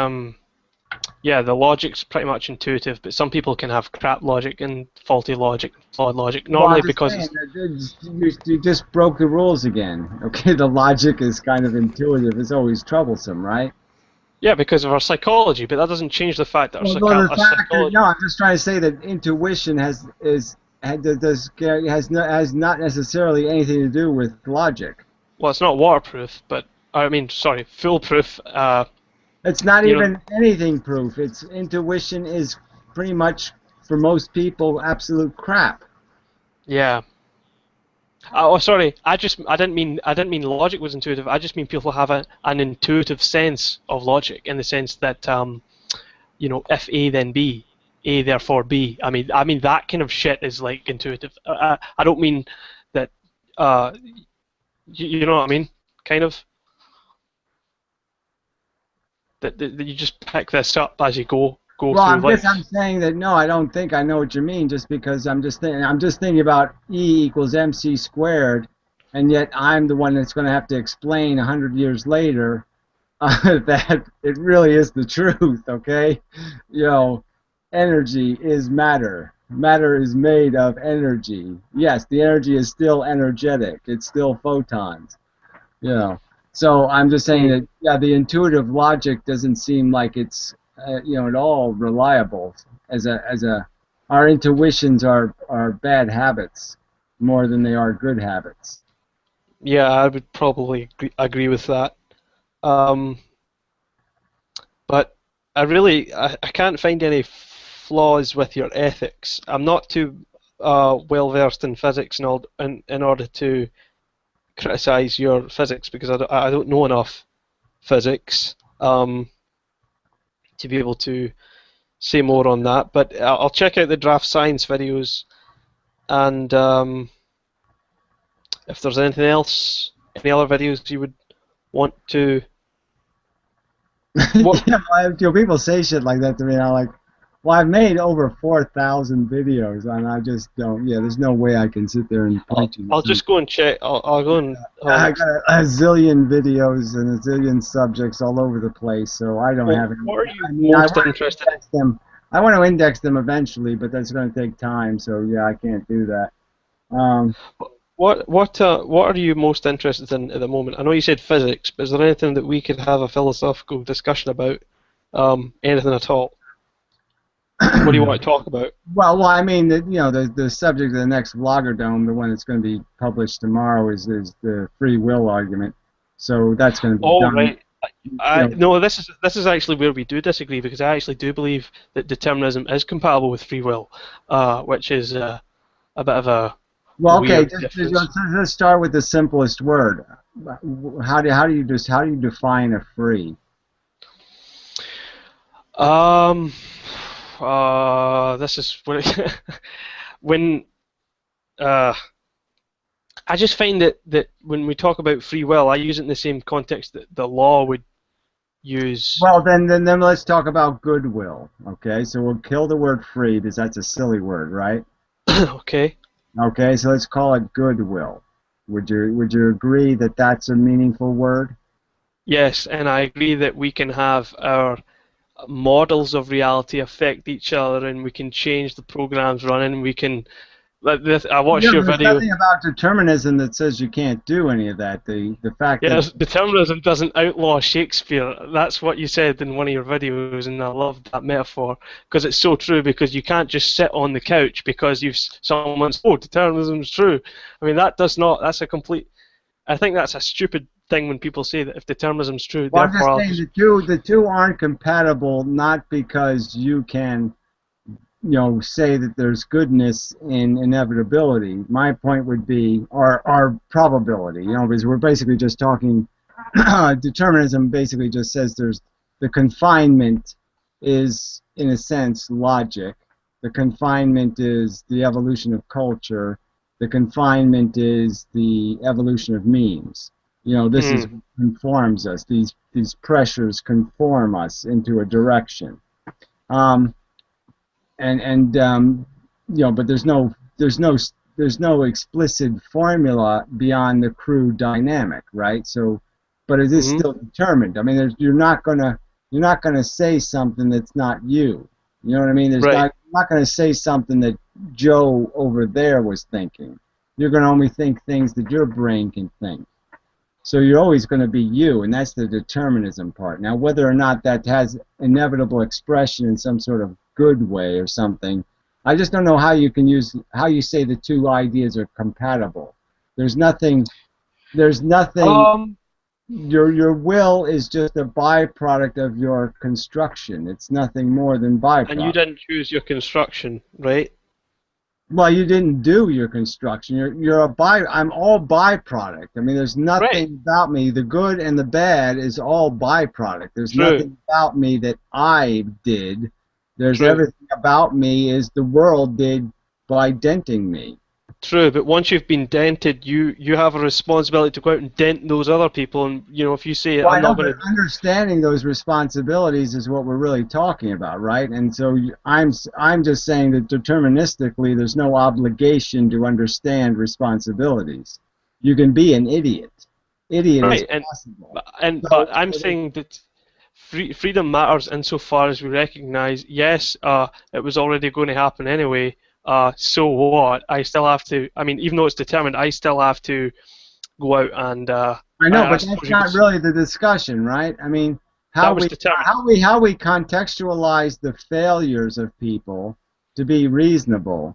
yeah, the logic's pretty much intuitive, but some people can have crap logic and faulty logic, flawed logic. Normally, because you just broke the rules again. Okay, the logic is kind of intuitive. It's always troublesome, right? Yeah, because of our psychology, but that doesn't change the fact that our psychology. No, I'm just trying to say that intuition has not necessarily anything to do with logic. Well, it's not waterproof, but I mean, sorry, foolproof. It's not even anything proof. It's intuition is pretty much, for most people, absolute crap. Yeah. Oh, sorry. I didn't mean logic was intuitive. I just mean people have an intuitive sense of logic in the sense that if A then B, A therefore B. I mean that kind of shit is like intuitive. I don't mean that. You know what I mean? Kind of. That you just pick this up as you go Well, through life. I'm saying that no, I don't think I know what you mean. Just because I'm just thinking about E equals MC squared, and yet I'm the one that's going to have to explain 100 years later that it really is the truth. Okay, energy is matter. Matter is made of energy. Yes, the energy is still energetic. It's still photons. So I'm just saying that the intuitive logic doesn't seem like it's at all reliable. Our intuitions are bad habits more than they are good habits. Yeah, I would probably agree with that. But I can't find any flaws with your ethics. I'm not too well versed in physics in order to criticize your physics because I don't know enough physics to be able to say more on that. But I'll check out the draft science videos, and if there's anything else, any other videos you would want to. People say shit like that to me, and I'm like, well, I've made over 4,000 videos, and I just don't. There's no way I can sit there and point you. I'll just go and check. I'll go and. I got a zillion videos and a zillion subjects all over the place, so I don't have it. What are you most interested in? I want to index them eventually, but that's going to take time. So yeah, I can't do that. What are you most interested in at the moment? I know you said physics, but is there anything that we could have a philosophical discussion about? Anything at all? What do you want to talk about? Well, I mean, the subject of the next Vlogger Dome, the one that's going to be published tomorrow, is the free will argument. So that's going to be done. Right. No, this is actually where we do disagree, because I actually do believe that determinism is compatible with free will, which is a bit of a. Well, okay. Let's start with the simplest word. How do you define a free? This is what when I just find that when we talk about free will, I use it in the same context that the law would use. Well, then let's talk about goodwill. Okay, so we'll kill the word free because that's a silly word, right? Okay. Okay, so let's call it goodwill. Would you agree that that's a meaningful word? Yes, and I agree that we can have our models of reality affect each other, and we can change the programs running. We can. I watched your video. There's nothing about determinism that says you can't do any of that. The fact that determinism doesn't outlaw Shakespeare. That's what you said in one of your videos, and I love that metaphor because it's so true. Because you can't just sit on the couch because someone's determinism's true. I mean that's a complete. I think that's a stupid thing when people say that if determinism's true. Well, I'm just saying the two aren't compatible, not because you can. Say that there's goodness in inevitability. My point would be our probability, because we're basically just talking, determinism basically just says the confinement is, in a sense, logic. The confinement is the evolution of culture. The confinement is the evolution of means. This is what conforms us. These pressures conform us into a direction. But there's no explicit formula beyond the crude dynamic, right? So, but it is still determined. I mean, you're not gonna say something that's not you. You know what I mean? You're not gonna say something that Joe over there was thinking. You're gonna only think things that your brain can think. So you're always going to be you, and that's the determinism part. Now, whether or not that has inevitable expression in some sort of good way or something, I just don't know how you say the two ideas are compatible. There's nothing. Your will is just a byproduct of your construction. It's nothing more than byproduct. And you didn't choose your construction, right? Well, you didn't do your construction. I'm all byproduct. I mean, there's nothing about me. The good and the bad is all byproduct. There's nothing about me that I did. There's everything about me is the world did by denting me. True, but once you've been dented, you have a responsibility to go out and dent those other people. And if you say I'm not going to understanding those responsibilities is what we're really talking about, right? And so I'm just saying that deterministically, there's no obligation to understand responsibilities. You can be an idiot. Idiot is possible. But I'm saying that freedom matters insofar as we recognise, yes, it was already going to happen anyway. So what? I still have to. I mean, even though it's determined, I still have to go out and. I know, but that's not really the discussion, right? I mean, how we contextualize the failures of people to be reasonable,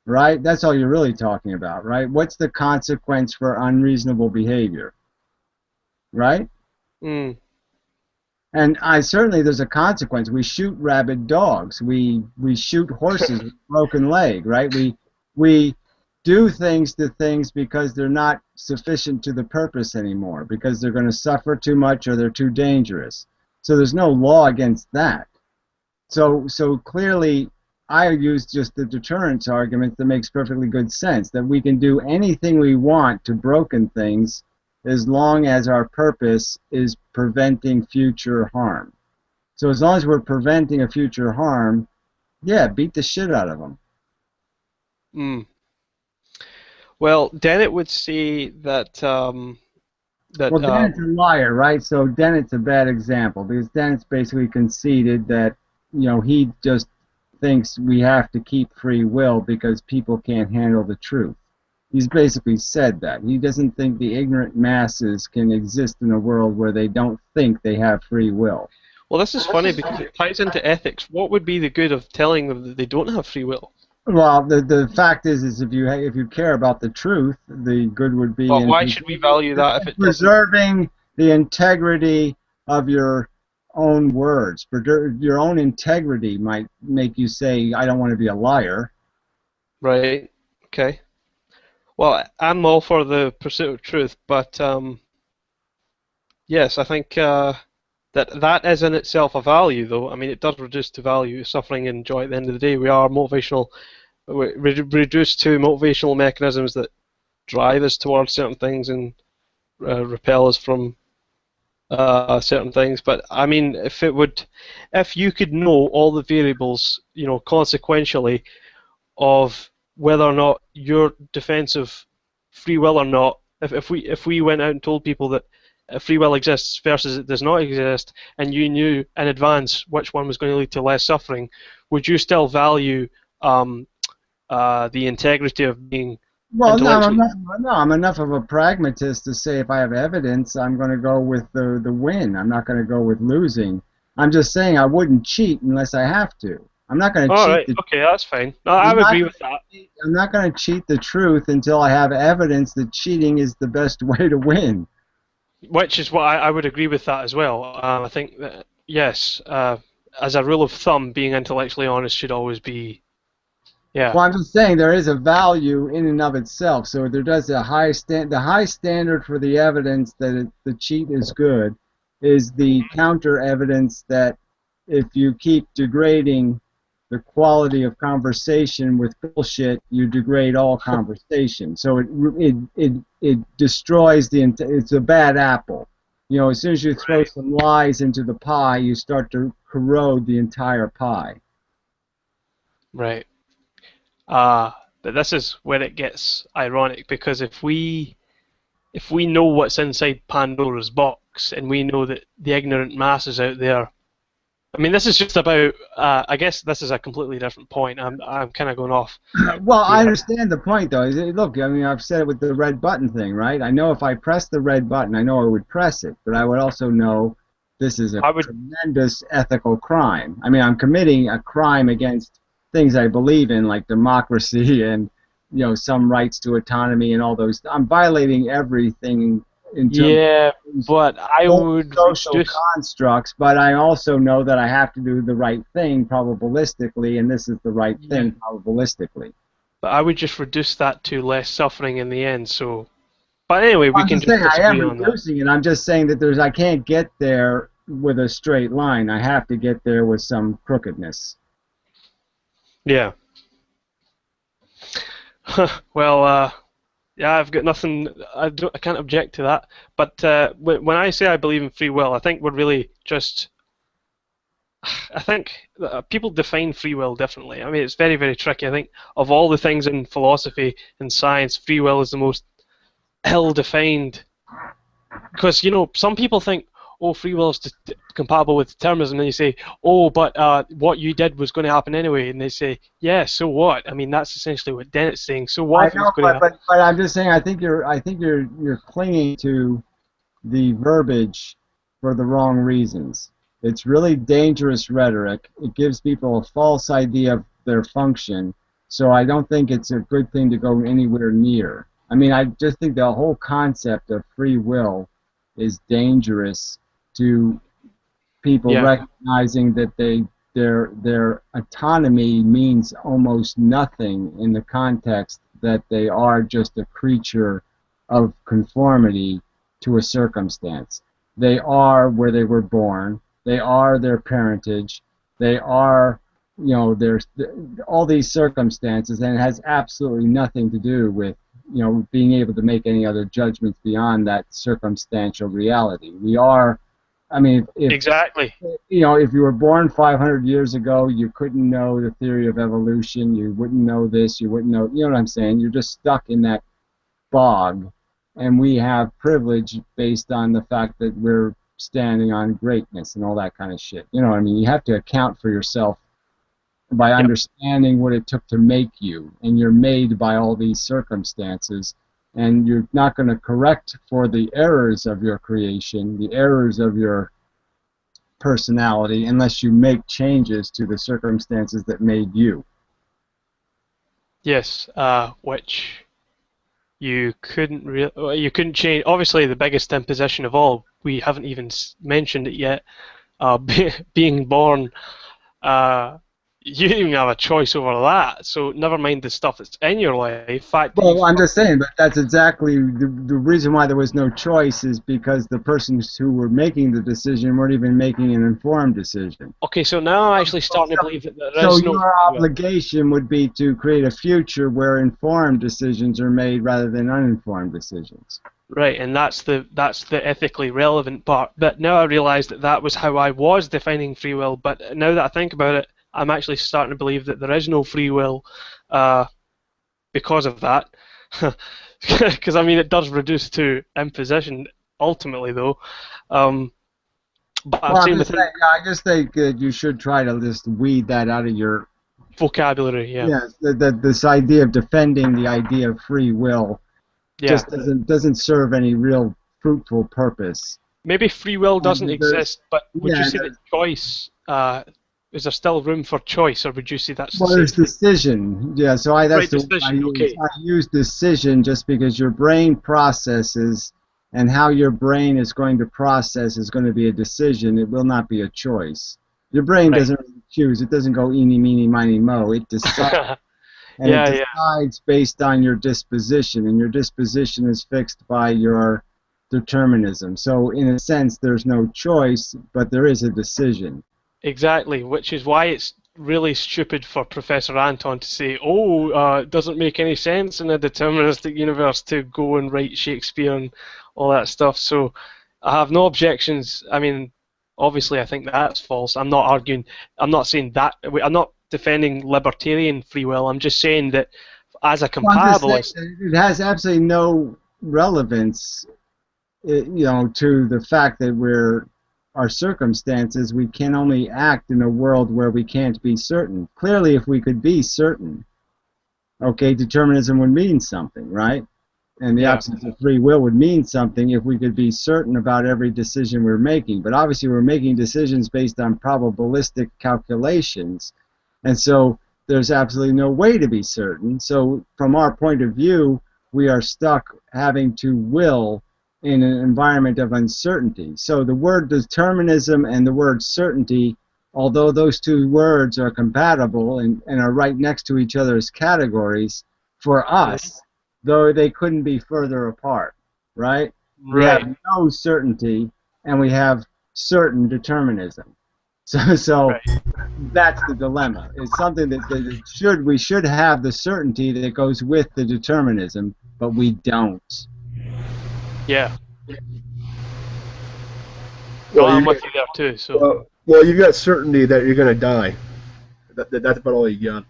right? That's all you're really talking about, right? What's the consequence for unreasonable behavior, right? And certainly there's a consequence. We shoot rabid dogs. We shoot horses with a broken leg, right? We do things to things because they're not sufficient to the purpose anymore, because they're going to suffer too much or they're too dangerous. So there's no law against that. So clearly I use just the deterrence argument that makes perfectly good sense, that we can do anything we want to broken things as long as our purpose is preventing future harm. So as long as we're preventing a future harm, yeah, beat the shit out of them. Well, Dennett would say that... well, Dennett's a liar, right? So Dennett's a bad example, because Dennett's basically conceded that, he just thinks we have to keep free will because people can't handle the truth. He's basically said that. He doesn't think the ignorant masses can exist in a world where they don't think they have free will. Well, this is funny because it ties into ethics. What would be the good of telling them that they don't have free will? Well, the fact is if you care about the truth, the good would be... Well, why should we value that if it preserving the integrity of your own words. Your own integrity might make you say, I don't want to be a liar. Right. Okay. Well, I'm all for the pursuit of truth, but yes, I think that is in itself a value, though. I mean, it does reduce to value suffering and joy at the end of the day. We are motivational, reduced to motivational mechanisms that drive us towards certain things and repel us from certain things. But I mean, if you could know all the variables, consequentially, of whether or not your defense of free will or not, if we went out and told people that free will exists versus it does not exist, and you knew in advance which one was going to lead to less suffering, would you still value the integrity of being intellectually... I'm enough of a pragmatist to say if I have evidence, I'm going to go with the win. I'm not going to go with losing. I'm just saying I wouldn't cheat unless I have to. I'm not going to cheat. All right, okay, that's fine. No, I would agree with that. I'm not going to cheat the truth until I have evidence that cheating is the best way to win. Which is what I would agree with that as well. I think that, yes, as a rule of thumb, being intellectually honest should always be, yeah. Well, I'm just saying there is a value in and of itself. So there does the high standard for the evidence that the cheat is good is the counter evidence that if you keep degrading the quality of conversation with bullshit, you degrade all conversation. So it destroys it's a bad apple. As soon as you throw some lies into the pie, you start to corrode the entire pie. Right. But this is where it gets ironic, because if we know what's inside Pandora's box and we know that the ignorant masses out there, I mean, this is just about. I guess this is a completely different point. I'm kind of going off. Well, I understand the point, though. Look, I mean, I've said it with the red button thing, right? I know if I press the red button, I know I would press it, but I would also know this is a tremendous ethical crime. I mean, I'm committing a crime against things I believe in, like democracy and some rights to autonomy and all those. I'm violating everything. But I would social constructs, but I also know that I have to do the right thing probabilistically, and this is the right thing probabilistically. but I would just reduce that to less suffering in the end. So, but anyway, we I'm can just just saying I am disagree on that. reducing it. I'm just saying that I can't get there with a straight line. I have to get there with some crookedness. Yeah. Well, yeah, I've got nothing. I can't object to that. But when I say I believe in free will, I think we're really just. I think people define free will differently. I mean, it's very, very tricky. I think of all the things in philosophy and science, free will is the most ill-defined. Because, you know, some people think, oh, free will is compatible with determinism, and you say, oh, but what you did was going to happen anyway, and they say, yeah, so what? I mean, that's essentially what Dennett's saying. So what? I know, but I'm just saying, I think you're clinging to the verbiage for the wrong reasons. It's really dangerous rhetoric. It gives people a false idea of their function. So I don't think it's a good thing to go anywhere near. I mean, I just think the whole concept of free will is dangerous to people recognizing that their autonomy means almost nothing in the context that they are just a creature of conformity to a circumstance. They are where they were born. They are their parentage. They are, you know, there's all these circumstances, and it has absolutely nothing to do with, you know, being able to make any other judgments beyond that circumstantial reality. We are, I mean, exactly. You know, if you were born 500 years ago, you couldn't know the theory of evolution. You wouldn't know this. You wouldn't know. You know what I'm saying? You're just stuck in that bog, and we have privilege based on the fact that we're standing on greatness and all that kind of shit. You know what I mean? You have to account for yourself by understanding what it took to make you, and you're made by all these circumstances, and you're not going to correct for the errors of your creation, the errors of your personality, unless you make changes to the circumstances that made you. Yes, which you couldn't change. Obviously, the biggest imposition of all, we haven't even mentioned it yet, being born. You didn't even have a choice over that, so never mind the stuff that's in your life. Well, I'm just saying, but that's exactly the reason why there was no choice is because the persons who were making the decision weren't even making an informed decision. Okay, so now I'm actually starting to believe that there is no... So your obligation would be to create a future where informed decisions are made rather than uninformed decisions. Right, and that's the ethically relevant part. But now I realise that was how I was defining free will, but now that I think about it, I'm actually starting to believe that there is no free will because of that. Because, I mean, it does reduce to imposition ultimately, though. But well, I just think that you should try to just weed that out of your vocabulary. Yeah. Yes, this idea of defending the idea of free will just doesn't serve any real fruitful purpose. Maybe free will doesn't exist, but would you say that choice? Is there still room for choice, or would you say that's the same? There's decision. Yeah, so that's the decision. I use decision just because your brain processes, and how your brain is going to process is going to be a decision. It will not be a choice. Your brain doesn't really choose. It doesn't go eeny, meeny, miny, mo. It decides. And it decides based on your disposition, and your disposition is fixed by your determinism. So in a sense, there's no choice, but there is a decision. Exactly, which is why it's really stupid for Professor Anton to say, it doesn't make any sense in a deterministic universe to go and write Shakespeare and all that stuff. So I have no objections. I mean, obviously I think that's false. I'm not arguing, I'm not saying that, I'm not defending libertarian free will. I'm just saying that as a compatibilist... It has absolutely no relevance, you know, to the fact that our circumstances, we can only act in a world where we can't be certain. Clearly, if we could be certain, okay, determinism would mean something, right? And the absence of free will would mean something if we could be certain about every decision we're making. But obviously, we're making decisions based on probabilistic calculations, and so there's absolutely no way to be certain. So from our point of view, we are stuck having to will in an environment of uncertainty. So the word determinism and the word certainty, although those two words are compatible and are right next to each other as categories, for us, though they couldn't be further apart, right? We Right. have no certainty, and we have certain determinism. So that's the dilemma. It's something that we should have the certainty that goes with the determinism, but we don't. Yeah. Well, I'm you with get- you there too. So well, you've got certainty that you're going to die. That's about all you got.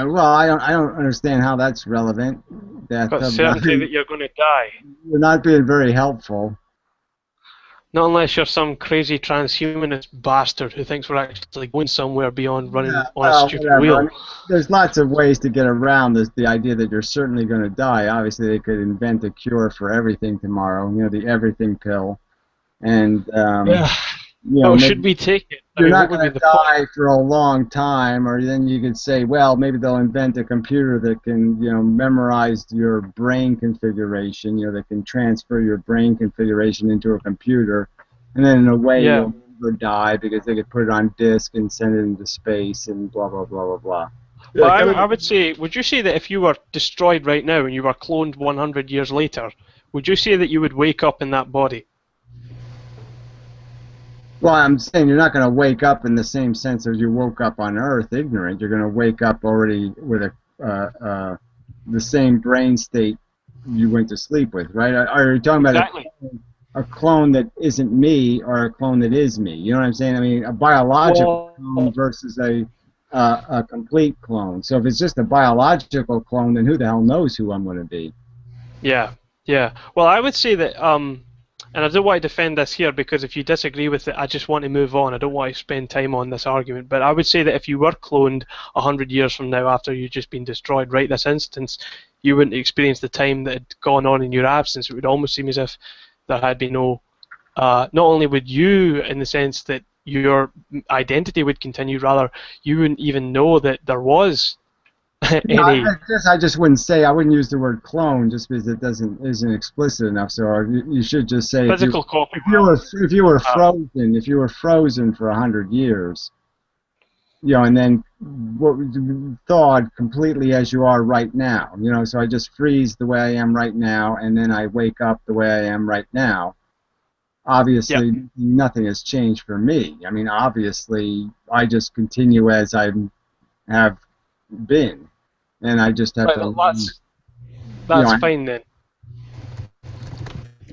Well, I don't understand how that's relevant. got certainty that you're going to die. You're not being very helpful. Not unless you're some crazy transhumanist bastard who thinks we're actually going somewhere beyond running on Well, a stupid whatever. wheel. I mean, there's lots of ways to get around the idea that you're certainly going to die. Obviously, they could invent a cure for everything tomorrow. You know, the everything pill, and Yeah. you know, Oh, maybe should we take it? I you're mean, not what would going be to the die for a long time, or then you could say, well, maybe they'll invent a computer that can, you know, memorize your brain configuration. You know, that can transfer your brain configuration into a computer, and then in a way Yeah. you'll never die because they could put it on disk and send it into space and blah blah blah blah blah. But I would say, would you say that if you were destroyed right now and you were cloned 100 years later, would you say that you would wake up in that body? Well, I'm saying you're not going to wake up in the same sense as you woke up on Earth ignorant. You're going to wake up already with the same brain state you went to sleep with, right? Are you talking about a clone that isn't me or a clone that is me? You know what I'm saying? I mean, a biological clone versus a complete clone. So if it's just a biological clone, then who the hell knows who I'm going to be? Yeah, yeah. Well, I would say that, and I don't want to defend this here because if you disagree with it, I just want to move on. I don't want to spend time on this argument. But I would say that if you were cloned 100 years from now after you'd just been destroyed right this instance, you wouldn't experience the time that had gone on in your absence. It would almost seem as if there had been no, not only would you, in the sense that your identity would continue, rather you wouldn't even know that there was any. No, I just wouldn't say, I wouldn't use the word clone just because it isn't explicit enough. So you should just say Physical copy. If you were frozen for 100 years, you know, and then thawed completely as you are right now, you know. So I just freeze the way I am right now, and then I wake up the way I am right now. Obviously, nothing has changed for me. I mean, obviously, I just continue as I have been, and I just have to. That's fine then.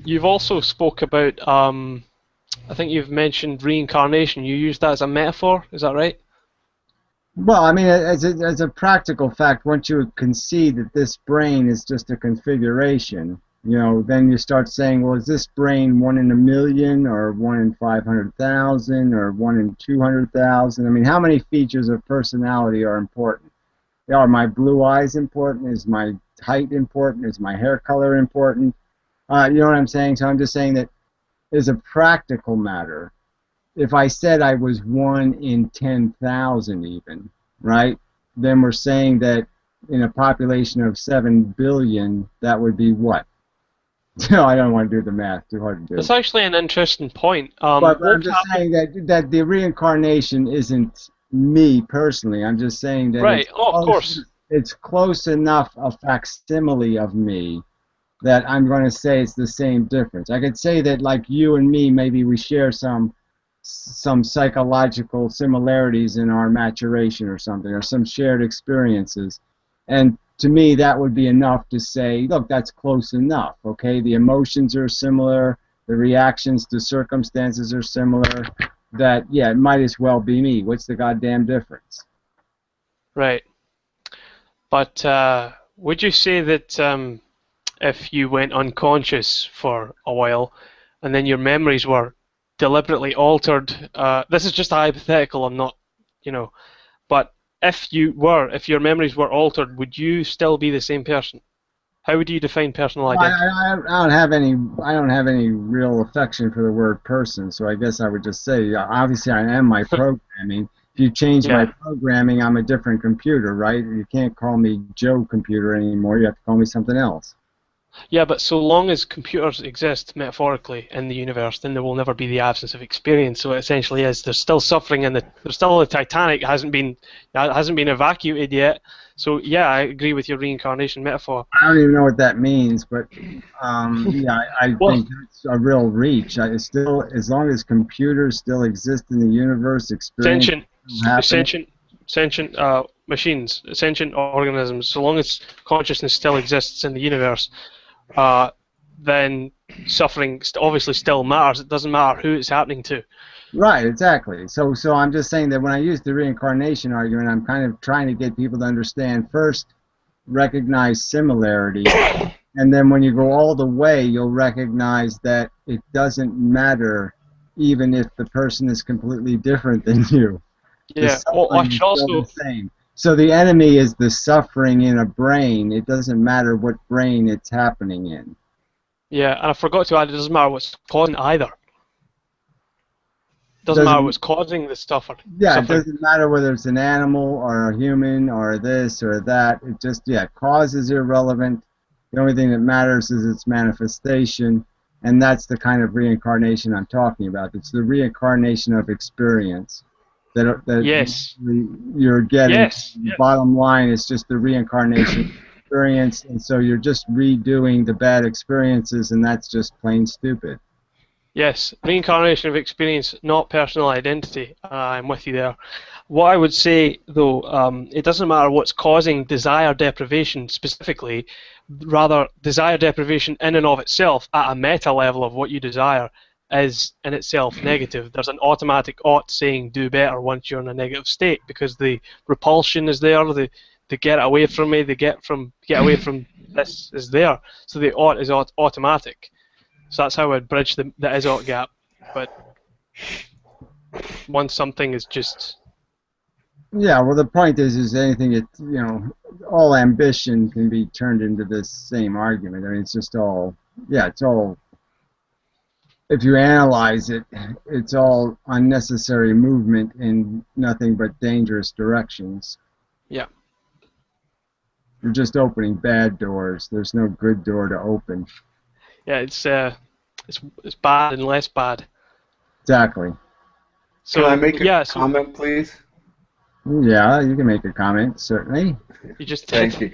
You've also spoke about, I think you've mentioned reincarnation. You used that as a metaphor. Is that right? Well, I mean, as a practical fact, once you concede that this brain is just a configuration, you know, then you start saying, well, is this brain 1 in a million, or 1 in 500,000, or 1 in 200,000? I mean, how many features of personality are important? Are my blue eyes important? Is my height important? Is my hair color important? You know what I'm saying? So I'm just saying that as a practical matter, if I said I was 1 in 10,000 even, right, then we're saying that in a population of 7 billion, that would be what? No, I don't want to do the math. Too hard to do. That's actually an interesting point. But I'm just saying that the reincarnation isn't me personally. I'm just saying that right. Of course. It's close enough a facsimile of me that I'm going to say it's the same difference. I could say that, like you and me, maybe we share some psychological similarities in our maturation or something, or some shared experiences. And to me, that would be enough to say, look, that's close enough, okay? The emotions are similar, the reactions to circumstances are similar, that, yeah, it might as well be me. What's the goddamn difference? Right. But would you say that if you went unconscious for a while and then your memories were deliberately altered, this is just a hypothetical, I'm not, you know, but if your memories were altered, would you still be the same person? How would you define personal identity? I don't have any real affection for the word person, so I guess I would just say, obviously I am my programming. If you change my programming, I'm a different computer, right? You can't call me Joe Computer anymore. You have to call me something else. Yeah, but so long as computers exist metaphorically in the universe, then there will never be the absence of experience. So it essentially is there's still suffering, and there's still the Titanic hasn't been evacuated yet. So yeah, I agree with your reincarnation metaphor. I don't even know what that means, but yeah, I Well- think it's a real reach. It's still, as long as computers still exist in the universe, experience Sentient machines, sentient organisms. So long as consciousness still exists in the universe, then suffering obviously still matters. It doesn't matter who it's happening to. Right, exactly. So I'm just saying that when I use the reincarnation argument, I'm kind of trying to get people to understand first, recognize similarity, and then when you go all the way, you'll recognize that it doesn't matter even if the person is completely different than you. The Yeah. Well, I suffering is should also. still the same. So the enemy is the suffering in a brain. It doesn't matter what brain it's happening in. Yeah, and I forgot to add, it doesn't matter what's causing either. It doesn't matter what's causing the suffering. Yeah, it doesn't matter whether it's an animal or a human or this or that. It just, yeah, cause is irrelevant. The only thing that matters is its manifestation, and that's the kind of reincarnation I'm talking about. It's the reincarnation of experience that Yes. you're getting. Yes. The bottom line is just the reincarnation of experience, and so you're just redoing the bad experiences, and that's just plain stupid. Yes, reincarnation of experience, not personal identity. I'm with you there. What I would say, though, it doesn't matter what's causing desire deprivation specifically, rather desire deprivation in and of itself at a meta level of what you desire is in itself negative. There's an automatic ought saying do better once you're in a negative state because the repulsion is there, the get away from me, the get away from this is there. So the ought is automatic. So that's how I'd bridge the is-ought gap. But once something is just... Yeah, well, the point is anything that, you know, all ambition can be turned into this same argument. I mean, it's just all, yeah, it's all, if you analyze it, it's all unnecessary movement in nothing but dangerous directions. Yeah. You're just opening bad doors. There's no good door to open. Yeah, it's bad and less bad. Exactly. So, Can I make a yeah, comment, please? Yeah, you can make a comment, certainly. You just Thank you.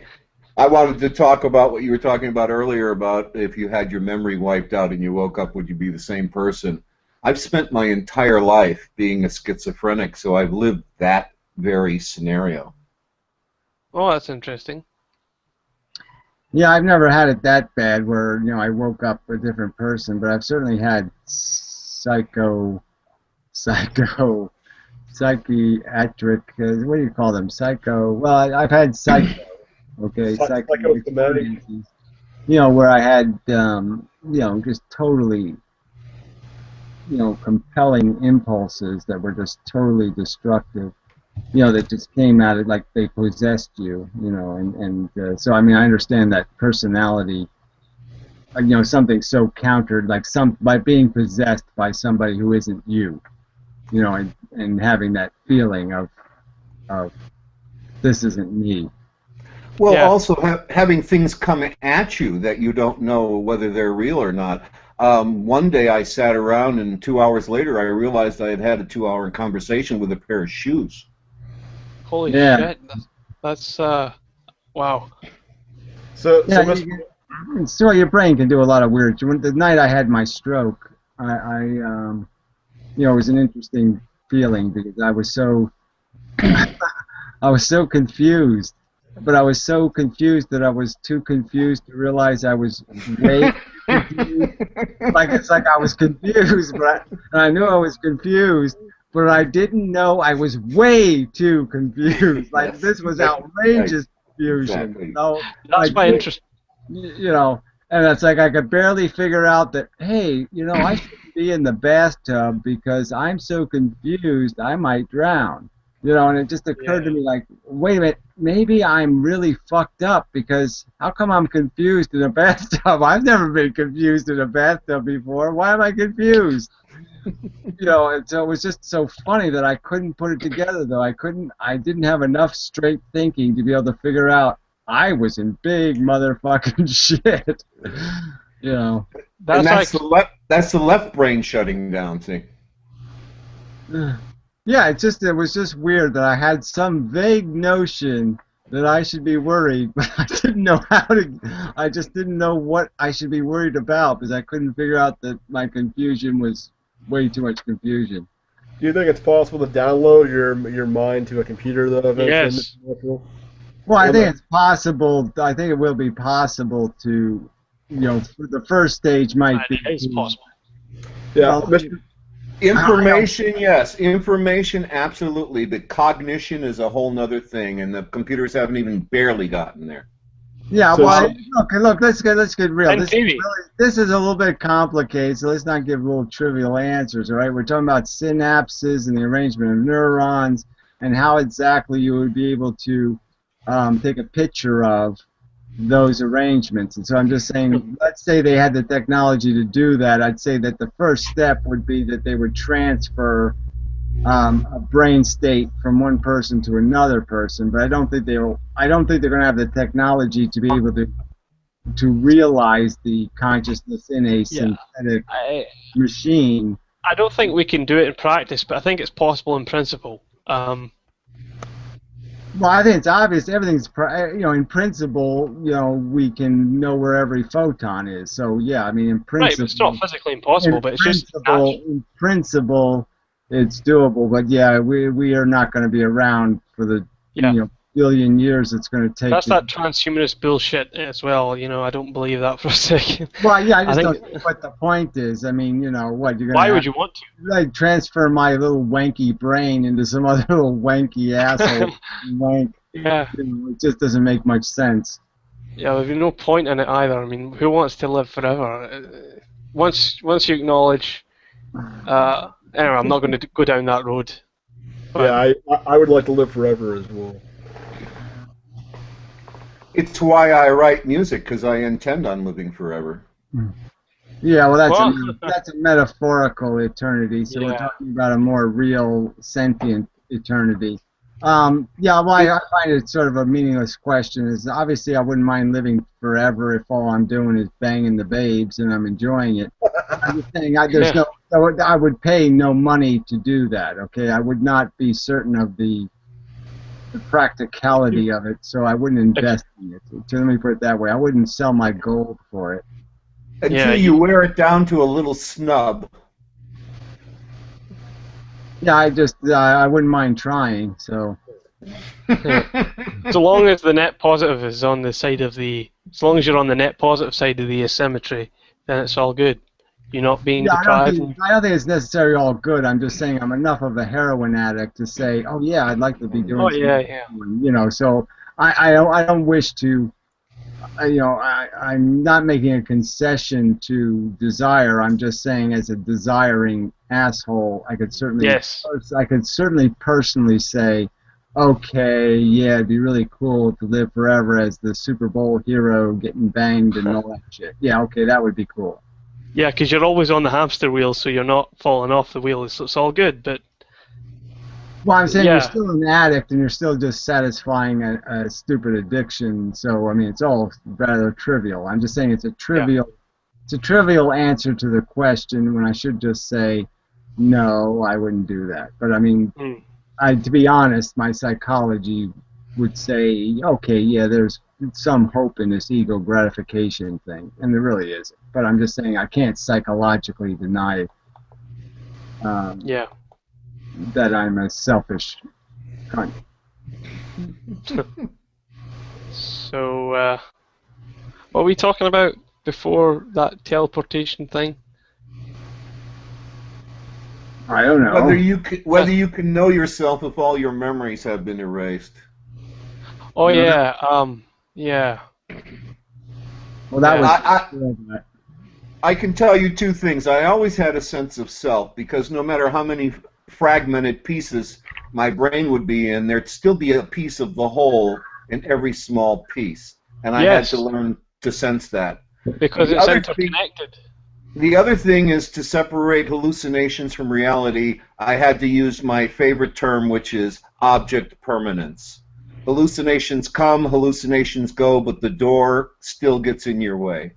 I wanted to talk about what you were talking about earlier about if you had your memory wiped out and you woke up, would you be the same person? I've spent my entire life being a schizophrenic, so I've lived that very scenario. Oh, that's interesting. Yeah, I've never had it that bad where, you know, I woke up a different person, but I've certainly had psychiatric, what do you call them? Well, I've had psycho, okay, psycho experiences, you know, where I had, you know, just totally, you know, compelling impulses that were just totally destructive. You know, that just came out of like they possessed you, you know, and so I mean I understand that personality, you know, something so countered like by being possessed by somebody who isn't you, you know, and having that feeling of this isn't me. Well, Yeah. also having things come at you that you don't know whether they're real or not. One day I sat around and 2 hours later I realized I had had a 2-hour conversation with a pair of shoes. Holy Yeah. shit. That's wow. So, Yeah, so so your brain can do a lot of weird. The night I had my stroke, I you know, it was an interesting feeling because I was so I was so confused, but I was so confused that I was too confused to realize I was way confused. Like it's like I was confused, but I knew I was confused, but I didn't know I was way too confused. Like this was outrageous confusion. Exactly. You know? That's Like, my interest. you know, and it's like I could barely figure out that, hey, you know, I shouldn't be in the bathtub because I'm so confused I might drown. You know, and it just occurred to me like, wait a minute, maybe I'm really fucked up because how come I'm confused in a bathtub? I've never been confused in a bathtub before. Why am I confused? You know, and so it was just so funny that I couldn't put it together though. I didn't have enough straight thinking to be able to figure out I was in big motherfucking shit. You know. And that's the left brain shutting down. See. Yeah, it was just weird that I had some vague notion that I should be worried, but I didn't know how to. I just didn't know what I should be worried about because I couldn't figure out that my confusion was way too much confusion. Do you think it's possible to download your mind to a computer though? Eventually? Yes. Well, I think it's possible. I think it will be possible to, for the first stage might be. It is possible. Yeah. Information, yes. Information, absolutely. But cognition is a whole nother thing, and the computers haven't even barely gotten there. Yeah, So- well, look, let's get real. And This is a little bit complicated, so let's not give little trivial answers, all right? We're talking about synapses and the arrangement of neurons and how exactly you would be able to take a picture of those arrangements. And so I'm just saying, let's say they had the technology to do that. I'd say that the first step would be that they would transfer a brain state from one person to another person, but I don't think they're going to have the technology to be able to realize the consciousness in a synthetic machine. I don't think we can do it in practice, but I think it's possible in principle. Well, I think it's obvious. Everything's, in principle, we can know where every photon is. So yeah, I mean, in principle, Right, but it's not physically impossible, but it's just in principle, it's doable. But yeah, we are not going to be around for the billion years it's going to take. That's that transhumanist bullshit as well. I don't believe that for a second. Well, yeah, I just don't know what the point is. I mean, what you're going to. Why would you want to? Like transfer my little wanky brain into some other little wanky asshole wank. Yeah. It just doesn't make much sense. Yeah, there's no point in it either. I mean, who wants to live forever? Once you acknowledge, anyway, I'm not going to go down that road. Yeah, I would like to live forever as well. It's why I write music, because I intend on living forever. Yeah, well, that's a metaphorical eternity, so we're talking about a more real, sentient eternity. I find it sort of a meaningless question. Is obviously I wouldn't mind living forever if all I'm doing is banging the babes and I'm enjoying it. I'm just saying I would pay no money to do that. Okay, I would not be certain of the practicality of it, so I wouldn't invest in it. So let me put it that way. I wouldn't sell my gold for it. Until you wear it down to a little snub. Yeah, I wouldn't mind trying, so. So long as the net positive is on the side of as long as you're on the net positive side of the asymmetry, then it's all good. You're not being deprived. I don't think it's necessarily all good. I'm just saying I'm enough of a heroin addict to say, oh yeah, I'd like to be doing something. So I don't wish to, I'm not making a concession to desire. I'm just saying as a desiring asshole, I could certainly personally say, okay, yeah, it'd be really cool to live forever as the Super Bowl hero getting banged and all that shit. Yeah, okay, that would be cool. Yeah, because you're always on the hamster wheel, so you're not falling off the wheel. So it's all good, but. Well, I'm saying you're still an addict, and you're still just satisfying a stupid addiction. So I mean, it's all rather trivial. I'm just saying it's a trivial answer to the question when I should just say, no, I wouldn't do that. But I mean, to be honest, my psychology would say, okay, yeah, there's some hope in this ego gratification thing, and there really isn't. But I'm just saying I can't psychologically deny that I'm a selfish cunt. So, what were we talking about before that teleportation thing? I don't know. Whether you can know yourself if all your memories have been erased. Oh yeah. Well, that was. I can tell you two things. I always had a sense of self because no matter how many fragmented pieces my brain would be in, there'd still be a piece of the whole in every small piece, and I had to learn to sense that. Because it's interconnected. The other thing is to separate hallucinations from reality. I had to use my favorite term, which is object permanence. hallucinations come, hallucinations go, but the door still gets in your way.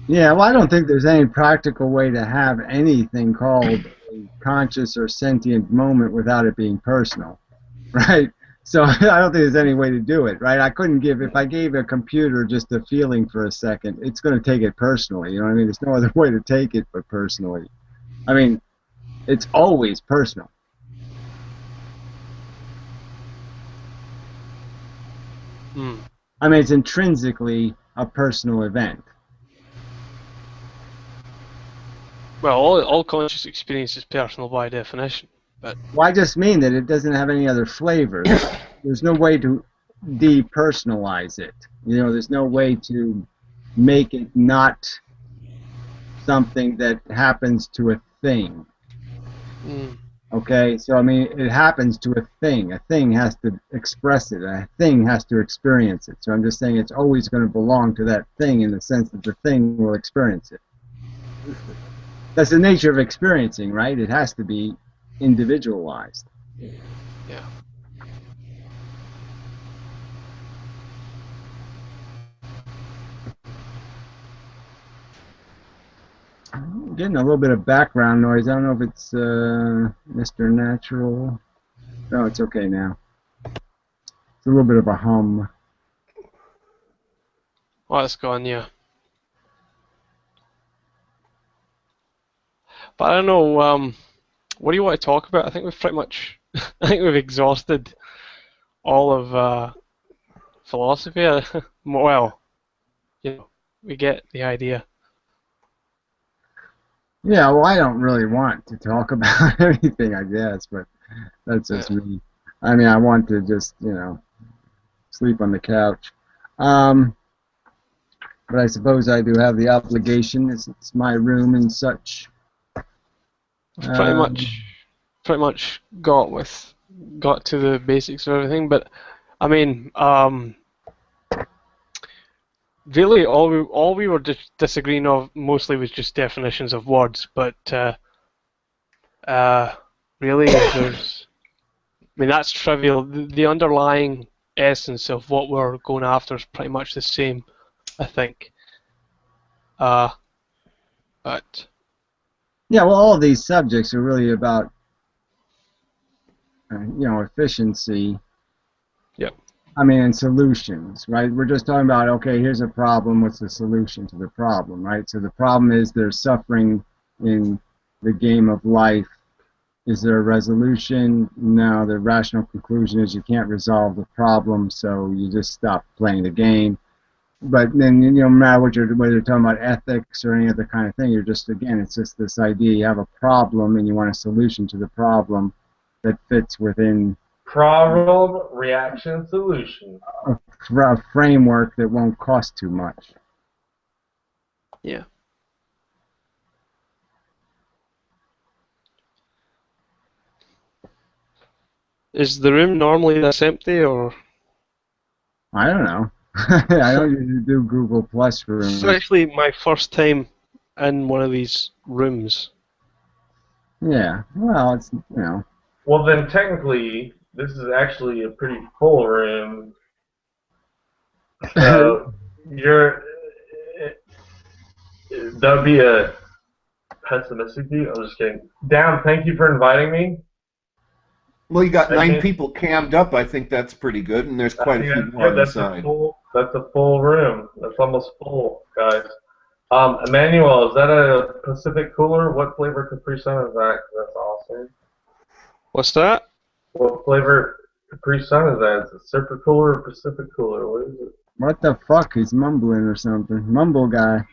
Yeah, well, I don't think there's any practical way to have anything called a conscious or sentient moment without it being personal, right? So I don't think there's any way to do it, right? I couldn't give, if I gave a computer just a feeling for a second, it's going to take it personally, you know what I mean? There's no other way to take it but personally. I mean, it's always personal. I mean, it's intrinsically a personal event. Well, all conscious experience is personal by definition. But well, I just mean that it doesn't have any other flavor. There's no way to depersonalize it. You know, there's no way to make it not something that happens to a thing. Okay, so I mean, it happens to a thing. A thing has to express it. A thing has to experience it. So I'm just saying it's always going to belong to that thing in the sense that the thing will experience it. That's the nature of experiencing, right? It has to be individualized. Yeah. I'm getting a little bit of background noise. I don't know if it's Mr. Natural. No, it's okay now. It's a little bit of a hum. Oh, it's gone, yeah. But I don't know, what do you want to talk about? I think we've pretty much, I think we've exhausted all of philosophy. Well, you know, we get the idea. Yeah, well, I don't really want to talk about anything, I guess, but that's just me. I mean, I want to just, you know, sleep on the couch. But I suppose I do have the obligation. It's my room and such. Pretty much got to the basics of everything, but I mean, really, all we were disagreeing of mostly was just definitions of words, but really, there's, I mean, that's trivial. The underlying essence of what we're going after is pretty much the same, I think. But yeah, well, all of these subjects are really about, you know, efficiency. Yep. I mean, and solutions, right? We're just talking about, okay, here's a problem, what's the solution to the problem, right? So the problem is there's suffering in the game of life. Is there a resolution? No, the rational conclusion is you can't resolve the problem, so you just stop playing the game. But then, you know, no matter whether you're talking about ethics or any other kind of thing, you're just, again, it's just this idea, you have a problem and you want a solution to the problem that fits within problem, reaction, solution. A framework that won't cost too much. Yeah. Is the room normally this empty, or? I don't know. I don't usually do Google Plus rooms. It's actually my first time in one of these rooms. Yeah, well, it's, you know. Well, then technically, this is actually a pretty full room. So that'd be a pessimistic view. I'm just kidding. Dan, thank you for inviting me. Well, you got 9 people cammed up. I think that's pretty good, and there's quite a few more on the side. That's a full room. That's almost full, guys. Emmanuel, is that a Pacific Cooler? What flavor Capri Sun is that? That's awesome. What's that? What flavor Capri Sun is that? Is it Super Cooler or Pacific Cooler? What is it? What the fuck? He's mumbling or something. Mumble guy.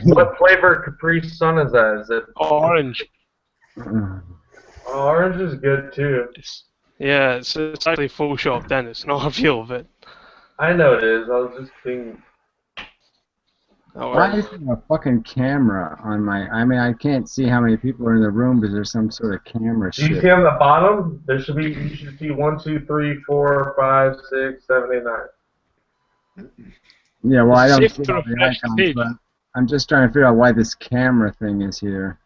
What flavor Capri Sun is that? Is it orange? Orange is good too. Yeah, it's actually full shop then. It's not a feel of it. I know it is. I was just being. Why is there a fucking camera on my? I mean, I can't see how many people are in the room because there's some sort of camera Do you shit. see on the bottom? There should be. You should see 1, 2, 3, 4, 5, 6, 7, 8, 9. Yeah, well, I don't Safe see to all the refresh the icons, page. but I'm just trying to figure out why this camera thing is here.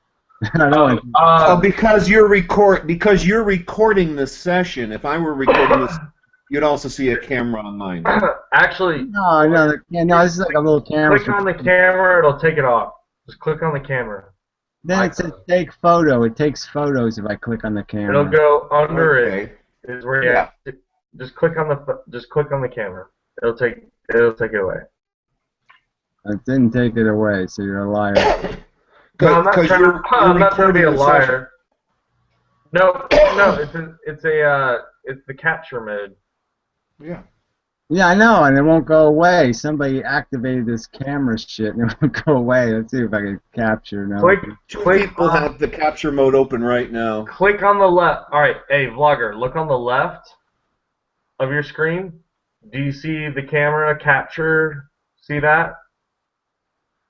I don't. Because you're recording this session. If I were recording this You'd also see a camera on mine. Actually, No, this is like a little camera. click on the camera, it'll take it off. Just click on the camera. Then it says take photo. It takes photos if I click on the camera. It'll go under it. Okay. Is where you have to, just click on the camera. It'll take it away. It didn't take it away, so you're a liar. No, I'm not trying to be a liar. No, it's the capture mode. Yeah. Yeah, I know, and it won't go away. Somebody activated this camera shit, and it won't go away. Let's see if I can capture now. Two people have the capture mode open right now. Click on the left. All right, hey vlogger, look on the left of your screen. Do you see the camera capture? See that?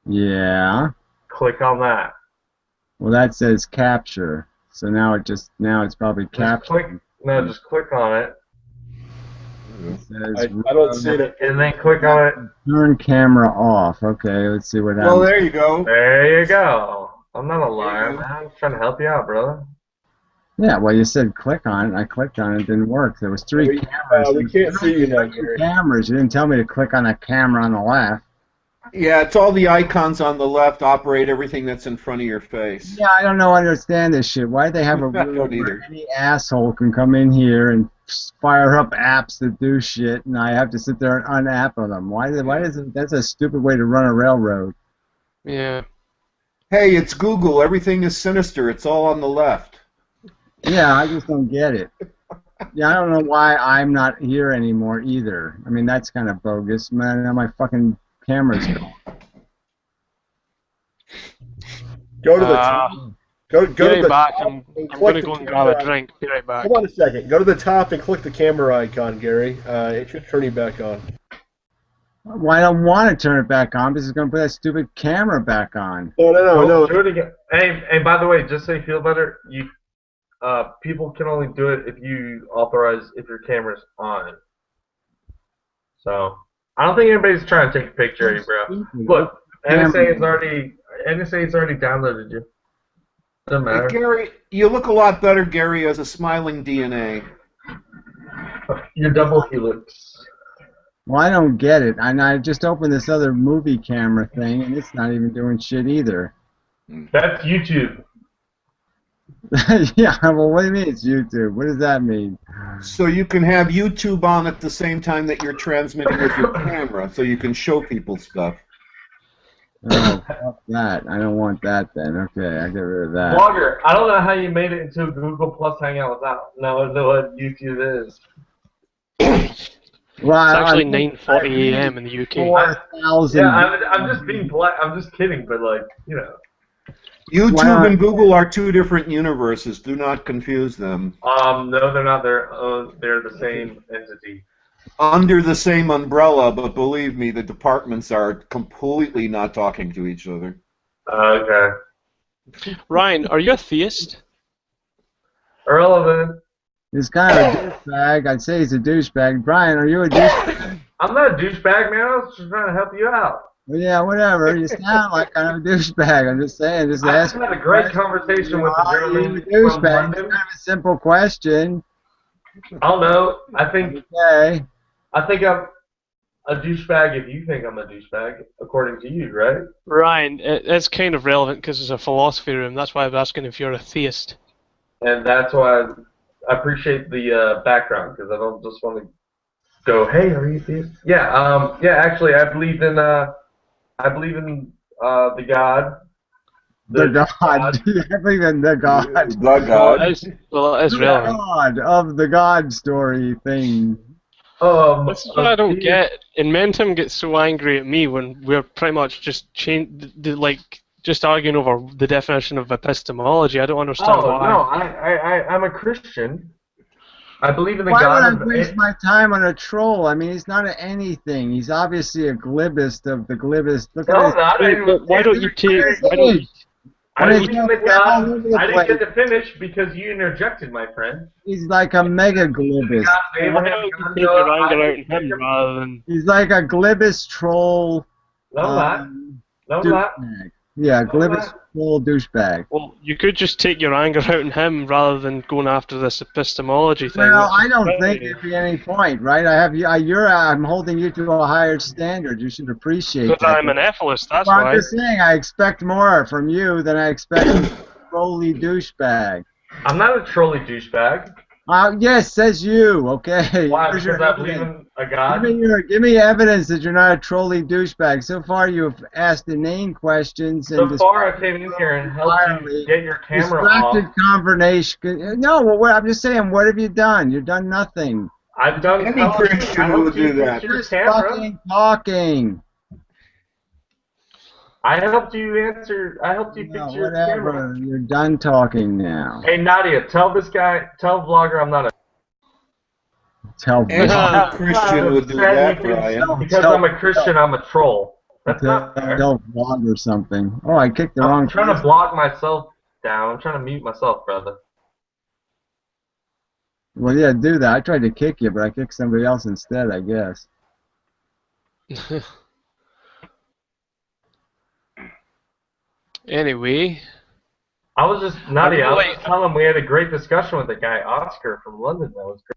Yeah. Click on that. Well, that says capture. So now it's probably capturing. Just click on it. It says, I don't see it. And then click on it. Turn camera off. Okay, let's see what happens. Well, there you go. There you go. I'm not a liar, man. I'm trying to help you out, brother. Yeah, well, you said click on it. I clicked on it. It didn't work. There was three cameras. We can't see you now, Gary. Cameras. You didn't tell me to click on a camera on the left. Yeah, it's all the icons on the left operate everything that's in front of your face. Yeah, I don't understand this shit. Why do they have a rule where any asshole can come in here and fire up apps that do shit, and I have to sit there and unapp them? Why is it? That's a stupid way to run a railroad. Yeah. Hey, it's Google. Everything is sinister. It's all on the left. Yeah, I just don't get it. Yeah, I don't know why I'm not here anymore either. I mean, that's kind of bogus, man. Now my fucking camera's gone. Go to the top. Go to the back. top I'm and going to click go the and grab a camera. drink. Be right back. Hold on a second. Go to the top and click the camera icon, Gary. It should turn you back on. Well, I don't want to turn it back on because it's going to put that stupid camera back on. No. Do it again. Hey, by the way, just so you feel better, people can only do it if you authorize if your camera's on. So I don't think anybody's trying to take a picture of you, bro. Look, NSA has already downloaded you. Doesn't matter. Hey, Gary, you look a lot better, Gary, as a smiling DNA. You're double helix. Well, I don't get it. And I just opened this other movie camera thing, and it's not even doing shit either. That's YouTube. Yeah, well, what do you mean it's YouTube? What does that mean? So you can have YouTube on at the same time that you're transmitting with your camera, so you can show people stuff. Oh, fuck that. I don't want that then. Okay, I get rid of that. Blogger, I don't know how you made it into Google Plus Hangout without knowing what YouTube is. Well, It's actually 9:40 a.m. in the UK. 4,000. Yeah, I'm just being polite. I'm just kidding, but YouTube and Google are two different universes. Do not confuse them. No, they're not. They're the same entity. Under the same umbrella, but believe me, the departments are completely not talking to each other. Okay. Ryan, are you a theist? Irrelevant. He's kind of a douchebag. I'd say he's a douchebag. Brian, are you a douchebag? I'm not a douchebag, man. I was just trying to help you out. Well, yeah, whatever. You sound like kind of a douchebag. I'm just saying. Just I ask. had a great conversation with the Are you a gentleman from douchebag? It's London. kind of a simple question. I don't know. I think Okay. I'm a douchebag if you think I'm a douchebag, according to you, right? Ryan, it's kind of relevant because it's a philosophy room. That's why I was asking if you're a theist. And that's why I appreciate the background, because I don't just want to go, hey, are you theist? Yeah, actually, I believe in the God. The God. I believe in the God. The God. Well, it's The relevant. God of the God story thing. That's what I don't get. And Mentum gets so angry at me when we're pretty much just just arguing over the definition of epistemology. I don't understand Oh, why. no, I'm a Christian. I believe in the Why God would I of waste my time on a troll? I mean, he's not anything. He's obviously a glibest of the glibest. Look No, at his. not anyone. Why don't you take? I didn't get the God. all over the I didn't get place. to finish because you interjected, my friend. He's like a mega glibest. Why don't you take your anger out on him rather than? He's like a glibest troll. No, I'm not. No, I'm not. douchebag. Yeah, glibest. full douchebag. Well, you could just take your anger out on him rather than going after this epistemology thing. Well, which I is don't very- think there'd be any point, right? I'm holding you to a higher standard. You should appreciate Because that. I'm an ethicist, that's Well, why. I'm just saying, I expect more from you than I expect from a trolly douchebag. I'm not a trolly douchebag. Yes, says you. Okay. Why? Where's your Because I believe evidence? in a God? Give me evidence that you're not a trolly douchebag. So far, you've asked inane questions and So far, I came in here and helped you get your camera off. distracted conversation. No, well, I'm just saying, what have you done? You've done nothing. I've done. Any Christian would do that. Your Just camera. fucking talking. I helped you answer. I helped you fix your camera. Whatever. You're done talking now. Hey Nadia, tell vlogger I'm not a. Tell Any vlogger. Christian would do that, Brian. Because I'm a Christian, I'm a troll. That's not fair. Tell vlog or something. Oh, I kicked the wrong. I'm trying to block myself down. I'm trying to mute myself, brother. Well, yeah, do that. I tried to kick you, but I kicked somebody else instead, I guess. Anyway. I was just Nadia. I was Wait. just telling him we had a great discussion with the guy Oscar from London. That was great.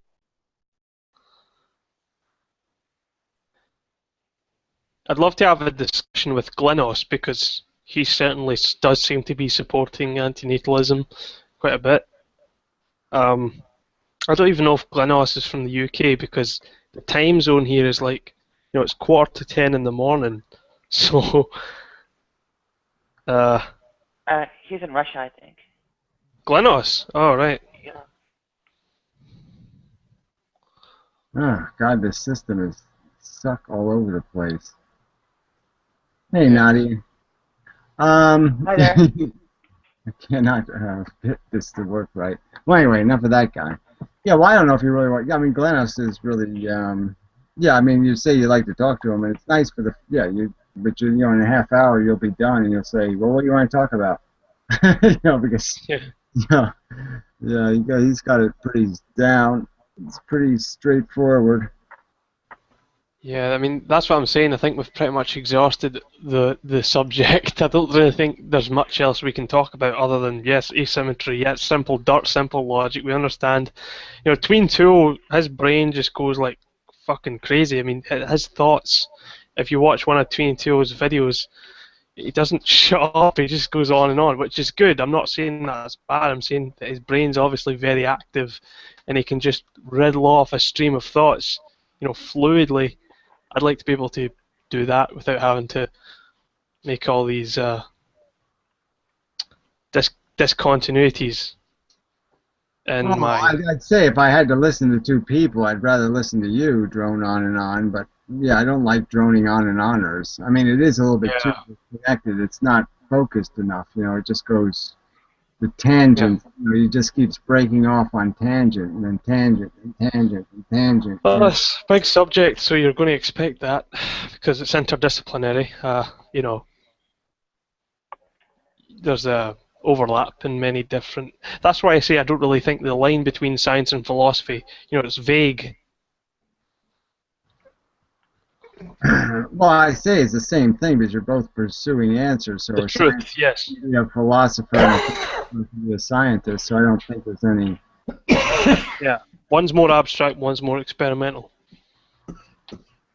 I'd love to have a discussion with Glenos because he certainly does seem to be supporting antinatalism quite a bit. I don't even know if Glenos is from the UK because the time zone here is like, it's 9:45 in the morning. So, He's in Russia, I think. Glenos. Oh, right. Yeah. Oh, God, this system is suck all over the place. Hey, Nadia. Hi there. I cannot fit this to work right. Well, anyway, enough of that guy. Yeah, well, I don't know if you really want. I mean, Glenos is really. Yeah, I mean, you say you like to talk to him, and it's nice for the. Yeah, but in a half hour you'll be done, and you'll say, well, what do you want to talk about? Because. Yeah, he's got it pretty down. It's pretty straightforward. Yeah, I mean, that's what I'm saying. I think we've pretty much exhausted the subject. I don't really think there's much else we can talk about other than, yes, asymmetry, yes, simple logic. We understand. Tween Tool, his brain just goes like fucking crazy. I mean, his thoughts, if you watch one of Tween Tool's videos, he doesn't shut up. He just goes on and on, which is good. I'm not saying that's bad. I'm saying that his brain's obviously very active and he can just riddle off a stream of thoughts, fluidly. I'd like to be able to do that without having to make all these discontinuities in my... I'd say if I had to listen to two people, I'd rather listen to you drone on and on, but yeah, I don't like droning on and oners. I mean, it is a little bit too connected. It's not focused enough, it just goes the tangent. He just keeps breaking off on tangent and then tangent and tangent and tangent. Well, it's a big subject, so you're going to expect that because it's interdisciplinary. There's a overlap in many different... That's why I say I don't really think the line between science and philosophy, it's vague. Well, I say it's the same thing because you're both pursuing answers. So The truth, yes. You're a philosopher and a scientist, so I don't think there's any... Yeah, one's more abstract, one's more experimental.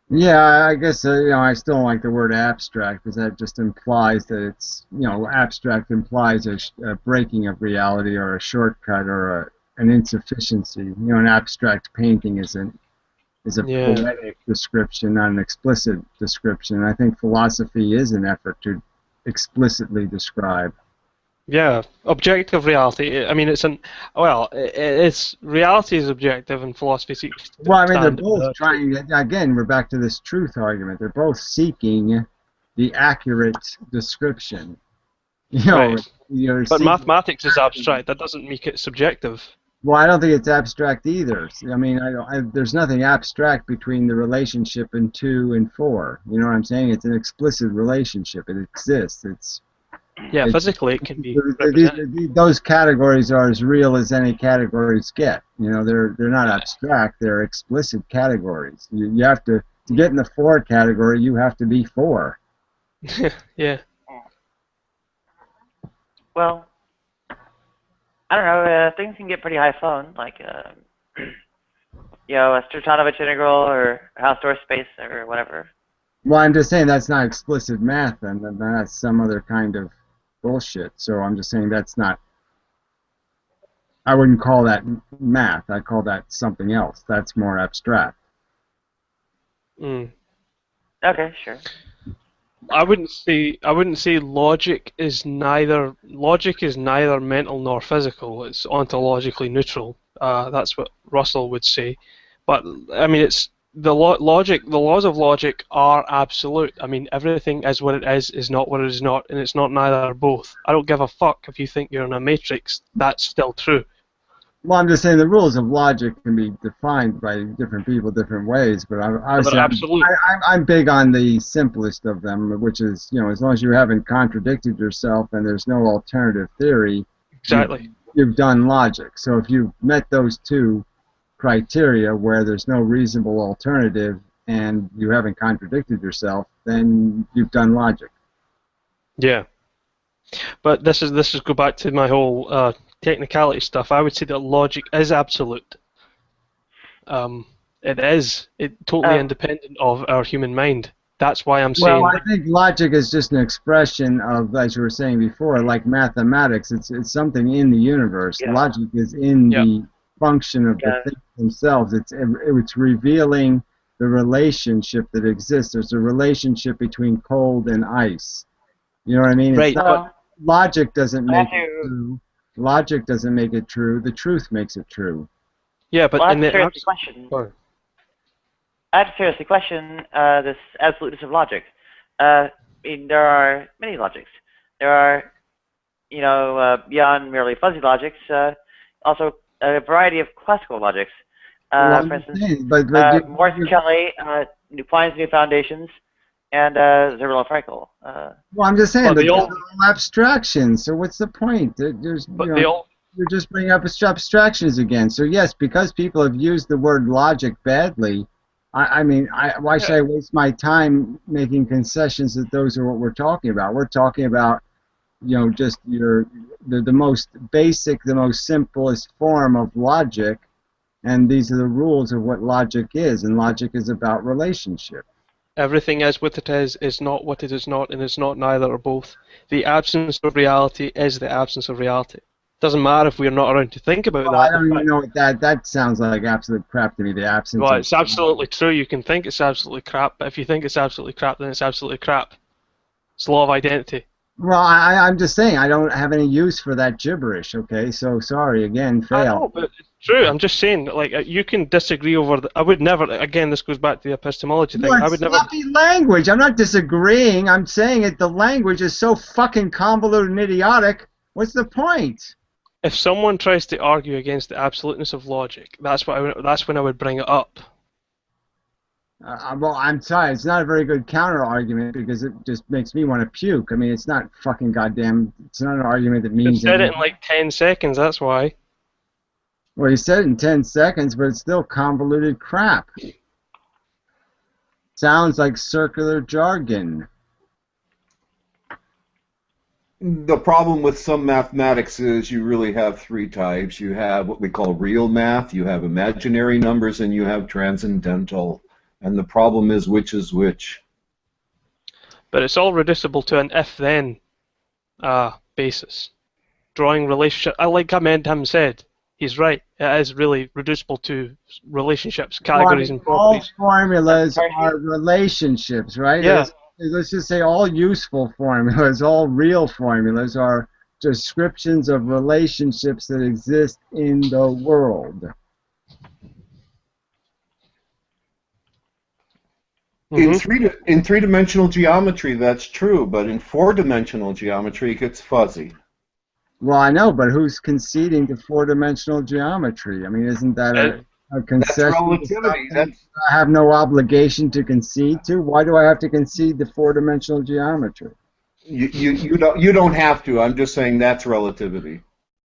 Yeah, I guess I still don't like the word abstract because that just implies that it's abstract implies a breaking of reality or a shortcut or an insufficiency. An abstract painting is a poetic description, not an explicit description. I think philosophy is an effort to explicitly describe. Yeah, objective reality. I mean, it's reality is objective and philosophy seeks to Well, I mean, they're stand both trying. Again, we're back to this truth argument. They're both seeking the accurate description. Right. You're But seeking, mathematics is abstract. That doesn't make it subjective. well, I don't think it's abstract either. I mean, there's nothing abstract between the relationship in 2 and 4. You know what I'm saying? It's an explicit relationship. It exists. Yeah, physically it can be represented. Those categories are as real as any categories get. They're not abstract. They're explicit categories. You have to get in the 4 category. You have to be 4. Yeah. well, I don't know. Things can get pretty high flown, like you know, a Sturtanovich integral or Hausdorff space or whatever. Well, I'm just saying that's not explicit math, and that's some other kind of bullshit. So I'm just saying that's not. I wouldn't call that math. I'd call that something else. That's more abstract. Mm. Okay, sure. I wouldn't say logic is neither mental nor physical. It's ontologically neutral. That's what Russell would say. But I mean, it's the logic. The laws of logic are absolute. I mean, everything is what it is not what it is not, and it's not neither or both. I don't give a fuck if you think you're in a matrix. That's still true. Well, I'm just saying the rules of logic can be defined by different people different ways, but I'm big on the simplest of them, which is, you know, as long as you haven't contradicted yourself and there's no alternative theory, exactly, you've done logic. So if you've met those two criteria where there's no reasonable alternative and you haven't contradicted yourself, then you've done logic. Yeah. But this is go back to my whole technicality stuff. I would say that logic is absolute. It is. It's totally independent of our human mind. That's why I'm saying. Well, I think logic is just an expression of, as you were saying before, like mathematics. It's something in the universe. Yeah. Logic is in the function of the things themselves. It's revealing the relationship that exists. There's a relationship between cold and ice. You know what I mean? Right. It's not, logic doesn't make it true. Logic doesn't make it true. The truth makes it true. Yeah, but Well, I in have the a serious question. I have to seriously question this absoluteness of logic. I mean, there are many logics. There are, you know, beyond merely fuzzy logics, also a variety of classical logics. For instance, Morse and Kelly, New Plans, New Foundations, and Zermelo and Frankel. Well, I'm just saying, they're all abstractions, so what's the point? You're just bringing up abstractions again. So yes, because people have used the word logic badly, I mean, why should I waste my time making concessions that those are what we're talking about? We're talking about, you know, just the most basic, the most simplest form of logic, and these are the rules of what logic is, and logic is about relationship. Everything is what it is not what it is not, and it's not neither or both. The absence of reality is the absence of reality. Doesn't matter if we're not around to think about that. I don't even know what that sounds like absolute crap to me, the absence Well, of... it's absolutely true. You can think it's absolutely crap, but if you think it's absolutely crap, then it's absolutely crap. It's the law of identity. Well, I'm just saying, I don't have any use for that gibberish, okay? So, sorry, again, fail. I know, but it's true. I'm just saying, like, you can disagree over... I would never... Again, this goes back to the epistemology thing. I would never... Sloppy language. I'm not disagreeing. I'm saying the language is so fucking convoluted and idiotic. What's the point? If someone tries to argue against the absoluteness of logic, that's when I would bring it up. Well, I'm sorry, it's not a very good counter argument because it just makes me want to puke. I mean, it's not fucking goddamn. It's not an argument that means. You said it in like 10 seconds. That's why. Well, you said it in 10 seconds, but it's still convoluted crap. Sounds like circular jargon. The problem with some mathematics is you really have three types. You have what we call real math, you have imaginary numbers, and you have transcendental. And the problem is which is which. But it's all reducible to an if-then basis. Drawing relationship, like Ahmed said, he's right. It is really reducible to relationships, categories, and properties. All formulas are relationships, right? Yeah. Let's just say all useful formulas, all real formulas are descriptions of relationships that exist in the world. In three-dimensional geometry, that's true, but in four-dimensional geometry, it gets fuzzy. Well, I know, but who's conceding to four-dimensional geometry? I mean, isn't that a concession? That's relativity. I have no obligation to concede to. Why do I have to concede to four-dimensional geometry? You don't have to. I'm just saying that's relativity.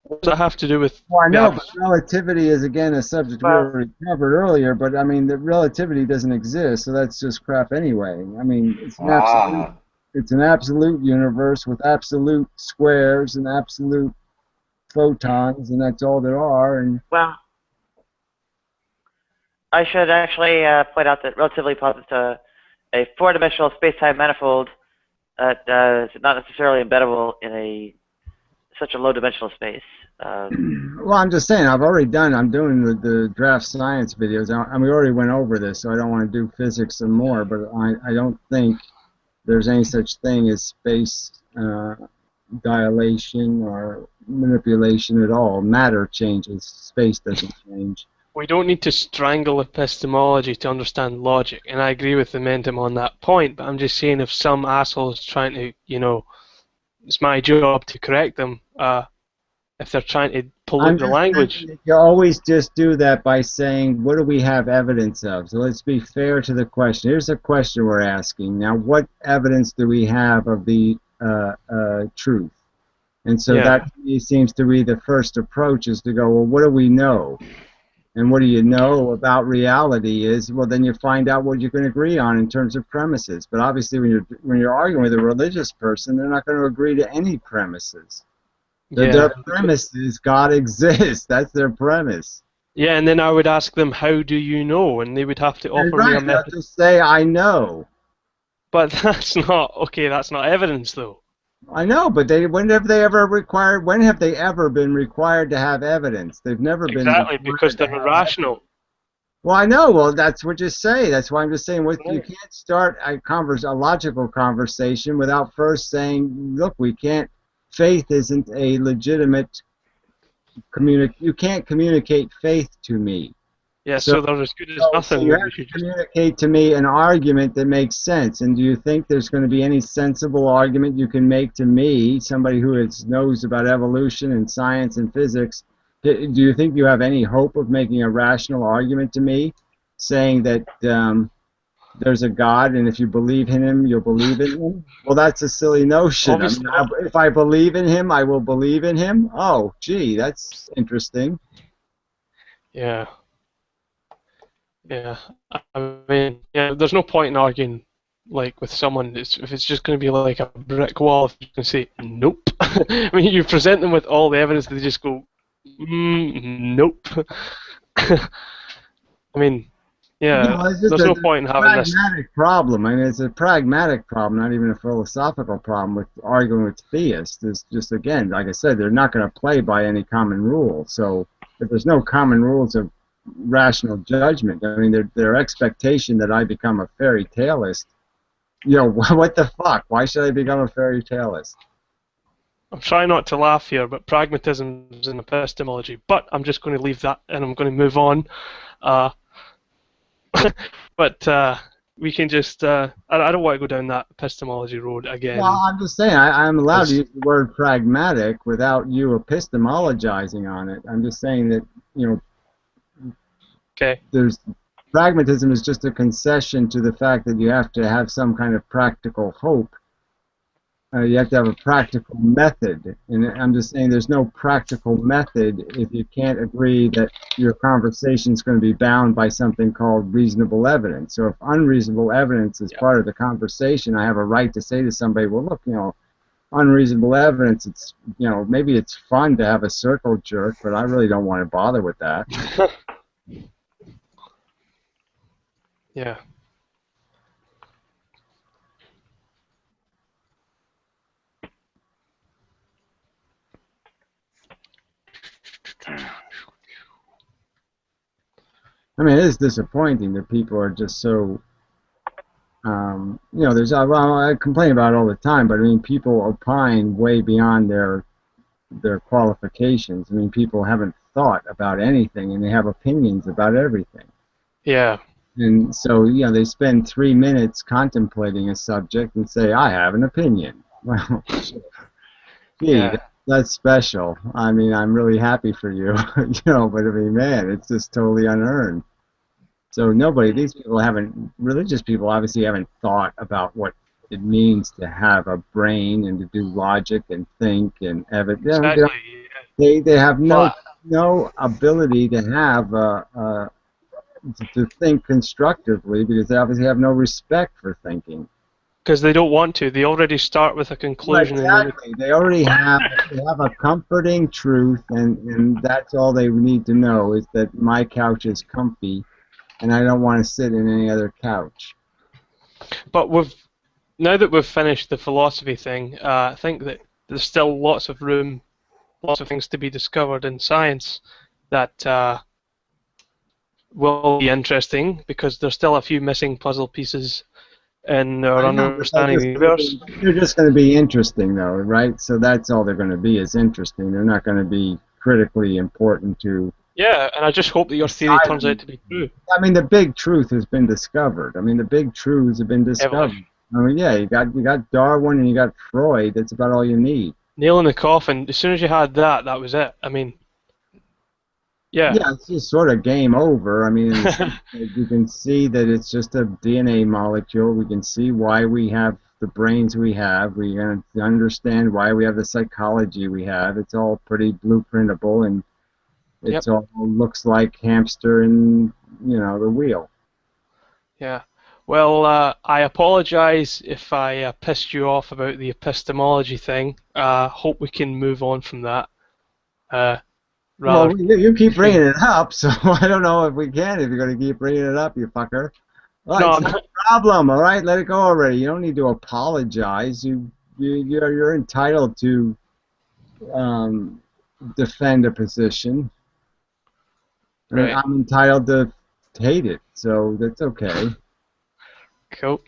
What does that have to do with? Well, I know, but relativity is again a subject we already covered earlier. But I mean, the relativity doesn't exist, so that's just crap anyway. I mean, it's an absolute. It's an absolute universe with absolute squares and absolute photons, and that's all there are. And well, I should actually point out that relatively posits a four-dimensional space-time manifold is not necessarily embeddable in such a low-dimensional space. well, I'm just saying, I'm doing the draft science videos. We already went over this, so I don't want to do physics some more, but I don't think there's any such thing as space dilation or manipulation at all. Matter changes, space doesn't change. We don't need to strangle epistemology to understand logic, and I agree with the Mentum on that point, but I'm just saying if some asshole is trying to, it's my job to correct them, if they're trying to pollute the language. You always just do that by saying, what do we have evidence of? So let's be fair to the question. Here's a question we're asking. Now, what evidence do we have of the truth? And so that seems to be the first approach, is to go, well, what do we know? And what do you know about reality is, well, then you find out what you can agree on in terms of premises. But obviously when you're arguing with a religious person, they're not going to agree to any premises. Their premise is God exists. That's their premise. Yeah, and then I would ask them, how do you know? And they would have to offer me a method. Just say, I know. But that's not evidence, though. I know, but when have they ever been required to have evidence? They've never been. Exactly, because they're irrational. Well, I know. Well, that's what you say. That's why I'm just saying, you can't start a logical conversation without first saying, look, we can't. Faith isn't a legitimate you can't communicate faith to me. Yeah, so they're as good as nothing. So you have to communicate to me an argument that makes sense. And do you think there's going to be any sensible argument you can make to me, somebody who knows about evolution and science and physics? Do you think you have any hope of making a rational argument to me, saying that there's a God, and if you believe in him, you'll believe in him? Well, that's a silly notion. If I believe in him, I will believe in him? Oh, gee, that's interesting. Yeah. Yeah. I mean, there's no point in arguing with someone if it's just going to be like a brick wall. If you can say, nope. I mean, you present them with all the evidence, they just go, nope. I mean... Yeah, there's no point in having this. It's a pragmatic problem. I mean, it's a pragmatic problem, not even a philosophical problem with arguing with theists. It's just, again, like I said, they're not going to play by any common rule. So if there's no common rules of rational judgment, I mean, their expectation that I become a fairy taleist, what the fuck? Why should I become a fairy taleist? I'm trying not to laugh here, but pragmatism is an epistemology. But I'm just going to leave that, and I'm going to move on. But we can just, I don't want to go down that epistemology road again. Well, I'm just saying, I'm allowed to use the word pragmatic without you epistemologizing on it. I'm just saying that, pragmatism is just a concession to the fact that you have to have some kind of practical hope. You have to have a practical method, and I'm just saying there's no practical method if you can't agree that your conversation is going to be bound by something called reasonable evidence. So if unreasonable evidence is part of the conversation, I have a right to say to somebody, well, look, unreasonable evidence, it's, maybe it's fun to have a circle jerk, but I really don't want to bother with that. Yeah. I mean, it is disappointing that people are just so, I complain about it all the time, but I mean, people opine way beyond their qualifications. I mean, people haven't thought about anything, and they have opinions about everything. Yeah. And so, they spend 3 minutes contemplating a subject and say, I have an opinion. Well, yeah. That's special. I mean, I'm really happy for you, but I mean, man, it's just totally unearned. So these people religious people obviously haven't thought about what it means to have a brain and to do logic and think and evidence. Exactly. They have no ability to have to think constructively because they obviously have no respect for thinking. Because they don't want to. They already start with a conclusion. Exactly. They already have a comforting truth, and that's all they need to know is that my couch is comfy, and I don't want to sit in any other couch. But now that we've finished the philosophy thing, I think that there's still lots of things to be discovered in science that will be interesting, because there's still a few missing puzzle pieces in our understanding of the universe. They're just going to be interesting, though, right? So that's all they're going to be, is interesting. They're not going to be critically important to... Yeah, and I just hope that your theory turns out to be true. I mean, the big truth has been discovered. I mean, the big truths have been discovered. Evolution. I mean, yeah, you got Darwin and you got Freud. That's about all you need. Nail in the coffin. As soon as you had that, that was it. I mean, yeah. Yeah, it's just sort of game over. I mean, you can see that it's just a DNA molecule. We can see why we have the brains we have. We understand why we have the psychology we have. It's all pretty blueprintable, and it's all looks like hamster and, the wheel. Yeah. Well, I apologize if I pissed you off about the epistemology thing. Hope we can move on from that. Well, you keep bringing it up, so I don't know if we can, if you're going to keep bringing it up, you fucker. Well, No, it's not a problem, all right? Let it go already. You don't need to apologize. You're entitled to defend a position. Right. I'm entitled to hate it, so that's okay. Cool.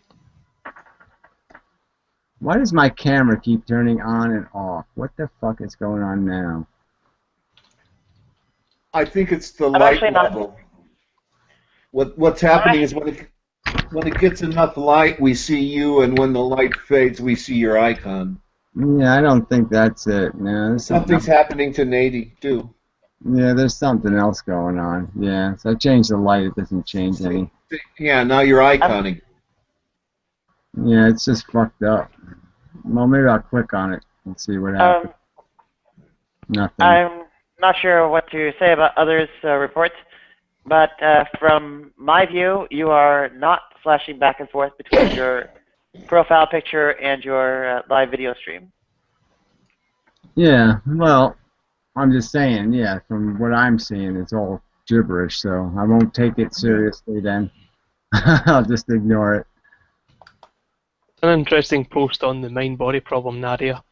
Why does my camera keep turning on and off? What the fuck is going on now? I think it's the light level. What's happening is when it gets enough light, we see you, and when the light fades, we see your icon. Yeah, I don't think that's it. No, Something's happening to Nady too. Yeah, there's something else going on. Yeah, so I changed the light. It doesn't change any. Yeah, now you're iconing. Yeah, it's just fucked up. Well, maybe I'll click on it and see what happens. Nothing. I'm not sure what to say about others' reports, but from my view, you are not flashing back and forth between your profile picture and your live video stream. Yeah, well, I'm just saying, yeah, from what I'm seeing, it's all gibberish, so I won't take it seriously then. I'll just ignore it. An interesting post on the mind-body problem, Nadia.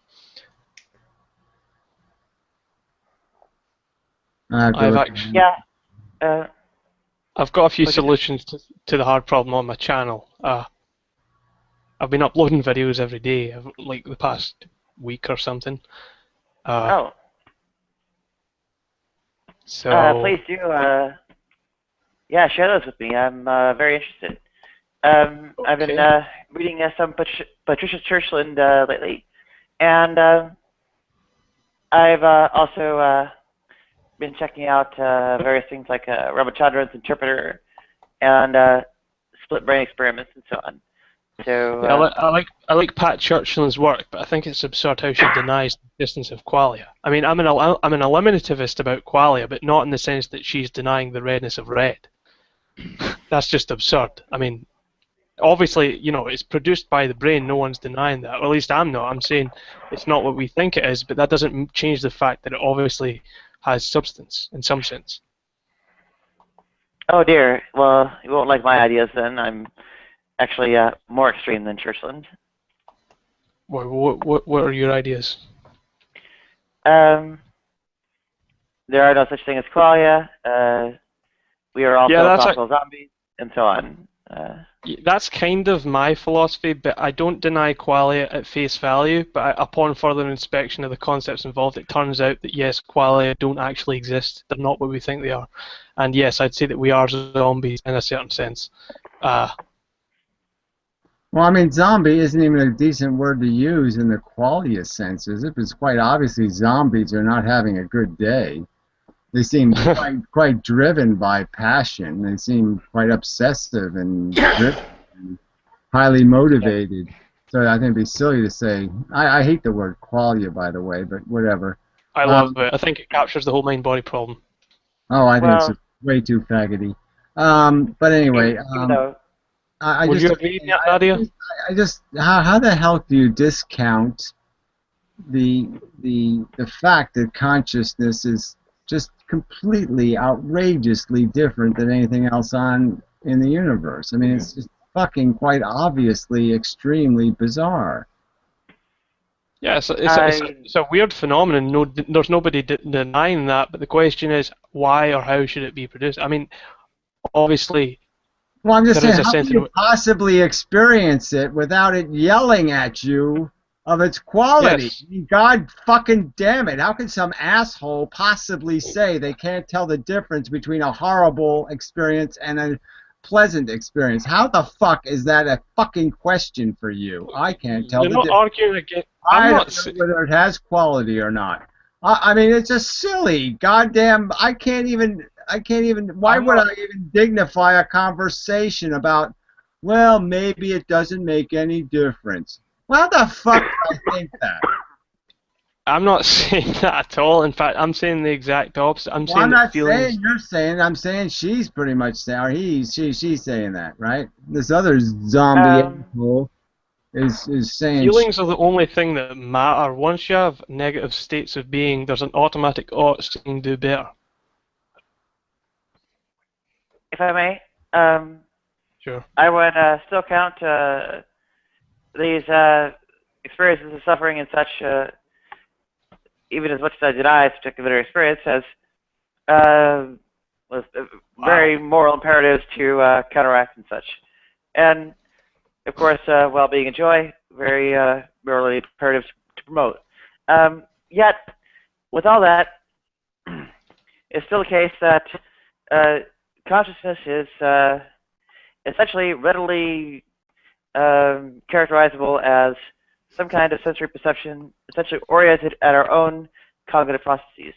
I've actually, I've got a few solutions to the hard problem on my channel. I've been uploading videos every day, like the past week or something. So please do, share those with me. I'm very interested. I've been reading some Patricia Churchland lately, and I've also been checking out various things like Ramachandran's interpreter and split brain experiments and so on. So yeah, I like Pat Churchland's work, but I think it's absurd how she denies the existence of qualia. I mean, I'm an eliminativist about qualia, but not in the sense that she's denying the redness of red. That's just absurd. I mean, obviously, it's produced by the brain. No one's denying that. Or at least I'm not. I'm saying it's not what we think it is, but that doesn't change the fact that it obviously has substance in some sense. Oh dear. Well, you won't like my ideas then. I'm actually more extreme than Churchland. What are your ideas? There are no such thing as qualia. We are also possible zombies, and so on. That's kind of my philosophy, but I don't deny qualia at face value, but upon further inspection of the concepts involved, it turns out that yes, qualia don't actually exist. They're not what we think they are. And yes, I'd say that we are zombies in a certain sense. Well, I mean, zombie isn't even a decent word to use in the qualia sense, is it? Because quite obviously zombies are not having a good day. They seem quite driven by passion. They seem quite obsessive and driven and highly motivated. So I think it'd be silly to say. I hate the word qualia, by the way, but whatever. I love it. I think it captures the whole mind-body problem. Oh, I think it's way too faggoty. But anyway. Would you agree, Nadia? I just how the hell do you discount the fact that consciousness is just completely outrageously different than anything else in the universe? I mean, it's just fucking quite obviously extremely bizarre. Yeah, it's a weird phenomenon. No, there's nobody denying that, but the question is, why or how should it be produced? I mean, obviously. Well, I'm just saying, how can you possibly experience it without it yelling at you of its quality? Yes. God fucking damn it! How can some asshole possibly say they can't tell the difference between a horrible experience and a pleasant experience? How the fuck is that a fucking question for you? I can't tell. You're not arguing against. I don't know whether it has quality or not. I mean, it's just silly. Goddamn, I can't even. Why would I even dignify a conversation about? Well, maybe it doesn't make any difference. Well, how the fuck do I think that? I'm not saying that at all. In fact, I'm saying the exact opposite. I'm saying I'm not feelings... saying you're saying. I'm saying she's pretty much saying, or she's saying that, right? This other zombie asshole is saying. Feelings are the only thing that matter. Once you have negative states of being, there's an automatic odds you can do better. If I may, sure. I would still count these experiences of suffering and such, even as much as I deny this particular experience, as very moral imperatives to counteract and such. And, of course, well-being and joy, very morally imperatives to promote. Yet, with all that, it's still the case that consciousness is essentially readily characterizable as some kind of sensory perception, essentially oriented at our own cognitive processes.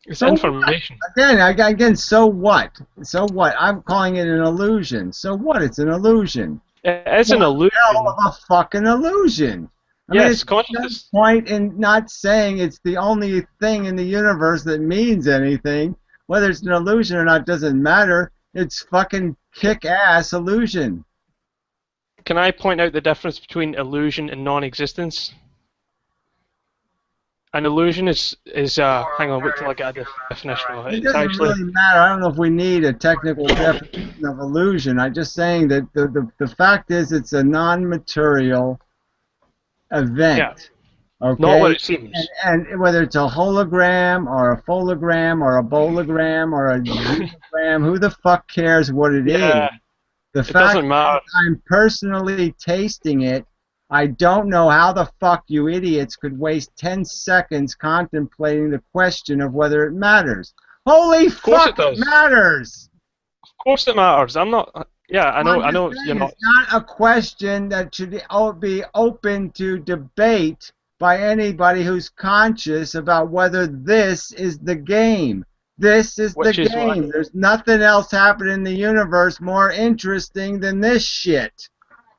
It's information. Again, so what? So what? I'm calling it an illusion. So what? It's an illusion. It's an illusion. Hell of a fucking illusion. I mean, it's consciousness. No point in not saying it's the only thing in the universe that means anything. Whether it's an illusion or not doesn't matter. It's fucking kick-ass illusion. Can I point out the difference between illusion and non-existence? An illusion is hang on, wait till I get a definition of it. It doesn't really matter. I don't know if we need a technical definition of illusion. I'm just saying that the fact is it's a non-material event. Yeah. Okay? Not what it seems. And whether it's a hologram or a phonogram or a bologram or a geogram, who the fuck cares what it is? The fact doesn't matter. that I'm personally tasting it, I don't know how the fuck you idiots could waste 10 seconds contemplating the question of whether it matters. Holy fuck, it matters! Of course it matters. I'm not... Yeah, I know you're not... It's not a question that should be open to debate by anybody who's conscious about whether this is the game. This is the game. There's nothing else happening in the universe more interesting than this shit.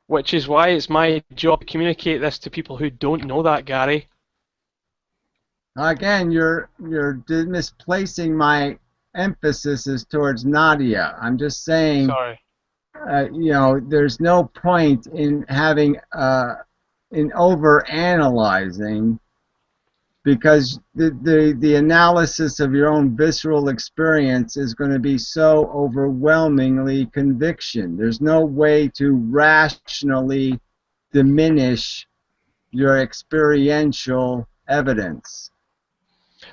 Which is why it's my job to communicate this to people who don't know that, Gary. Again, you're misplacing my emphasis is towards Nadia. I'm just saying. Sorry. You know, there's no point in having in over-analyzing, because the analysis of your own visceral experience is going to be so overwhelmingly conviction. There's no way to rationally diminish your experiential evidence.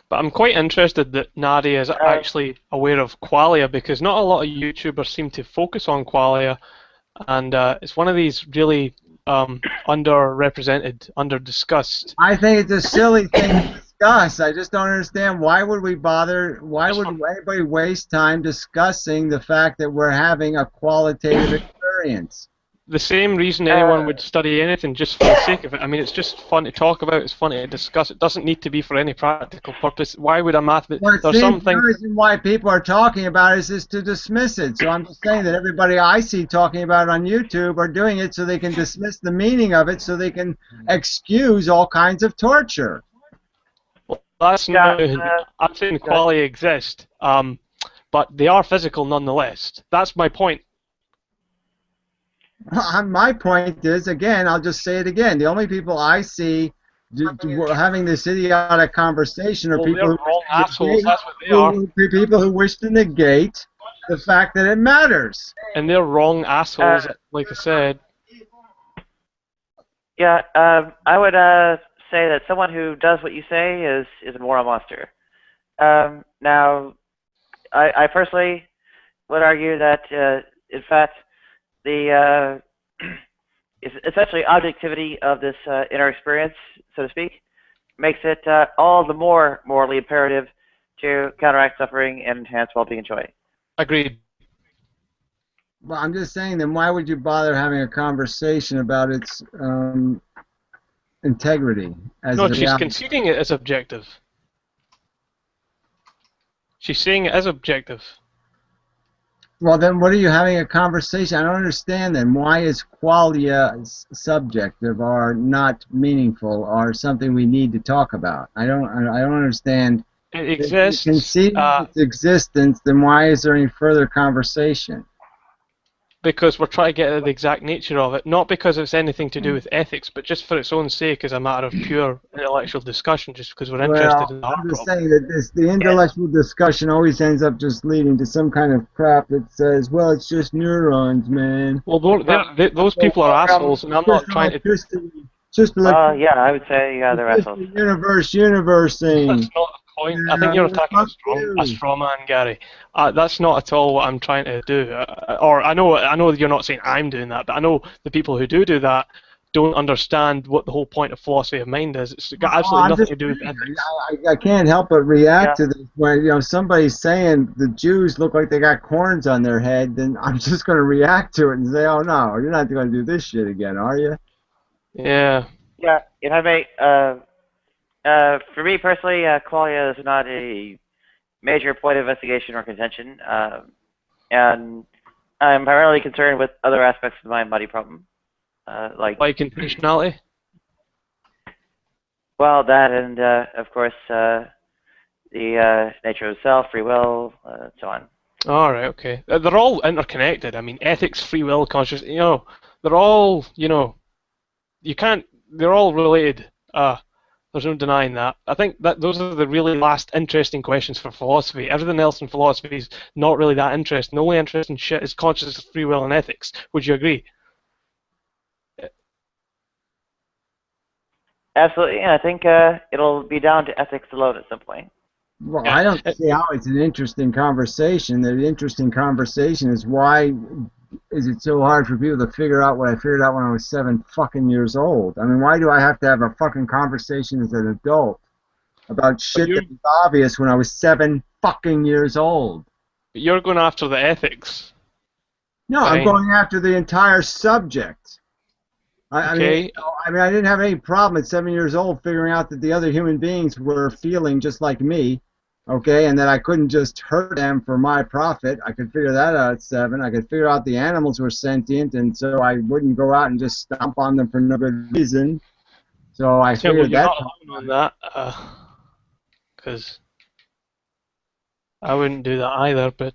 But I'm quite interested that Nadia is actually aware of qualia, because not a lot of YouTubers seem to focus on qualia, and it's one of these really underrepresented, under-discussed. I think it's a silly thing to discuss. I just don't understand why would we bother, why would anybody waste time discussing the fact that we're having a qualitative experience? The same reason anyone would study anything, just for the sake of it. I mean, it's just fun to talk about, it's fun to discuss. It doesn't need to be for any practical purpose. Why would a mathematician... Well, the reason why people are talking about it is to dismiss it. So I'm just saying that everybody I see talking about it on YouTube are doing it so they can dismiss the meaning of it, so they can excuse all kinds of torture. Well, that's not... I'm saying qualia exist, but they are physical nonetheless. That's my point. My point is, again, I'll just say it again. The only people I see having this idiotic conversation are Well, people they're wrong assholes. That's what they are. people who wish to negate the fact that it matters. And they're wrong assholes, like I said. Yeah, I would say that someone who does what you say is a moral monster. Now, I personally would argue that, in fact, the essentially objectivity of this inner experience, so to speak, makes it all the more morally imperative to counteract suffering and enhance well-being and joy. Agreed. Well, I'm just saying, then why would you bother having a conversation about its integrity? No, she's conceding it as objective. She's saying it as objective. Well, then what are you having a conversation? I don't understand then. Why is qualia subjective or not meaningful or something we need to talk about? I don't understand. It exists. If you concede its existence, then why is there any further conversation? Because we're trying to get at the exact nature of it, not because it's anything to do with ethics, but just for its own sake as a matter of pure intellectual discussion, just because we're interested in the I'm just saying that the intellectual discussion always ends up just leading to some kind of crap that says, well, it's just neurons, man. Well, those people are assholes, and I'm not trying to... Just yeah, I would say they're assholes. Universing. That's not a point. I think you're attacking a straw man, Gary. That's not at all what I'm trying to do. Or I know you're not saying I'm doing that, but I know the people who do that don't understand what the whole point of philosophy of mind is. It's got absolutely nothing to do with ethics. I can't help but react to this when somebody's saying the Jews look like they got horns on their head. Then I'm just going to react to it and say, oh no, you're not going to do this shit again, are you? Yeah. Yeah, if I may, for me personally, qualia is not a major point of investigation or contention, and I'm primarily concerned with other aspects of the mind-body problem, like intentionality. Well, that and of course the nature of self, free will, so on. All right, okay. They're all interconnected. I mean, ethics, free will, consciousness. They're all, you can't. They're all related. There's no denying that. I think that those are the really last interesting questions for philosophy. Everything else in philosophy is not really that interesting. The only interesting shit is consciousness, free will, and ethics. Would you agree? Absolutely, and I think it'll be down to ethics alone at some point. Well, I don't see how it's an interesting conversation. The interesting conversation is why is it so hard for people to figure out what I figured out when I was 7 fucking years old? I mean, why do I have to have a fucking conversation as an adult about shit that was obvious when I was 7 fucking years old? But you're going after the ethics. No, I'm going after the entire subject. I mean, I didn't have any problem at 7 years old figuring out that the other human beings were feeling just like me. Okay, and that I couldn't just hurt them for my profit. I could figure that out at 7. I could figure out the animals were sentient, and so I wouldn't go out and just stomp on them for no good reason. So I figured you're that. Not alone on that, because I wouldn't do that either. But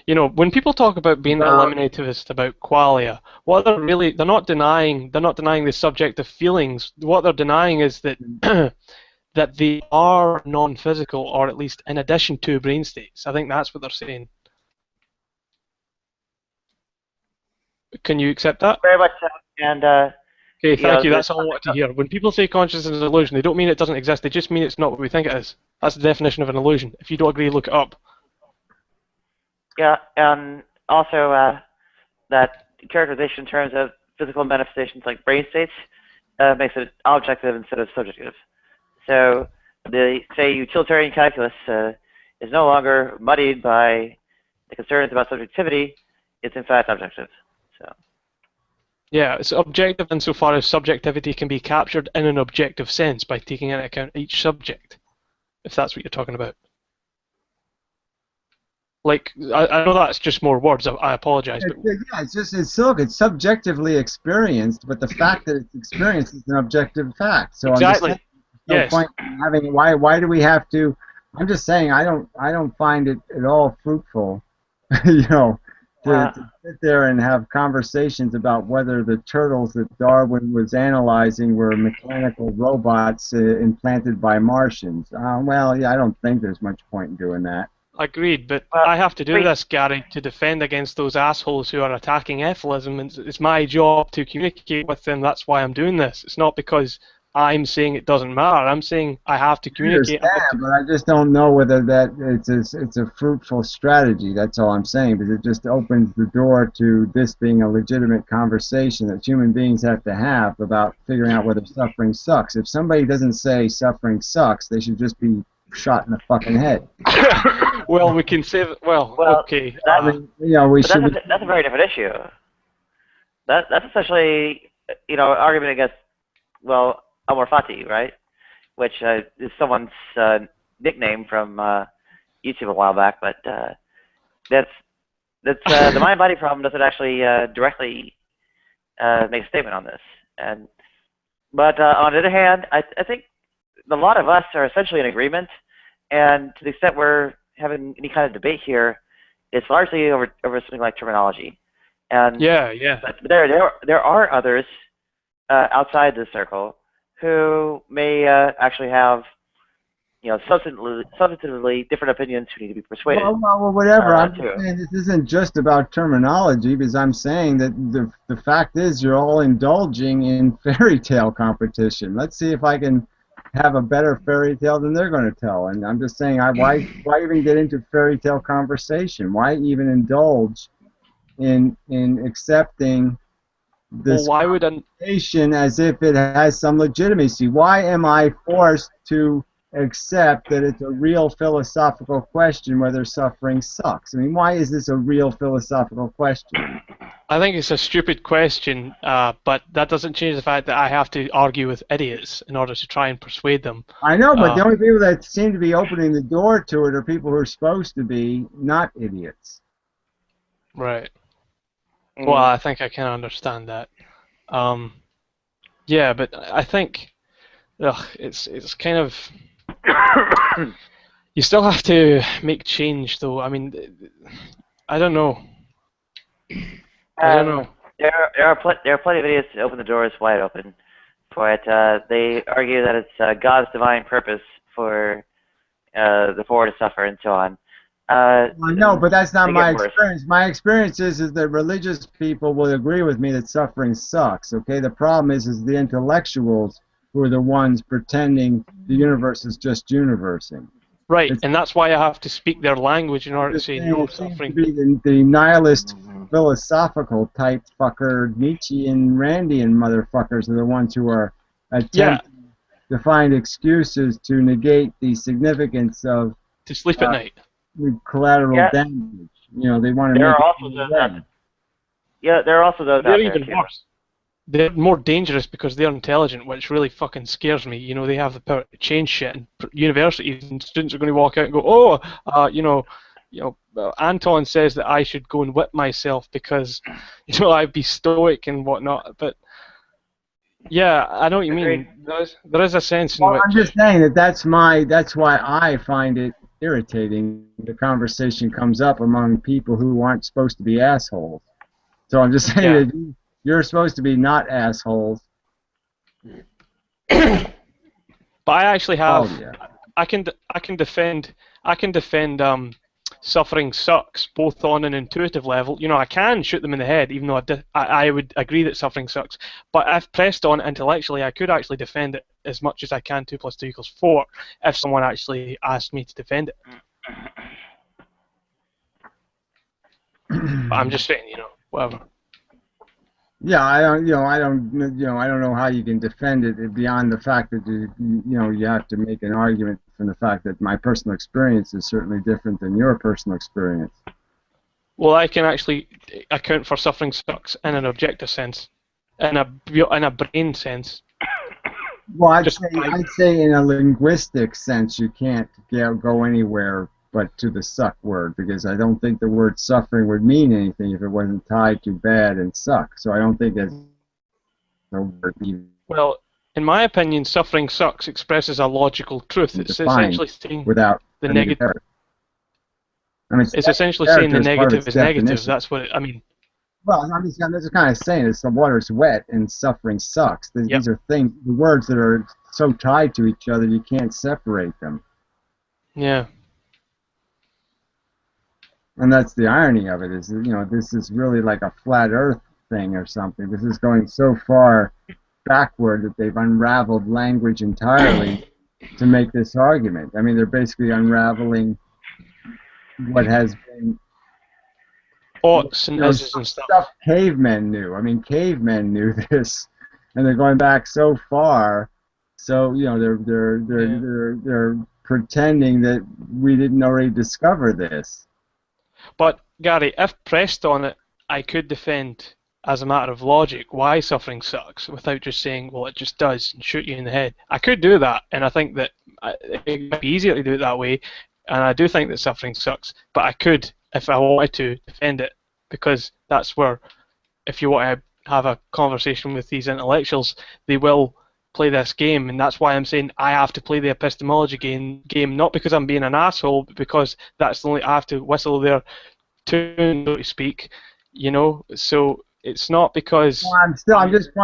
when people talk about being eliminativist about qualia, what they're not denying the subjective feelings. What they're denying is that. That they are non-physical, or at least in addition to brain states. I think that's what they're saying. Can you accept that? Very much so. And okay, thank you. That's all I wanted to hear. When people say consciousness is an illusion, they don't mean it doesn't exist. They just mean it's not what we think it is. That's the definition of an illusion. If you don't agree, look it up. Yeah, and also that characterization in terms of physical manifestations like brain states makes it objective instead of subjective. So the utilitarian calculus is no longer muddied by the concerns about subjectivity. It's in fact objective. So. Yeah, it's objective insofar as subjectivity can be captured in an objective sense by taking into account each subject, if that's what you're talking about. Like, I know that's just more words. I apologize. But yeah, it's subjectively experienced, but the fact that it's experienced is an objective fact. So exactly. No point in having why do we have to? I'm just saying I don't find it at all fruitful, to sit there and have conversations about whether the turtles that Darwin was analyzing were mechanical robots implanted by Martians. Well, yeah, I don't think there's much point in doing that. Agreed, but I have to do this, Gary, to defend against those assholes who are attacking Ethylism, and it's my job to communicate with them. That's why I'm doing this. It's not because I'm saying it doesn't matter. I'm saying I have to communicate. I understand, but I just don't know whether that it's a fruitful strategy. That's all I'm saying, because it just opens the door to this being a legitimate conversation that human beings have to have about figuring out whether suffering sucks. If somebody doesn't say suffering sucks, they should just be shot in the fucking head. Well, we can say that. Well, okay. I mean, you know, that's a very different issue. That's essentially, you know, argument against, well, Amor Fati, right? Which is someone's nickname from YouTube a while back, but that's the mind-body problem doesn't actually directly make a statement on this. But on the other hand, I think a lot of us are essentially in agreement, and to the extent we're having any kind of debate here, it's largely over something like terminology. And but there are others outside the circle who may actually have, you know, substantively different opinions who need to be persuaded. Well, whatever. I'm saying this isn't just about terminology, because I'm saying that the fact is you're all indulging in fairy tale competition. Let's see if I can have a better fairy tale than they're going to tell. And I'm just saying, why even get into fairy tale conversation? Why even indulge in accepting this conversation as if it has some legitimacy? Why am I forced to accept that it's a real philosophical question whether suffering sucks? I mean, why is this a real philosophical question? I think it's a stupid question, but that doesn't change the fact that I have to argue with idiots in order to try and persuade them. I know, but the only people that seem to be opening the door to it are people who are supposed to be not idiots. Right. Well, I think I can understand that. Yeah, but I think it's kind of you still have to make change, though. I mean, I don't know. I don't know. There are plenty of videos to open the doors wide open for it. They argue that it's God's divine purpose for the poor to suffer and so on. No, but that's not my experience. My experience is that religious people will agree with me that suffering sucks. Okay, the problem is the intellectuals who are the ones pretending the universe is just universing. Right, and that's why I have to speak their language in order to say no suffering. The nihilist philosophical type fucker, Nietzsche and Randian motherfuckers are the ones who are attempting to find excuses to negate the significance of to sleep at night. Collateral damage. You know, they want to there make are also those there are also those They're out even there too. worse. They're more dangerous because they're intelligent, which really fucking scares me. You know, they have the power to change shit, and universities and students are going to walk out and go, Anton says that I should go and whip myself because, you know, I'd be stoic and whatnot. But yeah, I know what you mean. There is a sense in which I'm just saying that's why I find it irritating. The conversation comes up among people who aren't supposed to be assholes. So I'm just saying that you're supposed to be not assholes. But I actually have. I can defend suffering sucks both on an intuitive level. You know, I can shoot them in the head, even though I would agree that suffering sucks. But if pressed on intellectually, I could actually defend it as much as I can. 2 + 2 = 4. If someone actually asked me to defend it. But I'm just saying, you know, whatever. Yeah, I don't know how you can defend it beyond the fact that you have to make an argument from the fact that my personal experience is certainly different than your personal experience. Well, I can actually account for suffering sucks in an objective sense, in a brain sense. Well, I'd say in a linguistic sense you can't go anywhere but to the suck word, because I don't think the word suffering would mean anything if it wasn't tied to bad and suck. So I don't think that's a word even. Well, in my opinion, suffering sucks expresses a logical truth. It's essentially saying without the negative. I mean, It's essentially saying the character is part of negative its is negative. definition. That's what I mean. Well, I'm just kind of saying is the water's wet and suffering sucks. These are things, the words that are so tied to each other you can't separate them. Yeah. And that's the irony of it is, this is really like a flat Earth thing or something. This is going so far backward that they've unraveled language entirely to make this argument. I mean, they're basically unraveling what has been Oughts and ises and stuff cavemen knew. I mean, cavemen knew this, and they're going back so far. So they're pretending that we didn't already discover this. But Gary, if pressed on it, I could defend as a matter of logic why suffering sucks without just saying, well, it just does, and shoot you in the head. I could do that, and I think that it might be easier to do it that way, and I do think that suffering sucks, but I could, if I wanted to, defend it, because that's where, if you want to have a conversation with these intellectuals, they will play this game, and that's why I'm saying I have to play the epistemology game, not because I'm being an asshole, but because that's the only, I have to whistle their tune, so to speak, so it's not because... Well,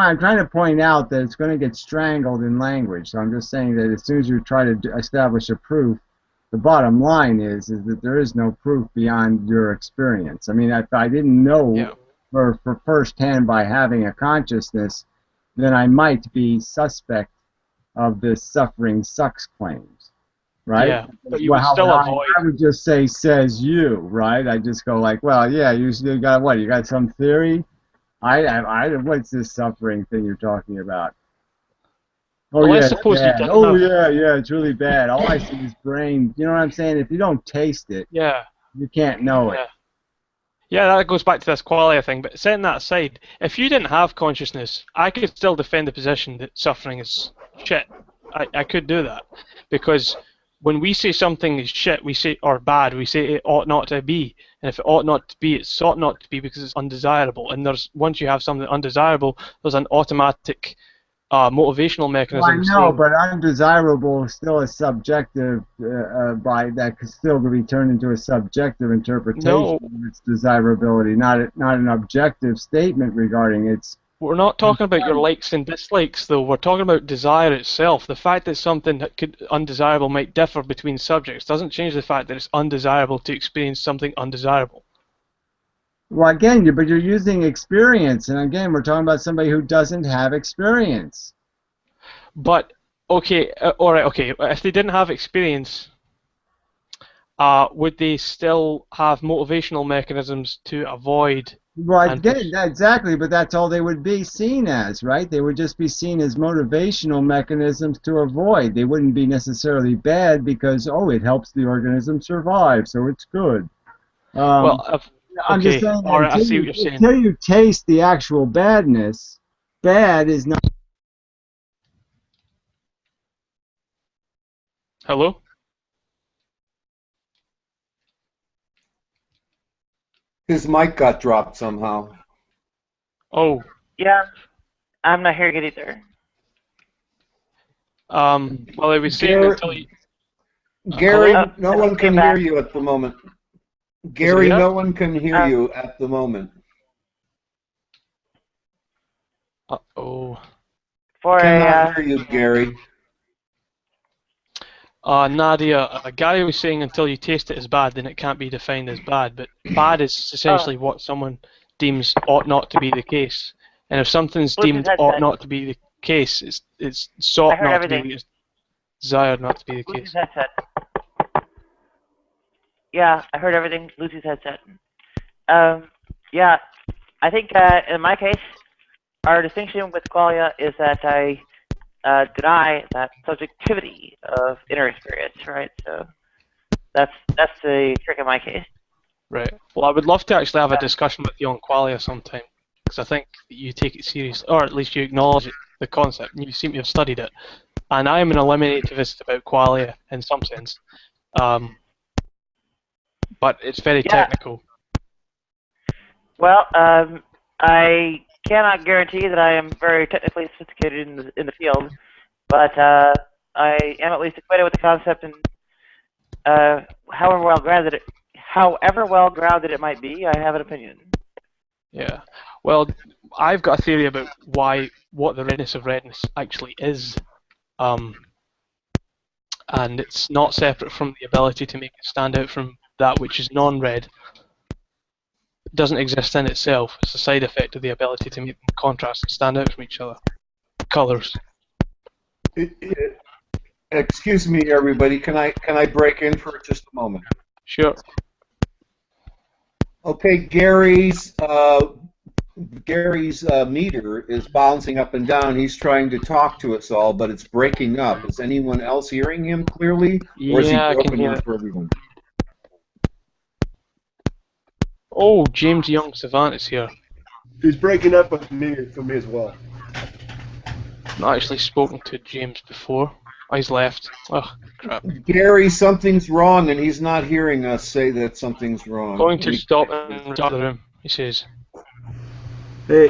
I'm trying to point out that it's going to get strangled in language, so I'm just saying that as soon as you try to establish a proof, the bottom line is that there is no proof beyond your experience. I mean, if I didn't know for firsthand by having a consciousness, then I might be suspect of this suffering sucks claims, right? Yeah, but you would still avoid... I would just say, says you, right? I just go like, well, yeah, you got what? You got some theory? What's this suffering thing you're talking about? Oh, well, yeah, yeah, it's really bad. All I see is brain. You know what I'm saying? If you don't taste it, you can't know it. Yeah, that goes back to this qualia thing, but setting that aside, if you didn't have consciousness, I could still defend the position that suffering is shit. I could do that, because when we say something is shit, or bad, we say it ought not to be, and if it ought not to be, it ought not to be because it's undesirable, and once you have something undesirable, there's an automatic motivational mechanism. Well, I know, but undesirable is still a subjective, that could still be turned into a subjective interpretation of its desirability, not an objective statement regarding its... We're not talking about your likes and dislikes, though. We're talking about desire itself. The fact that something that undesirable might differ between subjects doesn't change the fact that it's undesirable to experience something undesirable. Well, again, but you're using experience, and again, we're talking about somebody who doesn't have experience. But, okay, all right, okay, if they didn't have experience, would they still have motivational mechanisms to avoid... Well, again, exactly, but that's all they would be seen as, right? They would just be seen as motivational mechanisms to avoid. They wouldn't be necessarily bad because, it helps the organism survive, so it's good. I'm just saying that I see what you're saying. Until you taste the actual badness, bad is not... Hello? His mic got dropped somehow. Oh. Yeah, I'm not hearing it either. Well, I was saying until you... Gary, no one can hear you at the moment. Gary, no one can hear you at the moment. Uh-oh. Cannot hear you, Gary. Nadia, Gary was saying until you taste it as bad, then it can't be defined as bad. But bad is essentially what someone deems ought not to be the case. And if something's deemed ought not to be the case, it's sought not to be, it's desired not to be the case. Yeah, I heard everything. Lucy's headset. Yeah, I think in my case, our distinction with qualia is that I deny that subjectivity of inner experience, right? So that's the trick in my case. Right. Well, I would love to actually have a discussion with you on qualia sometime, because I think you take it seriously, or at least you acknowledge the concept, and you seem to have studied it. And I am an eliminativist about qualia in some sense, but it's very technical. Well, I cannot guarantee that I am very technically sophisticated in the field, but I am at least acquainted with the concept, and however however well grounded it might be, I have an opinion. Yeah. Well, I've got a theory about what the redness of redness actually is. And it's not separate from the ability to make it stand out from that which is non-red. It doesn't exist in itself. It's a side effect of the ability to make them contrast and stand out from each other. Colours. Excuse me, everybody. Can I break in for just a moment? Sure. Okay, Gary's meter is bouncing up and down. He's trying to talk to us all, but it's breaking up. Is anyone else hearing him clearly, or is he Yeah, I can broken hear in it. for everyone? Oh, James Young Savant is here. He's breaking up with me for me as well. I've not actually spoken to James before. Oh, he's left. Oh, crap. Gary, something's wrong, and he's not hearing us say that something's wrong. Going to stop and start the room, he says. Hey,